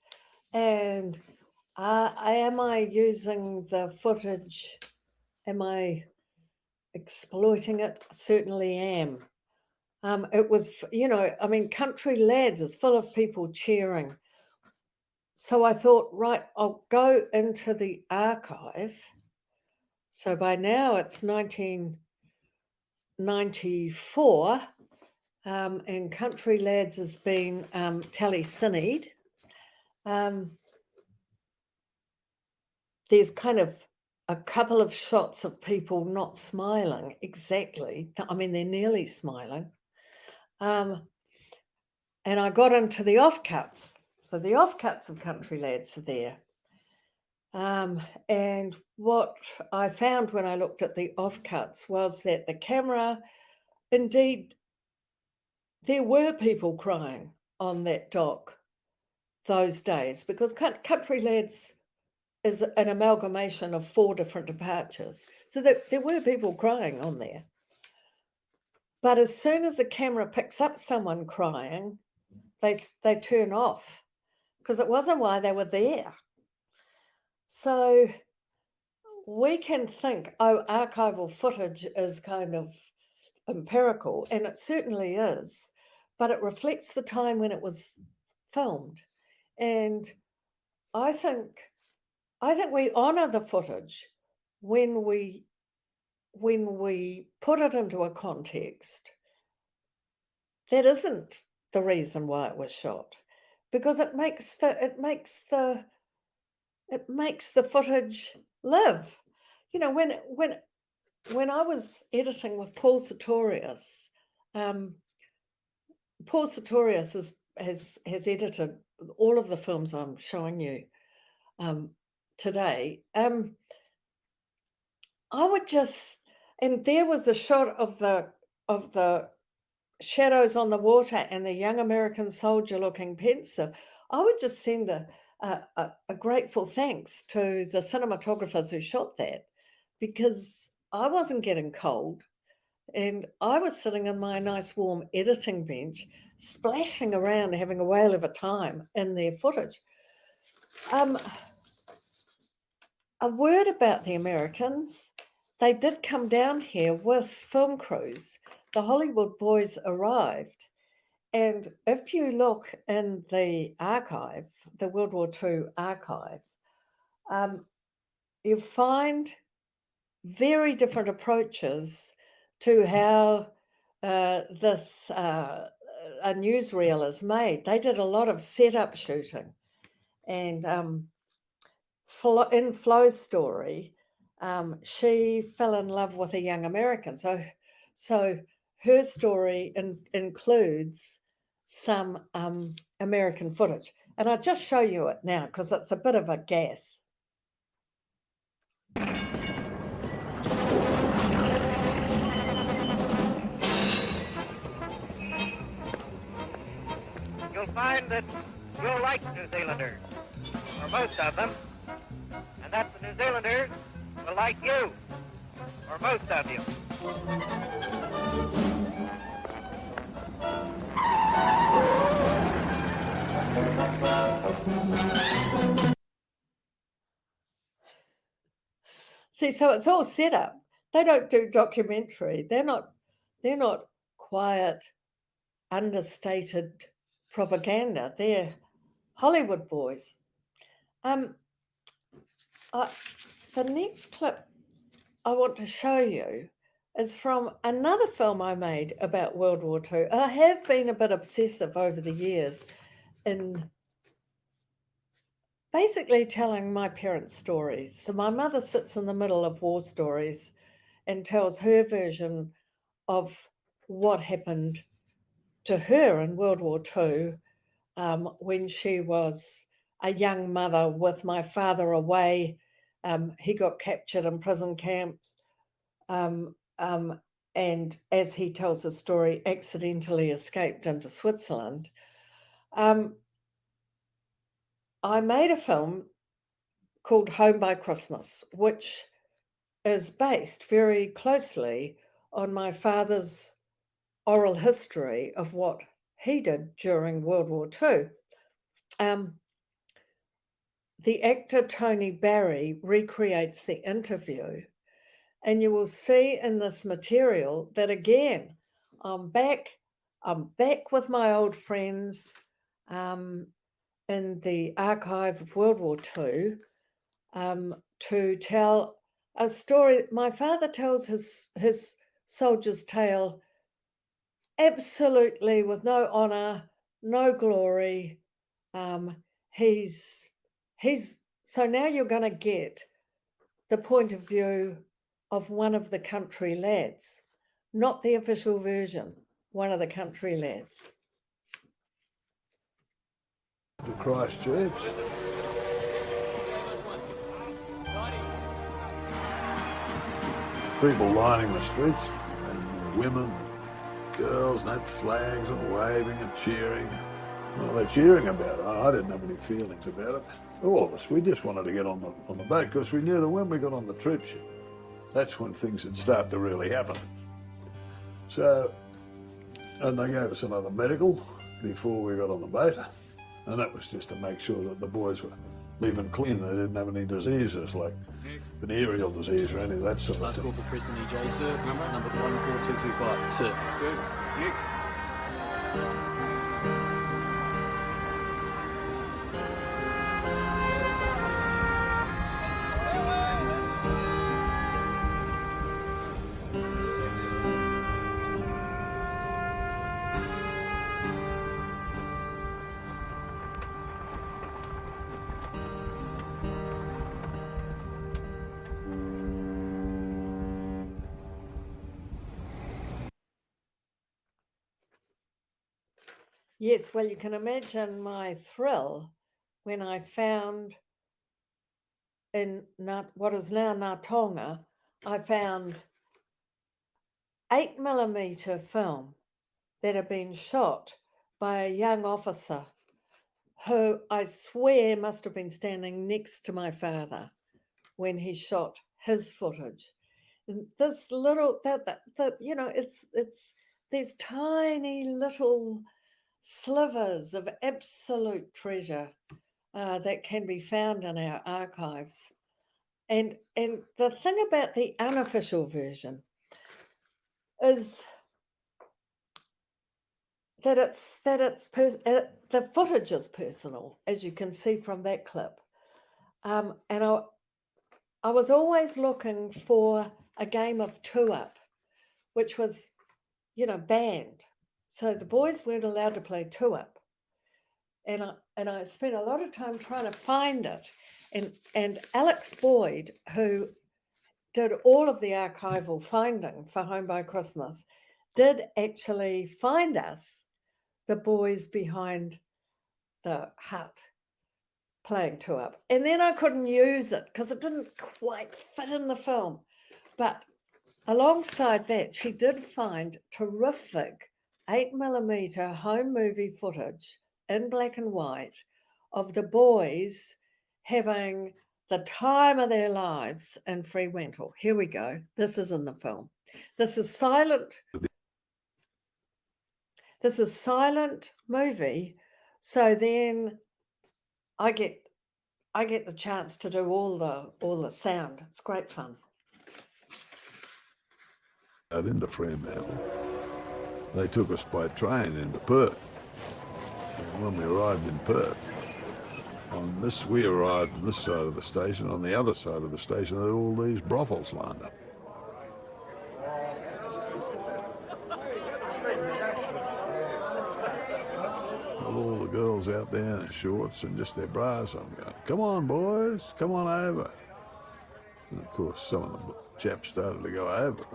And am I using the footage? Am I exploiting it? Certainly am. It was, I mean, Country Lads is full of people cheering. So I thought, right, I'll go into the archive. So by now it's 1994. And Country Lads has been tally-cinned. There's kind of a couple of shots of people not smiling exactly. I mean, they're nearly smiling. And I got into the offcuts. So the offcuts of Country Lads are there. And what I found when I looked at the offcuts was that the camera, indeed, there were people crying on that dock those days, because Country Lads is an amalgamation of 4 different departures. So there were people crying on there. But as soon as the camera picks up someone crying, they turn off, because it wasn't why they were there. So we can think, oh, archival footage is kind of empirical, and it certainly is, but it reflects the time when it was filmed. And I think we honor the footage when we put it into a context that isn't the reason why it was shot, because it makes the footage live. You know, when I was editing with Paul Sutorius, Paul Sutorius has edited all of the films I'm showing you today. I would just, and there was a shot of the shadows on the water and the young American soldier looking pensive. I would just send a grateful thanks to the cinematographers who shot that, because I wasn't getting cold, and I was sitting on my nice warm editing bench, splashing around, having a whale of a time in their footage. A word about the Americans. They did come down here with film crews. The Hollywood boys arrived. And if you look in the archive, the World War II archive, you find very different approaches to how a newsreel is made. They did a lot of setup shooting. And in Flo's story, she fell in love with a young American. So her story includes some American footage. And I'll just show you it now, because it's a bit of a gas. You'll find that you'll like New Zealanders, or most of them, and that the New Zealanders will like you, or most of you. See, so it's all set up. They don't do documentary. They're not quiet, understated propaganda. They're Hollywood boys. The next clip I want to show you is from another film I made about World War II. I have been a bit obsessive over the years in basically telling my parents' stories. So my mother sits in the middle of war stories and tells her version of what happened to her in World War II when she was a young mother with my father away. He got captured in prison camps. And as he tells the story, accidentally escaped into Switzerland. I made a film called Home by Christmas, which is based very closely on my father's oral history of what he did during World War II. The actor Tony Barry recreates the interview, and you will see in this material that, again, I'm back with my old friends in the archive of World War II to tell a story. My father tells his soldier's tale absolutely with no honor, no glory. So now you're going to get the point of view of one of the country lads, not the official version, one of the country lads. To Christchurch. People lining the streets, and women, girls, and had flags and waving and cheering. Well, they're cheering about it. I didn't have any feelings about it. All of us, we just wanted to get on the boat because we knew that when we got on the trip ship, that's when things would start to really happen. So, and they gave us another medical before we got on the boat, and that was just to make sure that the boys were living clean. They didn't have any diseases like venereal disease or any of that sort of Last thing. call for Preston EJ, sir. Number 14225, sir. Good. Next. Yes, well, you can imagine my thrill when I found in what is now Ngatonga, I found 8mm film that had been shot by a young officer who I swear must have been standing next to my father when he shot his footage. And this little, you know, it's these tiny little slivers of absolute treasure that can be found in our archives. And the thing about the unofficial version is that the footage is personal, as you can see from that clip. And I was always looking for a game of two-up, which was, you know, banned. So the boys weren't allowed to play two-up. And I spent a lot of time trying to find it. And Alex Boyd, who did all of the archival finding for Home by Christmas, did actually find us the boys behind the hut playing two-up. And then I couldn't use it because it didn't quite fit in the film. But alongside that, she did find terrific 8mm home movie footage in black and white of the boys having the time of their lives in Fremantle. Here we go. This is in the film. This is silent. This is silent movie. So then I get the chance to do all the sound. It's great fun. Out into Fremantle. They took us by train into Perth. And when we arrived in Perth, we arrived on this side of the station. On the other side of the station, there were all these brothels lined up. With all the girls out there in shorts and just their bras on. Going, come on, boys, come on over. And of course, some of the chaps started to go over,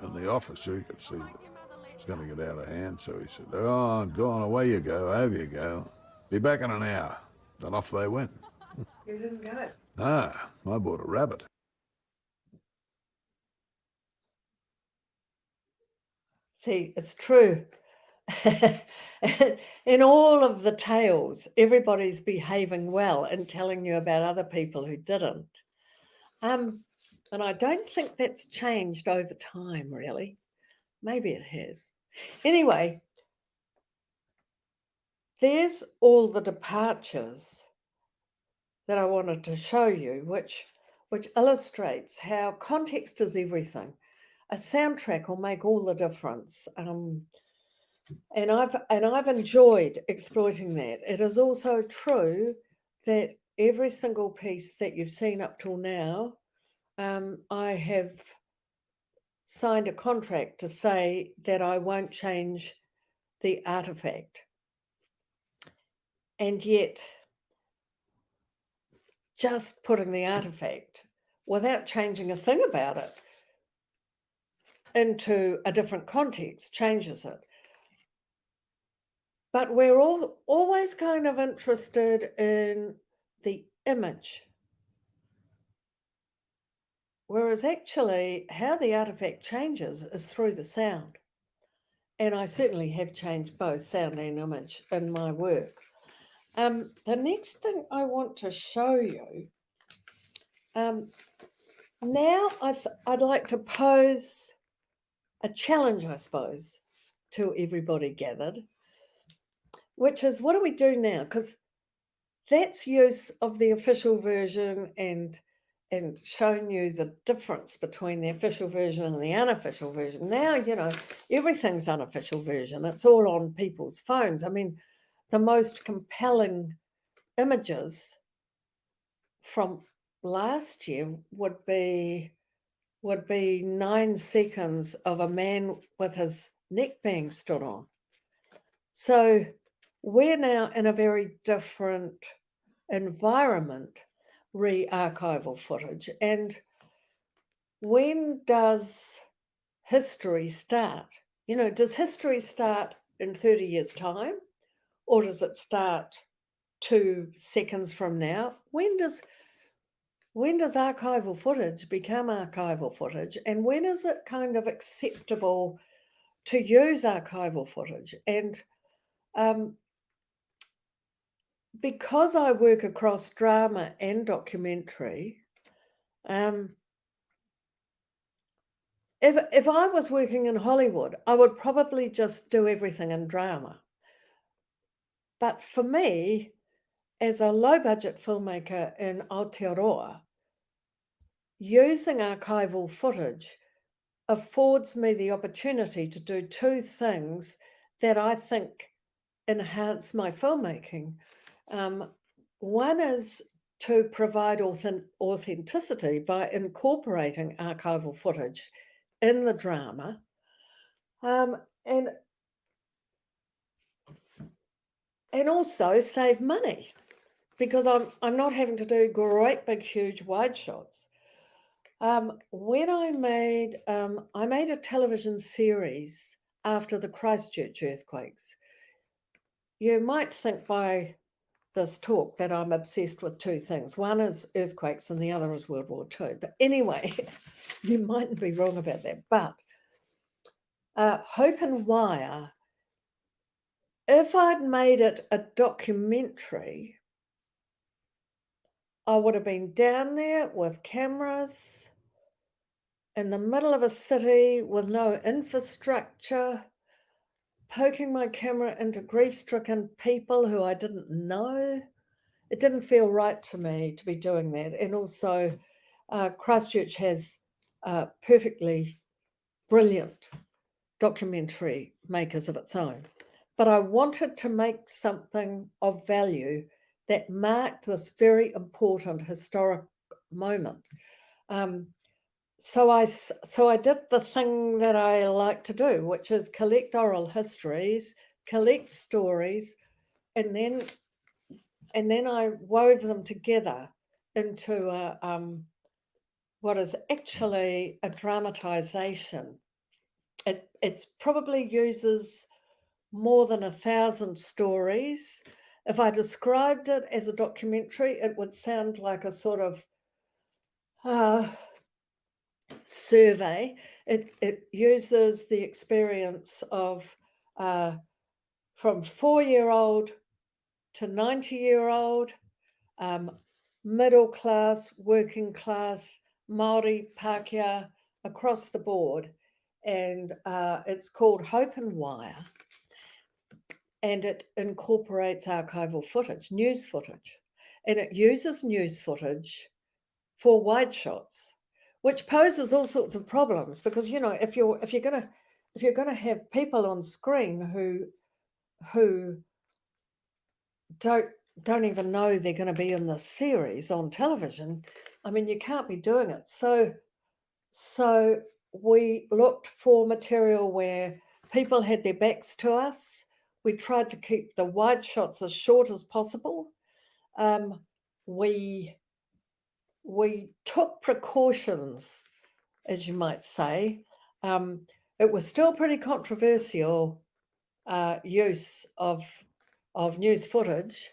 and the officer could see that it was going to get out of hand, so he said, "Oh, go on, away you go, over you go. Be back in an hour." And off they went. You didn't go? Ah, I bought a rabbit. See, it's true. In all of the tales, everybody's behaving well and telling you about other people who didn't. And I don't think that's changed over time, really. Maybe it has. Anyway, there's all the departures that I wanted to show you, which illustrates how context is everything. A soundtrack will make all the difference. And I've enjoyed exploiting that. It is also true that every single piece that you've seen up till now, I have signed a contract to say that I won't change the artifact. And yet, just putting the artifact without changing a thing about it into a different context changes it. but we're always kind of interested in the image. Whereas actually how the artifact changes is through the sound. And I certainly have changed both sound and image in my work. The next thing I want to show you, now I'd like to pose a challenge, I suppose, to everybody gathered, which is, what do we do now? Because that's use of the official version and showing you the difference between the official version and the unofficial version. Now, you know, everything's unofficial version. It's all on people's phones. I mean, the most compelling images from last year would be 9 seconds of a man with his neck being stood on. So we're now in a very different environment, re-archival footage. And when does history start? You know, does history start in 30 years' time? Or does it start 2 seconds from now? When does archival footage become archival footage? And when is it kind of acceptable to use archival footage? And because I work across drama and documentary, if I was working in Hollywood, I would probably just do everything in drama. But for me, as a low-budget filmmaker in Aotearoa, using archival footage affords me the opportunity to do 2 things that I think enhance my filmmaking. One is to provide authenticity by incorporating archival footage in the drama, and also save money, because I'm not having to do great big huge wide shots. When I made a television series after the Christchurch earthquakes. You might think by this talk that I'm obsessed with 2 things. One is earthquakes and the other is World War II. But anyway, you mightn't be wrong about that. But Hope and Wire, if I'd made it a documentary, I would have been down there with cameras in the middle of a city with no infrastructure, poking my camera into grief-stricken people who I didn't know. It didn't feel right to me to be doing that. And also, Christchurch has perfectly brilliant documentary makers of its own. But I wanted to make something of value that marked this very important historic moment. So I did the thing that I like to do, which is collect oral histories, collect stories, and then I wove them together into what is actually a dramatization. It's probably uses more than 1,000 stories. If I described it as a documentary, it would sound like a sort of survey. It uses the experience of from 4-year-old to 90-year-old, middle class, working class, Māori, Pākehā, across the board. And it's called Hope and Wire. And it incorporates archival footage, news footage. And it uses news footage for wide shots, which poses all sorts of problems, because, you know, if you're gonna have people on screen who don't even know they're going to be in this series on television, I mean, you can't be doing it. So we looked for material where people had their backs to us. We tried to keep the wide shots as short as possible. We took precautions, as you might say. It was still pretty controversial use of news footage.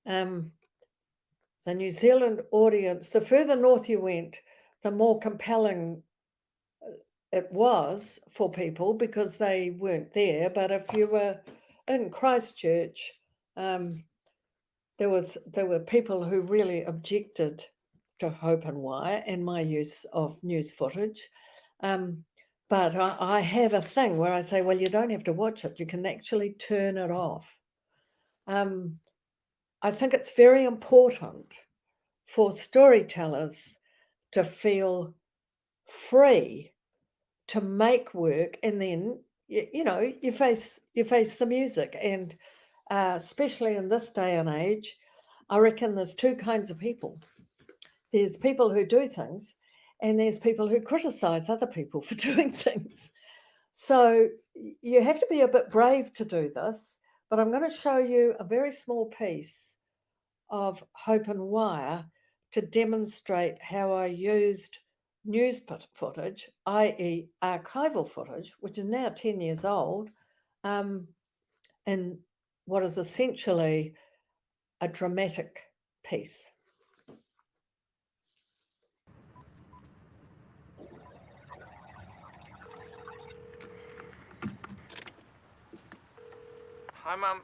The New Zealand audience, the further north you went, the more compelling it was for people because they weren't there. But if you were in Christchurch, there were people who really objected to Hope and Wire and my use of news footage. But I have a thing where I say, well, you don't have to watch it. You can actually turn it off. I think it's very important for storytellers to feel free to make work, and then you face the music. And especially in this day and age, I reckon there's two kinds of people. There's people who do things, and there's people who criticize other people for doing things. So you have to be a bit brave to do this, but I'm going to show you a very small piece of Hope and Wire to demonstrate how I used news footage, i.e. archival footage, which is now 10 years old, in what is essentially a dramatic piece. Hi, Mum.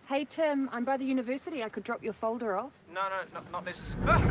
Hey, Tim, I'm by the university. I could drop your folder off. No, not necessarily.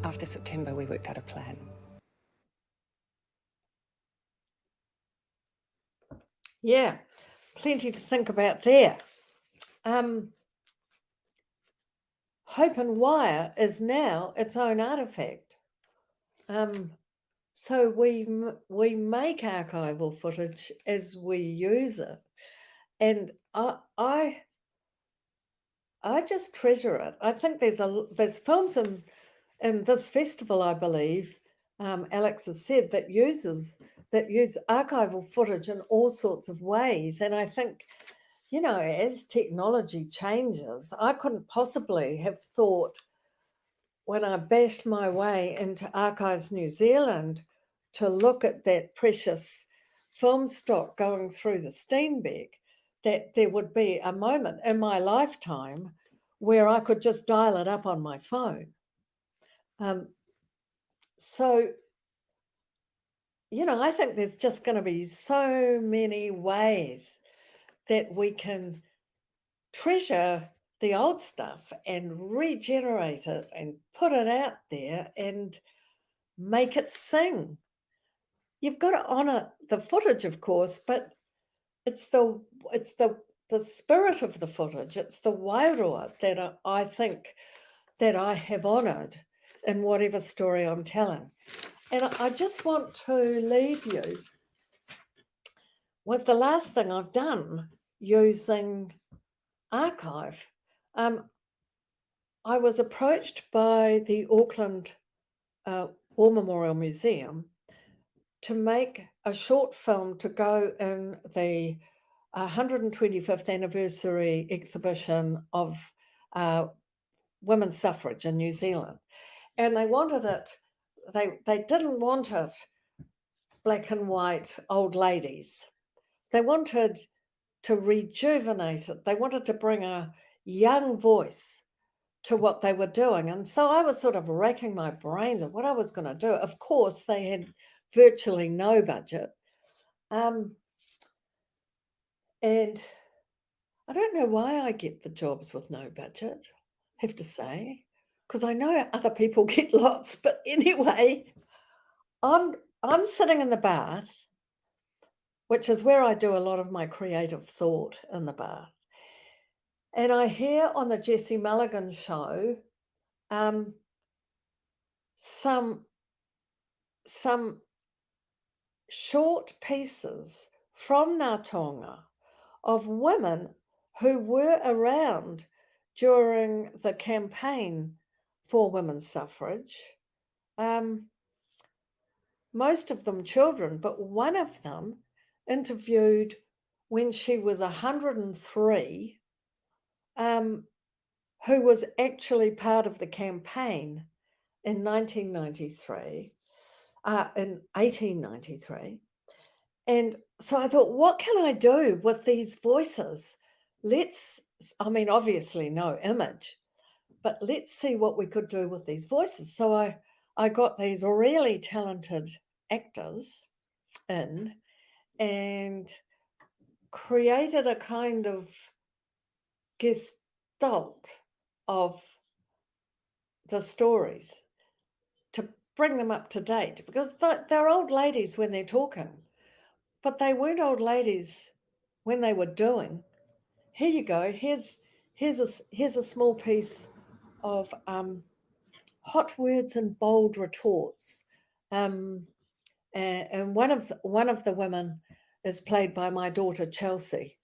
After September, we worked out a plan. Yeah, plenty to think about there. Hope and Wire is now its own artifact. So we make archival footage as we use it, and I just treasure it. I think there's films in this festival, I believe, Alex has said, that use archival footage in all sorts of ways. And I think, as technology changes, I couldn't possibly have thought when I bashed my way into Archives New Zealand to look at that precious film stock going through the Steenbeck, that there would be a moment in my lifetime where I could just dial it up on my phone. So, I think there's just going to be so many ways that we can treasure the old stuff and regenerate it and put it out there and make it sing. You've got to honor the footage, of course, but it's the spirit of the footage. It's the wairua that I think that I have honored in whatever story I'm telling. And I just want to leave you with the last thing I've done using archive. I was approached by the Auckland War Memorial Museum to make a short film to go in the 125th anniversary exhibition of women's suffrage in New Zealand. And they wanted it, they didn't want it black and white old ladies. They wanted to rejuvenate it. They wanted to bring a young voice to what they were doing. And so I was sort of racking my brains at what I was going to do. Of course, they had virtually no budget. And I don't know why I get the jobs with no budget, I have to say, because I know other people get lots. But anyway, I'm sitting in the bath, which is where I do a lot of my creative thought, in the bath. And I hear on the Jessie Mulligan show some short pieces from Ngā Taonga of women who were around during the campaign for women's suffrage. Most of them children, but one of them interviewed when she was 103, who was actually part of the campaign in 1893. And so I thought, what can I do with these voices? Obviously no image, but let's see what we could do with these voices. So I got these really talented actors in and created a kind of gestalt of the stories to bring them up to date, because they're old ladies when they're talking, but they weren't old ladies when they were doing. Here you go. Here's a small piece of hot words and bold retorts. And one of the women is played by my daughter Chelsea.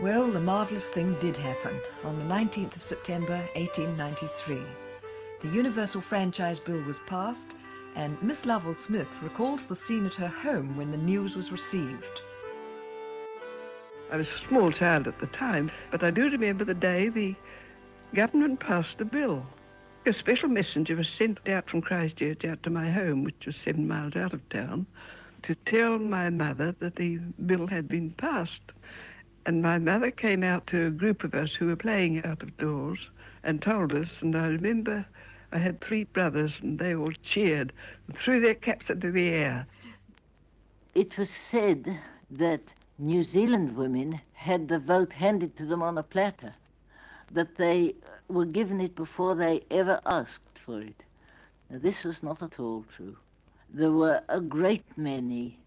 Well, the marvellous thing did happen on the 19th of September 1893. The Universal Franchise Bill was passed, and Miss Lovell Smith recalls the scene at her home when the news was received. I was a small child at the time, but I do remember the day the government passed the bill. A special messenger was sent out from Christchurch out to my home, which was 7 miles out of town, to tell my mother that the bill had been passed. And my mother came out to a group of us who were playing out of doors and told us, and I remember I had 3 brothers and they all cheered and threw their caps into the air. It was said that New Zealand women had the vote handed to them on a platter, that they were given it before they ever asked for it. Now, this was not at all true. There were a great many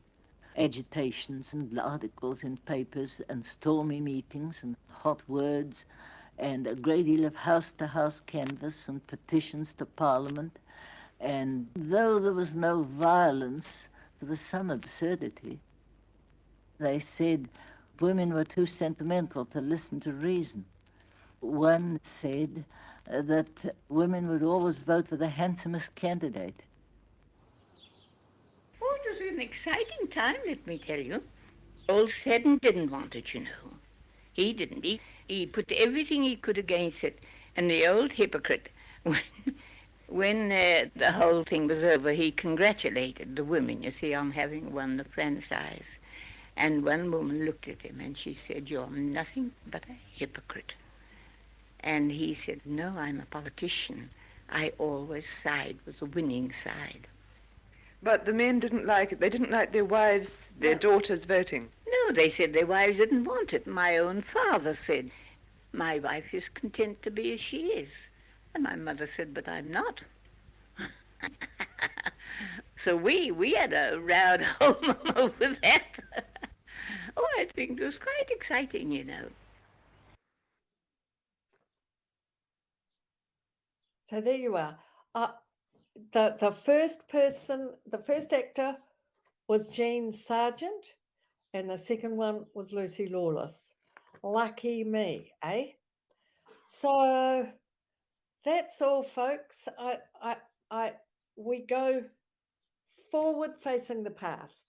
agitations and articles in papers and stormy meetings and hot words and a great deal of house-to-house canvass and petitions to Parliament. And though there was no violence, there was some absurdity. They said women were too sentimental to listen to reason. One said that women would always vote for the handsomest candidate. Oh, it was an exciting time, let me tell you. Old Seddon didn't want it, you know. He didn't. He put everything he could against it. And the old hypocrite, when the whole thing was over, he congratulated the women, you see, on having won the franchise. And one woman looked at him and she said, "You're nothing but a hypocrite." And he said, "No, I'm a politician. I always side with the winning side." But the men didn't like it. They didn't like their wives, their daughters voting. No, they said their wives didn't want it. My own father said, "My wife is content to be as she is." And my mother said, "But I'm not." So we had a row home over that. Oh, I think it was quite exciting, you know. So there you are. the first person, the first actor was Jean Sargent, and the second one was Lucy Lawless. Lucky me, eh? So that's all, folks. We go forward facing the past.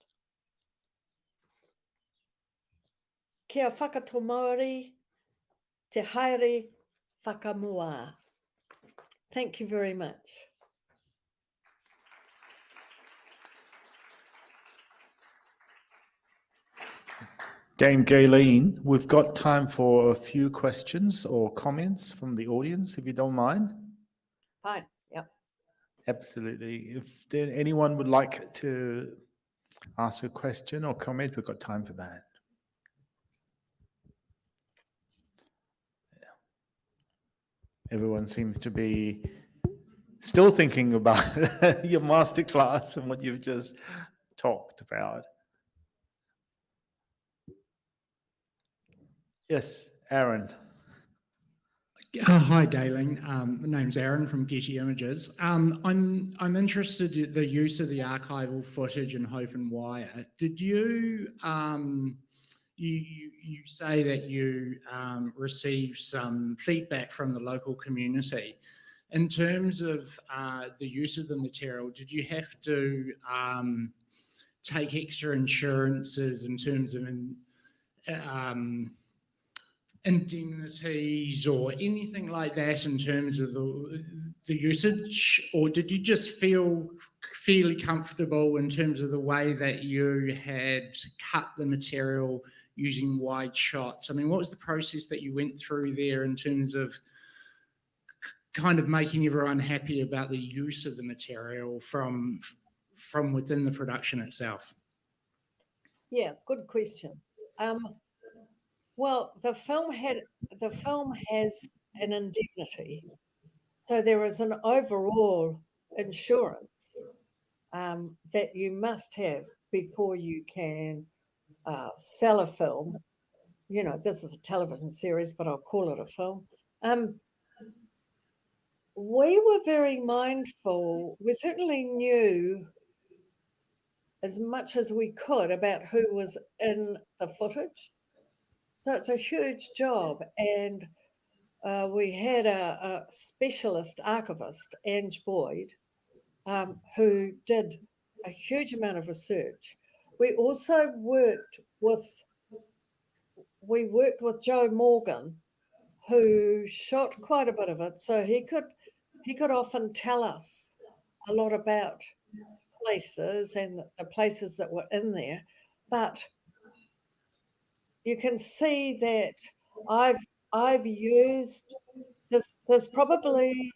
Kia whakato Māori, te haere whakamua. Thank you very much. Dame Gayleen, we've got time for a few questions or comments from the audience, if you don't mind. Fine, yep. Absolutely. If anyone would like to ask a question or comment, we've got time for that. Everyone seems to be still thinking about your masterclass and what you've just talked about. Yes, Arran. Hi, Gayleen. My name's Arran from Getty Images. I'm interested in the use of the archival footage in Hope and Wire. Did you you say that you received some feedback from the local community in terms of the use of the material? Did you have to take extra insurances in terms of indemnities or anything like that in terms of the usage, or did you just feel fairly comfortable in terms of the way that you had cut the material using wide shots? I mean, what was the process that you went through there in terms of kind of making everyone happy about the use of the material from within the production itself? Yeah, good question. Well, the film has an indemnity, so there is an overall insurance that you must have before you can sell a film. You know, this is a television series, but I'll call it a film. We were very mindful. We certainly knew as much as we could about who was in the footage. So it's a huge job, and we had a specialist archivist, Ange Boyd, who did a huge amount of research. We also worked with Joe Morgan, who shot quite a bit of it, so he could often tell us a lot about places and the places that were in there, but you can see that I've used there's probably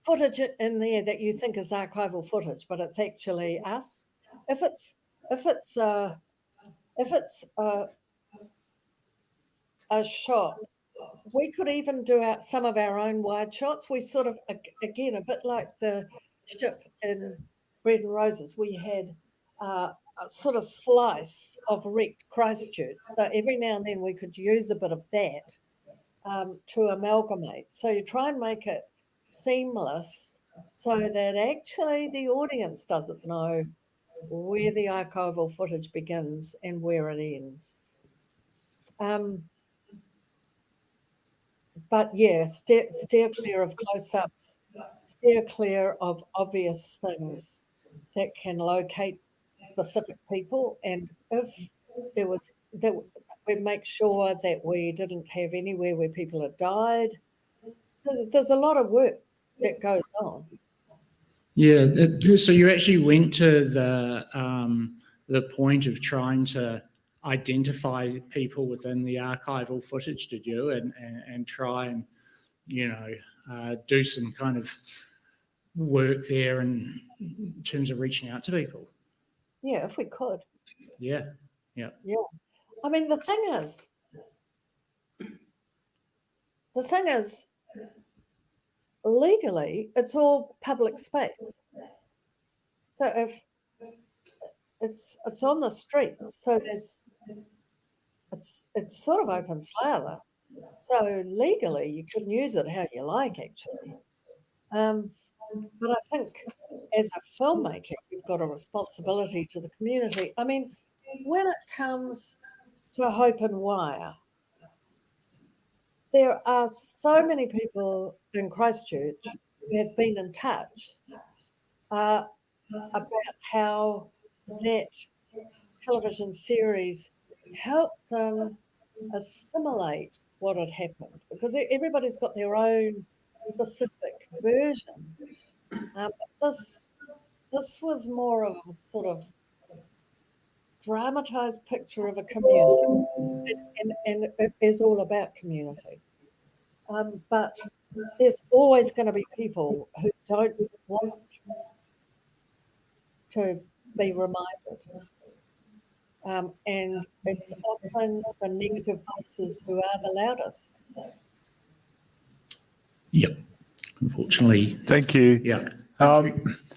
footage in there that you think is archival footage, but it's actually us. If it's a shot, we could even do some of our own wide shots. We sort of, again, a bit like the ship in Bread and Roses, we had a sort of slice of wrecked Christchurch. So every now and then we could use a bit of that to amalgamate. So you try and make it seamless so that actually the audience doesn't know where the archival footage begins and where it ends. But yeah, steer clear of close-ups, steer clear of obvious things that can locate specific people, and if there was that, we make sure that we didn't have anywhere where people had died. So there's a lot of work that goes on. Yeah, so you actually went to the point of trying to identify people within the archival footage, did you? And try and, you know, do some kind of work there in terms of reaching out to people. Yeah, if we could. Yeah, yeah. Yeah. I mean, the thing is, legally, it's all public space. So if it's on the street, so it's sort of open slather. So legally, you can use it how you like, actually. but I think as a filmmaker, you've got a responsibility to the community. I mean, when it comes to Hope and Wire, there are so many people in Christchurch who have been in touch about how that television series helped them assimilate what had happened, because everybody's got their own specific version. But this was more of a sort of dramatized picture of a community, and it is all about community. But there's always going to be people who don't want to be reminded. And it's often the negative voices who are the loudest. Yep, unfortunately. Thank you. Yeah.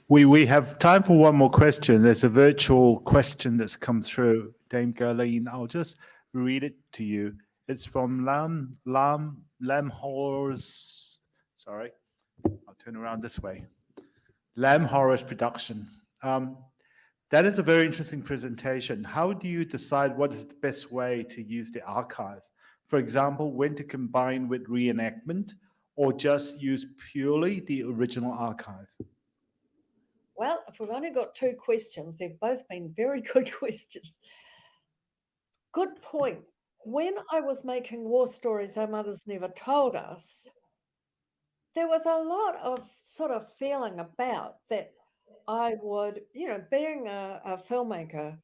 We have time for one more question. There's a virtual question that's come through. Dame Gerline, I'll just read it to you. It's from Lam Horrors. Sorry, I'll turn around this way. Lam Horrors Production. That is a very interesting presentation. How do you decide what is the best way to use the archive? For example, when to combine with reenactment or just use purely the original archive? Well, if we've only got 2 questions, they've both been very good questions. Good point. When I was making War Stories Our Mothers Never Told Us, there was a lot of sort of feeling about that I would, being a filmmaker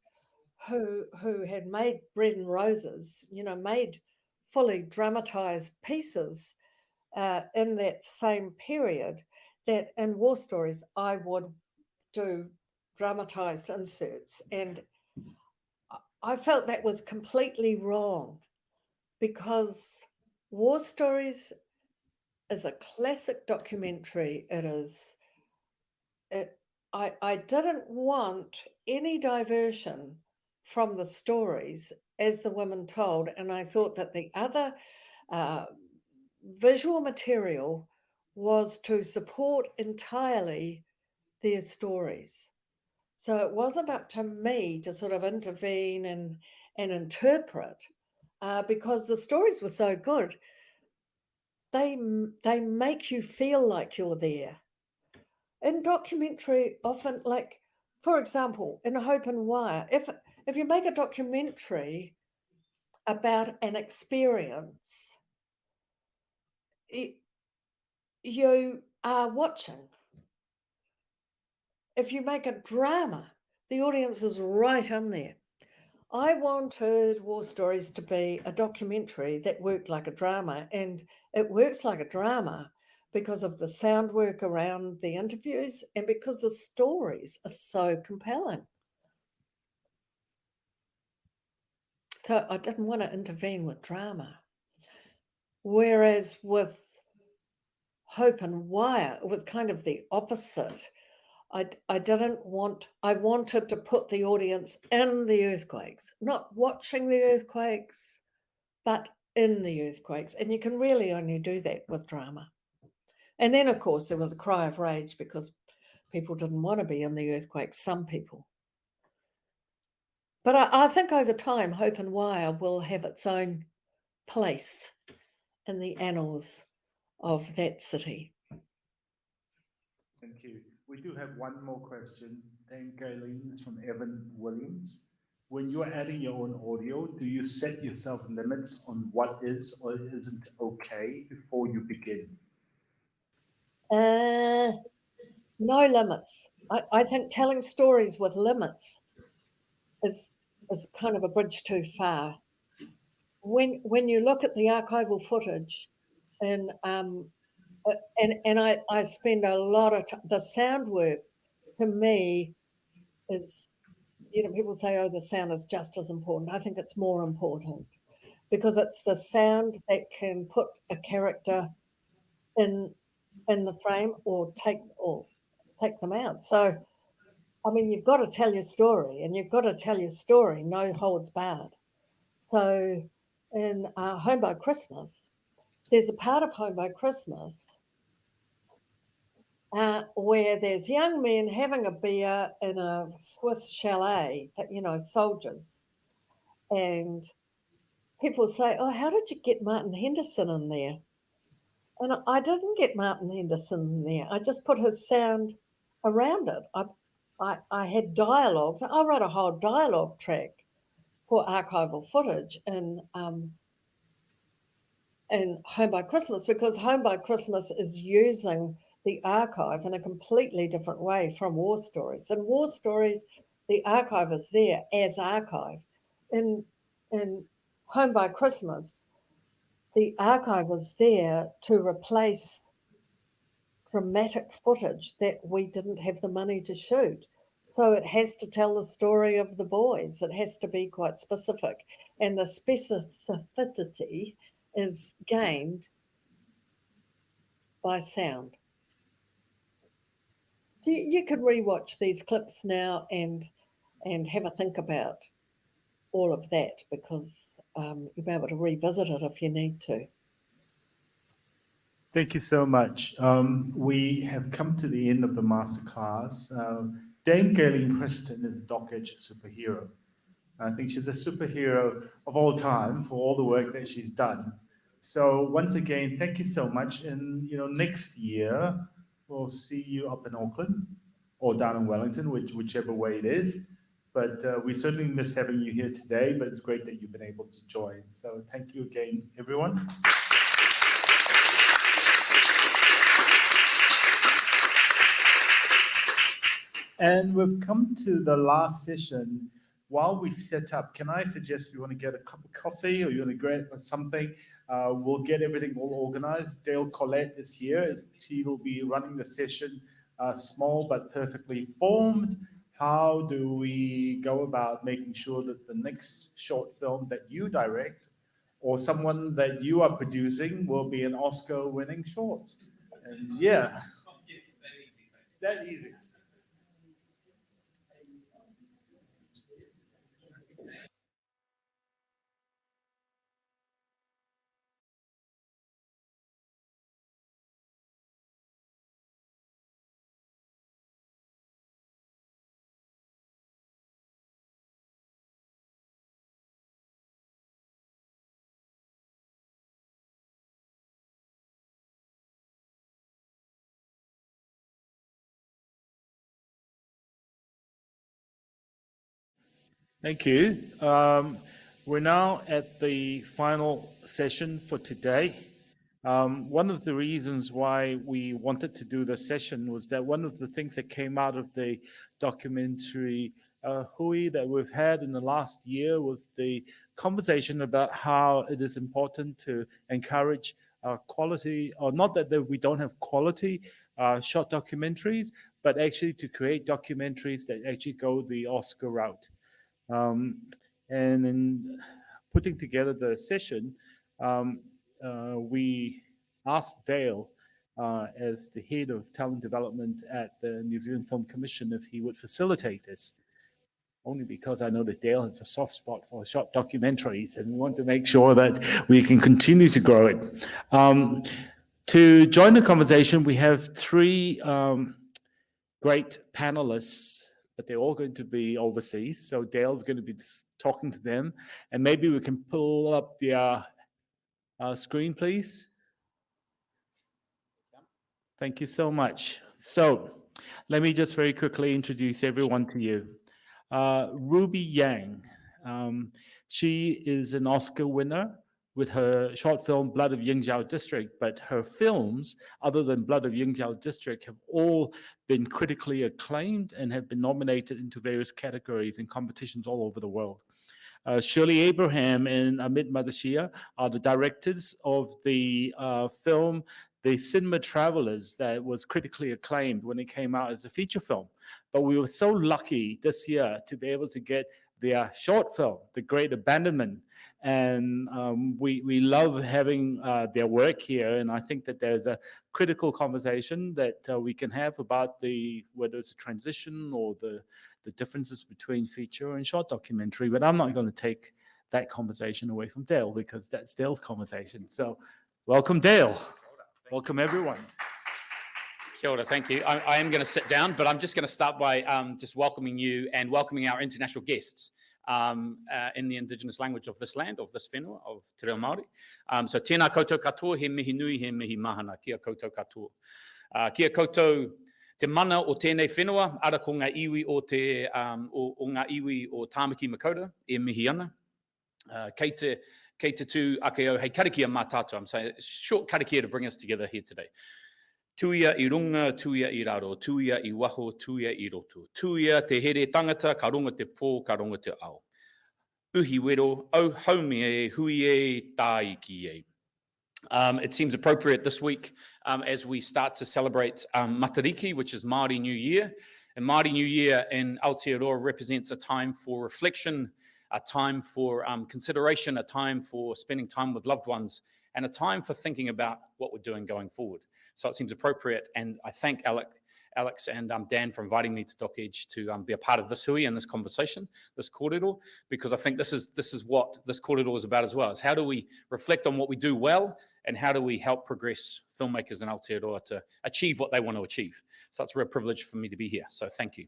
who had made Bread and Roses, made fully dramatized pieces in that same period, that in War Stories I would do dramatized inserts. And I felt that was completely wrong, because War Stories is a classic documentary. I didn't want any diversion from the stories as the women told, and I thought that the other visual material was to support entirely their stories. So it wasn't up to me to sort of intervene and interpret, because the stories were so good. They make you feel like you're there. In documentary, often, like, for example, in Hope and Wire, if you make a documentary about an experience, you are watching. If you make a drama, the audience is right in there. I wanted War Stories to be a documentary that worked like a drama, and it works like a drama because of the sound work around the interviews and because the stories are so compelling. So I didn't want to intervene with drama. Whereas with Hope and Wire, it was kind of the opposite. I wanted to put the audience in the earthquakes, not watching the earthquakes, but in the earthquakes. And you can really only do that with drama. And then, of course, there was a cry of rage because people didn't want to be in the earthquakes, some people. But I think over time, Hope and Wire will have its own place in the annals of that city. Thank you. We do have one more question. Thank Galen from Evan Williams. When you're adding your own audio, do you set yourself limits on what is or isn't okay before you begin? No limits. I think telling stories with limits is kind of a bridge too far. When you look at the archival footage, and I spend a lot of time, the sound work to me is, people say, oh, the sound is just as important. I think it's more important because it's the sound that can put a character in the frame or take them out. So, I mean, you've got to tell your story, and you've got to tell your story no holds barred. So in Home by Christmas, there's a part of Home by Christmas where there's young men having a beer in a Swiss chalet, soldiers, and people say, "Oh, how did you get Martin Henderson in there?" And I didn't get Martin Henderson in there. I just put his sound around it. I had dialogues. I wrote a whole dialogue track for archival footage in Home by Christmas, because Home by Christmas is using the archive in a completely different way from War Stories. In War Stories, the archive is there as archive. In Home by Christmas, the archive is there to replace dramatic footage that we didn't have the money to shoot. So it has to tell the story of the boys. It has to be quite specific. And the specificity is gained by sound. So you could rewatch these clips now and have a think about all of that, because you'll be able to revisit it if you need to. Thank you so much. We have come to the end of the masterclass. Dame Gayleen Preston is a Doc Edge superhero. I think she's a superhero of all time for all the work that she's done. So once again, thank you so much. And next year we'll see you up in Auckland or down in Wellington, whichever way it is. But we certainly miss having you here today. But it's great that you've been able to join. So thank you again, everyone. And we've come to the last session. While we set up, can I suggest you want to get a cup of coffee or you want to grab something? We'll get everything all organized. Dale Collette is here. She will be running the session, small but perfectly formed. How do we go about making sure that the next short film that you direct or someone that you are producing will be an Oscar-winning short? And yeah, that easy. Thank you. We're now at the final session for today. One of the reasons why we wanted to do this session was that one of the things that came out of the documentary Hui that we've had in the last year was the conversation about how it is important to encourage quality, or not that we don't have quality short documentaries, but actually to create documentaries that actually go the Oscar route. And in putting together the session, we asked Dale, as the head of talent development at the New Zealand Film Commission, if he would facilitate this, only because I know that Dale has a soft spot for short documentaries, and we want to make sure that we can continue to grow it. To join the conversation, we have three great panelists, but they're all going to be overseas. So Dale's going to be talking to them, and maybe we can pull up the screen, please. Thank you so much. So let me just very quickly introduce everyone to you. Ruby Yang, she is an Oscar winner with her short film Blood of Yingzhou District, but her films, other than Blood of Yingzhou District, have all been critically acclaimed and have been nominated into various categories in competitions all over the world. Shirley Abraham and Amit Madashia are the directors of the film The Cinema Travelers that was critically acclaimed when it came out as a feature film. But we were so lucky this year to be able to get their short film, The Great Abandonment. And we love having their work here. And I think that there's a critical conversation that we can have about whether it's a transition or the differences between feature and short documentary. But I'm not going to take that conversation away from Dale, because that's Dale's conversation. So welcome, Dale. Welcome, everyone. Kia ora, thank you. I am going to sit down, but I'm just going to start by just welcoming you and welcoming our international guests in the indigenous language of this land, of this whenua, of Te Reo Māori. So tēnā koutou katoa, he mihi nui, he mihi mahana, kia koutou katoa. Kia koutou te mana o tēnei whenua, ara ko ngā iwi o ngā iwi o Tāmaki Makota, e mihi ana. Kei te tū ake au, hei karakia mā tātou. I'm saying short karakia to bring us together here today. Tuia I runga, tuia I raro, tuia I waho, tuia I roto. Tuia te here tangata, ka runga te pō, ka runga te ao. Uhi wero, au haumi e, hui e, tā iki e. It seems appropriate this week as we start to celebrate Matariki, which is Māori New Year. And Māori New Year in Aotearoa represents a time for reflection, a time for consideration, a time for spending time with loved ones, and a time for thinking about what we're doing going forward. So it seems appropriate, and I thank Alex and Dan for inviting me to Dock Edge to be a part of this hui and this conversation, this kōrero, because I think this is what this kōrero is about as well, is how do we reflect on what we do well, and how do we help progress filmmakers in Aotearoa to achieve what they want to achieve. So it's a real privilege for me to be here, so thank you.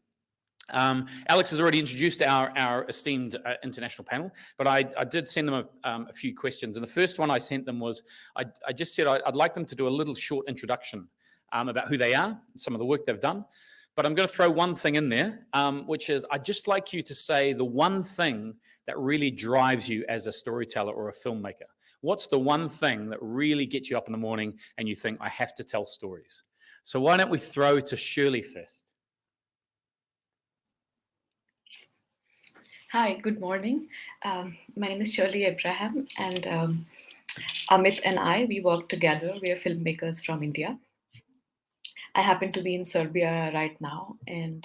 Alex has already introduced our esteemed international panel, but I did send them a few questions. And the first one I sent them was, I just said I'd like them to do a little short introduction about who they are, some of the work they've done. But I'm going to throw one thing in there, which is I'd just like you to say the one thing that really drives you as a storyteller or a filmmaker. What's the one thing that really gets you up in the morning and you think, I have to tell stories? So why don't we throw to Shirley first? Hi, good morning. My name is Shirley Abraham, and Amit and I, we work together. We are filmmakers from India. I happen to be in Serbia right now, and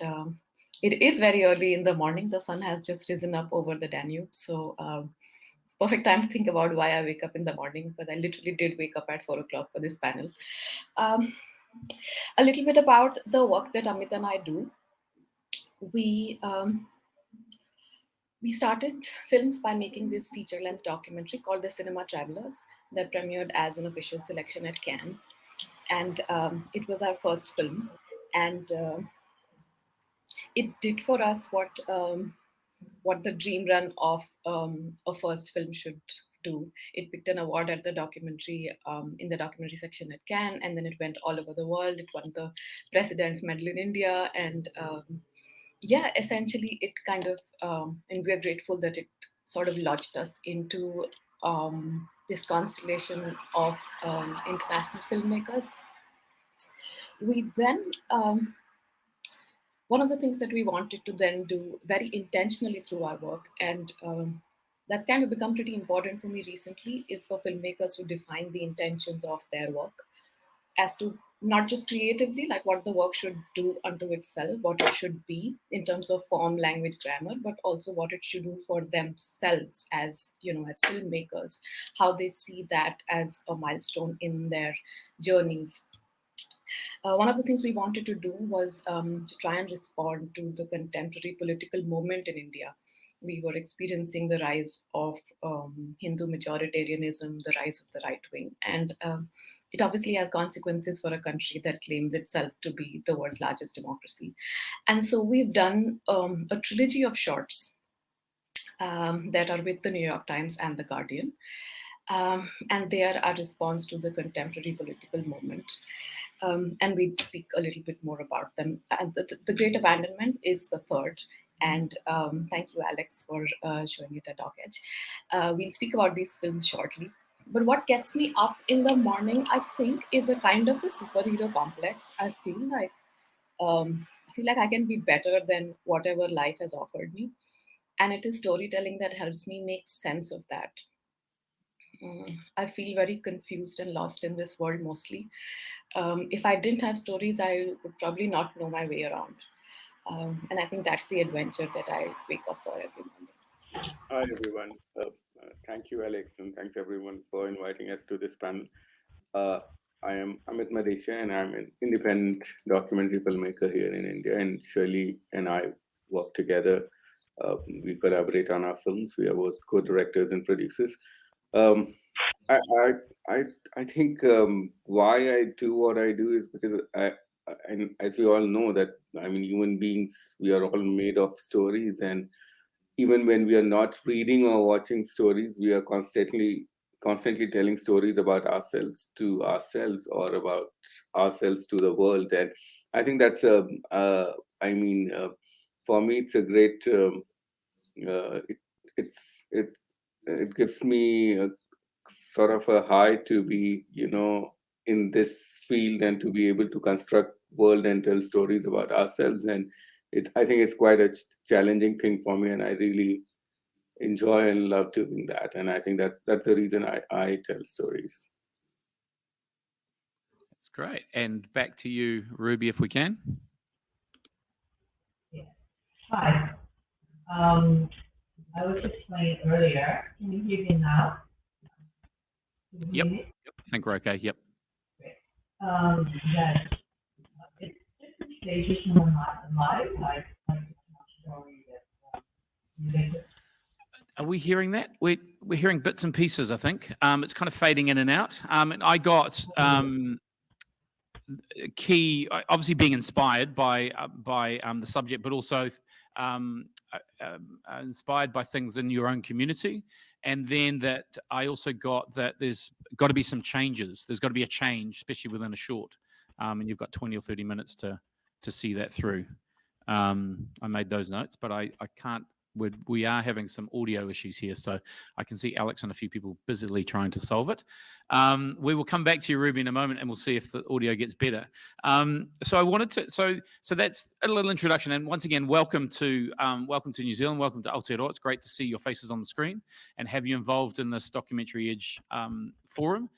it is very early in the morning. The sun has just risen up over the Danube, so it's perfect time to think about why I wake up in the morning, because I literally did wake up at 4 o'clock for this panel. A little bit about the work that Amit and I do. We started films by making this feature-length documentary called The Cinema Travelers that premiered as an official selection at Cannes. And it was our first film. And it did for us what the dream run of a first film should do. It picked an award at the documentary, in the documentary section at Cannes, and then it went all over the world. It won the President's Medal in India, and yeah, essentially it kind of, and we're grateful that it sort of lodged us into this constellation of international filmmakers. We then, one of the things that we wanted to then do very intentionally through our work, and that's kind of become pretty important for me recently, is for filmmakers to define the intentions of their work as to not just creatively, like what the work should do unto itself, what it should be in terms of form, language, grammar, but also what it should do for themselves as, as filmmakers, how they see that as a milestone in their journeys. One of the things we wanted to do was to try and respond to the contemporary political moment in India. We were experiencing the rise of Hindu majoritarianism, the rise of the right wing, and it obviously has consequences for a country that claims itself to be the world's largest democracy. And so we've done a trilogy of shorts that are with the New York Times and the Guardian. And they are our response to the contemporary political moment. And we'll speak a little bit more about them. And the Great Abandonment is the third. And thank you, Alex, for showing it at Dock Edge. We'll speak about these films shortly. But what gets me up in the morning, I think, is a kind of a superhero complex. I feel like I can be better than whatever life has offered me. And it is storytelling that helps me make sense of that. I feel very confused and lost in this world mostly. If I didn't have stories, I would probably not know my way around. And I think that's the adventure that I wake up for every morning. Hi, everyone. Thank you, Alex, and thanks everyone for inviting us to this panel. I am Amit Madesha, and I'm an independent documentary filmmaker here in India, and Shirley and I work together. We collaborate on our films. We are both co-directors and producers. I think why I do what I do is because and as we all know that, I mean, human beings, we are all made of stories, and even when we are not reading or watching stories, we are constantly telling stories about ourselves to ourselves or about ourselves to the world. And I think that's for me, it's a great, it gives me a sort of a high to be, in this field and to be able to construct world and tell stories about ourselves. And I think it's quite a challenging thing for me, and I really enjoy and love doing that. And I think that's the reason I tell stories. That's great. And back to you, Ruby, if we can. Hi. I was explaining earlier. Can you hear me now? Yep. I think we're okay. Yep. That it's different stages in my life, like story that related. Are we hearing that? We're hearing bits and pieces, I think. It's kind of fading in and out. And I got key, obviously being inspired by the subject, but also inspired by things in your own community. And then that I also got that there's got to be some changes. There's got to be a change, especially within a short. And you've got 20 or 30 minutes to see that through. I made those notes, but I can't. We are having some audio issues here, so I can see Alex and a few people busily trying to solve it. We will come back to you, Ruby, in a moment, and we'll see if the audio gets better. So I wanted to, so that's a little introduction, and once again, welcome to New Zealand, welcome to Aotearoa. It's great to see your faces on the screen and have you involved in this Documentary Edge forum.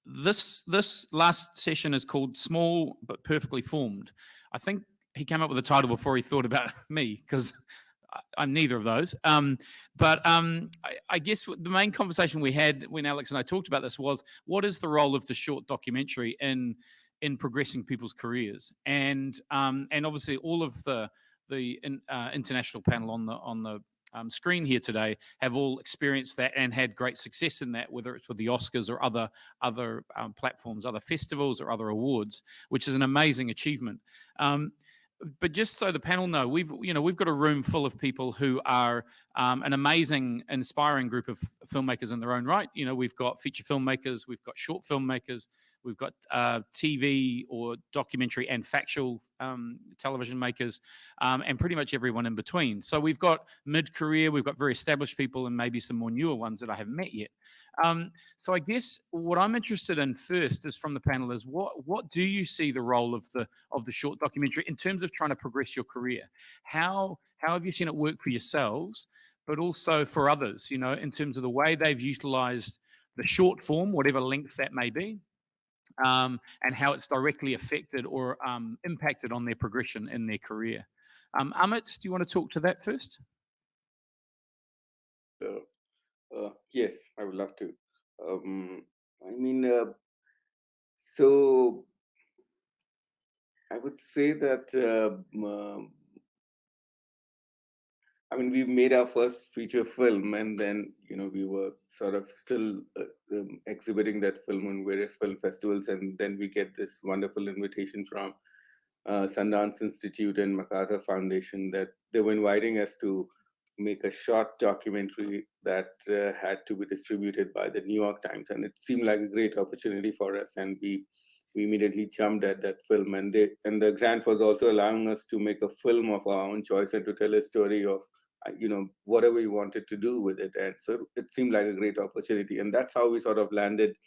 This last session is called Small but Perfectly Formed. I think he came up with a title before he thought about me, because I'm neither of those. But I guess the main conversation we had when Alex and I talked about this was, what is the role of the short documentary in progressing people's careers? And obviously all of the international panel on the screen here today have all experienced that and had great success in that, whether it's with the Oscars or other platforms, other festivals or other awards, which is an amazing achievement. But just so the panel know, we've got a room full of people who are an amazing, inspiring group of filmmakers in their own right. We've got feature filmmakers, we've got short filmmakers, we've got TV or documentary and factual television makers, and pretty much everyone in between. So we've got mid-career, we've got very established people, and maybe some more newer ones that I haven't met yet. So I guess what I'm interested in first is from the panel is what do you see the role of the short documentary in terms of trying to progress your career? How have you seen it work for yourselves, but also for others, in terms of the way they've utilized the short form, whatever length that may be, and how it's directly affected or impacted on their progression in their career. Amit, do you want to talk to that first? Yes, I would love to. So I would say that we made our first feature film, and then we were sort of still exhibiting that film on various film festivals, and then we get this wonderful invitation from Sundance Institute and MacArthur Foundation that they were inviting us to make a short documentary that had to be distributed by the New York Times, and it seemed like a great opportunity for us, and we immediately jumped at that film, and the grant was also allowing us to make a film of our own choice and to tell a story of whatever we wanted to do with it. And so it seemed like a great opportunity, and that's how we sort of landed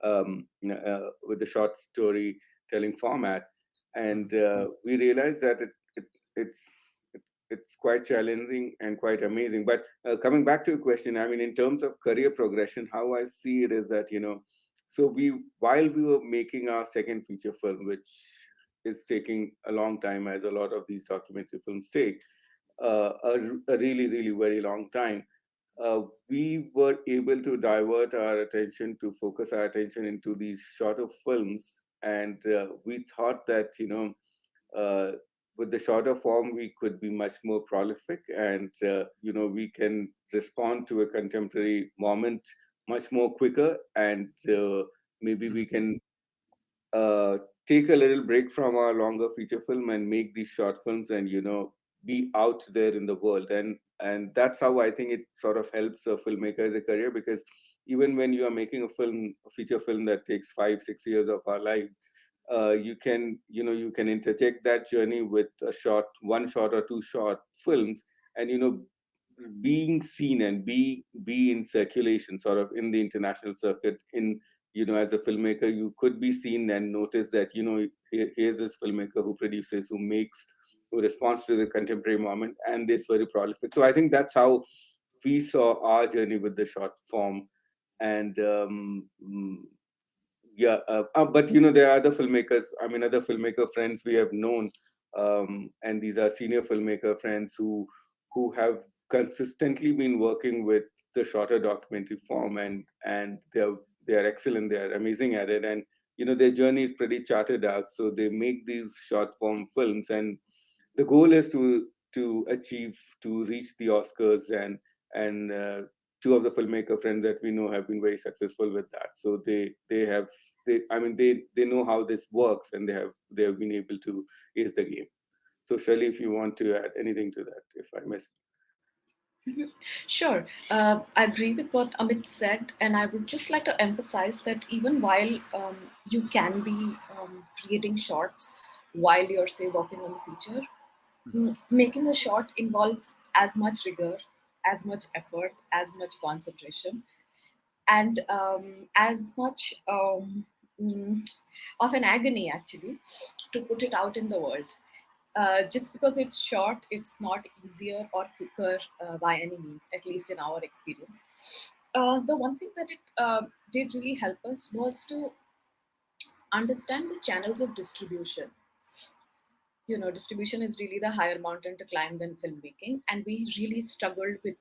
with the short storytelling format. And we realized that it's quite challenging and quite amazing. But coming back to your question, in terms of career progression, how I see it is that so while we were making our second feature film, which is taking a long time, as a lot of these documentary films take, a really, really very long time, we were able to divert our attention, to focus our attention into these shorter films. And we thought that, with the shorter form, we could be much more prolific, and, we can respond to a contemporary moment much more quicker. And maybe we can take a little break from our longer feature film and make these short films and, be out there in the world. And that's how I think it sort of helps a filmmaker as a career, because even when you are making a feature film that takes 5-6 years of our life, you can interject that journey with one shot or two short films, and being seen and be in circulation, sort of in the international circuit. As a filmmaker, you could be seen and notice that here's this filmmaker who produces, who responds to the contemporary moment, and is very prolific. So I think that's how we saw our journey with the short form. And but there are other filmmakers, other filmmaker friends we have known, and these are senior filmmaker friends who have consistently been working with the shorter documentary form, and they are excellent, they are amazing at it, and their journey is pretty charted out. So they make these short form films, and the goal is to reach the Oscars, and two of the filmmaker friends that we know have been very successful with that. So they know how this works, and they have been able to ace the game. So Shirley, if you want to add anything to that, if I missed. Sure. I agree with what Amit said, and I would just like to emphasize that even while you can be creating shorts while you're, say, working on the feature, making a short involves as much rigor, as much effort, as much concentration, and as much of an agony, actually, to put it out in the world. Just because it's short, it's not easier or quicker by any means, at least in our experience. The one thing that it did really help us was to understand the channels of distribution. Distribution is really the higher mountain to climb than filmmaking, and we really struggled with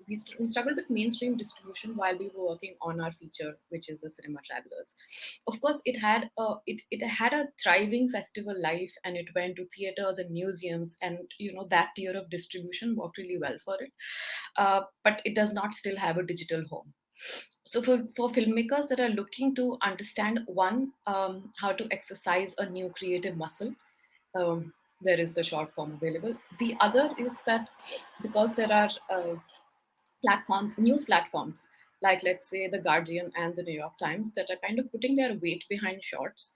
we struggled with mainstream distribution while we were working on our feature, which is the Cinema Travelers. Of course, it had a thriving festival life, and it went to theaters and museums, and that tier of distribution worked really well for it. But it does not still have a digital home. So for filmmakers that are looking to understand, one, how to exercise a new creative muscle, there is the short form available. The other is that because there are news platforms, like let's say The Guardian and the New York Times, that are kind of putting their weight behind shorts.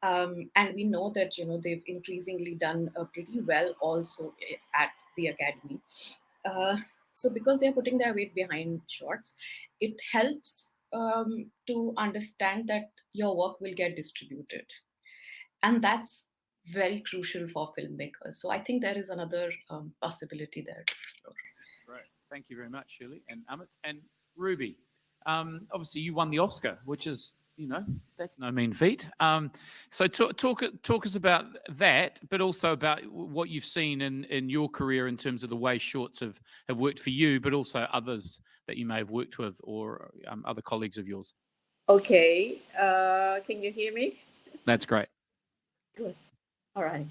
And we know that they've increasingly done pretty well also at the Academy. So because they're putting their weight behind shorts, it helps to understand that your work will get distributed. And that's very crucial for filmmakers. So I think there is another possibility there to explore. Great. Thank you very much, Shirley and Amit. And Ruby, obviously you won the Oscar, which is, that's no mean feat. So talk us about that, but also about what you've seen in your career in terms of the way shorts have worked for you, but also others that you may have worked with, or other colleagues of yours. Okay. Can you hear me? That's great. Good. All right.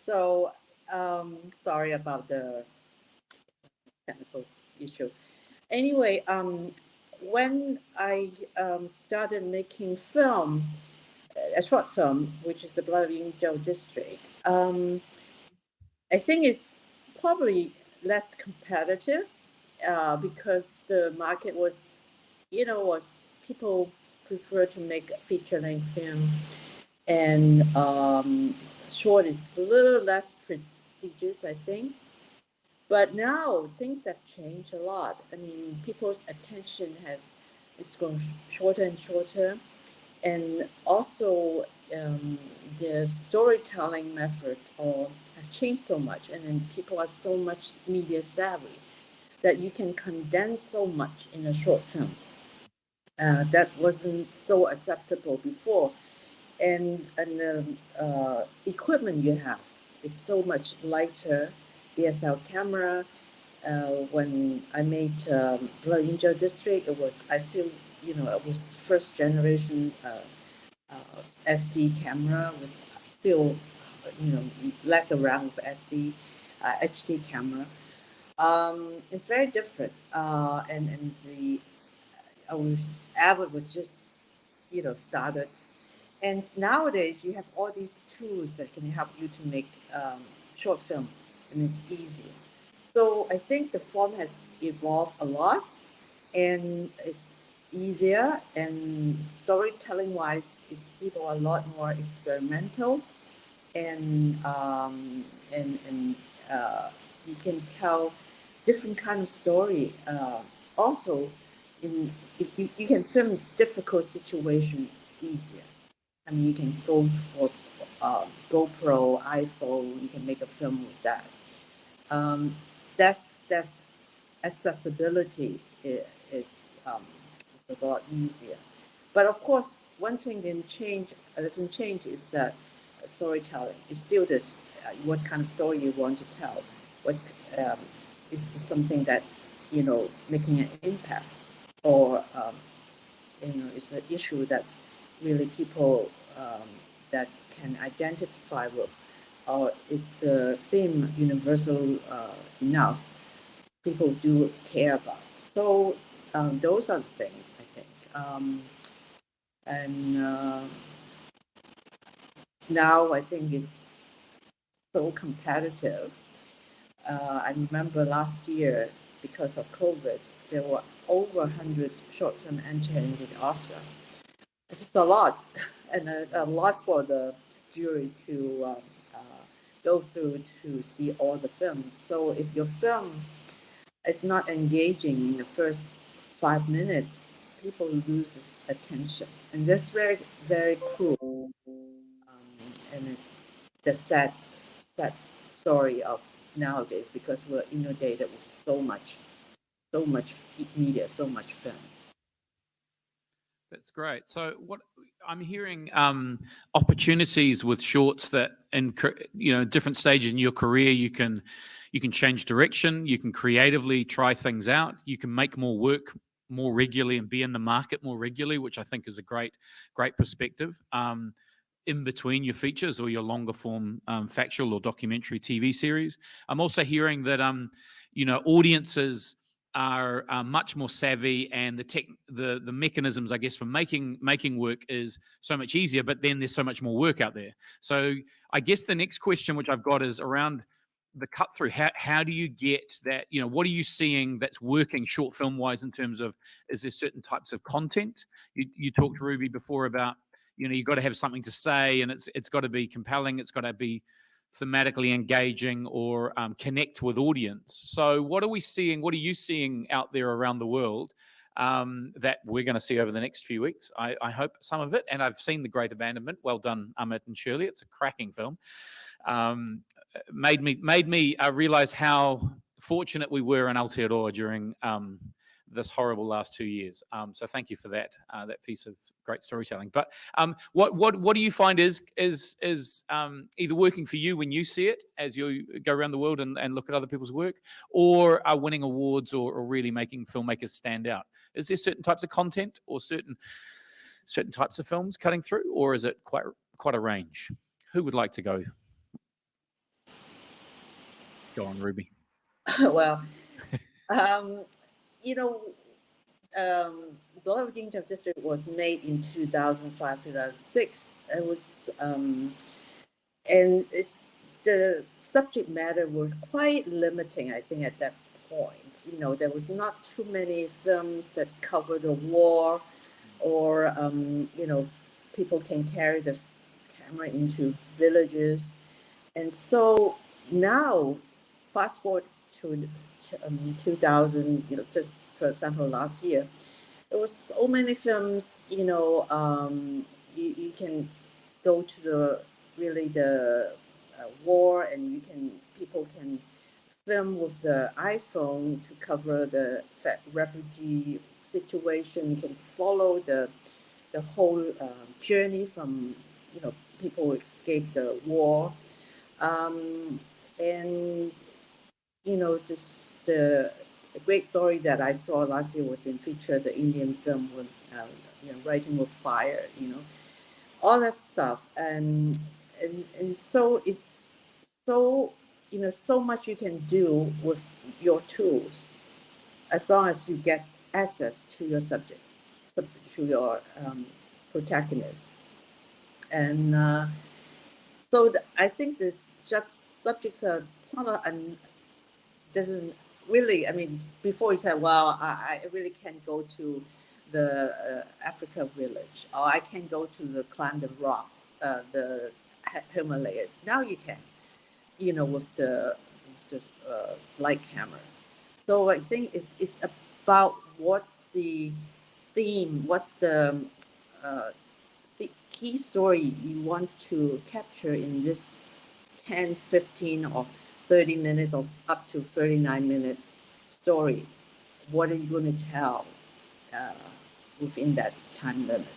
So sorry about the technical issue. Anyway, when I started making film, a short film, which is the Blood of Angel District, I think it's probably less competitive because the market was people prefer to make a feature-length film, and short is a little less prestigious, I think. But now things have changed a lot. I mean, people's attention is going shorter and shorter, and also the storytelling method have changed so much, and then people are so much media savvy that you can condense so much in a short film. That wasn't so acceptable before, and the equipment you have is so much lighter. DSL camera. When I made Blood Angel District, it was it was first generation SD camera. Was still lack around with SD HD camera. It's very different, and the Avid was just started, And nowadays you have all these tools that can help you to make short film, and it's easier. So I think the form has evolved a lot, and it's easier, and storytelling wise it's people are a lot more experimental, and you can tell different kind of story. Also, you can film difficult situation easier. I mean, you can go for GoPro, iPhone. You can make a film with that. That's accessibility is a lot easier. But of course, one thing doesn't change is that storytelling. It's still this: what kind of story you want to tell. What is something that making an impact, or it's an issue that really people that can identify with, or is the theme universal enough? People do care about. So those are the things I think. And now I think it's so competitive. I remember last year, because of COVID, there were over 100 short film entering into the Oscar. It's just a lot, and a lot for the jury to go through to see all the films. So if your film is not engaging in the first 5 minutes, people lose attention, and that's very, very cruel. And it's the sad story of nowadays, because we're inundated with so much media, so much film. That's great. So what I'm hearing, opportunities with shorts that in different stages in your career, you can change direction, you can creatively try things out, you can make more work more regularly and be in the market more regularly, which I think is a great perspective. In between your features or your longer form factual or documentary TV series. I'm also hearing that audiences are much more savvy, and the mechanisms, I guess, for making work is so much easier, but then there's so much more work out there. So I guess the next question which I've got is around the cut through. How do you get that, what are you seeing that's working short film wise in terms of, is there certain types of content? You talked, Ruby, before about, you've got to have something to say, and it's got to be compelling, it's got to be thematically engaging, or connect with audience. So what are we seeing? What are you seeing out there around the world that we're going to see over the next few weeks? I hope some of it. And I've seen The Great Abandonment. Well done, Amit and Shirley. It's a cracking film. Made me realize how fortunate we were in Aotearoa during this horrible last 2 years. So thank you for that piece of great storytelling. But what do you find is either working for you when you see it as you go around the world and look at other people's work, or are winning awards, or really making filmmakers stand out? Is there certain types of content or certain types of films cutting through, or is it quite a range? Who would like to go? Go on, Ruby. Well, Blood of Yingtan District was made in 2005, 2006. It was, and the subject matter was quite limiting, I think, at that point. There was not too many films that cover the war, or, people can carry the camera into villages. And so now, fast forward to 2000, just for example, last year, there was so many films. You can go to the war, and people can film with the iPhone to cover the refugee situation. You can follow the whole journey from people who escape the war, and just the great story that I saw last year was in feature the Indian film with Writing with Fire, all that stuff, and so it's so so much you can do with your tools, as long as you get access to your subject, to your protagonist. And so I think this subjects are sort of doesn't really, I mean, before you said, well, I really can't go to the Africa village, or I can't go to the climb the rocks, the Himalayas. Now you can, you know, with the light cameras. So I think it's about what's the theme, what's the key story you want to capture in this 10, 15, or 30 minutes, or up to 39 minutes story. What are you going to tell within that time limit?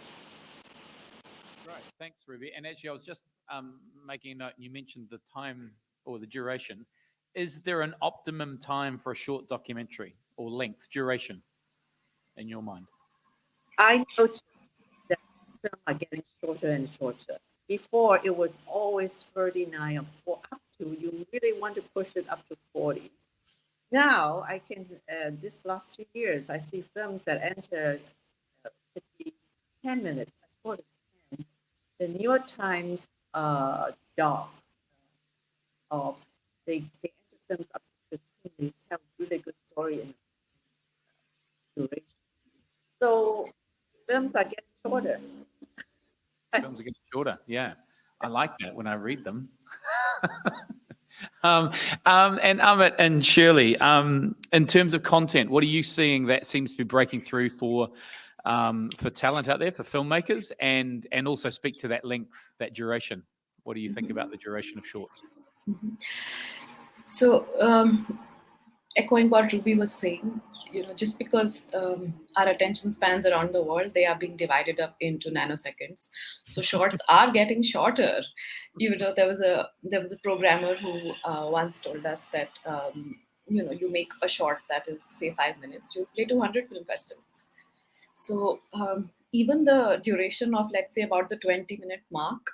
Great, thanks, Ruby. And actually, I was just making a note. You mentioned the time or the duration. Is there an optimum time for a short documentary, or length, duration, in your mind? I noticed that films are getting shorter and shorter. Before, it was always 39 or up to, you really want to push it up to 40. Now, I can, this last 2 years, I see films that enter 10 minutes, as short as 10. The New York Times job, they enter films up to 15. They tell really good story in duration. So films are getting shorter. Films are getting shorter. Yeah, I like that when I read them. And Amit and Shirley, in terms of content, what are you seeing that seems to be breaking through for talent out there, for filmmakers, and also speak to that length, that duration? What do you think about the duration of shorts? So, echoing what Ruby was saying, you know, just because our attention spans around the world, they are being divided up into nanoseconds. So shorts are getting shorter. You know, there was a programmer who once told us that you know, you make a short that is, say, 5 minutes, you play 200 film festivals. So even the duration of, let's say, about the 20-minute mark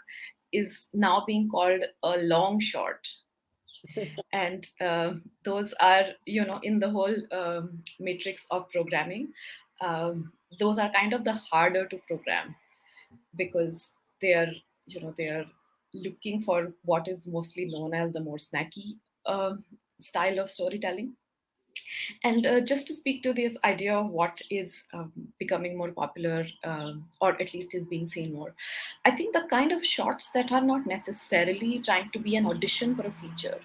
is now being called a long short. And those are, you know, in the whole matrix of programming, those are kind of the harder to program, because they are, you know, they are looking for what is mostly known as the more snacky style of storytelling. And just to speak to this idea of what is becoming more popular, or at least is being seen more, I think the kind of shots that are not necessarily trying to be an audition for a feature.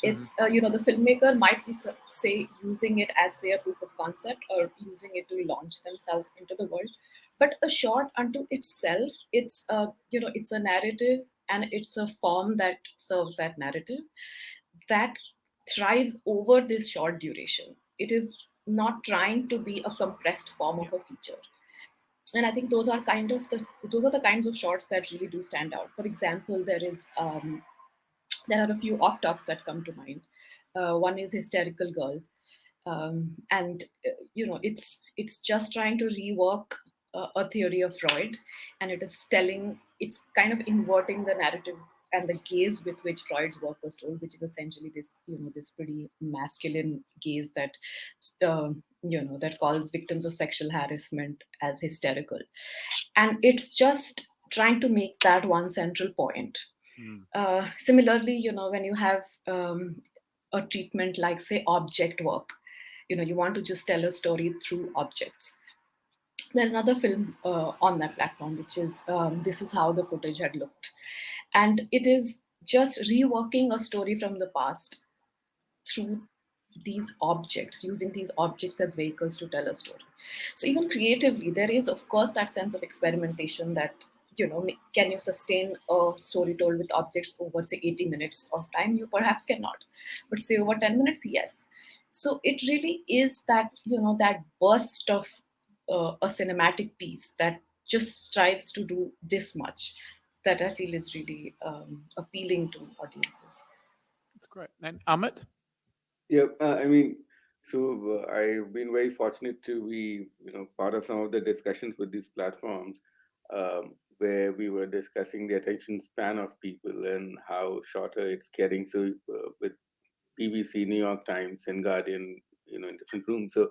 It's, you know, the filmmaker might be, say, using it as, say, a proof of concept, or using it to launch themselves into the world. But a short unto itself, it's, you know, it's a narrative, and it's a form that serves that narrative, that thrives over this short duration. It is not trying to be a compressed form of a feature. And I think those are kind of those are the kinds of shorts that really do stand out. For example, there are a few off-talks that come to mind. One is Hysterical Girl. And, you know, it's just trying to rework a theory of Freud, and it's kind of inverting the narrative and the gaze with which Freud's work was told, which is essentially this, you know, this pretty masculine gaze that, you know, that calls victims of sexual harassment as hysterical. And it's just trying to make that one central point. Similarly, you know, when you have a treatment like, say, object work, you know, you want to just tell a story through objects. There's another film on that platform, which is This Is How the Footage Had Looked. And it is just reworking a story from the past through these objects, using these objects as vehicles to tell a story. So even creatively, there is, of course, that sense of experimentation that, you know, can you sustain a story told with objects over, say, 80 minutes of time? You perhaps cannot. But say over 10 minutes, yes. So it really is that, you know, that burst of a cinematic piece that just strives to do this much, that I feel is really appealing to audiences. That's great. And Amit? Yeah, I mean, so I've been very fortunate to be, you know, part of some of the discussions with these platforms, where we were discussing the attention span of people and how shorter it's getting. So with BBC, New York Times, and Guardian, you know, in different rooms. So,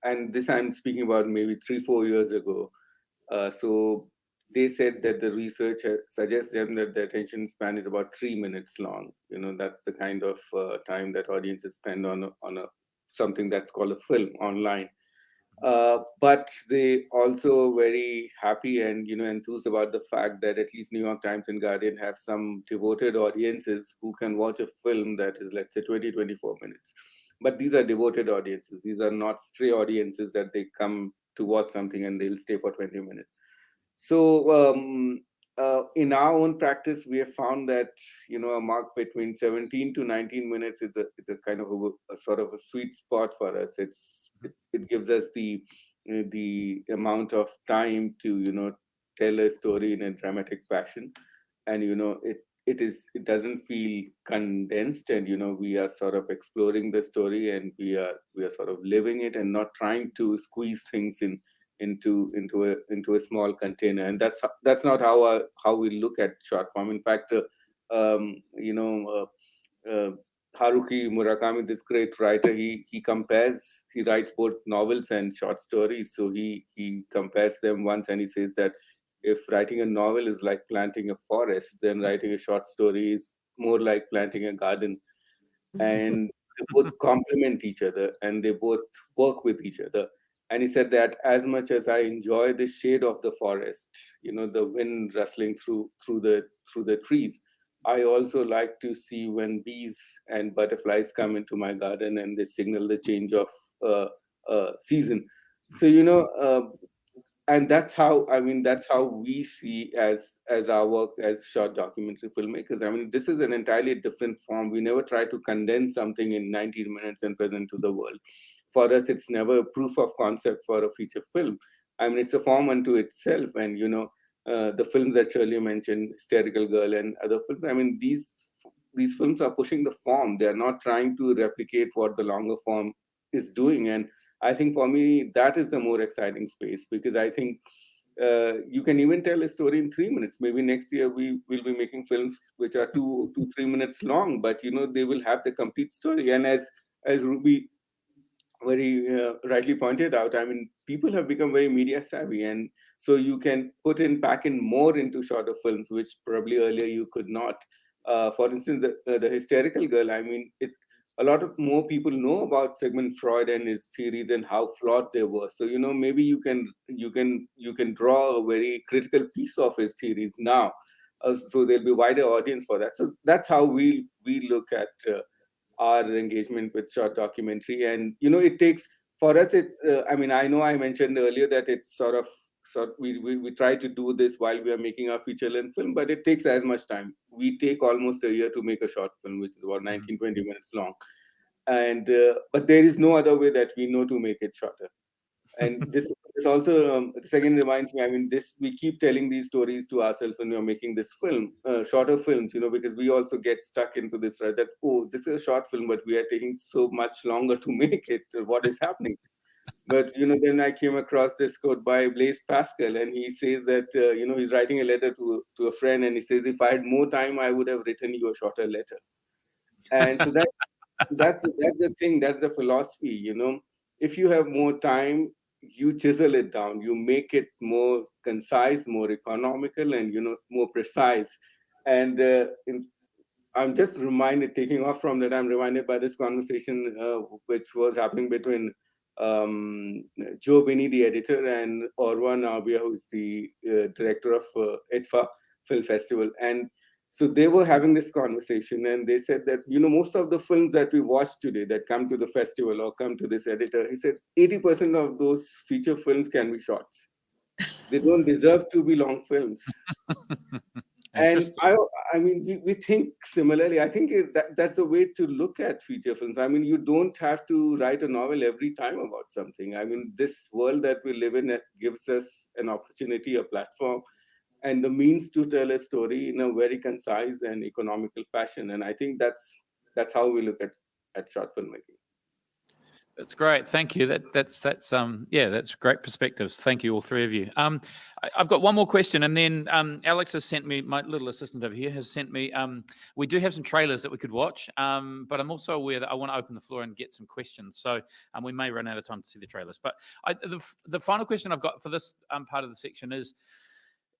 and this I'm speaking about maybe 3-4 years ago. So they said that the research suggests them that the attention span is about 3 minutes long. That's the kind of time that audiences spend on something that's called a film online. But they also very happy and enthused about the fact that at least New York Times and Guardian have some devoted audiences who can watch a film that is, let's say, 20-24 minutes. But these are devoted audiences. These are not stray audiences that they come to watch something and they'll stay for 20 minutes. So in our own practice, we have found that a mark between 17 to 19 minutes is a kind of a sort of a sweet spot for us. It gives us the amount of time to tell a story in a dramatic fashion, and it doesn't feel condensed, and we are sort of exploring the story, and we are sort of living it and not trying to squeeze things into a small container. And that's not how we look at short form. In fact, Haruki Murakami, this great writer, he writes both novels and short stories. So he compares them once, and he says that if writing a novel is like planting a forest, then writing a short story is more like planting a garden. And they both complement each other, and they both work with each other. And he said that as much as I enjoy the shade of the forest, the wind rustling through the trees, I also like to see when bees and butterflies come into my garden and they signal the change of season. So and that's how we see as our work as short documentary filmmakers. I mean, this is an entirely different form. We never try to condense something in 90 minutes and present to the world. For us, it's never a proof of concept for a feature film. I mean, it's a form unto itself. And the films that Shirley mentioned, Hysterical Girl and other films, I mean, these films are pushing the form. They're not trying to replicate what the longer form is doing. And I think for me, that is the more exciting space, because I think you can even tell a story in 3 minutes. Maybe next year we will be making films which are 2 to 3 minutes long, but they will have the complete story. And as Ruby very rightly pointed out, I mean, people have become very media savvy, and so you can pack in more into shorter films, which probably earlier you could not. For instance, the Hysterical Girl, I mean, a lot of more people know about Sigmund Freud and his theories and how flawed they were. So maybe you can draw a very critical piece of his theories now, so there'll be a wider audience for that. So that's how we look at our engagement with short documentary. And it takes, for us, it's I mean, I know I mentioned earlier that it's sort of we try to do this while we are making our feature-length film, but it takes as much time. We take almost a year to make a short film, which is about 19-20 minutes long, and but there is no other way that we know to make it shorter. And this also second reminds me, I mean, we keep telling these stories to ourselves when we are making this film, shorter films, because we also get stuck into this, right? That, oh, this is a short film, but we are taking so much longer to make it. What is happening? But then I came across this quote by Blaise Pascal, and he says that he's writing a letter to a friend, and he says, if I had more time, I would have written you a shorter letter. And so that's the thing, that's the philosophy. If you have more time, you chisel it down, you make it more concise, more economical, and more precise. And I'm just reminded, taking off from that, I'm reminded by this conversation which was happening between Joe Binney, the editor, and Orwa Nabia, who's the director of EDFA Film Festival. And so they were having this conversation, and they said that, most of the films that we watch today that come to the festival or come to this editor, he said 80% of those feature films can be shorts. They don't deserve to be long films. And I mean, we think similarly. I think that's the way to look at feature films. I mean, you don't have to write a novel every time about something. I mean, this world that we live in gives us an opportunity, a platform, and the means to tell a story in a very concise and economical fashion. And I think that's how we look at short filmmaking. That's great. Thank you. That's great perspectives. Thank you, all three of you. I've got one more question, and then Alex has sent me, my little assistant over here has sent me, we do have some trailers that we could watch, but I'm also aware that I want to open the floor and get some questions. So we may run out of time to see the trailers. But the final question I've got for this part of the section is,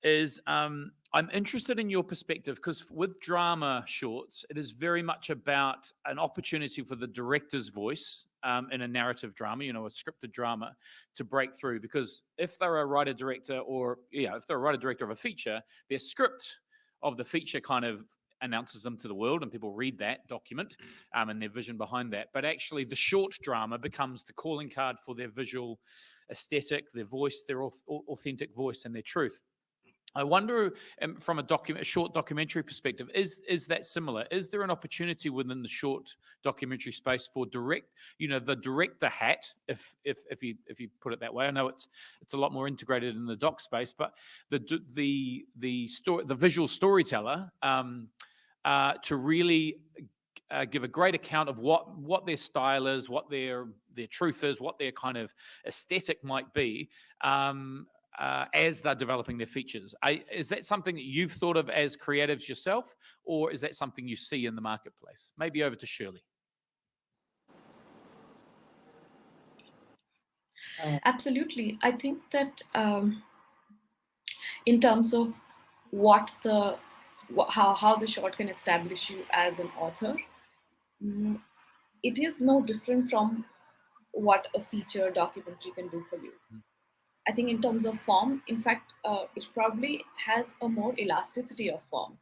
is I'm interested in your perspective, because with drama shorts, it is very much about an opportunity for the director's voice in a narrative drama, a scripted drama, to break through. Because if they're a writer-director if they're a writer-director of a feature, their script of the feature kind of announces them to the world and people read that document and their vision behind that. But actually the short drama becomes the calling card for their visual aesthetic, their voice, their authentic voice and their truth. I wonder, from a short documentary perspective, is that similar? Is there an opportunity within the short documentary space for the director hat, if you put it that way? I know it's a lot more integrated in the doc space, but the visual storyteller to really give a great account of what their style is, what their truth is, what their kind of aesthetic might be. As they're developing their features. Is that something that you've thought of as creatives yourself, or is that something you see in the marketplace? Maybe over to Shirley. Absolutely. I think that in terms of how the short can establish you as an author, it is no different from what a feature documentary can do for you. I think in terms of form, in fact, it probably has a more elasticity of form.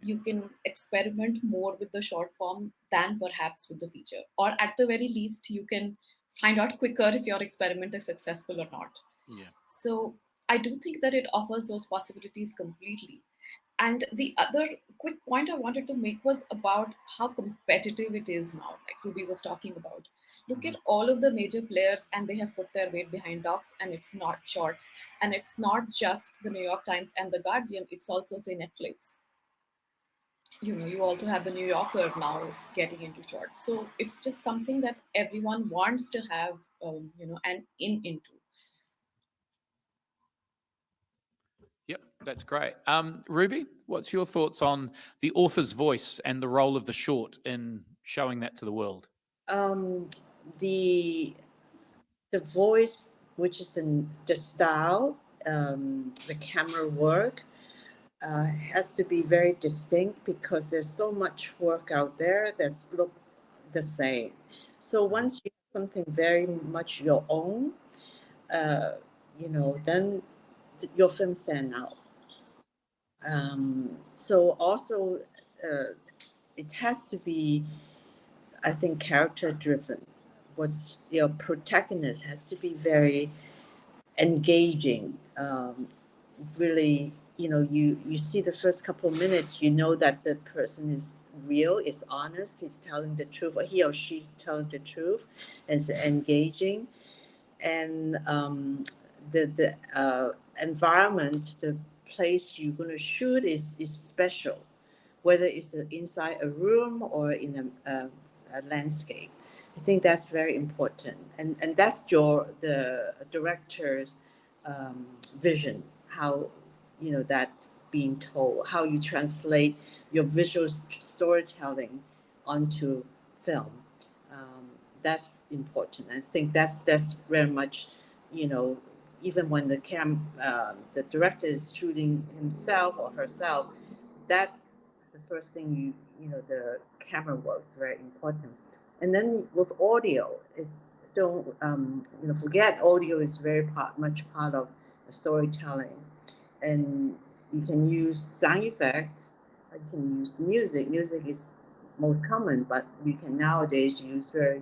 You can experiment more with the short form than perhaps with the feature. Or at the very least, you can find out quicker if your experiment is successful or not. Yeah. So I do think that it offers those possibilities completely. And the other quick point I wanted to make was about how competitive it is now, like Ruby was talking about. Look at all of the major players, and they have put their weight behind docs, and it's not shorts. And it's not just the New York Times and the Guardian, it's also, say, Netflix. You also have the New Yorker now getting into shorts. So it's just something that everyone wants to have, an into. Yep, that's great. Ruby, what's your thoughts on the author's voice and the role of the short in showing that to the world? The voice, which is in the style, the camera work, has to be very distinct, because there's so much work out there that's look the same. So once you have something very much your own, then your film stand out. So also it has to be, I think, character driven. What's your protagonist has to be very engaging. Really, you see the first couple of minutes, that the person is real, is honest, he's telling the truth, or he or she's telling the truth, and it's engaging. And the environment, the place you're going to shoot is special, whether it's inside a room or in a landscape. I think that's very important, and that's the director's vision, how that being told, how you translate your visual storytelling onto film. That's important. I think that's very much, even when the director is shooting himself or herself, that's the first thing the camera work is very important. And then with audio, don't forget, audio is very much part of storytelling, and you can use sound effects, you can use music. Music is most common, but you can nowadays use very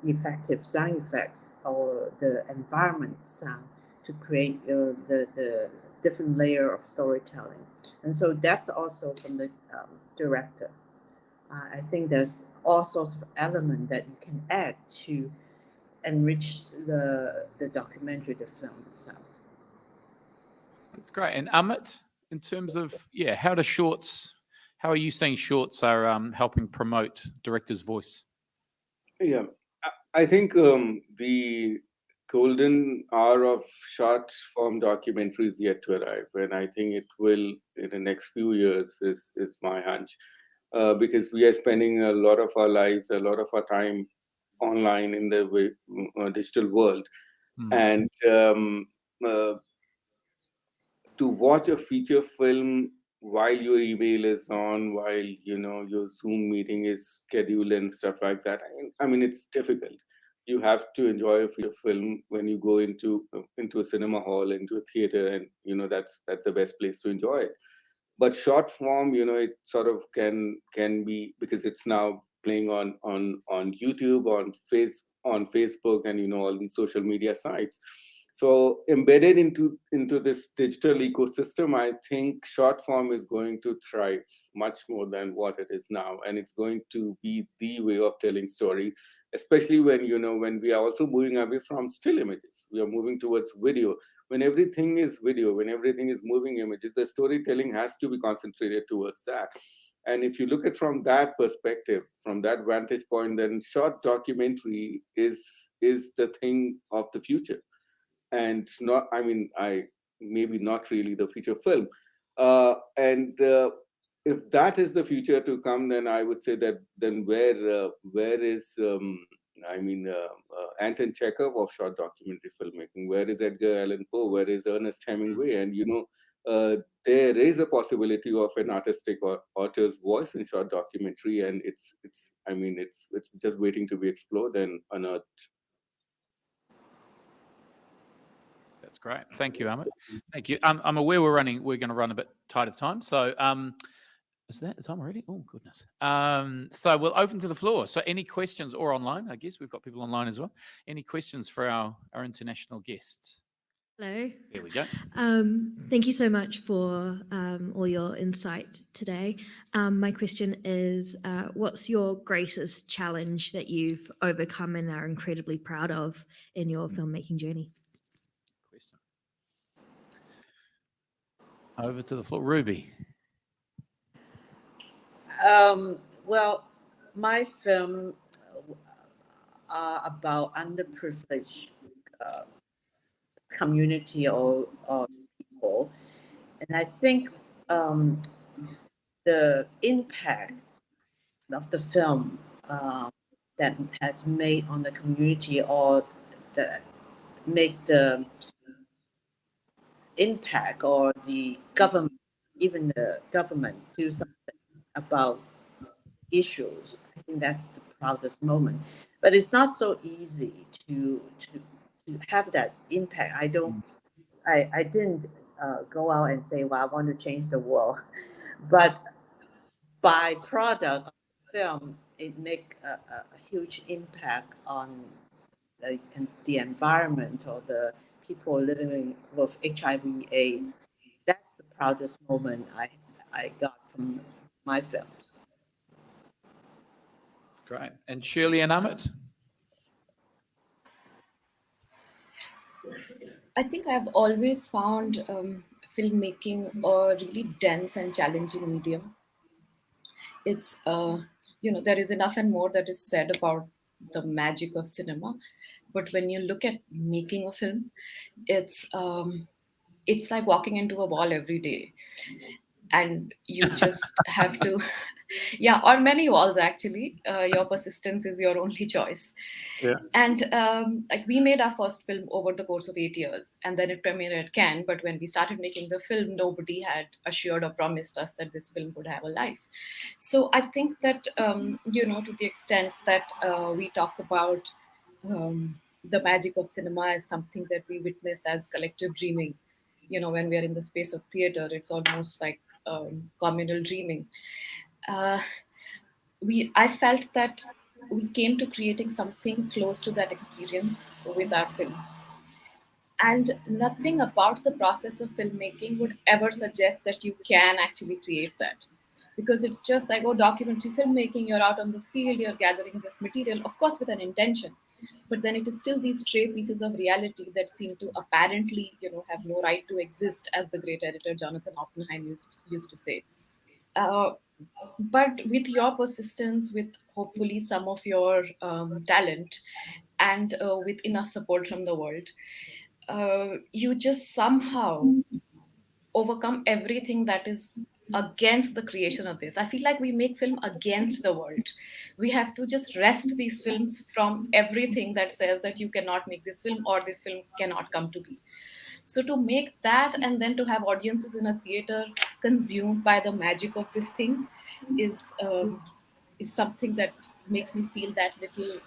effective sound effects or the environment sound to create the different layer of storytelling. And so that's also from the director. I think there's all sorts of elements that you can add to enrich the documentary, the film itself. That's great. And Amit, in terms of, how are you saying shorts are helping promote director's voice? Yeah, I think the golden hour of short form documentary is yet to arrive, and I think it will in the next few years, is my hunch, because we are spending a lot of our lives, a lot of our time online in the digital world, and to watch a feature film while your email is on, while your Zoom meeting is scheduled and stuff like that. I mean, it's difficult. You have to enjoy a feature film when you go into a cinema hall, into a theater, and that's the best place to enjoy it. But short form, it sort of can be, because it's now playing on YouTube, on Facebook, and all these social media sites. So embedded into this digital ecosystem, I think short form is going to thrive much more than what it is now, and it's going to be the way of telling stories, especially when we are also moving away from still images. We are moving towards video. When everything is video, when everything is moving images, the storytelling has to be concentrated towards that. And if you look at from that perspective, from that vantage point, then short documentary is the thing of the future. And maybe not really the feature film. If that is the future to come, then I would say that then where is Anton Chekhov of short documentary filmmaking? Where is Edgar Allan Poe? Where is Ernest Hemingway? And there is a possibility of an artistic or author's voice in short documentary, and it's just waiting to be explored and unearthed. That's great. Thank you, Amit. Thank you. I'm aware we're going to run a bit tight of time. So is that the time already? Oh, goodness. So we'll open to the floor. So any questions, or online, I guess we've got people online as well. Any questions for our international guests? Hello. There we go. Thank you so much for all your insight today. My question is, what's your greatest challenge that you've overcome and are incredibly proud of in your filmmaking journey? Over to the floor. Ruby. Well, my film are about underprivileged community or people, and I think the impact of the film that has made on the community, or that make the impact, or the government, even the government, do something about issues. I think that's the proudest moment. But it's not so easy to have that impact. I didn't go out and say, well, I want to change the world. But by product of the film, it make a huge impact on the environment, or the people living with HIV/AIDS. That's the proudest moment I got from my films. That's great. And Shirley and Amit? I think I've always found filmmaking a really dense and challenging medium. It's, there is enough and more that is said about the magic of cinema. But when you look at making a film, it's like walking into a wall every day. And you just have to, or many walls actually. Your persistence is your only choice. Yeah. And we made our first film over the course of 8 years, and then it premiered at Cannes. But when we started making the film, nobody had assured or promised us that this film would have a life. So I think that, to the extent that we talk about the magic of cinema as something that we witness as collective dreaming, when we are in the space of theater, it's almost like communal dreaming. I felt that we came to creating something close to that experience with our film. And nothing about the process of filmmaking would ever suggest that you can actually create that. Because it's just like, documentary filmmaking, you're out on the field, you're gathering this material, of course with an intention. But then it is still these stray pieces of reality that seem to apparently, have no right to exist, as the great editor Jonathan Oppenheim used to say. But with your persistence, with hopefully some of your talent, and with enough support from the world, you just somehow overcome everything that is against the creation of this. I feel like we make film against the world. we have to just wrest these films from everything that says that you cannot make this film or this film cannot come to be. So to make that and then to have audiences in a theater consumed by the magic of this thing is something that makes me feel that little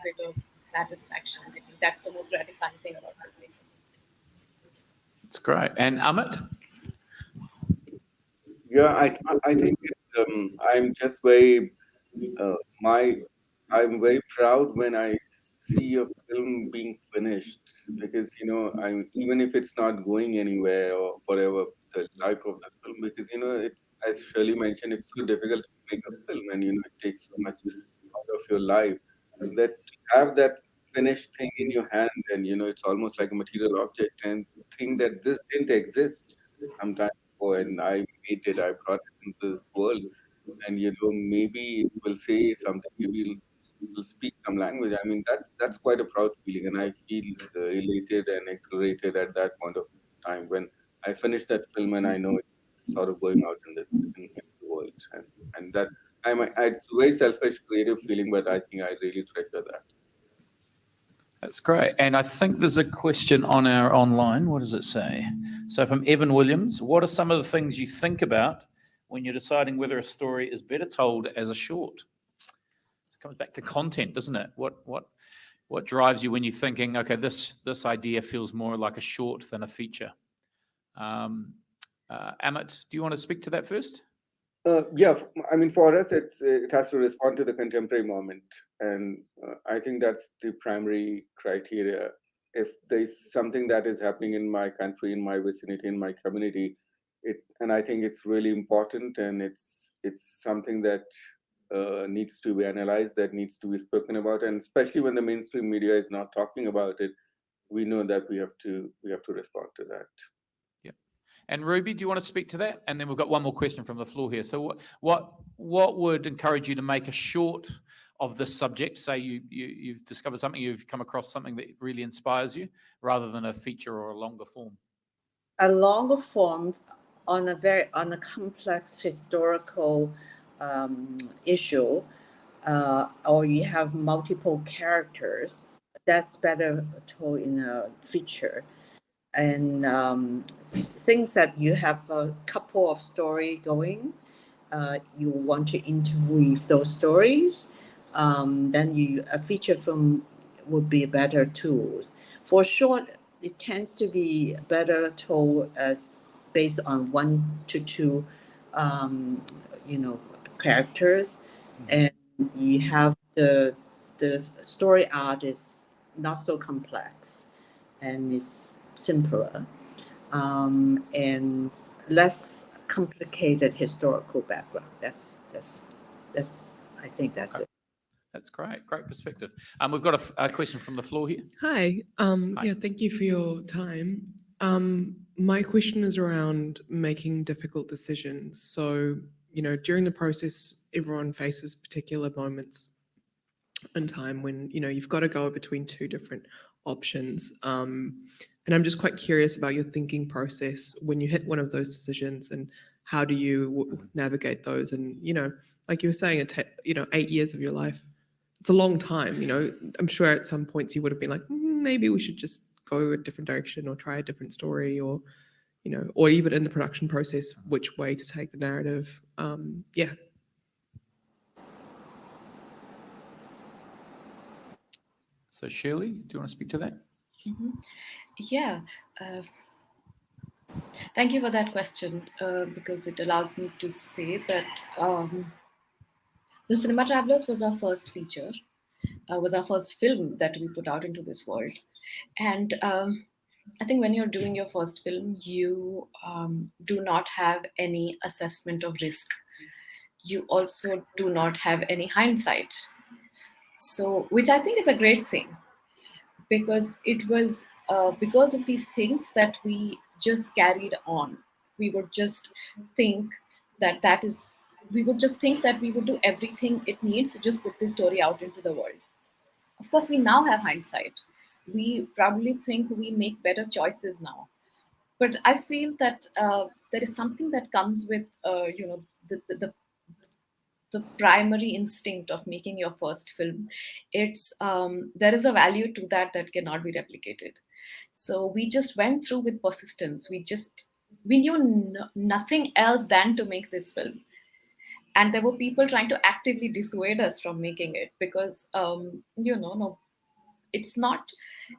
bit of satisfaction. I think that's the most gratifying thing about filmmaking. It's great. And Amit? Yeah, I think it's, I'm just very I'm very proud when I see a film being finished, because even if it's not going anywhere or whatever the life of the film, because it's, as Shirley mentioned, it's so difficult to make a film, and it takes so much out of your life, that to have that finished thing in your hand, and it's almost like a material object, and think that this didn't exist sometime before, and I made it, I brought it into this world, and maybe it will say something, maybe it'll speak some language. I mean, that's quite a proud feeling, and I feel elated and exhilarated at that point of time when I finish that film and I know it's sort of going out in the world, and that it's a very selfish, creative feeling, but I think I really treasure that. That's great. And I think there's a question on our online. What does it say? So from Evan Williams, what are some of the things you think about when you're deciding whether a story is better told as a short? It comes back to content, doesn't it? What drives you when you're thinking, okay, this idea feels more like a short than a feature? Amit, do you want to speak to that first? Yeah, I mean, for us, it has to respond to the contemporary moment, and I think that's the primary criteria. If there's something that is happening in my country, in my vicinity, in my community, and I think it's really important, and it's something that needs to be analyzed, that needs to be spoken about, and especially when the mainstream media is not talking about it, we know that we have to respond to that. Yeah. And Ruby, do you want to speak to that? And then we've got one more question from the floor here. So what would encourage you to make a short of this subject? Say you've discovered something, you've come across something that really inspires you, rather than a feature or a longer form? A longer form on a complex historical issue, or you have multiple characters, that's better told in a feature. And things that you have a couple of stories going, you want to interweave those stories, then a feature film would be better tools. For short, it tends to be better told as based on 1 to 2 characters, and you have the story art is not so complex and is simpler, and less complicated historical background. That's I think that's it. That's great. Great perspective. We've got a question from the floor here. Hi. Yeah, thank you for your time. My question is around making difficult decisions. So, during the process, everyone faces particular moments in time when, you've got to go between 2 different options. And I'm just quite curious about your thinking process when you hit one of those decisions, and how do you navigate those? And, like you were saying, 8 years of your life, it's a long time. I'm sure at some points you would have been like, maybe we should just go a different direction or try a different story, or, or even in the production process, which way to take the narrative. Yeah. So Shirley, do you want to speak to that? Mm-hmm. Yeah. Thank you for that question, because it allows me to say that The Cinema Travelers was our first feature, was our first film that we put out into this world. And I think when you're doing your first film, you do not have any assessment of risk. You also do not have any hindsight. So, which I think is a great thing, because it was because of these things that we just carried on. We would just think we would just think that we would do everything it needs to just put this story out into the world. Of course, we now have hindsight. We probably think we make better choices now. But I feel that there is something that comes with, the the primary instinct of making your first film. It's there is a value to that that cannot be replicated. So we just went through with persistence. We knew nothing else than to make this film. And there were people trying to actively dissuade us from making it because, no, it's not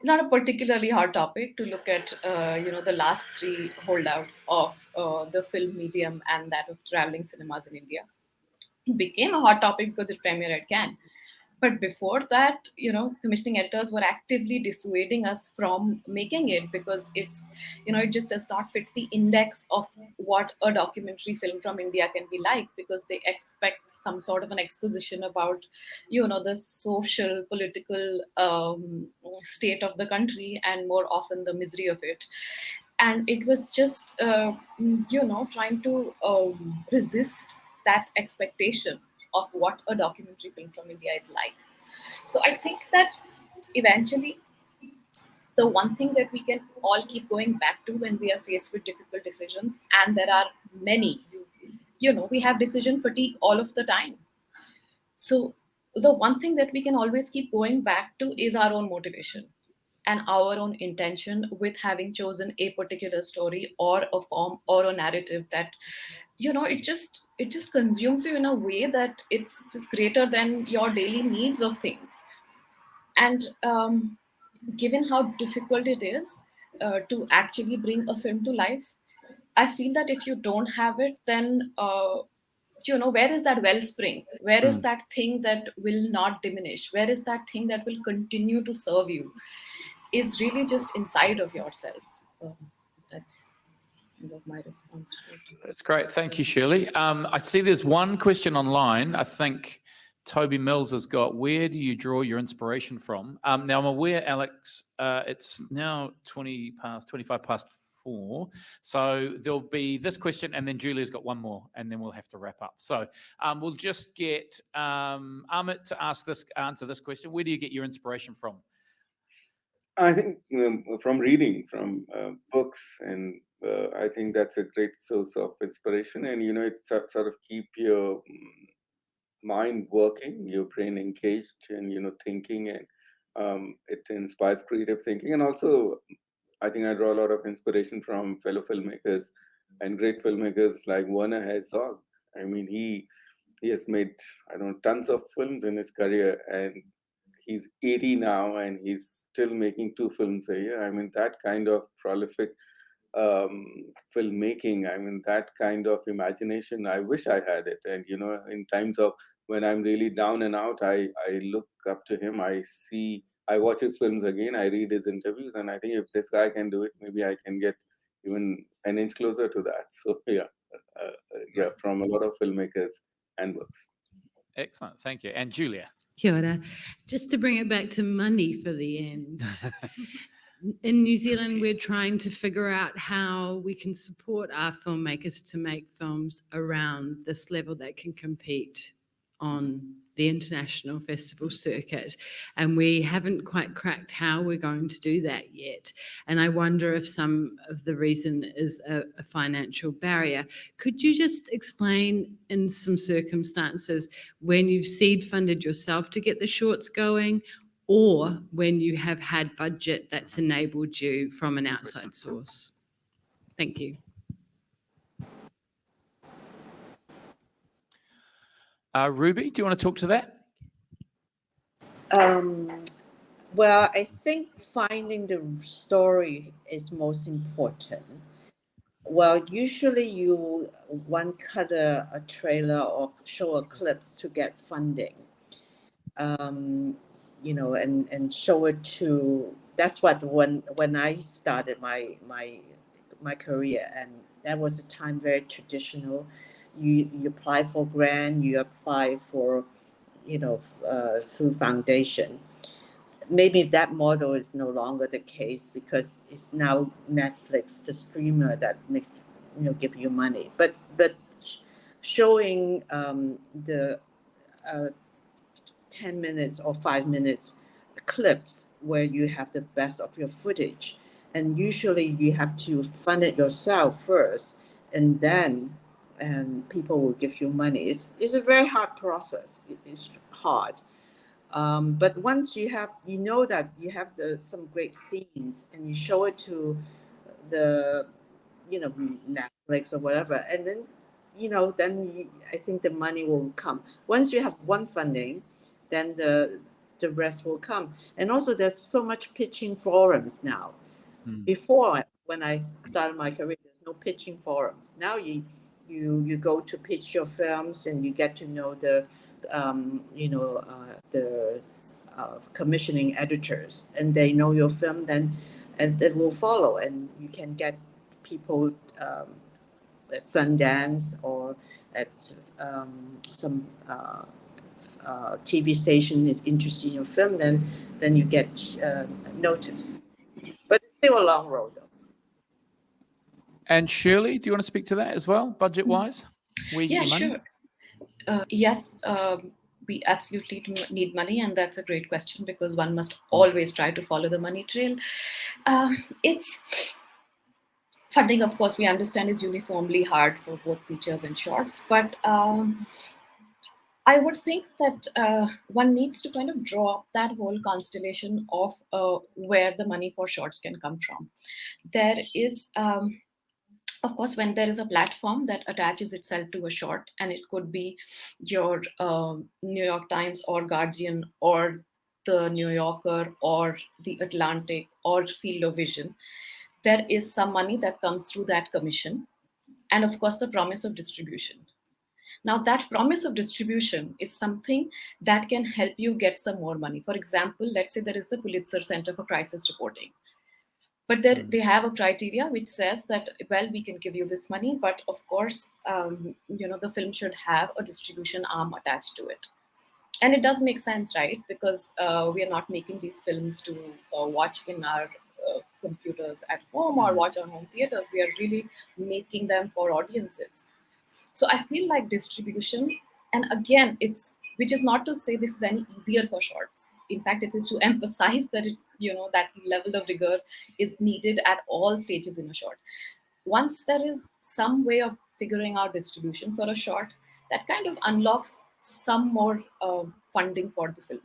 a particularly hard topic to look at. The last 3 holdouts of the film medium and that of traveling cinemas in India. It became a hot topic because it premiered at Cannes. But before that, commissioning editors were actively dissuading us from making it because it just does not fit the index of what a documentary film from India can be like, because they expect some sort of an exposition about, the social, political state of the country, and more often the misery of it. And it was just, trying to resist that expectation of what a documentary film from India is like. So I think that eventually the one thing that we can all keep going back to when we are faced with difficult decisions, and there are many, we have decision fatigue all of the time. So the one thing that we can always keep going back to is our own motivation and our own intention with having chosen a particular story or a form or a narrative that, it just consumes you in a way that it's just greater than your daily needs of things. And given how difficult it is to actually bring a film to life, I feel that if you don't have it, then where is that wellspring? Where is that thing that will not diminish? Where is that thing that will continue to serve you? Is really just inside of yourself. That's my response to it. That's great. Thank you, Shirley. I see there's one question online. I think Toby Mills has got, where do you draw your inspiration from? Now, I'm aware, Alex, it's now 25 past 4. So there'll be this question, and then Julia's got one more, and then we'll have to wrap up. So we'll just get Amit to answer this question. Where do you get your inspiration from? I think from reading, from books, and I think that's a great source of inspiration. And it sort of keep your mind working, your brain engaged, and thinking, and it inspires creative thinking. And also, I think I draw a lot of inspiration from fellow filmmakers and great filmmakers like Werner Herzog. I mean, he has made tons of films in his career, and he's 80 now, and he's still making 2 films a year. I mean, that kind of prolific filmmaking, I mean, that kind of imagination, I wish I had it. And, in times of when I'm really down and out, I look up to him. I watch his films again, I read his interviews, and I think if this guy can do it, maybe I can get even an inch closer to that. So, yeah, from a lot of filmmakers and books. Excellent. Thank you. And Julia? Kia ora. Just to bring it back to money for the end. In New Zealand, we're trying to figure out how we can support our filmmakers to make films around this level that can compete on the international festival circuit. And we haven't quite cracked how we're going to do that yet. And I wonder if some of the reason is a financial barrier. Could you just explain in some circumstances when you've seed funded yourself to get the shorts going, or when you have had budget that's enabled you from an outside source? Thank you. Ruby, do you want to talk to that? Well, I think finding the story is most important. Well, usually one cut a trailer or show a clips to get funding, and show it to. That's what when I started my career, and that was a time very traditional. You apply for grant, you apply for, through foundation. Maybe that model is no longer the case because it's now Netflix, the streamer, that makes, give you money. But showing the 10 minutes or 5 minutes clips where you have the best of your footage, and usually you have to fund it yourself first, and then and people will give you money. It's a very hard process. It's hard. But once you know that you have some great scenes and you show it to the, Netflix or whatever, and then, I think the money will come. Once you have one funding, then the rest will come. And also there's so much pitching forums now. Before, when I started my career, there's no pitching forums. Now you go to pitch your films and you get to know the commissioning editors, and they know your film, and they will follow, and you can get people at Sundance or at some TV station is interested in your film, then you get notice. But it's still a long road, though. And Shirley, do you want to speak to that as well, budget-wise? Yeah, sure. Yes, we absolutely need money, and that's a great question because one must always try to follow the money trail. It's funding, of course, we understand is uniformly hard for both features and shorts, but I would think that one needs to kind of draw up that whole constellation of where the money for shorts can come from. There is, of course, when there is a platform that attaches itself to a short, and it could be your New York Times or Guardian or the New Yorker or the Atlantic or Field of Vision, there is some money that comes through that commission. And of course, the promise of distribution. Now, that promise of distribution is something that can help you get some more money. For example, let's say there is the Pulitzer Center for Crisis Reporting. But they have a criteria which says that, well, we can give you this money, but of course, the film should have a distribution arm attached to it. And it does make sense, right? Because we are not making these films to watch in our computers at home or watch on home theaters. We are really making them for audiences. So I feel like distribution, and again, which is not to say this is any easier for shorts. In fact, it is to emphasize that that level of rigor is needed at all stages in a short. Once there is some way of figuring out distribution for a short, that kind of unlocks some more funding for the film.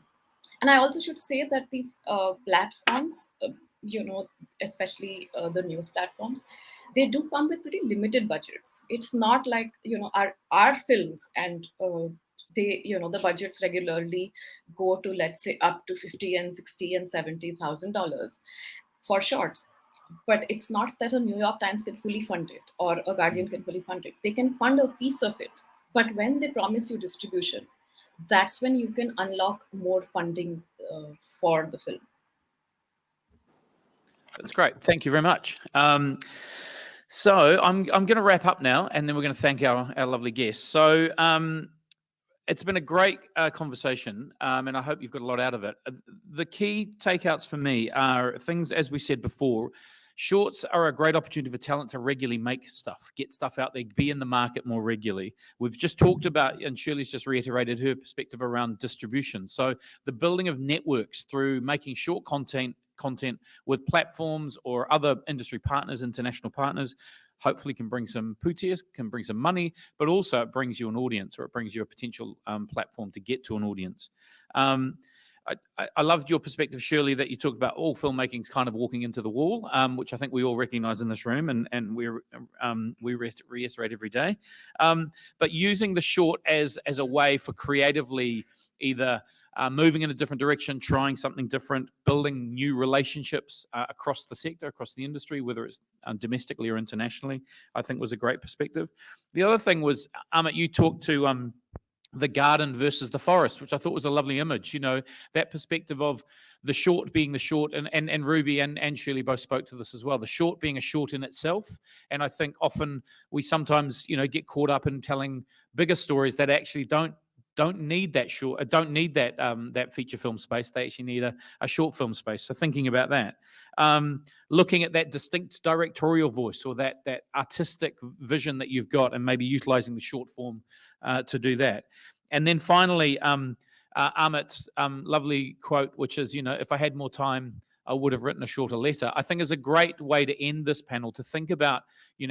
And I also should say that these platforms, especially the news platforms, they do come with pretty limited budgets. It's not like, our films and the budgets regularly go to, let's say, up to $50 and $60 and $70,000 for shorts. But it's not that a New York Times can fully fund it or a Guardian can fully fund it. They can fund a piece of it. But when they promise you distribution, that's when you can unlock more funding for the film. That's great. Thank you very much. So I'm going to wrap up now, and then we're going to thank our lovely guests. So it's been a great conversation, and I hope you've got a lot out of it. The key takeouts for me are things, as we said before, shorts are a great opportunity for talent to regularly make stuff, get stuff out there, be in the market more regularly. We've just talked about, and Shirley's just reiterated her perspective around distribution. So the building of networks through making short content with platforms or other industry partners, international partners, hopefully can bring some putias, can bring some money, but also it brings you an audience, or it brings you a potential platform to get to an audience. I loved your perspective, Shirley, that you talked about all filmmaking's kind of walking into the wall, which I think we all recognize in this room, and we reiterate every day. But using the short as a way for creatively either moving in a different direction, trying something different, building new relationships across the sector, across the industry, whether it's domestically or internationally, I think was a great perspective. The other thing was, Amit, you talked to the garden versus the forest, which I thought was a lovely image, that perspective of the short being the short, and Ruby and Shirley both spoke to this as well, the short being a short in itself. And I think often we sometimes, get caught up in telling bigger stories that actually don't need that short, don't need that feature film space. They actually need a short film space. So thinking about that, looking at that distinct directorial voice or that artistic vision that you've got, and maybe utilizing the short form to do that. And then finally, Amit's lovely quote, which is, if I had more time, I would have written a shorter letter, I think is a great way to end this panel, to think about,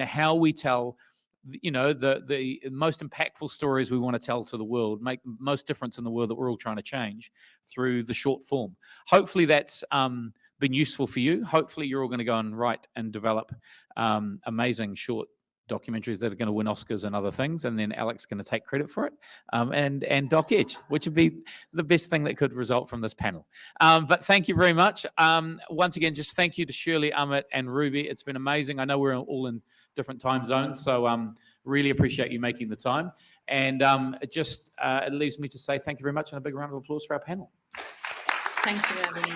how we tell the most impactful stories we want to tell to the world, make most difference in the world that we're all trying to change through the short form. Hopefully that's been useful for you. Hopefully you're all going to go and write and develop amazing short documentaries that are going to win Oscars and other things, and then Alex is going to take credit for it, and Doc Edge, which would be the best thing that could result from this panel. But thank you very much. Once again, just thank you to Shirley, Amit, and Ruby. It's been amazing. I know we're all in different time zones, so really appreciate you making the time. And it leaves me to say thank you very much, and a big round of applause for our panel. Thank you, Evelyn.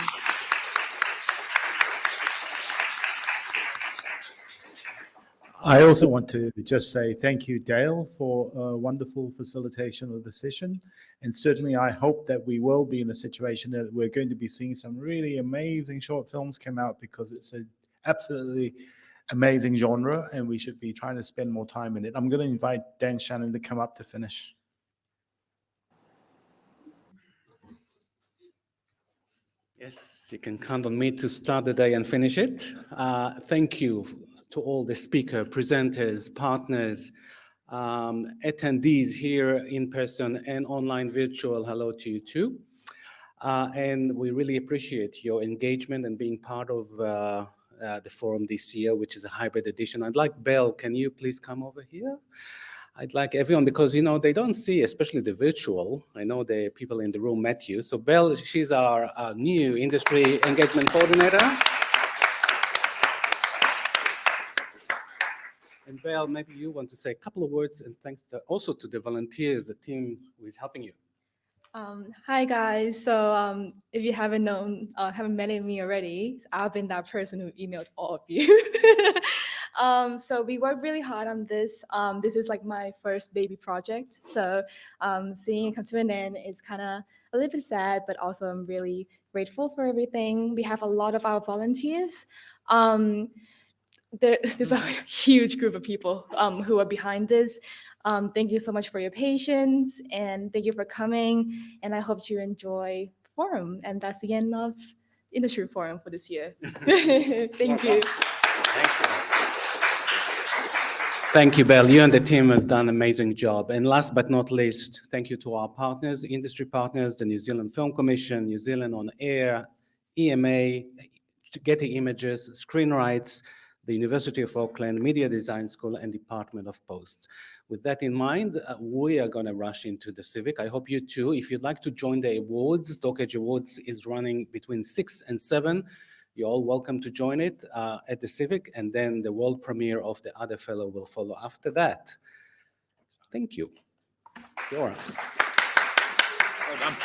I also want to just say thank you, Dale, for a wonderful facilitation of the session. And certainly I hope that we will be in a situation that we're going to be seeing some really amazing short films come out, because it's an absolutely amazing genre and we should be trying to spend more time in it. I'm going to invite Dan Shannon to come up to finish. Yes, you can count on me to start the day and finish it. Thank you to all the speakers, presenters, partners, attendees here in person and online virtual. Hello to you too. And we really appreciate your engagement and being part of the forum this year, which is a hybrid edition. I'd like Belle, can you please come over here? I'd like everyone, because they don't see, especially the virtual. I know the people in the room met you. So Belle, she's our new industry engagement coordinator. And Belle, maybe you want to say a couple of words, and thanks also to the volunteers, the team who is helping you. Hi guys. So if you haven't met me already, I've been that person who emailed all of you. So we worked really hard on this. This is like my first baby project. So seeing it come to an end is kind of a little bit sad, but also I'm really grateful for everything. We have a lot of our volunteers. There's a huge group of people who are behind this. Thank you so much for your patience, and thank you for coming. And I hope you enjoy Forum. And that's the end of Industry Forum for this year. Thank you. Thank you, Belle. You and the team have done an amazing job. And last but not least, thank you to our partners, industry partners, the New Zealand Film Commission, New Zealand On Air, EMA, Getty Images, Screen Rights, the University of Auckland, Media Design School, and Department of Post. With that in mind, we are going to rush into the Civic. I hope you too. If you'd like to join the awards, Doc Edge Awards is running between 6 and 7. You're all welcome to join it at the Civic, and then the world premiere of The Other Fellow will follow after that. Thank you. Well done.